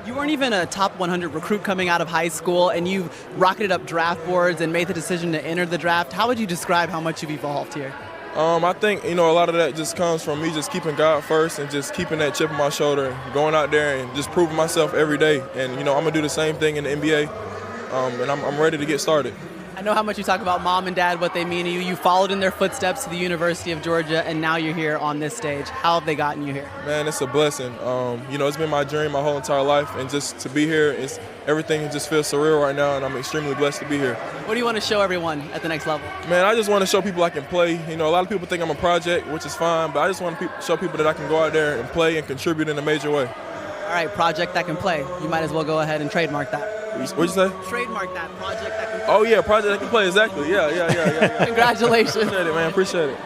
You weren't even a top 100 recruit coming out of high school, and you rocketed up draft boards and made the decision to enter the draft. How would you describe how much you've evolved here? I think, you know, a lot of that just comes from me just keeping God first and just keeping that chip on my shoulder and going out there and just proving myself every day. And, you know, I'm going to do the same thing in the NBA, and I'm ready to get started. I know how much you talk about mom and dad, what they mean to you. You followed in their footsteps to the University of Georgia, and now you're here on this stage. How have they gotten you here? Man, it's a blessing. You know, it's been my dream my whole entire life, and just to be here, everything just feels surreal right now, and I'm extremely blessed to be here. What do you want to show everyone at the next level? Man, I just want to show people I can play. You know, a lot of people think I'm a project, which is fine, but I just want to show people that I can go out there and play and contribute in a major way. All right, project that can play. You might as well go ahead and trademark that. What'd you say? Trademark that, project that can play. Oh, yeah, project that can play, exactly. Yeah. Congratulations. Appreciate it, man. Appreciate it.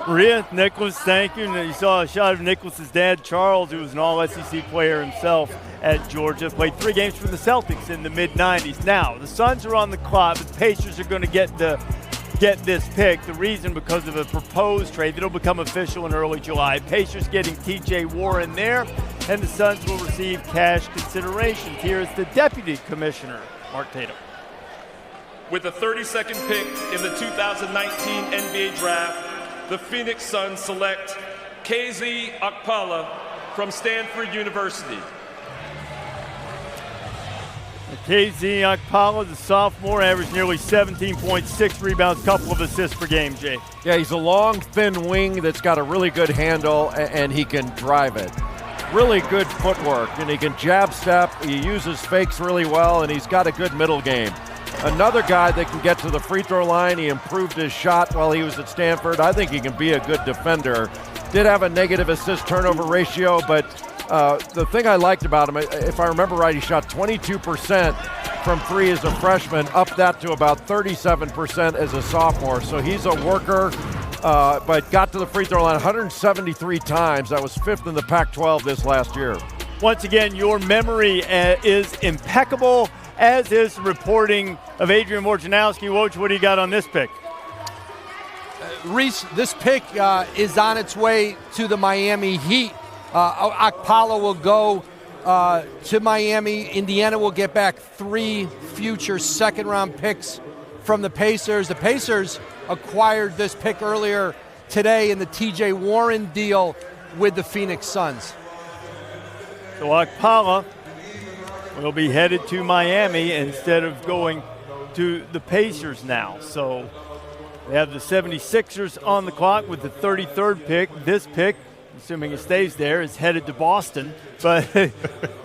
Maria, Nicholas, thank you. You saw a shot of Nicholas's dad, Charles, who was an all-SEC player himself at Georgia. Played 3 games for the Celtics in the mid-'90s. Now, the Suns are on the clock, but the Pacers are going to get this pick. The reason, because of a proposed trade that'll become official in early July. Pacers getting T.J. Warren there, and the Suns will receive cash consideration. Here is the Deputy Commissioner, Mark Tatum. With the 32nd pick in the 2019 NBA Draft, the Phoenix Suns select KZ Okpala from Stanford University. KZ Okpala, the sophomore, averaged nearly 17.6 rebounds, couple of assists per game, Jay. Yeah, he's a long, thin wing that's got a really good handle, and he can drive it. Really good footwork, and he can jab step. He uses fakes really well, and he's got a good middle game. Another guy that can get to the free throw line. He improved his shot while he was at Stanford. I think he can be a good defender. Did have a negative assist-turnover ratio, but the thing I liked about him, if I remember right, he shot 22% from 3 as a freshman, up that to about 37% as a sophomore. So he's a worker, but got to the free throw line 173 times. That was 5th in the Pac-12 this last year. Once again, your memory is impeccable, as is the reporting of Adrian Wojnarowski. Woj, what do you got on this pick? Reese, this pick is on its way to the Miami Heat. Okpala will go to Miami. Indiana will get back 3 future second-round picks from the Pacers. The Pacers acquired this pick earlier today in the T.J. Warren deal with the Phoenix Suns. So Okpala will be headed to Miami instead of going to the Pacers now. So they have the 76ers on the clock with the 33rd pick. This pick, assuming it stays there, is headed to Boston. But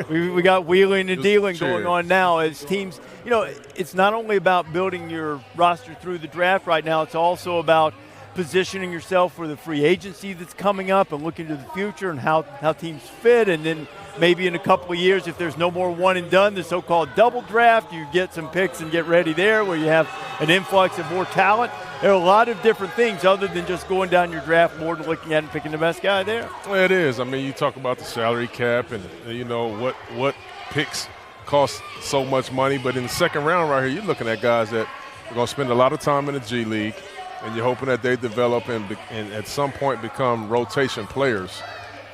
we got wheeling and dealing going on now as teams. You know, it's not only about building your roster through the draft right now, it's also about positioning yourself for the free agency that's coming up and looking to the future and how teams fit. And then maybe in a couple of years, if there's no more one and done, the so-called double draft, you get some picks and get ready there where you have an influx of more talent. There are a lot of different things other than just going down your draft board and looking at and picking the best guy there. Well, it is. I mean, you talk about the salary cap and, you know, what picks cost so much money. But in the second round right here, you're looking at guys that are going to spend a lot of time in the G League, and you're hoping that they develop and at some point become rotation players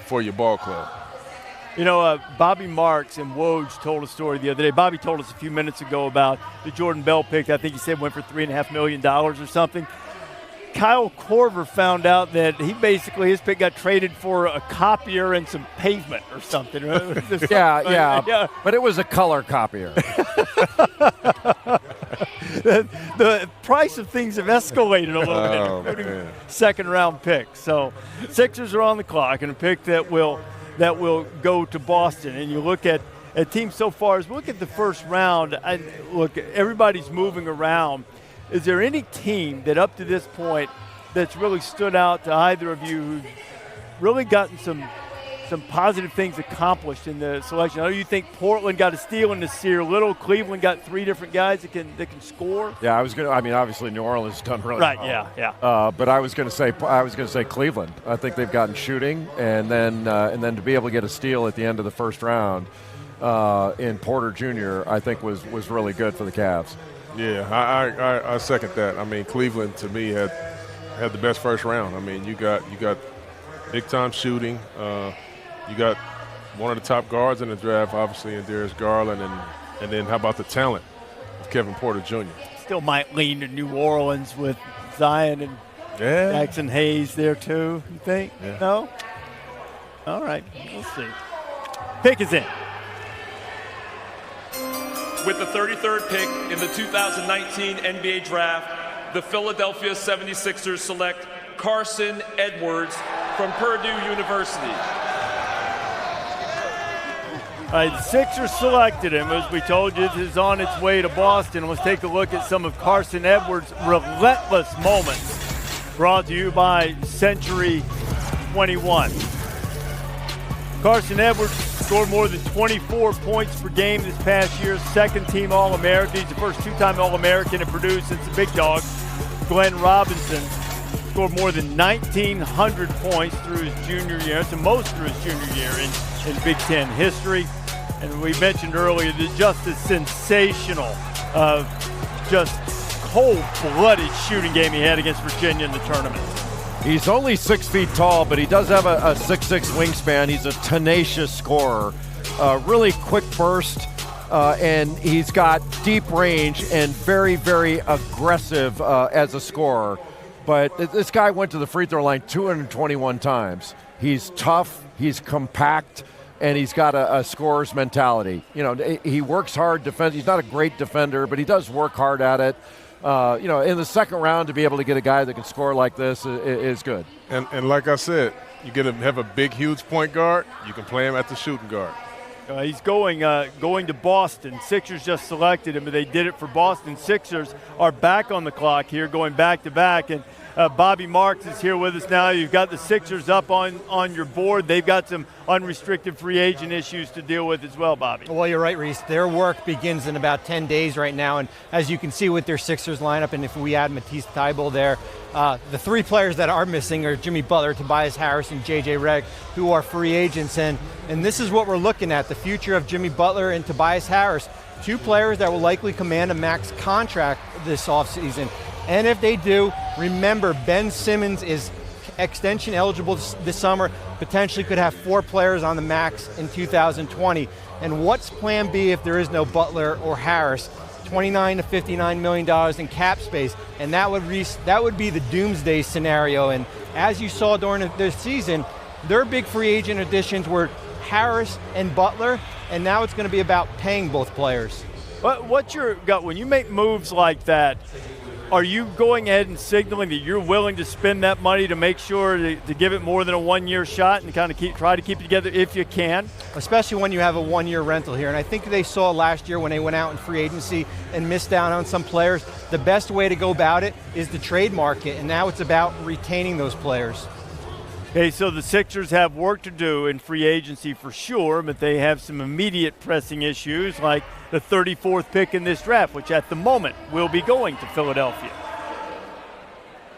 for your ball club. You know, Bobby Marks and Woj told a story the other day. Bobby told us a few minutes ago about the Jordan Bell pick. I think he said went for $3.5 million or something. Kyle Korver found out that his pick got traded for a copier and some pavement or something. Yeah. But it was a color copier. The price of things have escalated a little bit, including second-round picks. So Sixers are on the clock, and a pick that will go to Boston. And you look at teams so far, as we look at the first round, and look, everybody's moving around. Is there any team that up to this point that's really stood out to either of you who's really gotten some some positive things accomplished in the selection. I know you think Portland got a steal in the Sear Little. Cleveland got 3 different guys that can score. Yeah, obviously New Orleans has done really right, well. yeah. But I was going to say Cleveland. I think they've gotten shooting, and then to be able to get a steal at the end of the first round in Porter Jr. I think was really good for the Cavs. Yeah, I second that. I mean, Cleveland to me had the best first round. I mean, you got big time shooting. You got one of the top guards in the draft, obviously, in Darius Garland, and then how about the talent of Kevin Porter Jr. Still might lean to New Orleans with Zion and Jackson Hayes there too. You think? Yeah. No. All right, we'll see. Pick is in. With the 33rd pick in the 2019 NBA Draft, the Philadelphia 76ers select Carson Edwards from Purdue University. All right, the Sixers selected him. As we told you, this is on its way to Boston. Let's take a look at some of Carson Edwards' relentless moments, brought to you by Century 21. Carson Edwards scored more than 24 points per game this past year, second-team All-American. He's the first two-time All-American at Purdue since the big dog, Glenn Robinson, scored more than 1,900 points through his junior year. It's the most through his junior year in Big Ten history. And we mentioned earlier that just a sensational, just cold-blooded shooting game he had against Virginia in the tournament. He's only 6 feet tall, but he does have a 6'6" wingspan. He's a tenacious scorer, really quick burst, and he's got deep range and very, very aggressive as a scorer. But this guy went to the free throw line 221 times. He's tough, he's compact, and he's got a scorer's mentality. You know, he works hard defense. He's not a great defender, but he does work hard at it. In the second round, to be able to get a guy that can score like this is good. And like I said, you get to have a big, huge point guard. You can play him at the shooting guard. He's going to Boston. Sixers just selected him, but they did it for Boston. Sixers are back on the clock here, going back-to-back. And Bobby Marks is here with us now. You've got the Sixers up on your board. They've got some unrestricted free agent issues to deal with as well, Bobby. Well, you're right, Reese. Their work begins in about 10 days right now. And as you can see with their Sixers lineup, and if we add Matisse Thybulle there, the 3 players that are missing are Jimmy Butler, Tobias Harris, and J.J. Redick, who are free agents. And this is what we're looking at, the future of Jimmy Butler and Tobias Harris, 2 players that will likely command a max contract this offseason. And if they do, remember, Ben Simmons is extension eligible this summer, potentially could have 4 players on the max in 2020. And what's plan B if there is no Butler or Harris? $29 to $59 million in cap space, and that would be the doomsday scenario. And as you saw during this season, their big free agent additions were Harris and Butler, and now it's going to be about paying both players. What's your gut when you make moves like that? Are you going ahead and signaling that you're willing to spend that money to make sure to give it more than a 1-year shot and kind of try to keep it together if you can? Especially when you have a 1-year rental here. And I think they saw last year when they went out in free agency and missed out on some players, the best way to go about it is the trade market. And now it's about retaining those players. Okay, so the Sixers have work to do in free agency for sure, but they have some immediate pressing issues like the 34th pick in this draft, which at the moment will be going to Philadelphia.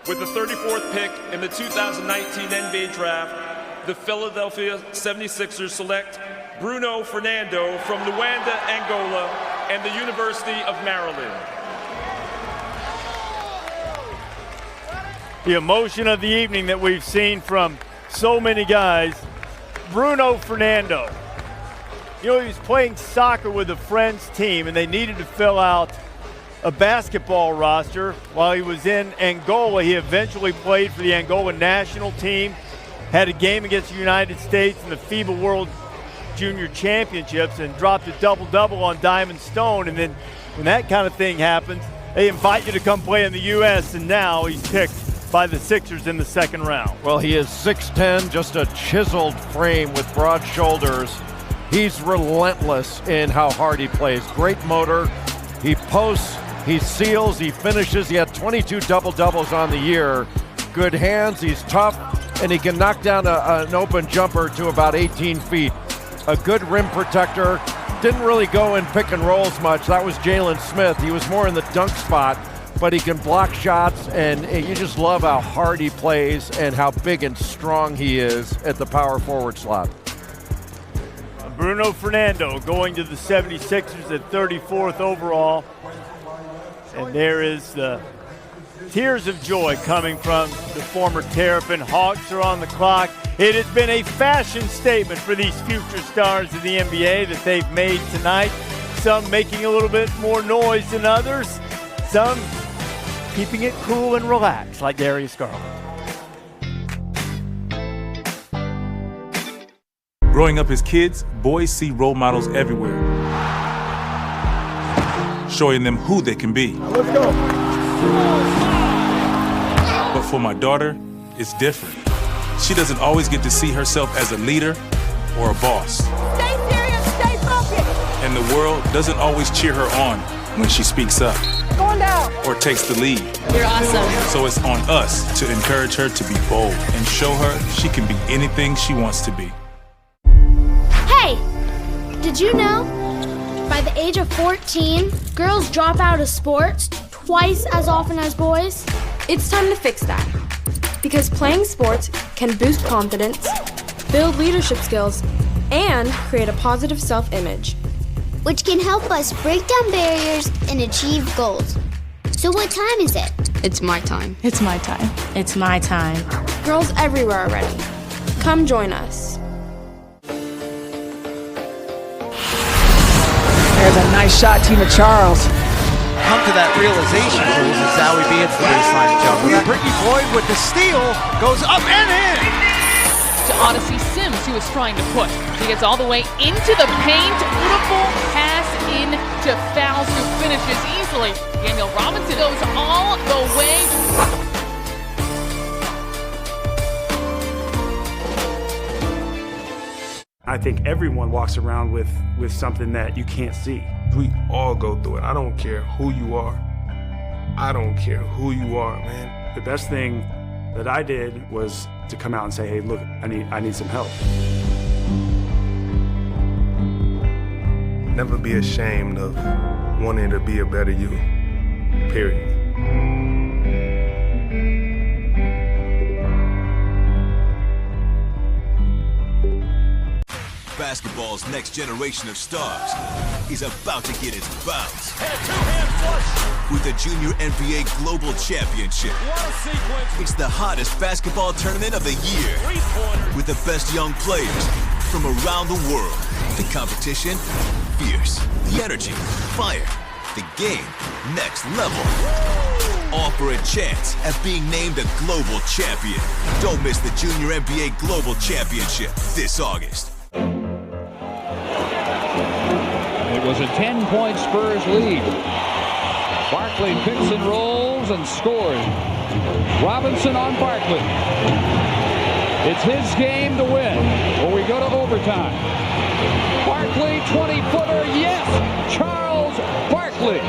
With the 34th pick in the 2019 NBA Draft, the Philadelphia 76ers select Bruno Fernando from Luanda, Angola, and the University of Maryland. The emotion of the evening that we've seen from so many guys. Bruno Fernando. You know, he was playing soccer with a friend's team, and they needed to fill out a basketball roster while he was in Angola. He eventually played for the Angola national team, had a game against the United States in the FIBA World Junior Championships, and dropped a double-double on Diamond Stone. And then when that kind of thing happens, they invite you to come play in the U.S., and now he's picked by the Sixers in the second round. Well, he is 6'10", just a chiseled frame with broad shoulders. He's relentless in how hard he plays. Great motor. He posts, he seals, he finishes. He had 22 double-doubles on the year. Good hands, he's tough, and he can knock down an open jumper to about 18 feet. A good rim protector. Didn't really go in pick and rolls much. That was Jalen Smith. He was more in the dunk spot, but he can block shots, and you just love how hard he plays and how big and strong he is at the power forward slot. Bruno Fernando going to the 76ers at 34th overall. And there is the tears of joy coming from the former Terrapin. Hawks are on the clock. It has been a fashion statement for these future stars of the NBA that they've made tonight. Some making a little bit more noise than others. Some keeping it cool and relaxed like Darius Garland. Growing up as kids, boys see role models everywhere, showing them who they can be. Let's go. But for my daughter, it's different. She doesn't always get to see herself as a leader or a boss. Stay serious, stay focused. And the world doesn't always cheer her on when she speaks up Going down. or takes the lead. You're awesome. So it's on us to encourage her to be bold and show her she can be anything she wants to be. Hey, did you know? By the age of 14, girls drop out of sports twice as often as boys. It's time to fix that. Because playing sports can boost confidence, build leadership skills, and create a positive self-image. Which can help us break down barriers and achieve goals. So what time is it? It's my time. It's my time. It's my time. Girls everywhere are ready. Come join us. There's a nice shot, Tina Charles. Come to that realization, Jules, as Zowie B hits the baseline jumper. Brittany Boyd with the steal, goes up and in! To Odyssey Sims, who is trying to push. He gets all the way into the paint. Beautiful pass in to Fouls, who finishes easily. Daniel Robinson goes all the way. I think everyone walks around with something that you can't see. We all go through it. I don't care who you are. I don't care who you are, man. The best thing that I did was to come out and say, hey, look, I need some help. Never be ashamed of wanting to be a better you, period. Basketball's next generation of stars is about to get its bounce. With the Junior NBA Global Championship. It's the hottest basketball tournament of the year. With the best young players from around the world. The competition, fierce. The energy, fire. The game, next level. All for a chance at being named a global champion. Don't miss the Junior NBA Global Championship this August. It was a 10-point Spurs lead. Barkley picks and rolls and scores. Robinson on Barkley. It's his game to win, or we go to overtime. Barkley, 20-footer, yes! Charles Barkley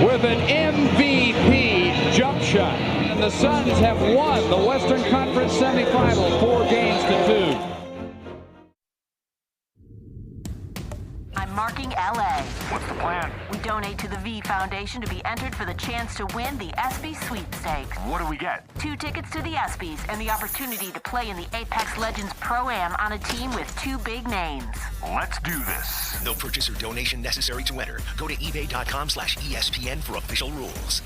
with an MVP jump shot. And the Suns have won the Western Conference semifinal 4-2. Marking LA. What's the plan? We donate to the V Foundation to be entered for the chance to win the ESPY sweepstakes. What do we get? 2 tickets to the ESPYs and the opportunity to play in the Apex Legends Pro-Am on a team with 2 big names. Let's do this. No purchase or donation necessary to enter. Go to ebay.com/ESPN for official rules.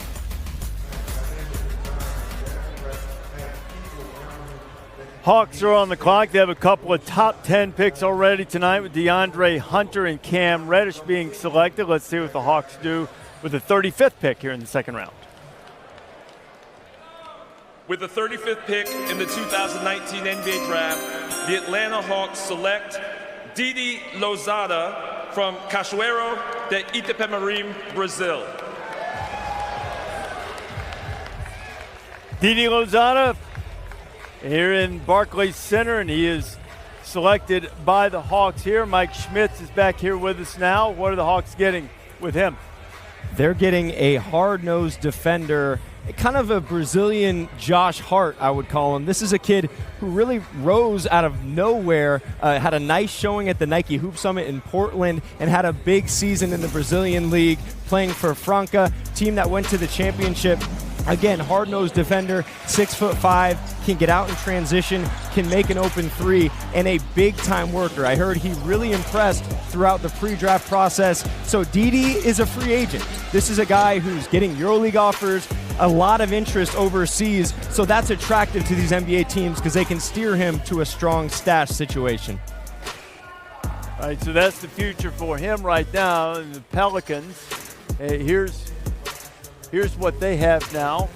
Hawks are on the clock. They have a couple of top 10 picks already tonight with DeAndre Hunter and Cam Reddish being selected. Let's see what the Hawks do with the 35th pick here in the second round. With the 35th pick in the 2019 NBA Draft, the Atlanta Hawks select Didi Lousada from Cachoeiro de Itapemirim, Brazil. Didi Lousada here in Barclays Center, and he is selected by the Hawks here. Mike Schmitz is back here with us now. What are the Hawks getting with him? They're getting a hard-nosed defender kind of a Brazilian Josh Hart, I would call him. This is a kid who really rose out of nowhere, had a nice showing at the Nike Hoop Summit in Portland, and had a big season in the Brazilian League, playing for Franca, team that went to the championship. Again, hard-nosed defender, 6'5", can get out in transition, can make an open three, and a big-time worker. I heard he really impressed throughout the pre-draft process. So Didi is a free agent. This is a guy who's getting EuroLeague offers, a lot of interest overseas, so that's attractive to these NBA teams because they can steer him to a strong stash situation. All right, so that's the future for him right now. And the Pelicans, here's what they have now.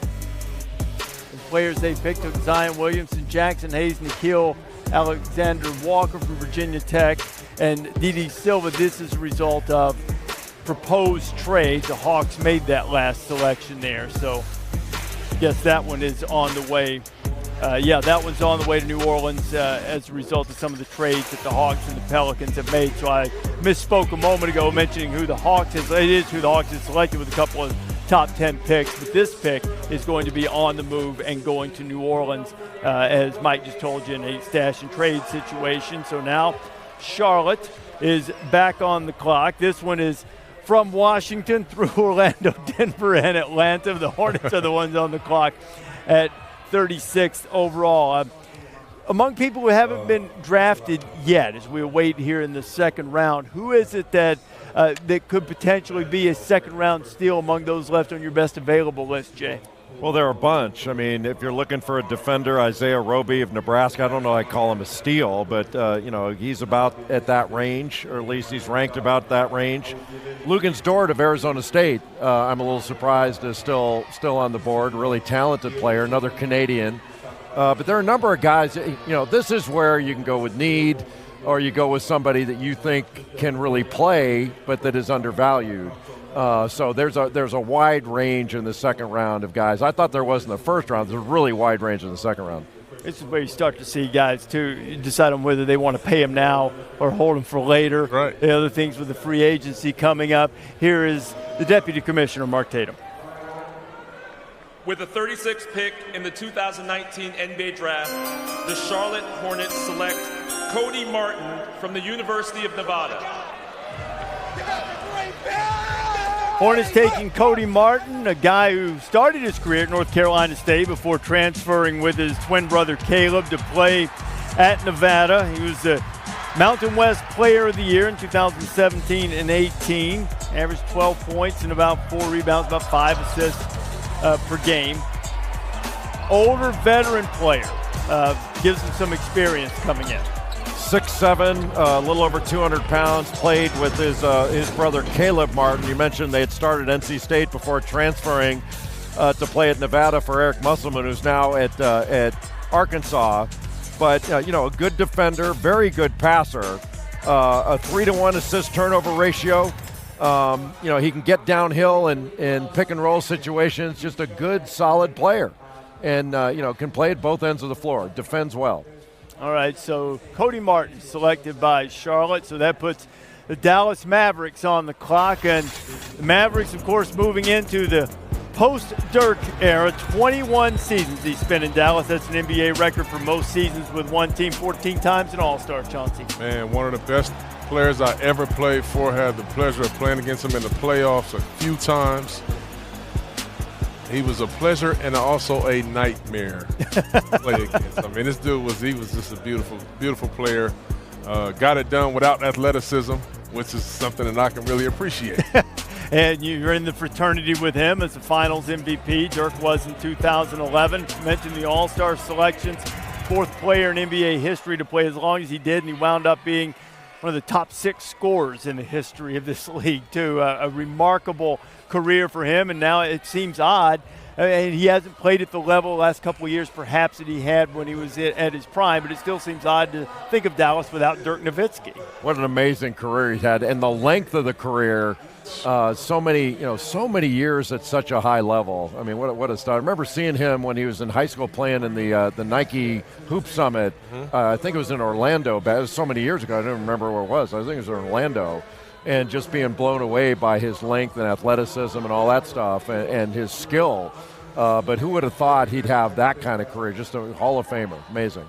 The players they picked took Zion Williamson, Jackson Hayes, Nikhil Alexander Walker from Virginia Tech, and Didi Silva. This is a result of proposed trade. The Hawks made that last selection there, so I guess that one is on the way. That one's on the way to New Orleans as a result of some of the trades that the Hawks and the Pelicans have made. So I misspoke a moment ago mentioning who the Hawks has. It is who the Hawks has selected with a couple of top 10 picks, but this pick is going to be on the move and going to New Orleans, as Mike just told you, in a stash and trade situation. So now Charlotte is back on the clock. This one is from Washington through Orlando, Denver, and Atlanta. The Hornets are the ones on the clock at 36th overall. Among people who haven't been drafted yet, as we await here in the second round, who is it that could potentially be a second-round steal among those left on your best available list, Jay? Well, there are a bunch. I mean, if you're looking for a defender, Isaiah Roby of Nebraska, I don't know, I call him a steal, but, he's about at that range, or at least he's ranked about that range. Luguentz Dort of Arizona State, I'm a little surprised is still on the board. Really talented player, another Canadian. But there are a number of guys, this is where you can go with need, or you go with somebody that you think can really play, but that is undervalued. So there's a wide range in the second round of guys. I thought there was in the first round. There's a really wide range in the second round. This is where you start to see guys, too, decide on whether they want to pay him now or hold him for later. Right. The other things with the free agency coming up. Here is the Deputy Commissioner, Mark Tatum. With the 36th pick in the 2019 NBA Draft, the Charlotte Hornets select Cody Martin from the University of Nevada. Hornets taking Cody Martin, a guy who started his career at North Carolina State before transferring with his twin brother Caleb to play at Nevada. He was the Mountain West Player of the Year in 2017 and 18. Averaged 12 points and about 4 rebounds, about 5 assists per game. Older veteran player, gives him some experience coming in. 6'7", a little over 200 pounds, played with his brother Caleb Martin. You mentioned they had started NC State before transferring to play at Nevada for Eric Musselman, who's now at Arkansas. But, a good defender, very good passer, a 3-to-1 assist-turnover ratio. He can get downhill in pick-and-roll situations, just a good, solid player. And, can play at both ends of the floor, defends well. All right, so Cody Martin selected by Charlotte, so that puts the Dallas Mavericks on the clock. And the Mavericks, of course, moving into the post-Dirk era. 21 seasons he spent in Dallas. That's an NBA record for most seasons with one team, 14 times an All-Star, Chauncey. Man, one of the best players I ever played for. Had the pleasure of playing against him in the playoffs a few times. He was a pleasure and also a nightmare to play against. I mean, this dude was just a beautiful, beautiful player. Got it done without athleticism, which is something that I can really appreciate. And you're in the fraternity with him as the Finals MVP. Dirk was in 2011. You mentioned the All-Star selections. 4th player in NBA history to play as long as he did, and he wound up being one of the top 6 scorers in the history of this league, too. A remarkable career for him, and now it seems odd. And he hasn't played at the level the last couple of years perhaps that he had when he was at his prime, but it still seems odd to think of Dallas without Dirk Nowitzki. What an amazing career he's had, and the length of the career, so many years at such a high level. I mean, what a start. I remember seeing him when he was in high school playing in the Nike Hoop Summit. I think it was in Orlando, but it was so many years ago, I don't remember where it was. I think it was in Orlando. And just being blown away by his length and athleticism and all that stuff and his skill. but who would have thought he'd have that kind of career? Just a Hall of Famer. Amazing.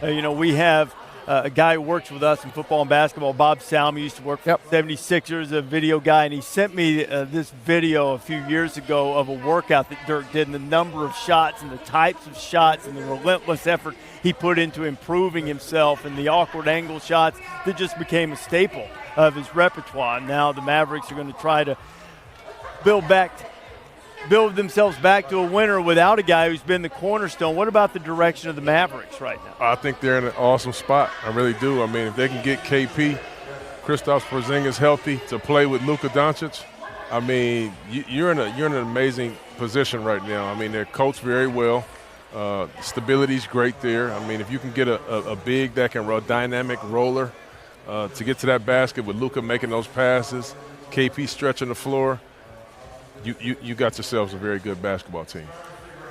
We have a guy who works with us in football and basketball, Bob Salmi, used to work for 76ers, a video guy, and he sent me this video a few years ago of a workout that Dirk did and the number of shots and the types of shots and the relentless effort he put into improving himself and the awkward angle shots that just became a staple of his repertoire. Now the Mavericks are going to try to build themselves back to a winner without a guy who's been the cornerstone. What about the direction of the Mavericks right now? I think they're in an awesome spot. I really do. I mean, if they can get KP, Kristaps Porzingis healthy to play with Luka Doncic, I mean, you're in an amazing position right now. I mean, they're coached very well. Stability's great there. I mean, if you can get a big that can run dynamic roller to get to that basket with Luka making those passes, KP stretching the floor, you got yourselves a very good basketball team.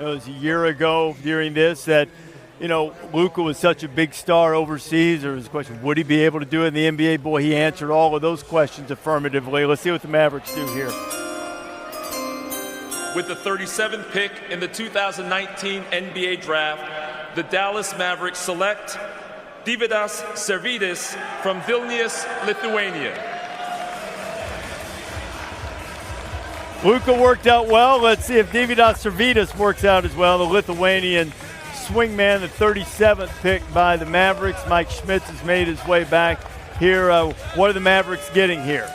It was a year ago during this that, Luka was such a big star overseas. There was a question, would he be able to do it in the NBA? Boy, he answered all of those questions affirmatively. Let's see what the Mavericks do here. With the 37th pick in the 2019 NBA Draft, the Dallas Mavericks select Deividas Sirvydis from Vilnius, Lithuania. Luka worked out well. Let's see if Deividas Sirvydis works out as well. The Lithuanian swingman, the 37th pick by the Mavericks. Mike Schmitz has made his way back here. What are the Mavericks getting here?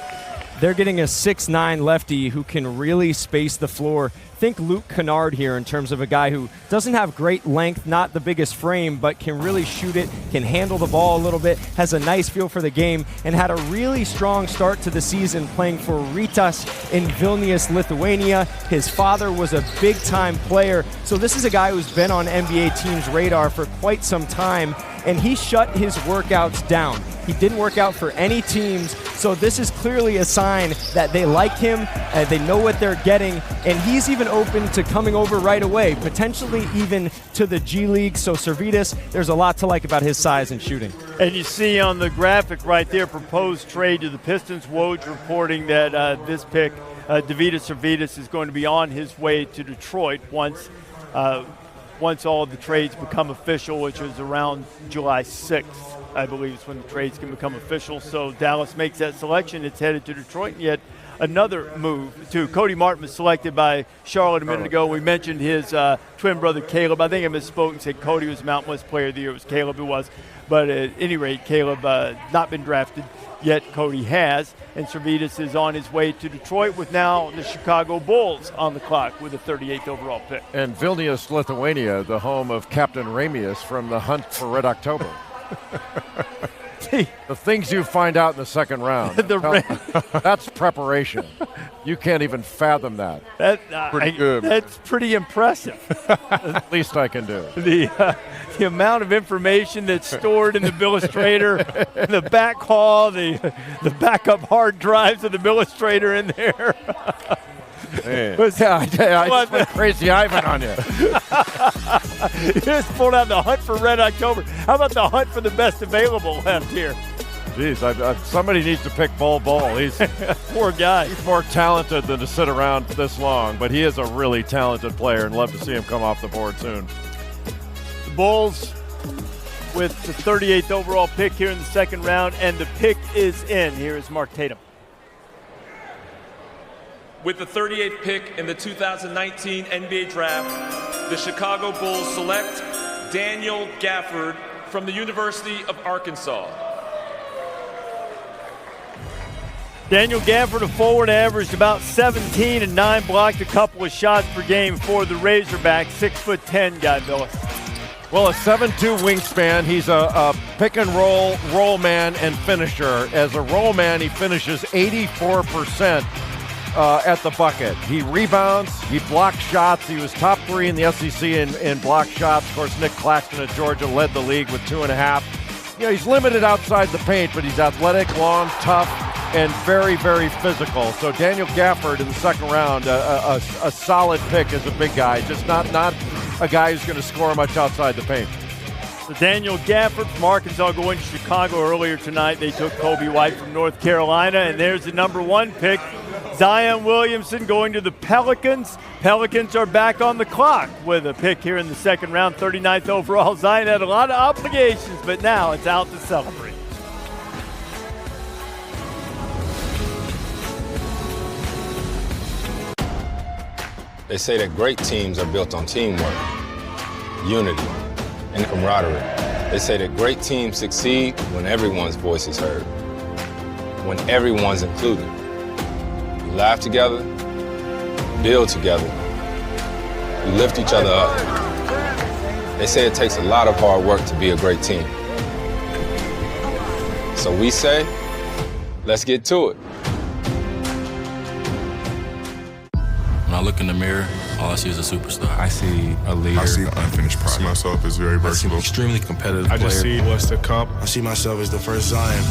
They're getting a 6'9 lefty who can really space the floor. Think Luke Kennard here in terms of a guy who doesn't have great length, not the biggest frame, but can really shoot it, can handle the ball a little bit, has a nice feel for the game, and had a really strong start to the season playing for Rytas in Vilnius, Lithuania. His father was a big-time player, so this is a guy who's been on NBA teams' radar for quite some time, and he shut his workouts down. He didn't work out for any teams, so this is clearly a sign that they like him, they know what they're getting, and he's even open to coming over right away, potentially even to the G League. So Sirvydis, there's a lot to like about his size and shooting. And you see on the graphic right there, proposed trade to the Pistons. Woj reporting that this pick, Deividas Sirvydis, is going to be on his way to Detroit once all of the trades become official, which is around July 6th. I believe is when the trades can become official. So Dallas makes that selection. It's headed to Detroit. And yet another move, too. Cody Martin was selected by Charlotte a minute ago. We mentioned his twin brother, Caleb. I think I misspoke and said Cody was Mountain West Player of the Year. It was Caleb who was. But at any rate, Caleb not been drafted yet. Cody has. And Sirvydis is on his way to Detroit with now the Chicago Bulls on the clock with the 38th overall pick. And Vilnius, Lithuania, the home of Captain Ramius from the Hunt for Red October. The things you find out in the second round. That's preparation. You can't even fathom that. Pretty good. That's pretty impressive. At least I can do. The amount of information that's stored in the Illustrator, the back hall, the backup hard drives of the Illustrator in there. Man. I just went crazy Ivan on you. You just pulled out the Hunt for Red October. How about the hunt for the best available left here? Jeez, somebody needs to pick Bol Bol. He's poor guy. He's more talented than to sit around this long, but he is a really talented player, and love to see him come off the board soon. The Bulls with the 38th overall pick here in the second round, and the pick is in. Here is Mark Tatum. With the 38th pick in the 2019 NBA Draft, the Chicago Bulls select Daniel Gafford from the University of Arkansas. Daniel Gafford, a forward, averaged about 17 and 9, blocked a couple of shots per game for the Razorbacks. 6'10" guy, Billis. Well, a 7'2" wingspan. He's a pick and roll man and finisher. As a roll man, he finishes 84% at the bucket. He rebounds, he blocks shots. He was top 3 in the SEC in block shots. Of course, Nick Claxton at Georgia led the league with 2.5. He's limited outside the paint, but he's athletic, long, tough, and very, very physical. So Daniel Gafford in the second round, a solid pick as a big guy, just not a guy who's going to score much outside the paint. So Daniel Gafford from Arkansas going to Chicago earlier tonight. They took Kobe White from North Carolina, and there's the number 1 pick Zion Williamson going to the Pelicans. Pelicans are back on the clock with a pick here in the second round, 39th overall. Zion had a lot of obligations, but now it's out to celebrate. They say that great teams are built on teamwork, unity, and camaraderie. They say that great teams succeed when everyone's voice is heard, when everyone's included. We laugh together, build together, we lift each other up. They say it takes a lot of hard work to be a great team. So we say, let's get to it. When I look in the mirror, all I see is a superstar. I see a leader. I see unfinished product. I see myself as very versatile. Extremely competitive player. I just see what's to come. I see myself as the first Zion.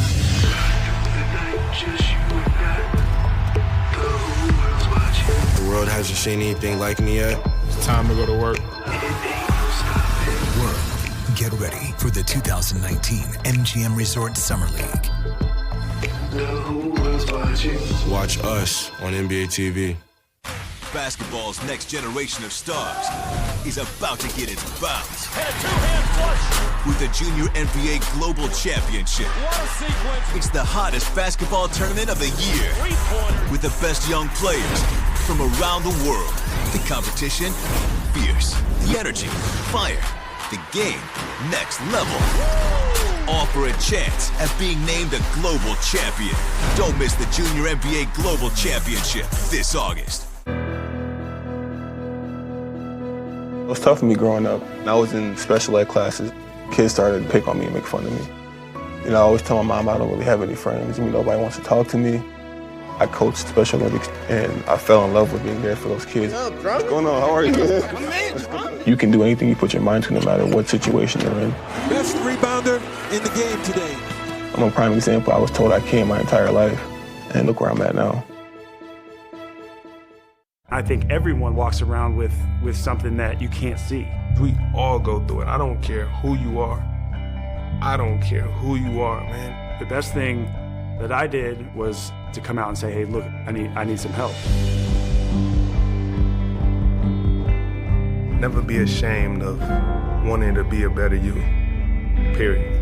The world hasn't seen anything like me yet. It's time to go to work. World, get ready for the 2019 MGM Resort Summer League. Watch us on NBA TV. Basketball's next generation of stars is about to get its bounce. With the Junior NBA Global Championship. It's the hottest basketball tournament of the year. With the best young players from around the world. The competition, fierce. The energy, fire. The game, next level. All for a chance at being named a global champion. Don't miss the Junior NBA Global Championship this August. It was tough for me growing up. I was in special ed classes. Kids started to pick on me and make fun of me. You know, I always tell my mom I don't really have any friends. Nobody wants to talk to me. I coached Special Olympics, and I fell in love with being there for those kids. What's going on? How are you? You can do anything you put your mind to, no matter what situation you're in. Best rebounder in the game today. I'm a prime example. I was told I can't my entire life, and look where I'm at now. I think everyone walks around with something that you can't see. We all go through it. I don't care who you are. I don't care who you are, man. The best thing that I did was to come out and say, hey, look, I need some help. Never be ashamed of wanting to be a better you, period.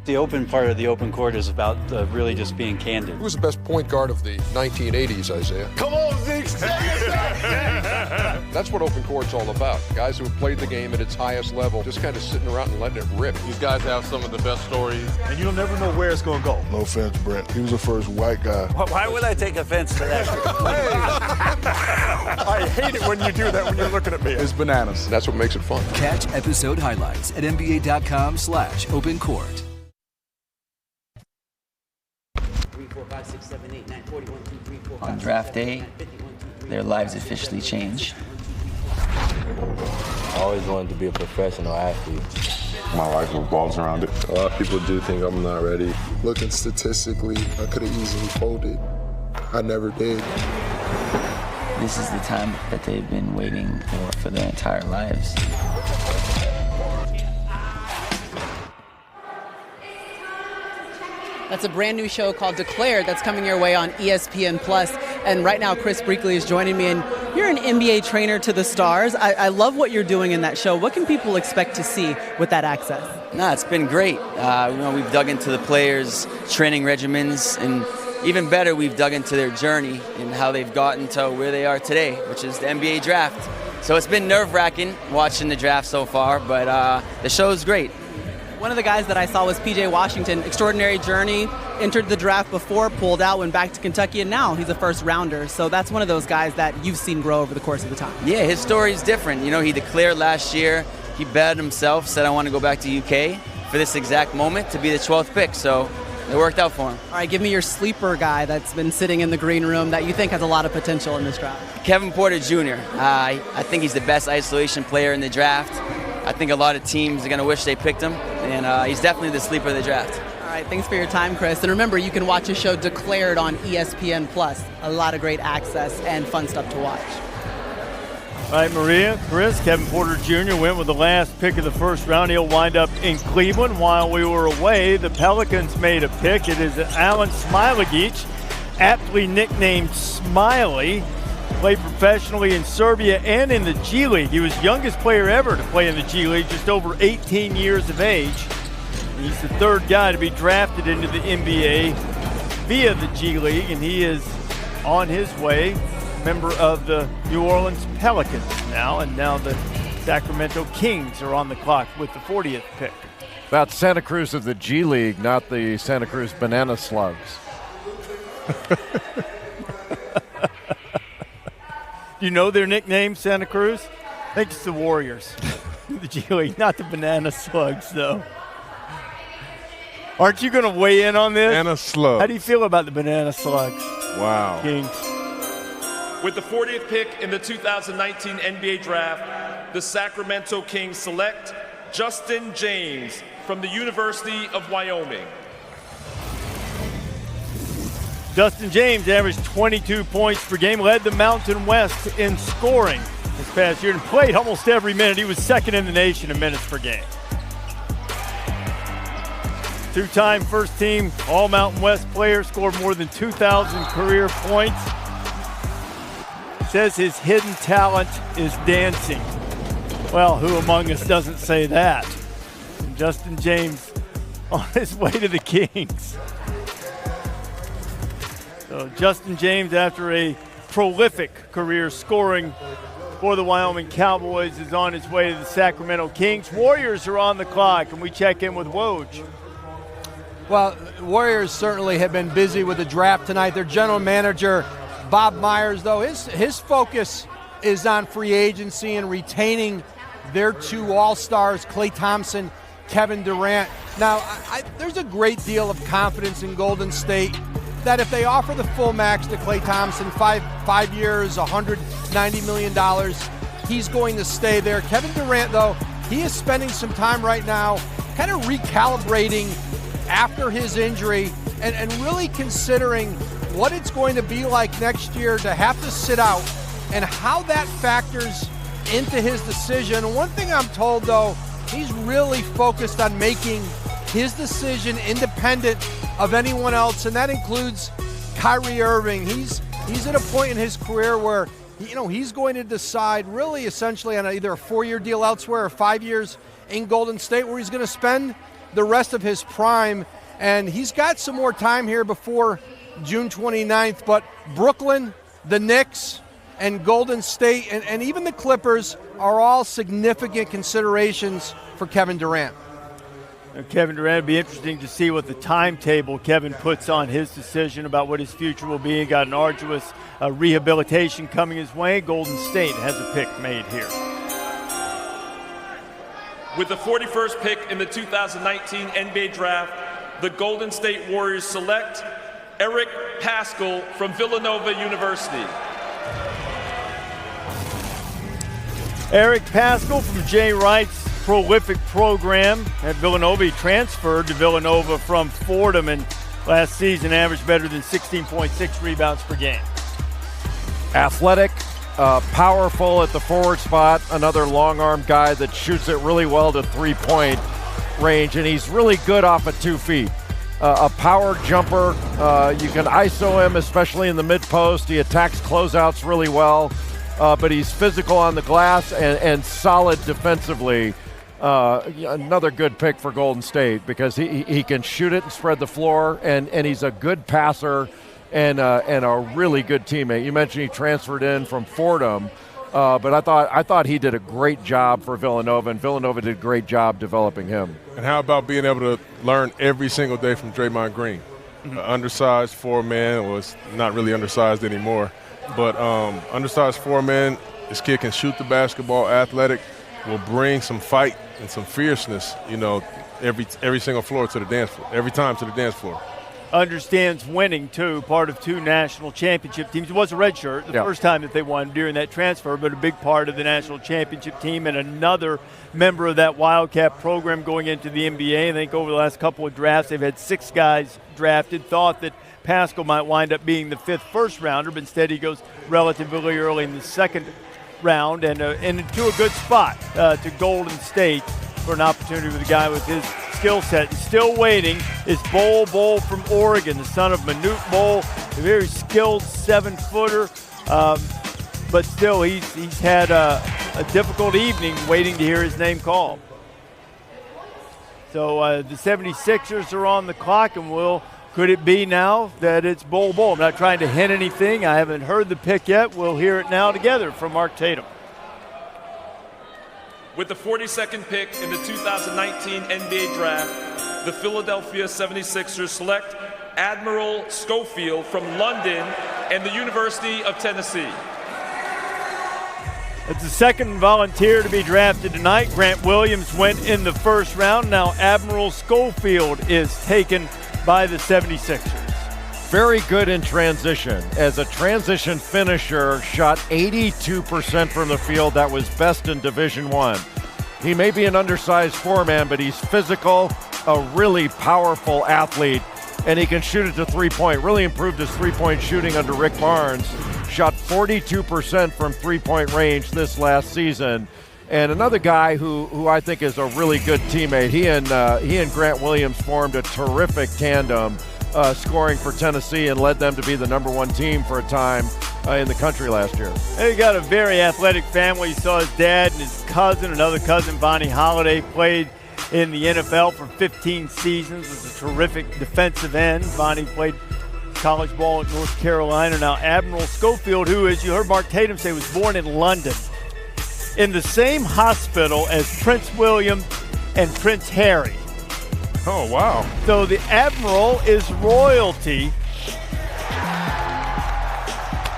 The open part of the open court is about really just being candid. Who was the best point guard of the 1980s, Isaiah? Come on, Zeke! That's what open court's all about. Guys who have played the game at its highest level, just kind of sitting around and letting it rip. These guys have some of the best stories. And you'll never know where it's going to go. No offense, Brent. He was the first white guy. Why would I take offense to that? I hate it when you do that when you're looking at me. It's bananas. That's what makes it fun. Catch episode highlights at NBA.com/opencourt. 4, 5, 6, 7, 8, 9, 40, 1, 2, 3, 4, 5, On draft day, their lives officially change. I always wanted to be a professional athlete. My life revolves around it. A lot of people do think I'm not ready. Looking statistically, I could have easily folded. I never did. This is the time that they've been waiting for their entire lives. That's a brand new show called Declared that's coming your way on ESPN+. And right now, Chris Brinkley is joining me, and you're an NBA trainer to the stars. I love what you're doing in that show. What can people expect to see with that access? It's been great. We've dug into the players' training regimens, and even better, we've dug into their journey and how they've gotten to where they are today, which is the NBA draft. So it's been nerve-wracking watching the draft so far, but the show's great. One of the guys that I saw was P.J. Washington. Extraordinary journey, entered the draft before, pulled out, went back to Kentucky, and now he's a first rounder. So that's one of those guys that you've seen grow over the course of the time. Yeah, his story is different. He declared last year, he betted himself, said I want to go back to UK for this exact moment to be the 12th pick. So it worked out for him. All right, give me your sleeper guy that's been sitting in the green room that you think has a lot of potential in this draft. Kevin Porter Jr. I think he's the best isolation player in the draft. I think a lot of teams are going to wish they picked him, and he's definitely the sleeper of the draft. All right, thanks for your time, Chris. And remember, you can watch his show Declared on ESPN+. A lot of great access and fun stuff to watch. All right, Maria, Chris, Kevin Porter Jr. went with the last pick of the first round. He'll wind up in Cleveland. While we were away, the Pelicans made a pick. It is Alen Smailagić, aptly nicknamed Smiley. Played professionally in Serbia and in the G League. He was the youngest player ever to play in the G League, just over 18 years of age. He's the third guy to be drafted into the NBA via the G League, and he is on his way, member of the New Orleans Pelicans now, and now the Sacramento Kings are on the clock with the 40th pick. That's Santa Cruz of the G League, not the Santa Cruz Banana Slugs. You know their nickname, Santa Cruz? I think it's the Warriors. The G League, not the Banana Slugs, though. Aren't you going to weigh in on this? Banana Slug. How do you feel about the Banana Slugs? Wow. Kings. With the 40th pick in the 2019 NBA Draft, the Sacramento Kings select Justin James from the University of Wyoming. Justin James averaged 22 points per game, led the Mountain West in scoring this past year, and played almost every minute. He was second in the nation in minutes per game. Two-time first-team All-Mountain West player, scored more than 2,000 career points. Says his hidden talent is dancing. Well, who among us doesn't say that? And Justin James on his way to the Kings. So Justin James, after a prolific career scoring for the Wyoming Cowboys, is on his way to the Sacramento Kings. Warriors are on the clock, and we check in with Woj. Well, Warriors certainly have been busy with the draft tonight. Their general manager, Bob Myers, though, his focus is on free agency and retaining their two all-stars, Klay Thompson, Kevin Durant. Now, there's a great deal of confidence in Golden State that if they offer the full max to Klay Thompson, five years, $190 million, he's going to stay there. Kevin Durant, though, he is spending some time right now kind of recalibrating after his injury and really considering what it's going to be like next year to have to sit out and how that factors into his decision. One thing I'm told, though, he's really focused on making his decision independent of anyone else, and that includes Kyrie Irving. He's at a point in his career where he's going to decide really essentially on either a 4-year deal elsewhere or 5 years in Golden State, where he's going to spend the rest of his prime. And he's got some more time here before June 29th, but Brooklyn, the Knicks, and Golden State, and even the Clippers are all significant considerations for Kevin Durant. Kevin Durant, it'd be interesting to see what the timetable Kevin puts on his decision about what his future will be. He got an arduous rehabilitation coming his way. Golden State has a pick made here. With the 41st pick in the 2019 NBA Draft, the Golden State Warriors select Eric Paschall from Villanova University. Eric Paschall from Jay Wright's prolific program at Villanova. He transferred to Villanova from Fordham and last season averaged better than 16.6 rebounds per game. Athletic, powerful at the forward spot, another long-arm guy that shoots it really well to three-point range, and he's really good off of 2 feet. A power jumper, you can ISO him, especially in the mid-post. He attacks closeouts really well, but he's physical on the glass and solid defensively. Another good pick for Golden State because he can shoot it and spread the floor, and he's a good passer and a really good teammate. You mentioned he transferred in from Fordham, but I thought he did a great job for Villanova, and Villanova did a great job developing him. And how about being able to learn every single day from Draymond Green? Undersized 4-man, was not really undersized anymore, but undersized 4-man. This kid can shoot the basketball, athletic, will bring some fight and some fierceness, every single floor to the dance floor, every time to the dance floor. Understands winning, too, part of 2 national championship teams. It was a red shirt the first time that they won during that transfer, but a big part of the national championship team and another member of that Wildcat program going into the NBA. I think over the last couple of drafts, they've had 6 guys drafted. Thought that Paschall might wind up being the 5th first-rounder, but instead he goes relatively early in the second round and into a good spot to Golden State for an opportunity with a guy with his skill set. And still waiting is Bol from Oregon, the son of Manute Bol, a very skilled 7-footer. But still, he's had a difficult evening waiting to hear his name called. So the 76ers are on the clock, and could it be now that it's Bol? I'm not trying to hint anything. I haven't heard the pick yet. We'll hear it now together from Mark Tatum. With the 42nd pick in the 2019 NBA Draft, the Philadelphia 76ers select Admiral Schofield from London and the University of Tennessee. It's the second volunteer to be drafted tonight. Grant Williams went in the first round. Now Admiral Schofield is taken by the 76ers. Very good in transition. As a transition finisher, shot 82% from the field. That was best in Division I. He may be an undersized four-man, but he's physical, a really powerful athlete, and he can shoot it to three-point. Really improved his three-point shooting under Rick Barnes. Shot 42% from three-point range this last season. And another guy who I think is a really good teammate. He and Grant Williams formed a terrific tandem, scoring for Tennessee and led them to be the #1 team for a time in the country last year. He got a very athletic family. He saw his dad and his cousin, another cousin, Bonnie Holiday, played in the NFL for 15 seasons. Was a terrific defensive end. Bonnie played college ball at North Carolina. Now Admiral Schofield, who, as you heard Mark Tatum say, was born in London, in the same hospital as Prince William and Prince Harry. Oh, wow. So the Admiral is royalty,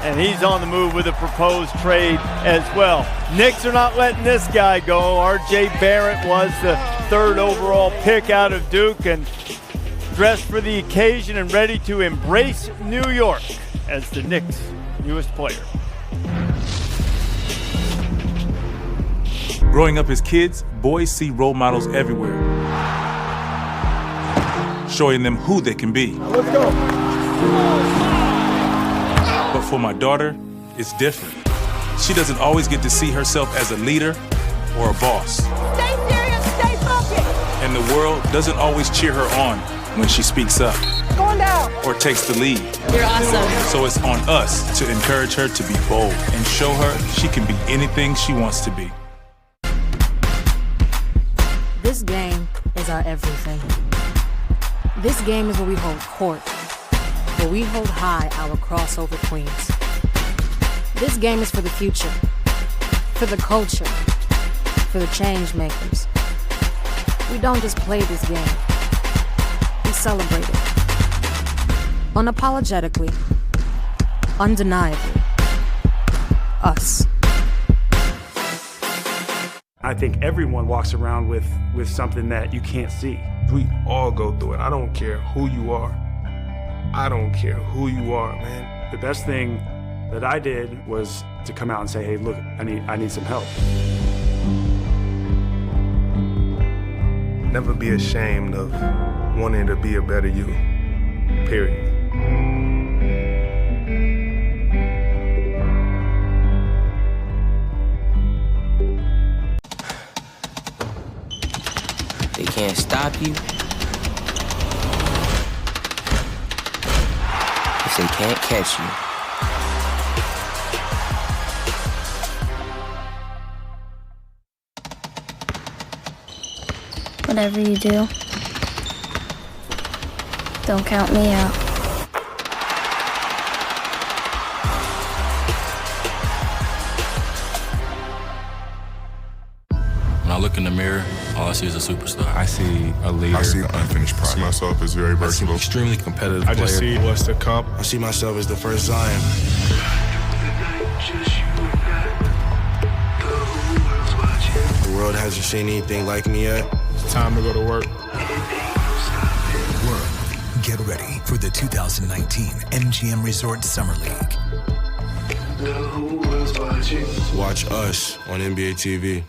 and he's on the move with a proposed trade as well. Knicks are not letting this guy go. R.J. Barrett was the 3rd overall pick out of Duke and dressed for the occasion and ready to embrace New York as the Knicks' newest player. Growing up as kids, boys see role models everywhere, showing them who they can be. Let's go. But for my daughter, it's different. She doesn't always get to see herself as a leader or a boss. Stay serious, stay focused. And the world doesn't always cheer her on when she speaks up Going down. or takes the lead. You're awesome. So it's on us to encourage her to be bold and show her she can be anything she wants to be. This game is our everything. This game is where we hold court, where we hold high our crossover queens. This game is for the future, for the culture, for the change makers. We don't just play this game, we celebrate it. Unapologetically, undeniably, us. I think everyone walks around with something that you can't see. We all go through it. I don't care who you are. I don't care who you are, man. The best thing that I did was to come out and say, hey, look, I need some help. Never be ashamed of wanting to be a better you, period. They can't stop you. If they can't catch you. Whatever you do, don't count me out. When I look in the mirror, all I see is a superstar. I see a leader. I see an unfinished product. I see myself as very versatile. Extremely competitive I player. just see what's to come. I see myself as the first Zion. The world hasn't seen anything like me yet. It's time to go to work. World, get ready for the 2019 MGM Resort Summer League. Watch us on NBA TV.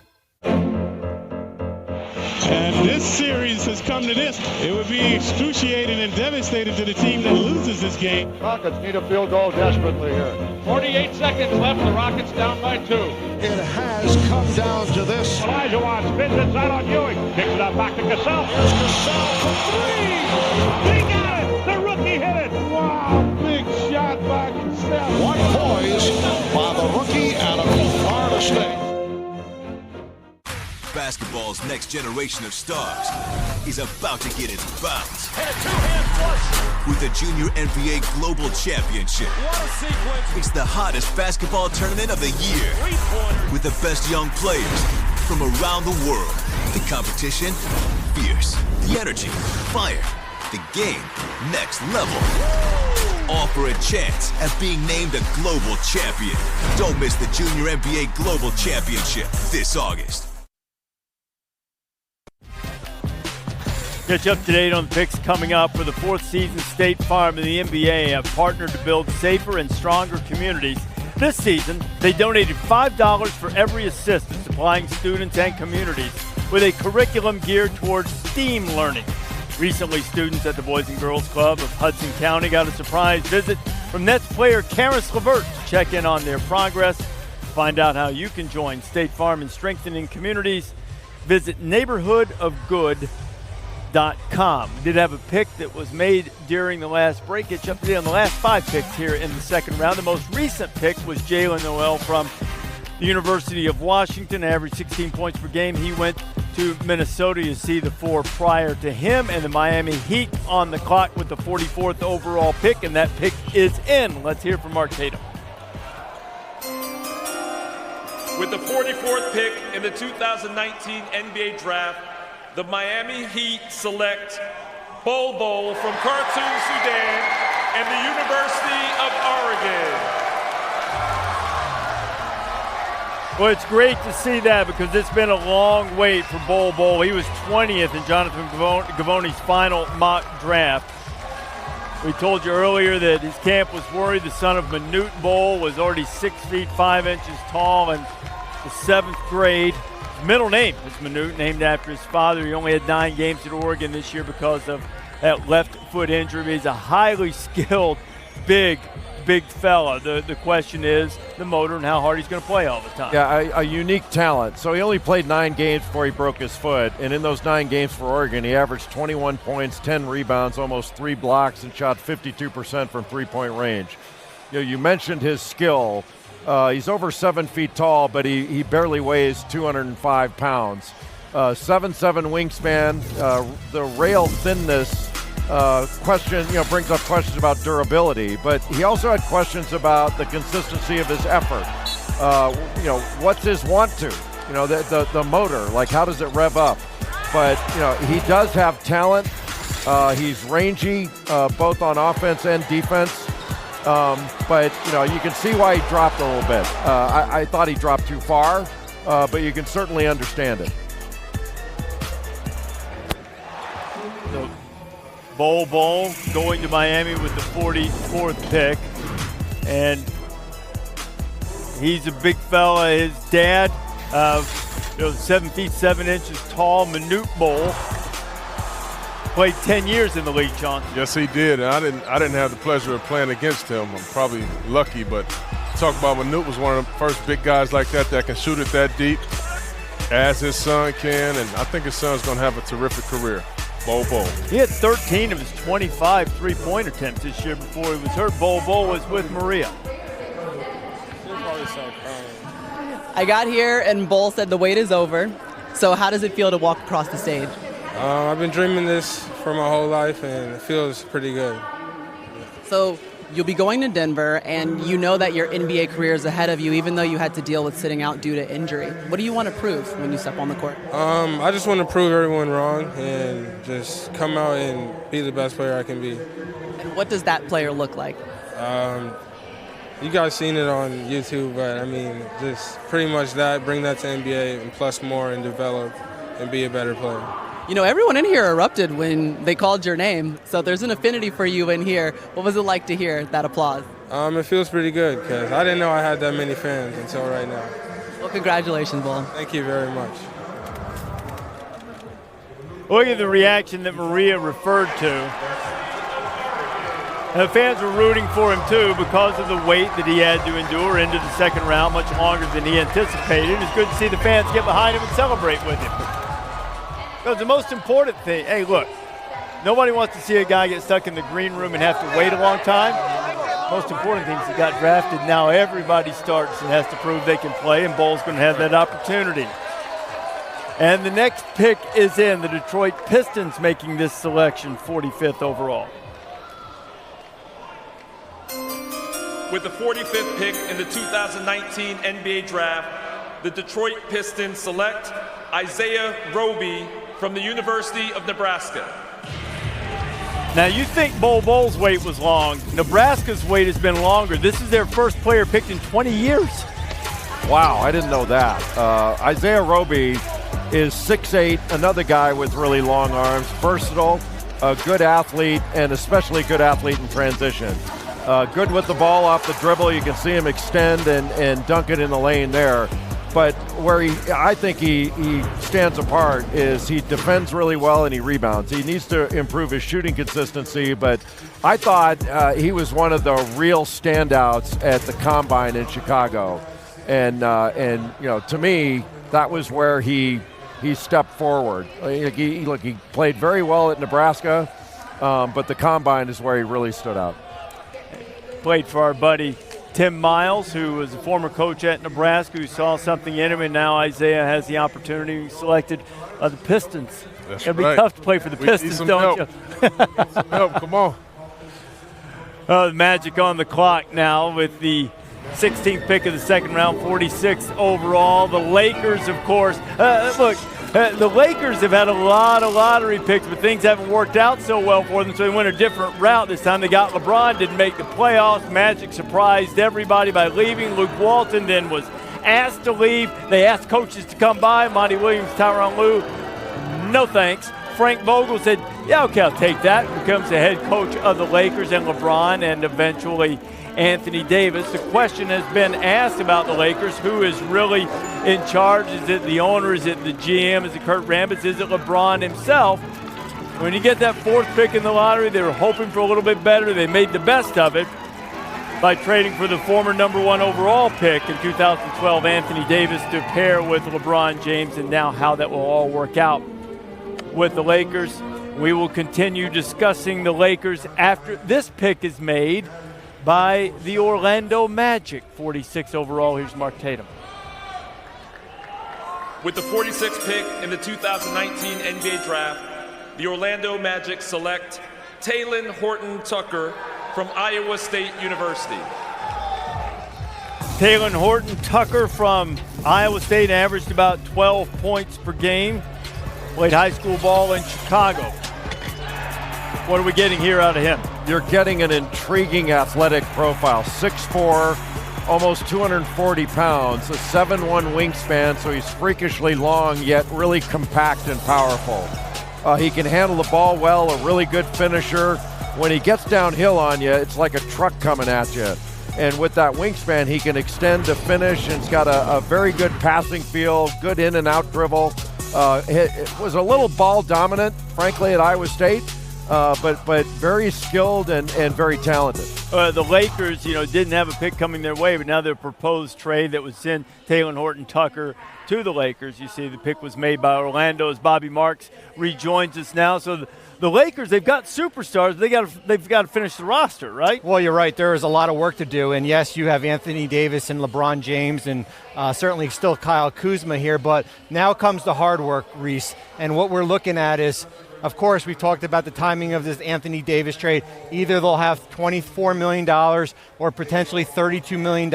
And this series has come to this. It would be excruciating and devastating to the team that loses this game. Rockets need a field goal desperately here. 48 seconds left. The Rockets down by 2. It has come down to this. Elijah Watt spins it out on Ewing. Kicks it out back to Cassell. Here's Cassell for 3. He got it. The rookie hit it. Wow, big shot by Cassell. One poise by the rookie out of Florida State. Basketball's next generation of stars is about to get its bounce. And a two-hand flush. With the Junior NBA Global Championship. What a sequence. It's the hottest basketball tournament of the year. With the best young players from around the world. The competition, fierce. The energy, fire. The game, next level. All for a chance at being named a global champion. Don't miss the Junior NBA Global Championship this August. Catch up to date on the picks coming up for the 4th season. State Farm and the NBA have partnered to build safer and stronger communities. This season, they donated $5 for every assist in supplying students and communities with a curriculum geared towards STEAM learning. Recently, students at the Boys and Girls Club of Hudson County got a surprise visit from Nets player Karis LeVert to check in on their progress. Find out how you can join State Farm in strengthening communities. Visit neighborhoodofgood.com. We did have a pick that was made during the last break. It's up to date on the last 5 picks here in the second round. The most recent pick was Jalen Noel from the University of Washington, averaged 16 points per game. He went to Minnesota. You see the 4 prior to him, and the Miami Heat on the clock with the 44th overall pick, and that pick is in. Let's hear from Mark Tatum. With the 44th pick in the 2019 NBA Draft, the Miami Heat select Bol Bol from Khartoum, Sudan, and the University of Oregon. Well, it's great to see that because it's been a long wait for Bol Bol. He was 20th in Jonathan Gavoni's final mock draft. We told you earlier that his camp was worried. The son of Manute Bol was already 6 feet 5 inches tall in the 7th grade. His middle name is Manute, named after his father. He only had 9 games at Oregon this year because of that left foot injury. He's a highly skilled, big fella. The question is the motor and how hard he's going to play all the time. Yeah, a unique talent. So he only played 9 games before he broke his foot, and in those 9 games for Oregon, he averaged 21 points, 10 rebounds, almost 3 blocks, and shot 52% from three-point range. You mentioned his skill. He's over 7 feet tall, but he barely weighs 205 pounds. 7'7" wingspan. The rail thinness question, brings up questions about durability, but he also had questions about the consistency of his effort. What's his want to? The motor, like how does it rev up? But, he does have talent. He's rangy, both on offense and defense. But you can see why he dropped a little bit. I thought he dropped too far, but you can certainly understand it. So, Bol Bol going to Miami with the 44th pick, and he's a big fella. His dad, 7 feet 7 inches tall, Manute Bol, played 10 years in the league, Sean. Yes, he did. And I didn't have the pleasure of playing against him. I'm probably lucky, but talk about Manute was one of the first big guys like that can shoot it that deep, as his son can, and I think his son's going to have a terrific career. Bol Bol. He had 13 of his 25 three-point attempts this year before he was hurt. Bol Bol was with Maria. I got here and Bol said the wait is over. So how does it feel to walk across the stage? I've been dreaming this for my whole life, and it feels pretty good. So you'll be going to Denver, and you know that your NBA career is ahead of you, even though you had to deal with sitting out due to injury. What do you want to prove when you step on the court? I just want to prove everyone wrong and just come out and be the best player I can be. And what does that player look like? You guys seen it on YouTube, but just pretty much that, bring that to NBA and plus more and develop and be a better player. Everyone in here erupted when they called your name, so there's an affinity for you in here. What was it like to hear that applause? It feels pretty good because I didn't know I had that many fans until right now. Well, congratulations, Bol. Thank you very much. Look at the reaction that Maria referred to. And the fans were rooting for him too because of the wait that he had to endure into the second round, much longer than he anticipated. It's good to see the fans get behind him and celebrate with him. Because the most important thing, hey, look, nobody wants to see a guy get stuck in the green room and have to wait a long time. Most important thing is he got drafted. Now everybody starts and has to prove they can play, and Bull's going to have that opportunity. And the next pick is in. The Detroit Pistons making this selection, 45th overall. With the 45th pick in the 2019 NBA Draft, the Detroit Pistons select Isaiah Roby from the University of Nebraska. Now you think Bull's wait was long. Nebraska's wait has been longer. This is their first player picked in 20 years. Wow, I didn't know that. Isaiah Roby is 6'8", another guy with really long arms, versatile, a good athlete, and especially good athlete in transition. Good with the ball off the dribble. You can see him extend and dunk it in the lane there. But where I think he stands apart is he defends really well and he rebounds. He needs to improve his shooting consistency, but I thought he was one of the real standouts at the Combine in Chicago. And you know, to me, that was where he stepped forward. He played very well at Nebraska, but the Combine is where he really stood out. Played for our buddy Tim Miles, who was a former coach at Nebraska, who saw something in him, and now Isaiah has the opportunity. Selected the Pistons. That's It'll be right. tough to play for the Pistons, don't you? Some help, come on. The Magic on the clock now with the 16th pick of the second round, 46th overall. The Lakers, of course. The Lakers have had a lot of lottery picks, but things haven't worked out so well for them, so they went a different route. This time they got LeBron, didn't make the playoffs. Magic surprised everybody by leaving. Luke Walton then was asked to leave. They asked coaches to come by. Monty Williams, Tyronn Lue, no thanks. Frank Vogel said, yeah, okay, I'll take that. Becomes the head coach of the Lakers, and LeBron, and eventually Anthony Davis. The question has been asked about the Lakers, who is really in charge? Is it the owner? Is it the GM? Is it Kurt Rambis? Is it LeBron himself? When you get that fourth pick in the lottery, they were hoping for a little bit better. They made the best of it by trading for the former #1 overall pick in 2012, Anthony Davis, to pair with LeBron James, and now how that will all work out with the Lakers. We will continue discussing the Lakers after this pick is made by the Orlando Magic, 46 overall. Here's Mark Tatum. With the 46th pick in the 2019 NBA Draft, the Orlando Magic select Talen Horton-Tucker from Iowa State University. Talen Horton-Tucker from Iowa State averaged about 12 points per game. Played high school ball in Chicago. What are we getting here out of him? You're getting an intriguing athletic profile. 6'4", almost 240 pounds, a 7'1" wingspan, so he's freakishly long yet really compact and powerful. He can handle the ball well, a really good finisher. When he gets downhill on you, it's like a truck coming at you. And with that wingspan, he can extend to finish, and he's got a very good passing feel, good in and out dribble. It was a little ball dominant, frankly, at Iowa State. But very skilled and very talented. The Lakers, didn't have a pick coming their way, but now their proposed trade that would send Talen Horton-Tucker to the Lakers. You see the pick was made by Orlando as Bobby Marks rejoins us now. So the Lakers, they've got superstars. They've got to finish the roster, right? Well, you're right. There is a lot of work to do. And, yes, you have Anthony Davis and LeBron James and certainly still Kyle Kuzma here. But now comes the hard work, Reese. And what we're looking at is, of course, we've talked about the timing of this Anthony Davis trade. Either they'll have $24 million or potentially $32 million.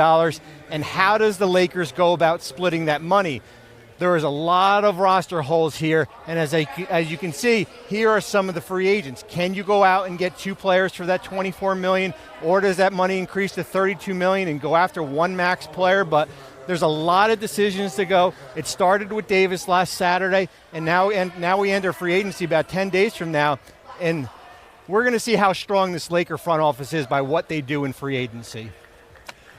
And how does the Lakers go about splitting that money? There is a lot of roster holes here. And as you can see, here are some of the free agents. Can you go out and get two players for that $24 million? Or does that money increase to $32 million and go after one max player? But there's a lot of decisions to go. It started with Davis last Saturday, and now we enter free agency about 10 days from now, and we're going to see how strong this Laker front office is by what they do in free agency.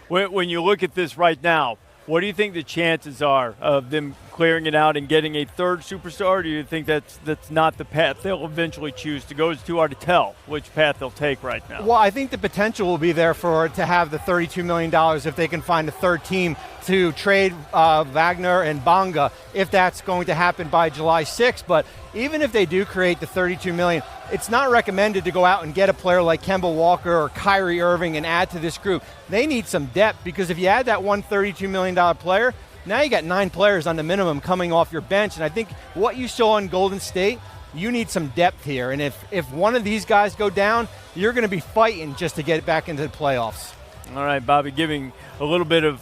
When you look at this right now, What do you think the chances are of them clearing it out and getting a third superstar? Or do you think that's not the path they'll eventually choose to go? It's too hard to tell which path they'll take right now. Well, I think the potential will be there to have the $32 million if they can find a third team to trade Wagner and Bonga, if that's going to happen by July 6th. But even if they do create the $32 million, it's not recommended to go out and get a player like Kemba Walker or Kyrie Irving and add to this group. They need some depth, because if you add that one $32 million player, now you got 9 players on the minimum coming off your bench. And I think what you saw in Golden State, you need some depth here. And if one of these guys go down, you're going to be fighting just to get back into the playoffs. All right, Bobby, giving a little bit of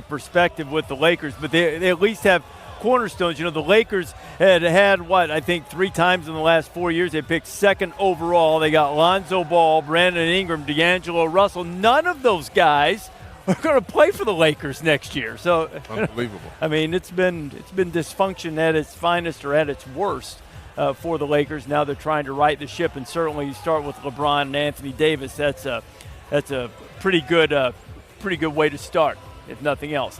perspective with the Lakers, but they at least have cornerstones. You know, the Lakers had what, I think 3 times in the last 4 years they picked second overall. They got Lonzo Ball, Brandon Ingram, D'Angelo Russell. None of those guys are going to play for the Lakers next year. So unbelievable. I mean, it's been dysfunction at its finest or at its worst for the Lakers. Now they're trying to right the ship, and certainly you start with LeBron and Anthony Davis. That's a pretty good way to start, if nothing else.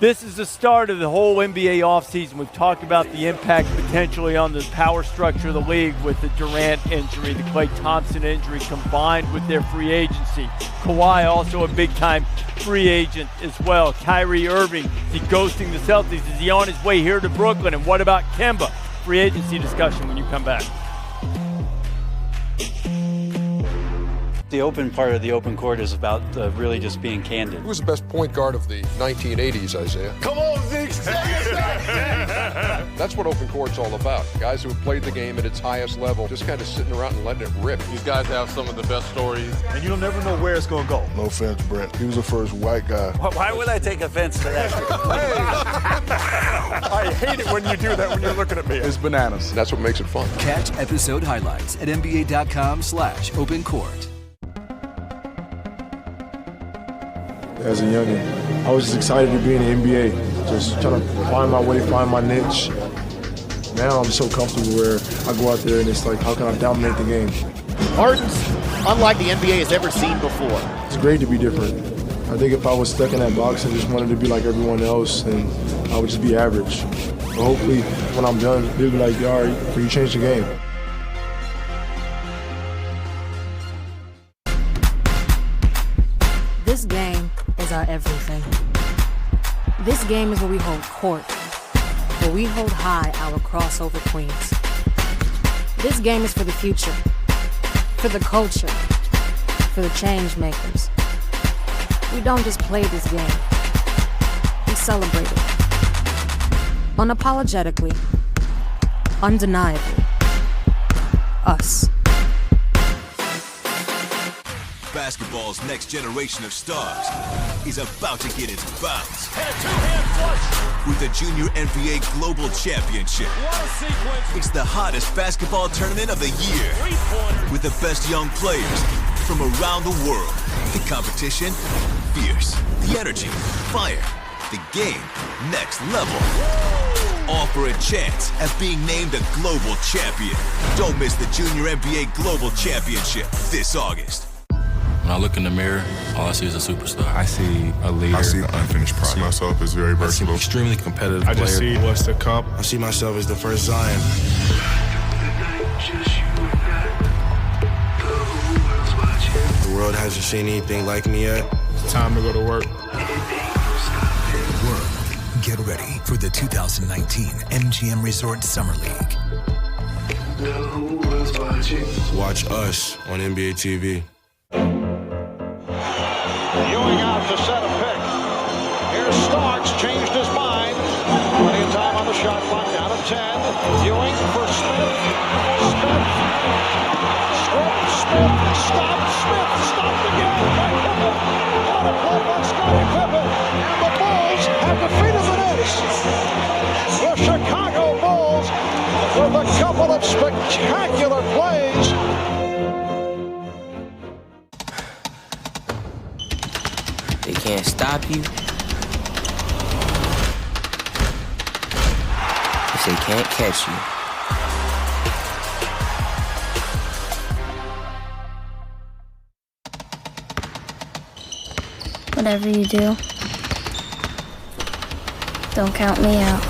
This is the start of the whole NBA offseason. We've talked about the impact potentially on the power structure of the league with the Durant injury, the Klay Thompson injury, combined with their free agency. Kawhi also a big-time free agent as well. Kyrie Irving, is he ghosting the Celtics? Is he on his way here to Brooklyn? And what about Kemba? Free agency discussion when you come back. The open part of the open court is about really just being candid. Who was the best point guard of the 1980s, Isaiah? Come on, Zeke. That's what open court's all about. Guys who have played the game at its highest level, just kind of sitting around and letting it rip. These guys have some of the best stories. And you'll never know where it's going to go. No offense, Brent. He was the first white guy. Why would I take offense to that? I hate it when you do that when you're looking at me. It's bananas. That's what makes it fun. Catch episode highlights at NBA.com/opencourt. As a youngin', I was just excited to be in the NBA, just trying to find my way, find my niche. Now I'm so comfortable where I go out there and it's like, how can I dominate the game? Harden's unlike the NBA has ever seen before. It's great to be different. I think if I was stuck in that box and just wanted to be like everyone else, then I would just be average. But hopefully, when I'm done, they'll be like, all right, you changed the game. This game is our everything. This game is where we hold court, where we hold high our crossover queens. This game is for the future, for the culture, for the change makers. We don't just play this game, we celebrate it. Unapologetically, undeniably, us. Basketball's next generation of stars is about to get its bounce. With the Junior NBA Global Championship. It's the hottest basketball tournament of the year. With the best young players from around the world. The competition, fierce. The energy, fire. The game, next level. All for a chance at being named a global champion. Don't miss the Junior NBA Global Championship this August. When I look in the mirror, all I see is a superstar. I see a leader. I see the unfinished product. I see myself as very versatile. Extremely competitive I player. just see what's to come. I see myself as the first Zion. The world hasn't seen anything like me yet. It's time to go to work. World, get ready for the 2019 MGM Resort Summer League. Watch us on NBA TV. Ewing out to set a pick. Here's Starks, changed his mind. Plenty of time on the shot clock, down to 10. Ewing for Smith. Smith. Stopped again by Pippen. What a play by Scottie Pippen. And the Bulls have defeated the Knicks. The Chicago Bulls with a couple of spectacular plays. They can't stop you. If they can't catch you. Whatever you do, Don't count me out.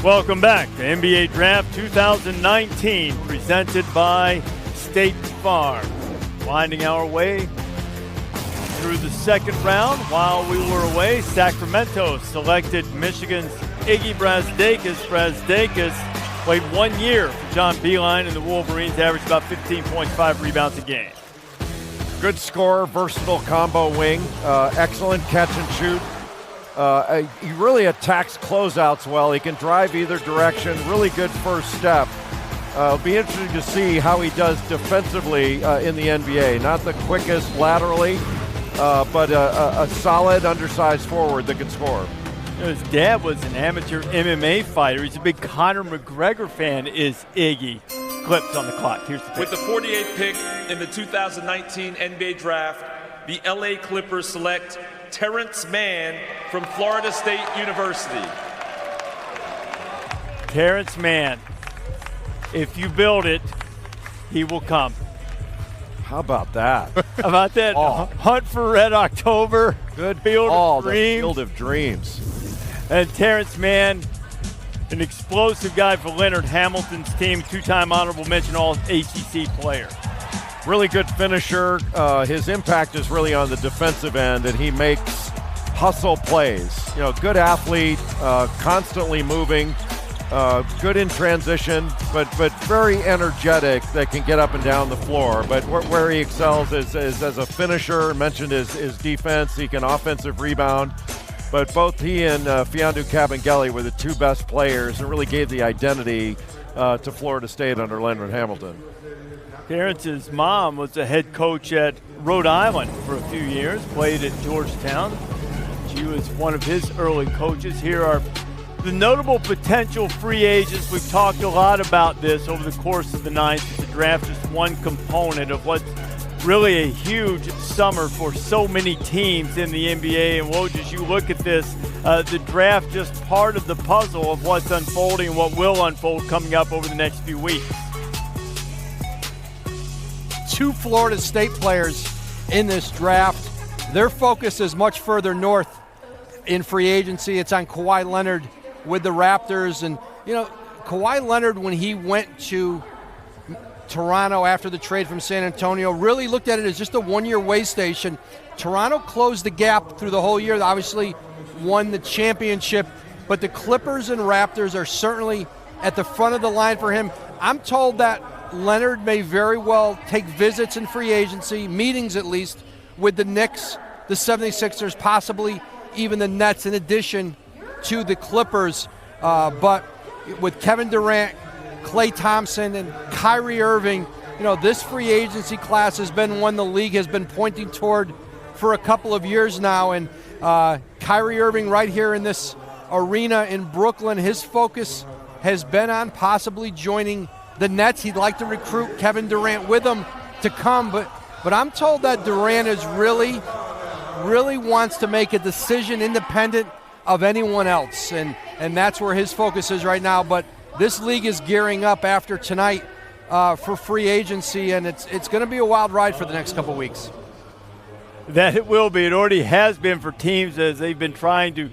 Welcome back to NBA Draft 2019, presented by State Farm. Winding our way through the second round. While we were away, Sacramento selected Michigan's Iggy Brazdeikis. Brazdeikis played 1 year for John Beilein, and the Wolverines averaged about 15.5 rebounds a game. Good scorer, versatile combo wing, excellent catch and shoot. He really attacks closeouts well. He can drive either direction. Really good first step. It'll be interesting to see how he does defensively in the NBA. Not the quickest laterally, but a solid, undersized forward that can score. His dad was an amateur MMA fighter. He's a big Conor McGregor fan, is Iggy. Clips on the clock. Here's the pick. With the 48th pick in the 2019 NBA Draft, the LA Clippers select Terrence Mann from Florida State University. Terrence Mann. If you build it, he will come. How about that? How about that? Oh. Hunt for Red October. Good Field of Dreams. The Field of Dreams. And Terrence Mann, an explosive guy for Leonard Hamilton's team, two-time honorable mention All-ACC player. Really good finisher. His impact is really on the defensive end, and he makes hustle plays. You know, good athlete, constantly moving, good in transition, but very energetic that can get up and down the floor. But where he excels is as a finisher. Mentioned his defense. He can offensive rebound. But both he and Mfiondu Kabengele were the two best players and really gave the identity to Florida State under Leonard Hamilton. Terrence's mom was a head coach at Rhode Island for a few years, played at Georgetown. She was one of his early coaches. Here are the notable potential free agents. We've talked a lot about this over the course of the night. The draft is one component of what's really a huge summer for so many teams in the NBA. And Woj, as you look at this, the draft just part of the puzzle of what's unfolding and what will unfold coming up over the next few weeks. Two Florida State players in this draft. Their focus is much further north in free agency. It's on Kawhi Leonard with the Raptors. And, you know, Kawhi Leonard, when he went to Toronto after the trade from San Antonio, really looked at it as just a one-year way station. Toronto closed the gap through the whole year, obviously won the championship, but the Clippers and Raptors are certainly at the front of the line for him. I'm told that Leonard may very well take visits in free agency, meetings at least, with the Knicks, the 76ers, possibly even the Nets, in addition to the Clippers. But with Kevin Durant, Klay Thompson, and Kyrie Irving, you know, this free agency class has been one the league has been pointing toward for a couple of years now. And Kyrie Irving right here in this arena in Brooklyn, his focus has been on possibly joining the Nets. He'd like to recruit Kevin Durant with him to come, but I'm told that Durant is really wants to make a decision independent of anyone else, and that's where his focus is right now. But this league is gearing up after tonight for free agency, and it's going to be a wild ride for the next couple weeks. That it will be. It already has been for teams as they've been trying to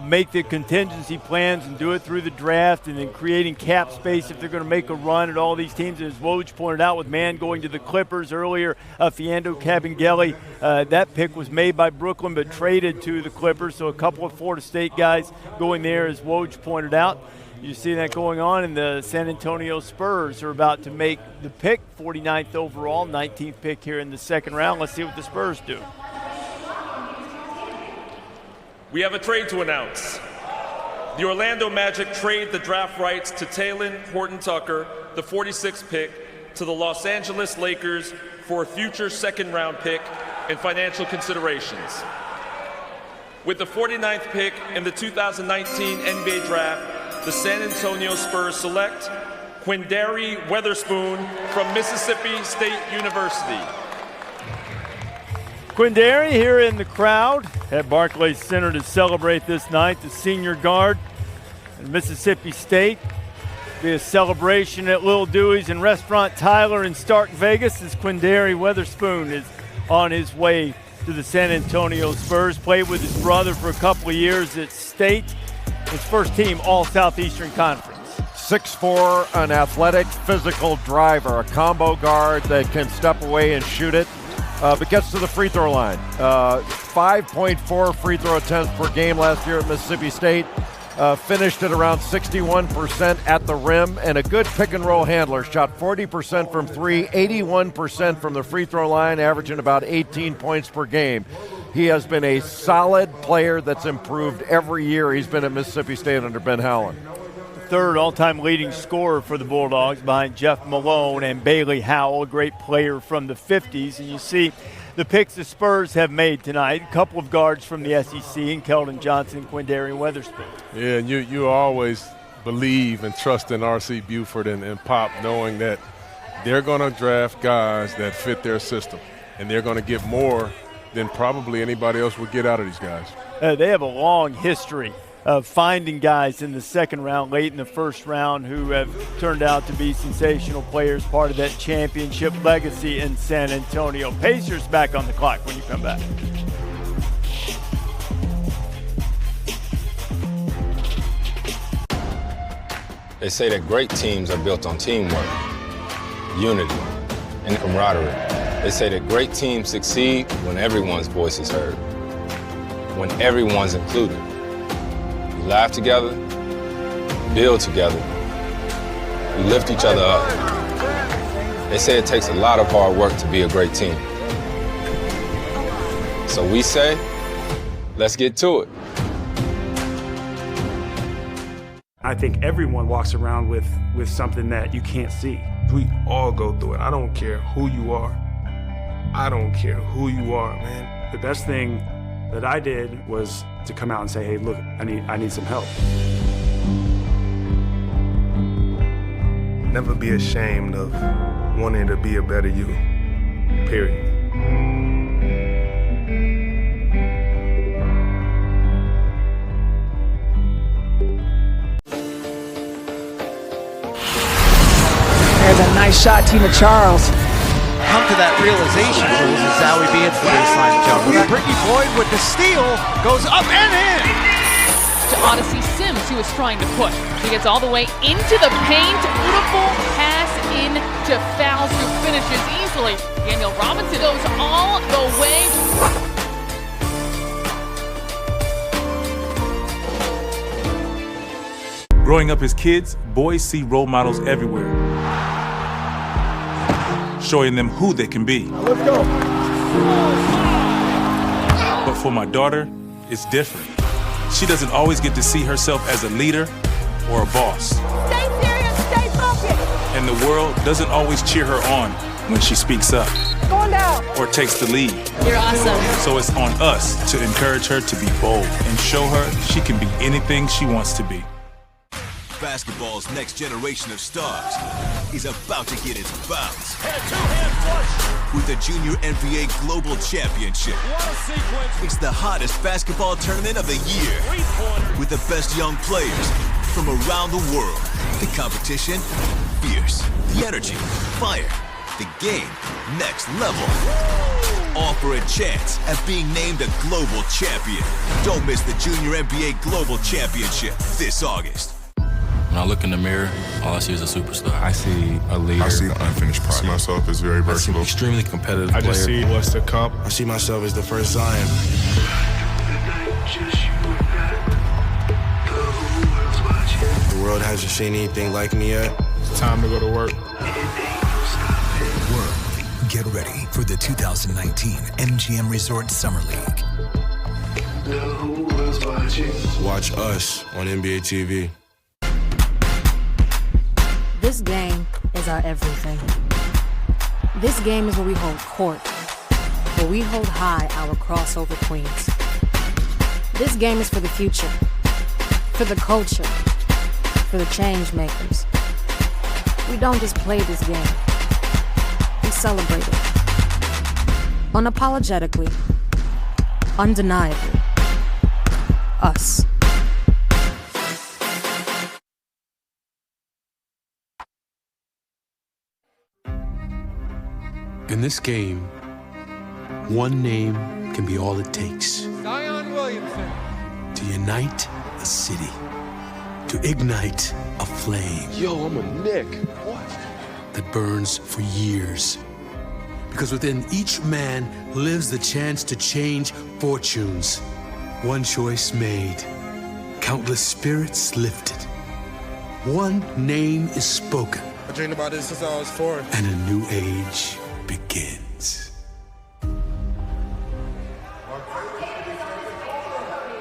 make the contingency plans and do it through the draft, and then creating cap space if they're going to make a run at all these teams. As Woj pointed out, with Mann going to the Clippers earlier, Mfiondu Kabengele, that pick was made by Brooklyn but traded to the Clippers, so a couple of Florida State guys going there, as Woj pointed out. You see that going on, and the San Antonio Spurs are about to make the pick, 49th overall, 19th pick here in the second round. Let's see what the Spurs do. We have a trade to announce. The Orlando Magic trade the draft rights to Talen Horton-Tucker, the 46th pick, to the Los Angeles Lakers for a future second-round pick and financial considerations. With the 49th pick in the 2019 NBA Draft, the San Antonio Spurs select Quindary Weatherspoon from Mississippi State University. Quindary here in the crowd at Barclays Center to celebrate this night, the senior guard at Mississippi State. Be a celebration at Little Dewey's and Restaurant Tyler in Stark, Vegas, as Quindary Weatherspoon is on his way to the San Antonio Spurs. Played with his brother for a couple of years at State. His first team All-Southeastern Conference. 6'4", an athletic, physical driver, a combo guard that can step away and shoot it, but gets to the free throw line. 5.4 free throw attempts per game last year at Mississippi State. Finished at around 61% at the rim, and a good pick-and-roll handler. Shot 40% from three, 81% from the free throw line, averaging about 18 points per game. He has been a solid player that's improved every year he's been at Mississippi State under Ben Howland. Third all-time leading scorer for the Bulldogs behind Jeff Malone and Bailey Howell, a great player from the 50s. And you see the picks the Spurs have made tonight, a couple of guards from the SEC, and Keldon Johnson, Quindary Weatherspoon. Yeah, and you always believe and trust in R.C. Buford and Pop, knowing that they're going to draft guys that fit their system, and they're going to get more than probably anybody else would get out of these guys. They have a long history of finding guys in the second round, late in the first round, who have turned out to be sensational players, part of that championship legacy in San Antonio. Pacers back on the clock when you come back. They say that great teams are built on teamwork, unity, and camaraderie. They say that great teams succeed when everyone's voice is heard, when everyone's included. We laugh together, build together, we lift each other up. They say it takes a lot of hard work to be a great team. So we say, let's get to it. I think everyone walks around with something that you can't see. We all go through it. I don't care who you are. I don't care who you are, man. The best thing that I did was to come out and say, hey, look, I need some help. Never be ashamed of wanting to be a better you, period. There's a nice shot, Tina Charles. Come to that realization, Bulls, as Zowie B hits the baseline jumper. Brittany Boyd with the steal, goes up and in! To Odyssey Sims, who is trying to push. She gets all the way into the paint. Beautiful pass in to Fouls, who finishes easily. Daniel Robinson goes all the way. Growing up as kids, boys see role models everywhere, showing them who they can be. Let's go. But for my daughter, it's different. She doesn't always get to see herself as a leader or a boss. Stay serious, stay focused. And the world doesn't always cheer her on when she speaks up Going down. or takes the lead. You're awesome. So it's on us to encourage her to be bold and show her she can be anything she wants to be. Basketball's next generation of stars is about to get its bounce with the Junior NBA Global Championship. It's the hottest basketball tournament of the year with the best young players from around the world. The competition, fierce. The energy, fire. The game, next level. All for a chance at being named a global champion. Don't miss the Junior NBA Global Championship this August. When I look in the mirror, all I see is a superstar. I see a leader. I see the unfinished product. I see myself as very versatile. Extremely competitive I player. just see what's to come. I see myself as the first Zion. The world hasn't seen anything like me yet. It's time to go to work. World, get ready for the 2019 MGM Resort Summer League. Watch us on NBA TV. This game is our everything. This game is where we hold court, where we hold high our crossover queens. This game is for the future, for the culture, for the change makers. We don't just play this game, we celebrate it. Unapologetically, undeniably, us. In this game, one name can be all it takes Zion Williamson. to unite a city, to ignite a flame. Yo, I'm a Nick. What? That burns for years. Because within each man lives the chance to change fortunes. One choice made, countless spirits lifted. One name is spoken. I dreamed about this since I was 4. And a new age begins.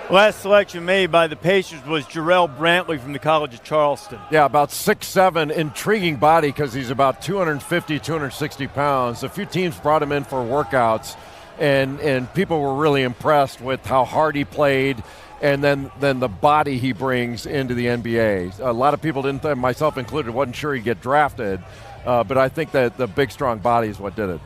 Last selection made by the Pacers was Jarrell Brantley from the College of Charleston. Yeah, about 6'7", intriguing body because he's about 250, 260 pounds. A few teams brought him in for workouts, and people were really impressed with how hard he played and then the body he brings into the NBA. A lot of people didn't, myself included, wasn't sure he'd get drafted, but I think that the big, strong body is what did it.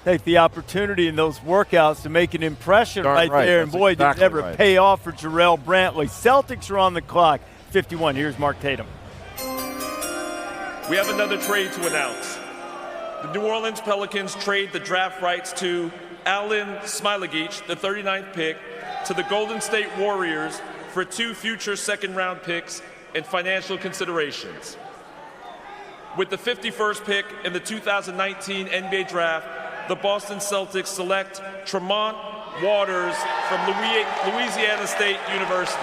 Take the opportunity in those workouts to make an impression right there, and boy, did it ever pay off for Jarrell Brantley. Celtics are on the clock. 51. Here's Mark Tatum. We have another trade to announce. The New Orleans Pelicans trade the draft rights to Alen Smailagic, the 39th pick, to the Golden State Warriors for 2 future second-round picks and financial considerations. With the 51st pick in the 2019 NBA Draft, the Boston Celtics select Tremont Waters from Louisiana State University.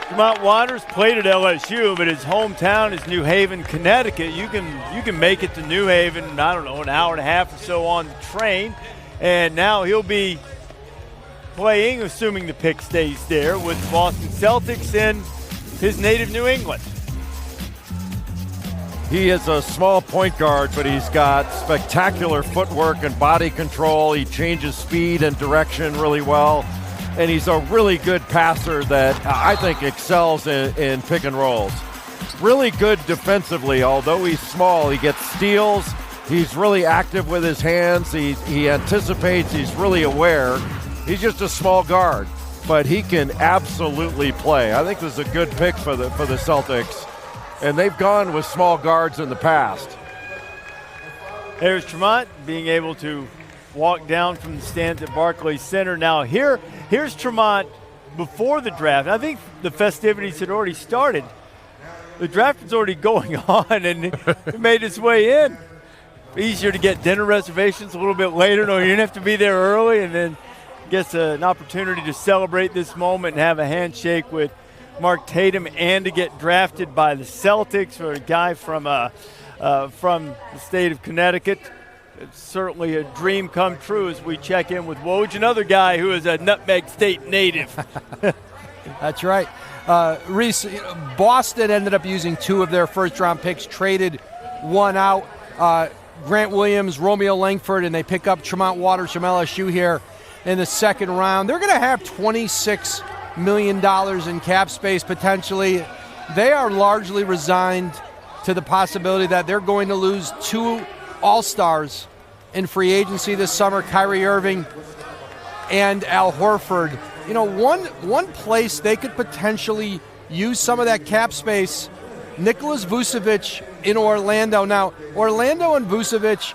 Tremont Waters played at LSU, but his hometown is New Haven, Connecticut. You can make it to New Haven, I don't know, an hour and a half or so on the train. And now he'll be playing, assuming the pick stays there, with Boston Celtics in his native New England. He is a small point guard, but he's got spectacular footwork and body control. He changes speed and direction really well. And he's a really good passer that I think excels in pick and rolls. Really good defensively, although he's small. He gets steals. He's really active with his hands. He anticipates. He's really aware. He's just a small guard, but he can absolutely play. I think this is a good pick for the Celtics. And they've gone with small guards in the past. There's Tremont being able to walk down from the stands at Barclays Center. Now here's Tremont before the draft. I think the festivities had already started. The draft was already going on, and it made its way in. Easier to get dinner reservations a little bit later. No, you didn't have to be there early, and then gets an opportunity to celebrate this moment and have a handshake with Mark Tatum and to get drafted by the Celtics for a guy from the state of Connecticut. It's certainly a dream come true as we check in with Woj, another guy who is a Nutmeg State native. That's right. Reese, Boston ended up using 2 of their first-round picks, traded one out. Grant Williams, Romeo Langford, and they pick up Tremont Waters from LSU here in the second round. They're going to have $26 million in cap space potentially. They are largely resigned to the possibility that they're going to lose 2 All-Stars in free agency this summer, Kyrie Irving and Al Horford. You know, one place they could potentially use some of that cap space, Nikola Vucevic in Orlando. Now, Orlando and Vucevic,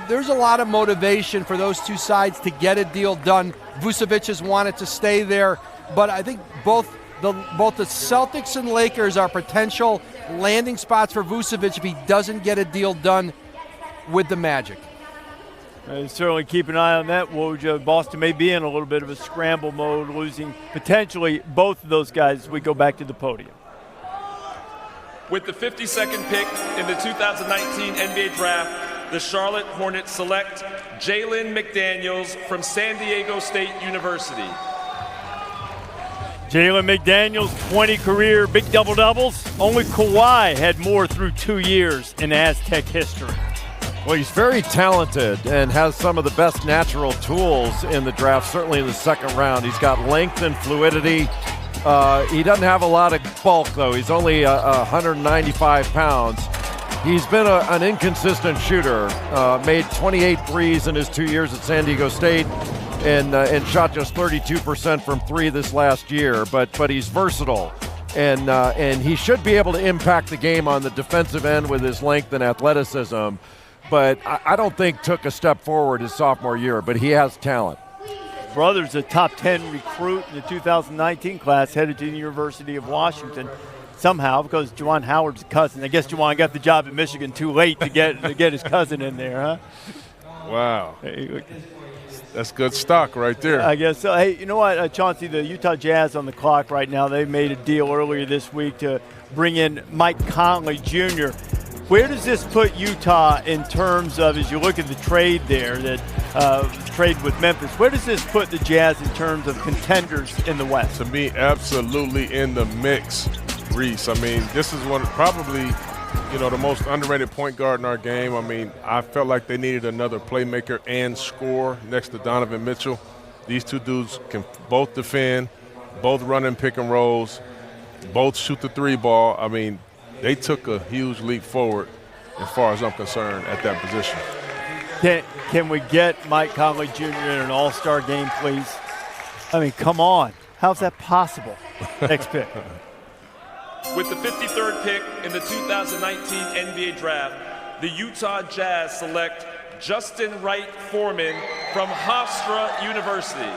there's a lot of motivation for those two sides to get a deal done. Vucevic has wanted to stay there, but I think both the Celtics and Lakers are potential landing spots for Vucevic if he doesn't get a deal done with the Magic. Certainly keep an eye on that. Woj, Boston may be in a little bit of a scramble mode, losing potentially both of those guys as we go back to the podium. With the 52nd pick in the 2019 NBA Draft, the Charlotte Hornets select Jalen McDaniels from San Diego State University. Jalen McDaniels, 20 career big double-doubles. Only Kawhi had more through 2 years in Aztec history. Well, he's very talented and has some of the best natural tools in the draft, certainly in the second round. He's got length and fluidity. He doesn't have a lot of bulk, though. He's only 195 pounds. He's been an inconsistent shooter, made 28 threes in his 2 years at San Diego State and shot just 32% from 3 this last year. But he's versatile. and he should be able to impact the game on the defensive end with his length and athleticism. But I don't think took a step forward his sophomore year, but he has talent. Brother's a top 10 recruit in the 2019 class, headed to the University of Washington somehow because Juwan Howard's cousin. I guess Juwan got the job at Michigan too late to get his cousin in there, huh? Wow. That's good stock right there. I guess so. Hey, you know what, Chauncey, the Utah Jazz on the clock right now. They made a deal earlier this week to bring in Mike Conley Jr. Where does this put Utah in terms of, as you look at the trade there, that trade with Memphis, where does this put the Jazz in terms of contenders in the West? To me, absolutely in the mix, Reese. I mean, this is probably the most underrated point guard in our game. I mean, I felt like they needed another playmaker and scorer next to Donovan Mitchell. These two dudes can both defend, both run in pick and rolls, both shoot the three ball. I mean, they took a huge leap forward as far as I'm concerned at that position. Can we get Mike Conley Jr. in an all-star game, please? I mean, come on. How's that possible? Next pick. With the 53rd pick in the 2019 NBA Draft, the Utah Jazz select Justin Wright Foreman from Hofstra University.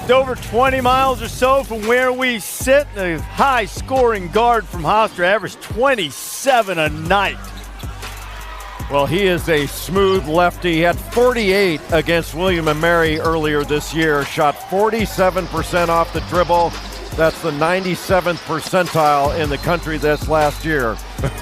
It's over 20 miles or so from where we sit. A high-scoring guard from Hofstra averaged 27 a night. Well, he is a smooth lefty. He had 48 against William & Mary earlier this year, shot 47% off the dribble. That's the 97th percentile in the country this last year.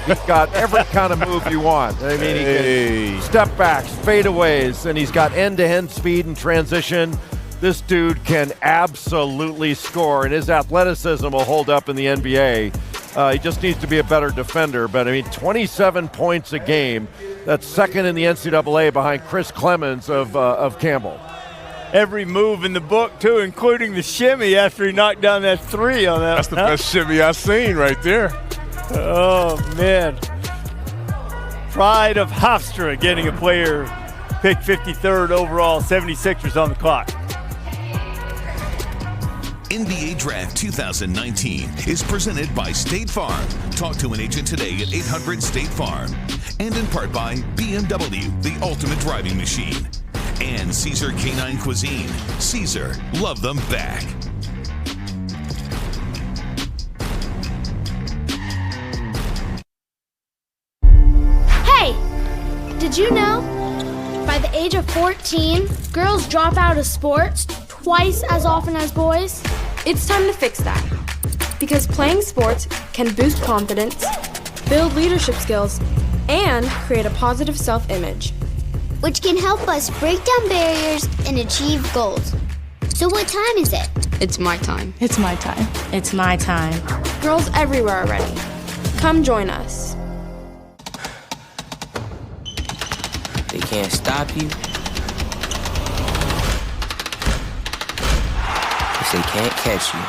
He's got every kind of move you want. I mean, he can step backs, fadeaways, and he's got end-to-end speed and transition. This dude can absolutely score, and his athleticism will hold up in the NBA. He just needs to be a better defender. But, I mean, 27 points a game. That's second in the NCAA behind Chris Clemens of Campbell. Every move in the book, too, including the shimmy after he knocked down that three on that. That's the best shimmy I've seen right there. Oh, man. Pride of Hofstra getting a player picked 53rd overall, 76ers on the clock. NBA Draft 2019 is presented by State Farm. Talk to an agent today at 800 State Farm. And in part by BMW, the ultimate driving machine. And Caesar Canine Cuisine. Caesar, love them back. Hey! Did you know? By the age of 14, girls drop out of sports twice as often as boys. It's time to fix that. Because playing sports can boost confidence, build leadership skills, and create a positive self-image. Which can help us break down barriers and achieve goals. So what time is it? It's my time. It's my time. It's my time. Girls everywhere are ready. Come join us. They can't stop you. They can't catch you.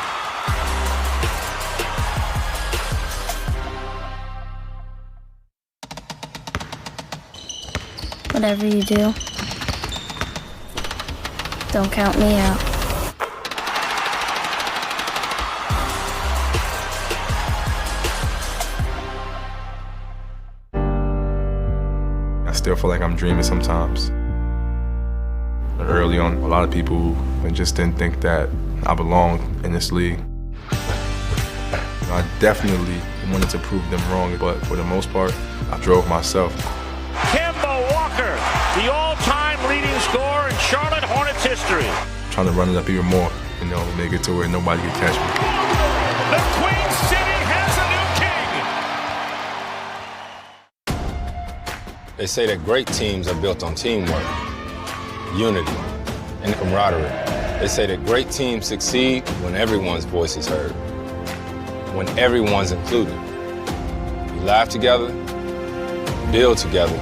Whatever you do, don't count me out. I still feel like I'm dreaming sometimes. Early on, a lot of people just didn't think that I belonged in this league. I definitely wanted to prove them wrong, but for the most part, I drove myself. Kemba Walker, the all-time leading scorer in Charlotte Hornets history. Trying to run it up even more, make it to where nobody can catch me. The Queen City has a new king. They say that great teams are built on teamwork, unity, and camaraderie. They say that great teams succeed when everyone's voice is heard, when everyone's included. We laugh together, build together,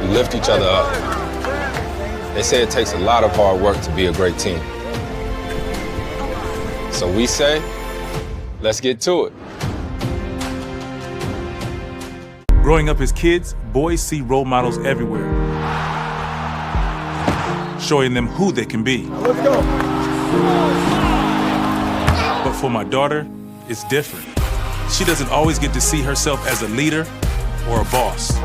we lift each other up. They say it takes a lot of hard work to be a great team. So we say, let's get to it. Growing up as kids, boys see role models everywhere, showing them who they can be. Let's go. But for my daughter, it's different. She doesn't always get to see herself as a leader or a boss. Stay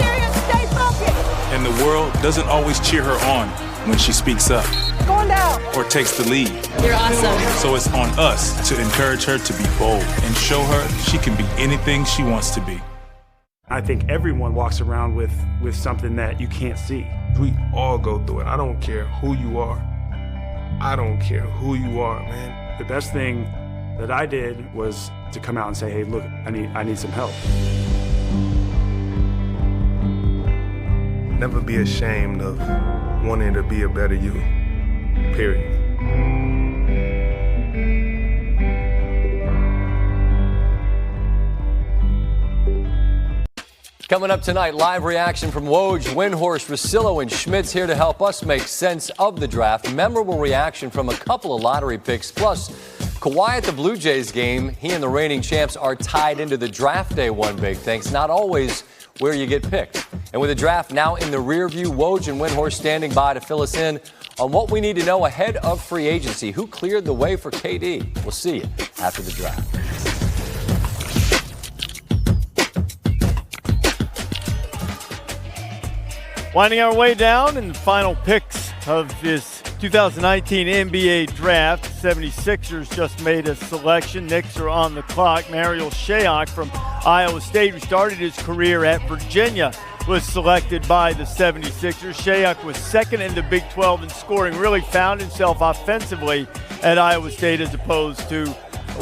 serious, stay focused. And the world doesn't always cheer her on when she speaks up. Going down. Or takes the lead. You're awesome. So it's on us to encourage her to be bold and show her she can be anything she wants to be. I think everyone walks around with something that you can't see. We all go through it. I don't care who you are. I don't care who you are, man. The best thing that I did was to come out and say, hey, look, I need some help. Never be ashamed of wanting to be a better you, period. Coming up tonight, live reaction from Woj, Windhorst, Russillo, and Schmitz here to help us make sense of the draft. Memorable reaction from a couple of lottery picks. Plus, Kawhi at the Blue Jays game. He and the reigning champs are tied into the draft day one big thing. Not always where you get picked. And with the draft now in the rear view, Woj and Windhorst standing by to fill us in on what we need to know ahead of free agency. Who cleared the way for KD? We'll see you after the draft. Winding our way down in the final picks of this 2019 NBA draft. 76ers just made a selection. Knicks are on the clock. Marial Shayok from Iowa State, who started his career at Virginia, was selected by the 76ers. Shayok was second in the Big 12 in scoring, really found himself offensively at Iowa State as opposed to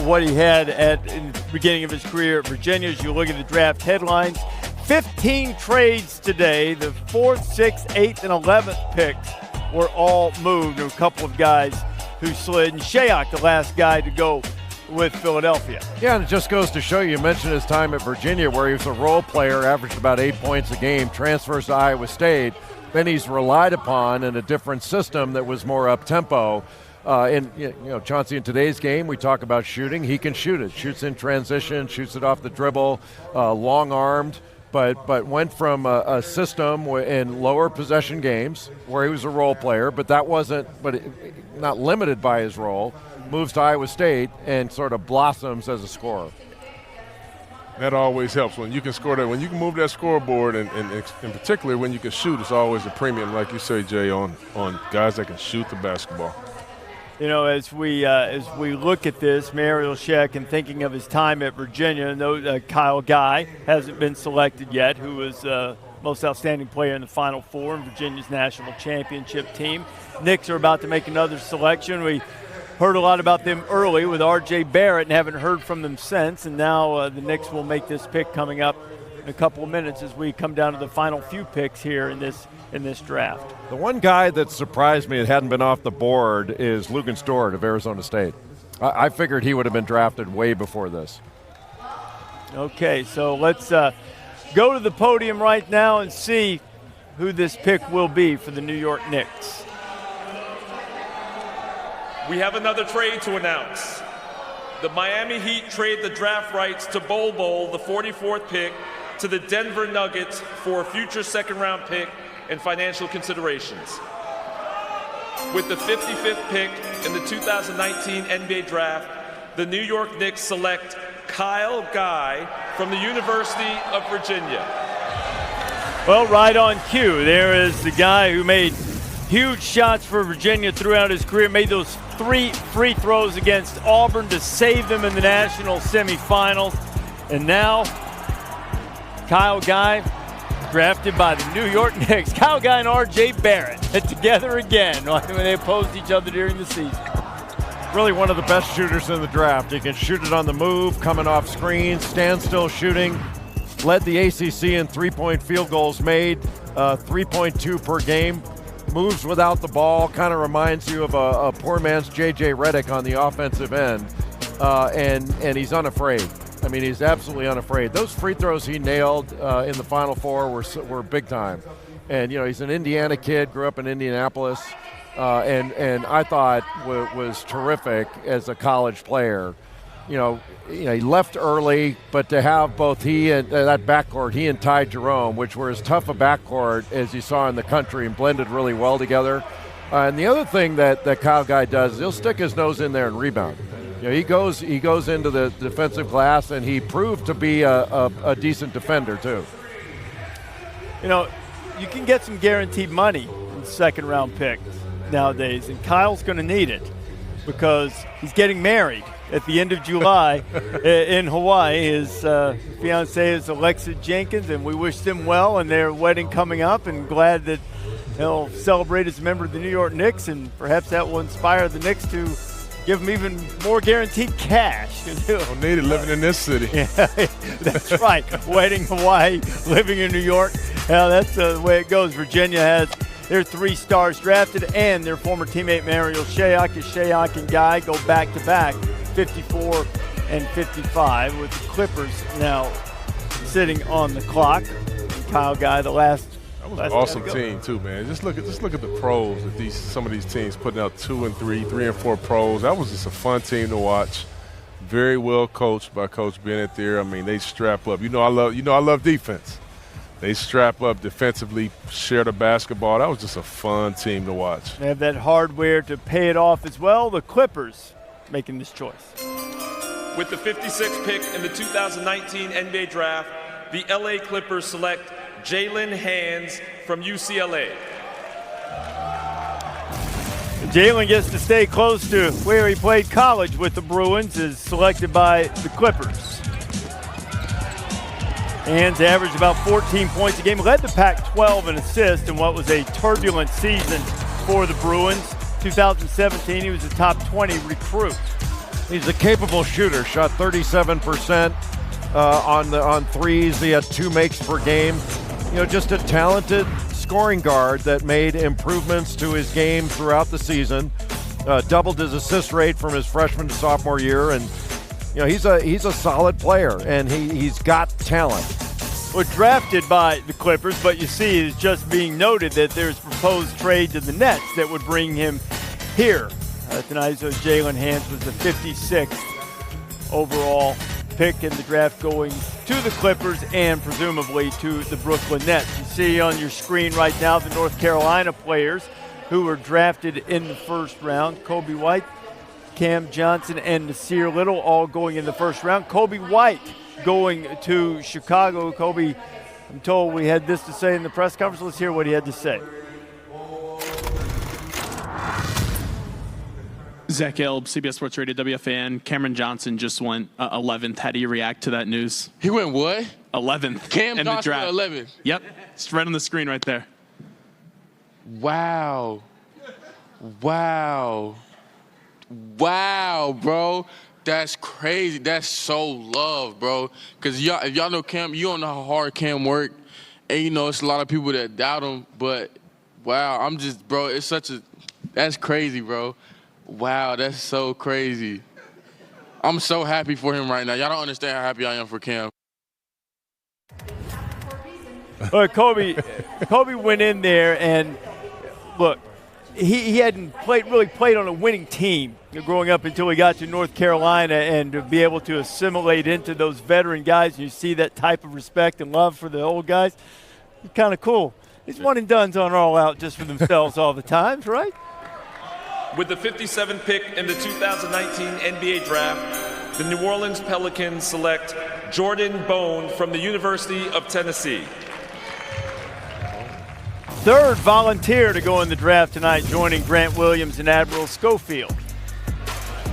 what he had in the beginning of his career at Virginia. As you look at the draft headlines, 15 trades today. The 4th, 6th, 8th, and 11th picks were all moved. There were a couple of guys who slid. And Shayok, the last guy to go with Philadelphia. Yeah, and it just goes to show you mentioned his time at Virginia where he was a role player, averaged about 8 points a game, transfers to Iowa State. Then he's relied upon in a different system that was more up-tempo. Chauncey, in today's game, we talk about shooting. He can shoot it. Shoots in transition, shoots it off the dribble, long-armed. But went from a system in lower possession games where he was a role player, but not limited by his role, moves to Iowa State and sort of blossoms as a scorer. That always helps when you can score that. When you can move that scoreboard, and in particular when you can shoot, it's always a premium, like you say, Jay, on guys that can shoot the basketball. You know, as we look at this, Marial Shayok, and thinking of his time at Virginia, Kyle Guy hasn't been selected yet, who was most outstanding player in the Final Four in Virginia's national championship team. Knicks are about to make another selection. We heard a lot about them early with R.J. Barrett and haven't heard from them since, and now the Knicks will make this pick coming up in a couple of minutes as we come down to the final few picks here in this draft. The one guy that surprised me that hadn't been off the board is Luguentz-Dort of Arizona State. I figured he would have been drafted way before this. Okay, so let's go to the podium right now and see who this pick will be for the New York Knicks. We have another trade to announce. The Miami Heat trade the draft rights to Bol Bol, the 44th pick, to the Denver Nuggets for a future second-round pick and financial considerations. With the 55th pick in the 2019 NBA Draft, the New York Knicks select Kyle Guy from the University of Virginia. Well, right on cue. There is the guy who made huge shots for Virginia throughout his career, made those 3 free throws against Auburn to save them in the national semifinals. And now, Kyle Guy, drafted by the New York Knicks. Kyle Guy and R.J. Barrett together again when they opposed each other during the season. Really one of the best shooters in the draft. He can shoot it on the move, coming off screens, standstill shooting. Led the ACC in three-point field goals made, 3.2 per game. Moves without the ball, kind of reminds you of a poor man's J.J. Redick on the offensive end. And he's unafraid. I mean, he's absolutely unafraid. Those free throws he nailed in the Final Four were big time. And, he's an Indiana kid, grew up in Indianapolis, and I thought was terrific as a college player. He left early, but to have both he and that backcourt, he and Ty Jerome, which were as tough a backcourt as you saw in the country and blended really well together. And the other thing that Kyle Guy does is he'll stick his nose in there and rebound. You know, he goes into the defensive glass, and he proved to be a decent defender too. You know, you can get some guaranteed money in second-round picks nowadays, and Kyle's going to need it because he's getting married at the end of July in Hawaii. His fiancée is Alexa Jenkins, and we wish them well in their wedding coming up, and glad that he'll celebrate as a member of the New York Knicks, and perhaps that will inspire the Knicks to give him even more guaranteed cash. Don't need it living in this city. Yeah, that's right. Wedding Hawaii, living in New York. Yeah, that's the way it goes. Virginia has their 3 stars drafted, and their former teammate Mariel Shayok. As Shayok and Guy go back-to-back, 54 and 55, with the Clippers now sitting on the clock. And Kyle Guy, the last. That was an awesome team too, man. Just look at the pros that some of these teams putting out 2 and 3, 3 and 4 pros. That was just a fun team to watch. Very well coached by Coach Bennett there. I mean, they strap up. I love defense. They strap up defensively, share the basketball. That was just a fun team to watch. They have that hardware to pay it off as well. The Clippers making this choice. With the 56th pick in the 2019 NBA Draft, the LA Clippers select Jalen Hands from UCLA. Jalen gets to stay close to where he played college with the Bruins, is selected by the Clippers. Hands averaged about 14 points a game, led the Pac-12 in assists in what was a turbulent season for the Bruins. 2017, he was a top 20 recruit. He's a capable shooter, shot 37% on threes. He had 2 makes per game. You know, just a talented scoring guard that made improvements to his game throughout the season. Doubled his assist rate from his freshman to sophomore year, and you know, he's a solid player, and he's got talent. Was drafted by the Clippers, but you see it's just being noted that there's proposed trade to the Nets that would bring him here tonight. So Jalen Hands was the 56th overall pick in the draft, going to the Clippers and presumably to the Brooklyn Nets. You see on your screen right now the North Carolina players who were drafted in the first round. Kobe White, Cam Johnson, and Nasir Little all going in the first round. Kobe White going to Chicago. Kobe, I'm told we had this to say in the press conference. Let's hear what he had to say. Zach Elb, CBS Sports Radio, WFAN. Cameron Johnson just went 11th. How do you react to that news? He went what? 11th. Cam in Johnson the draft. 11th. Yep, it's right on the screen right there. Wow, bro. That's crazy. That's so love, bro. Because if y'all know Cam, you don't know how hard Cam worked. And, you know, it's a lot of people that doubt him. But, wow, bro, that's crazy, bro. Wow, that's so crazy. I'm so happy for him right now. Y'all don't understand how happy I am for Cam. Kobe went in there and, look, he hadn't really played on a winning team growing up until he got to North Carolina, and to be able to assimilate into those veteran guys, and you see that type of respect and love for the old guys, it's kind of cool. These one and dones aren't all out just for themselves all the time, right? With the 57th pick in the 2019 NBA Draft, the New Orleans Pelicans select Jordan Bone from the University of Tennessee. Third volunteer to go in the draft tonight, joining Grant Williams and Admiral Schofield.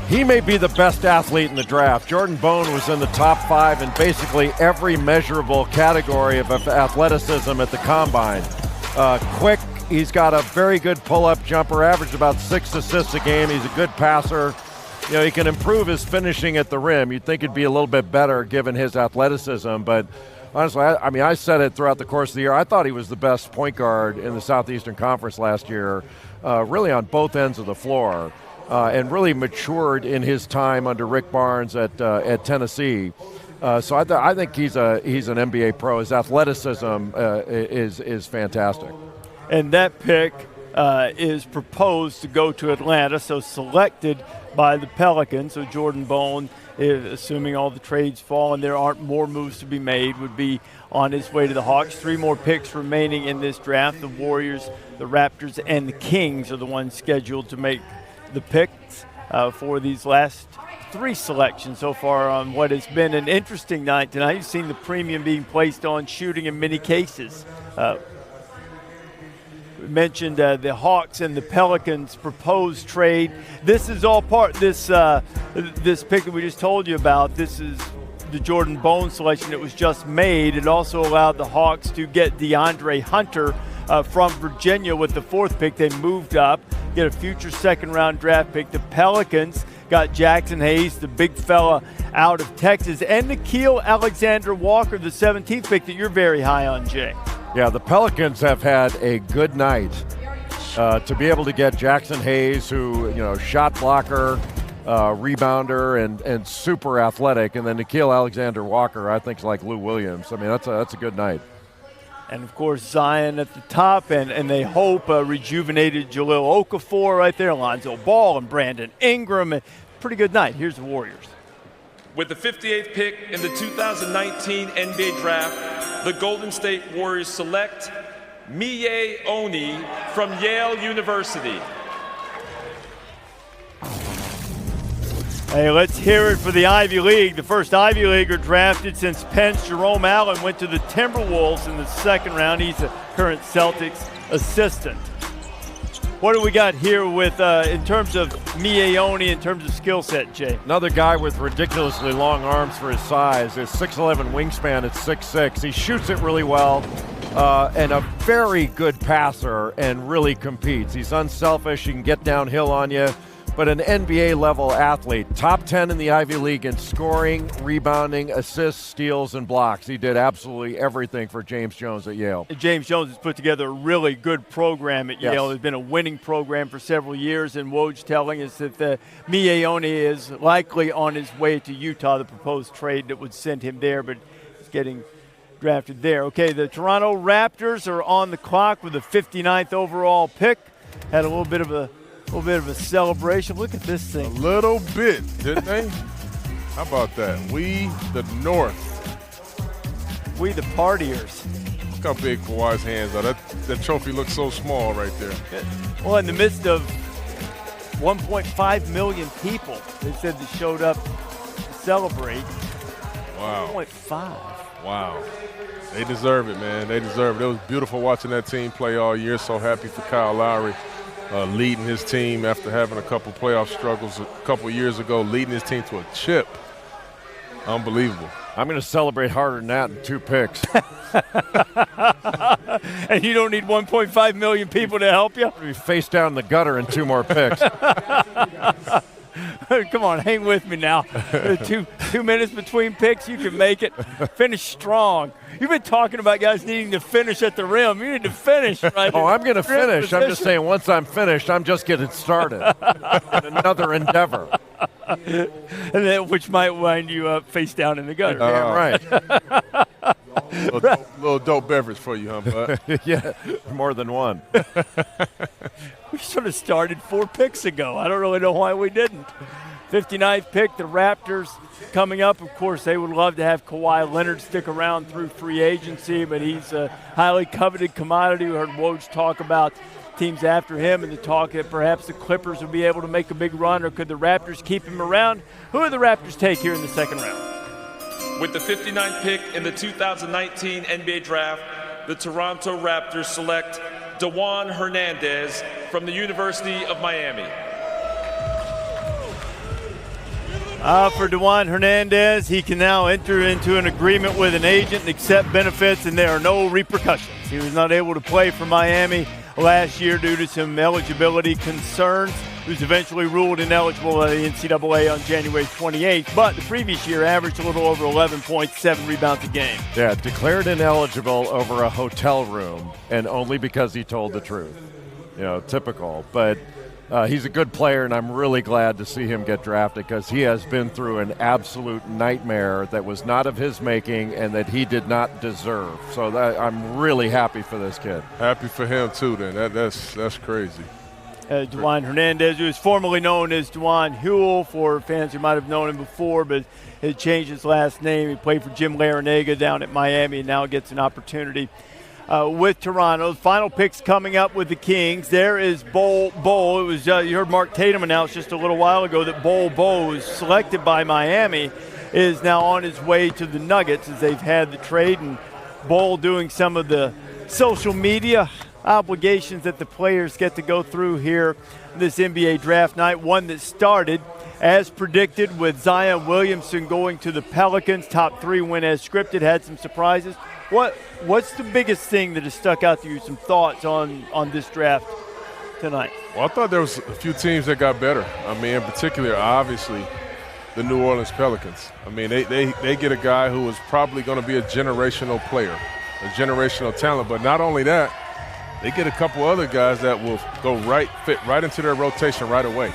He may be the best athlete in the draft. Jordan Bone was in the top 5 in basically every measurable category of athleticism at the Combine. Quick, he's got a very good pull-up jumper, averaged about 6 assists a game. He's a good passer. You know, he can improve his finishing at the rim. You'd think it'd be a little bit better given his athleticism, but honestly, I said it throughout the course of the year. I thought he was the best point guard in the Southeastern Conference last year, really on both ends of the floor, and really matured in his time under Rick Barnes at Tennessee. So I think he's an NBA pro. His athleticism is fantastic. And that pick is proposed to go to Atlanta, so selected by the Pelicans. So Jordan Bone, assuming all the trades fall and there aren't more moves to be made, would be on his way to the Hawks. 3 more picks remaining in this draft. The Warriors, the Raptors, and the Kings are the ones scheduled to make the picks for these last 3 selections so far on what has been an interesting night tonight. You've seen the premium being placed on shooting in many cases. We mentioned the Hawks and the Pelicans proposed trade. This is all part, this pick that we just told you about, this is the Jordan Bone selection that was just made. It also allowed the Hawks to get DeAndre Hunter from Virginia with the 4th pick. They moved up, get a future second-round draft pick. The Pelicans got Jackson Hayes, the big fella out of Texas, and Nickeil Alexander-Walker, the 17th pick that you're very high on, Jay. Yeah, the Pelicans have had a good night to be able to get Jackson Hayes, who, shot blocker, rebounder, and super athletic, and then Nickeil Alexander-Walker, I think, is like Lou Williams. I mean, that's a good night. And, of course, Zion at the top, and they hope rejuvenated Jahlil Okafor right there, Lonzo Ball and Brandon Ingram. Pretty good night. Here's the Warriors. With the 58th pick in the 2019 NBA Draft, the Golden State Warriors select Miye Oni from Yale University. Hey, let's hear it for the Ivy League. The first Ivy Leaguer drafted since Penn's Jerome Allen went to the Timberwolves in the 2nd round. He's a current Celtics assistant. What do we got here with, in terms of Miye Oni, in terms of skill set, Jay? Another guy with ridiculously long arms for his size. His 6'11" wingspan at 6'6". He shoots it really well, and a very good passer, and really competes. He's unselfish. He can get downhill on you. But an NBA-level athlete, top 10 in the Ivy League in scoring, rebounding, assists, steals, and blocks. He did absolutely everything for James Jones at Yale. James Jones has put together a really good program at Yale. It's been a winning program for several years, and Woj telling us that Miye Oni is likely on his way to Utah, the proposed trade that would send him there, but he's getting drafted there. Okay, the Toronto Raptors are on the clock with the 59th overall pick. Had a little bit of a celebration. Look at this thing. A little bit, didn't they? How about that? We, the North. We, the partiers. Look how big Kawhi's hands are. That trophy looks so small right there. Well, in the midst of 1.5 million people, they said they showed up to celebrate. Wow. 1.5. Wow. They deserve it, man. They deserve it. It was beautiful watching that team play all year. So happy for Kyle Lowry. Leading his team after having a couple playoff struggles a couple years ago, leading his team to a chip. Unbelievable. I'm going to celebrate harder than that in 2 picks. And you don't need 1.5 million people to help you? Be face down in the gutter in 2 more picks. Come on, hang with me now. 2 minutes between picks, you can make it. Finish strong. You've been talking about guys needing to finish at the rim. You need to finish, right? Oh, I'm going to finish. I'm just saying once I'm finished, I'm just getting started in another endeavor. And then, which might wind you up face down in the gutter. Damn right. Little dope beverage for you, huh, bud? Yeah, more than one. We sort of started 4 picks ago. I don't really know why we didn't. 59th pick, the Raptors coming up. Of course, they would love to have Kawhi Leonard stick around through free agency, but he's a highly coveted commodity. We heard Woj talk about teams after him and the talk that perhaps the Clippers would be able to make a big run, or could the Raptors keep him around? Who do the Raptors take here in the 2nd round? With the 59th pick in the 2019 NBA Draft, the Toronto Raptors select DeJuan Hernandez from the University of Miami. For DeJuan Hernandez, he can now enter into an agreement with an agent and accept benefits, and there are no repercussions. He was not able to play for Miami last year due to some eligibility concerns. He was eventually ruled ineligible by the NCAA on January 28th, but the previous year averaged a little over 11 points, 7 rebounds a game. Yeah, declared ineligible over a hotel room, and only because he told the truth. Typical. But he's a good player, and I'm really glad to see him get drafted because he has been through an absolute nightmare that was not of his making and that he did not deserve. So I'm really happy for this kid. Happy for him, too, then. That's crazy. DeJuan Hernandez, who is formerly known as DeJuan Huell for fans who might have known him before, but he changed his last name. He played for Jim Larinaga down at Miami and now gets an opportunity with Toronto. The final picks coming up with the Kings. There is Bol Bol. It was you heard Mark Tatum announce just a little while ago that Bol Bol was selected by Miami, is now on his way to the Nuggets as they've had the trade, and Bol doing some of the social media obligations that the players get to go through here this NBA draft night. One that started as predicted with Zion Williamson going to the Pelicans. Top 3 went as scripted, had some surprises. What's the biggest thing that has stuck out to you? Some thoughts on this draft tonight? Well, I thought there was a few teams that got better. I mean, in particular, obviously, the New Orleans Pelicans. I mean, they get a guy who is probably going to be a generational player, a generational talent. But not only that, they get a couple other guys that will fit right into their rotation right away.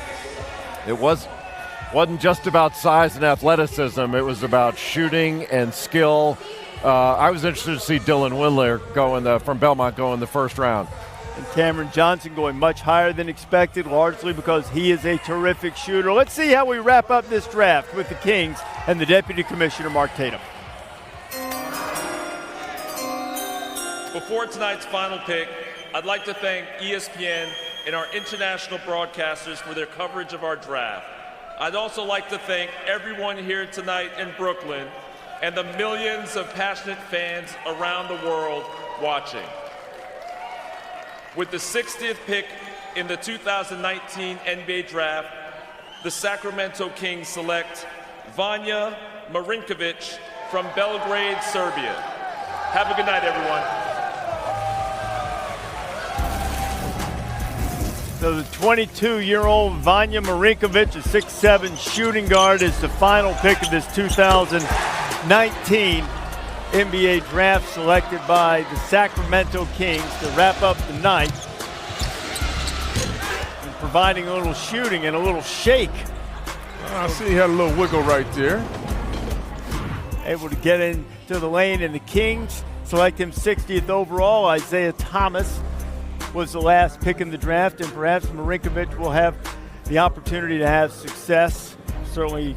It wasn't just about size and athleticism. It was about shooting and skill. I was interested to see Dylan Windler from Belmont go in the first round. And Cameron Johnson going much higher than expected, largely because he is a terrific shooter. Let's see how we wrap up this draft with the Kings and the Deputy Commissioner, Mark Tatum. Before tonight's final pick, I'd like to thank ESPN and our international broadcasters for their coverage of our draft. I'd also like to thank everyone here tonight in Brooklyn and the millions of passionate fans around the world watching. With the 60th pick in the 2019 NBA Draft, the Sacramento Kings select Vanja Marinkovic from Belgrade, Serbia. Have a good night, everyone. So the 22-year-old Vanja Marinkovic, a 6'7" shooting guard, is the final pick of this 2019 NBA draft, selected by the Sacramento Kings to wrap up the night, and providing a little shooting and a little shake. I see he had a little wiggle right there. Able to get into the lane, and the Kings select him 60th overall. Isaiah Thomas was the last pick in the draft, and perhaps Marinkovic will have the opportunity to have success. Certainly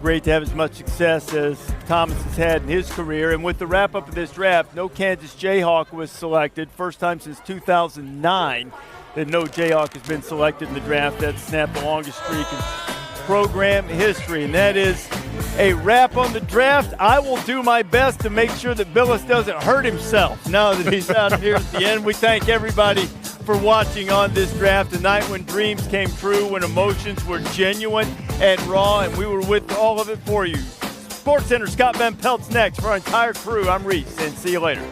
great to have as much success as Thomas has had in his career. And with the wrap-up of this draft, no Kansas Jayhawk was selected. First time since 2009 that no Jayhawk has been selected in the draft. That snapped the longest streak in program history. And that is a wrap on the draft. I will do my best to make sure that Billis doesn't hurt himself now that he's out here at the end. We thank everybody for watching on this draft, a night when dreams came true, when emotions were genuine and raw, and we were with all of it for you. SportsCenter, Scott Van Pelt's next. For our entire crew, I'm Reese, and see you later.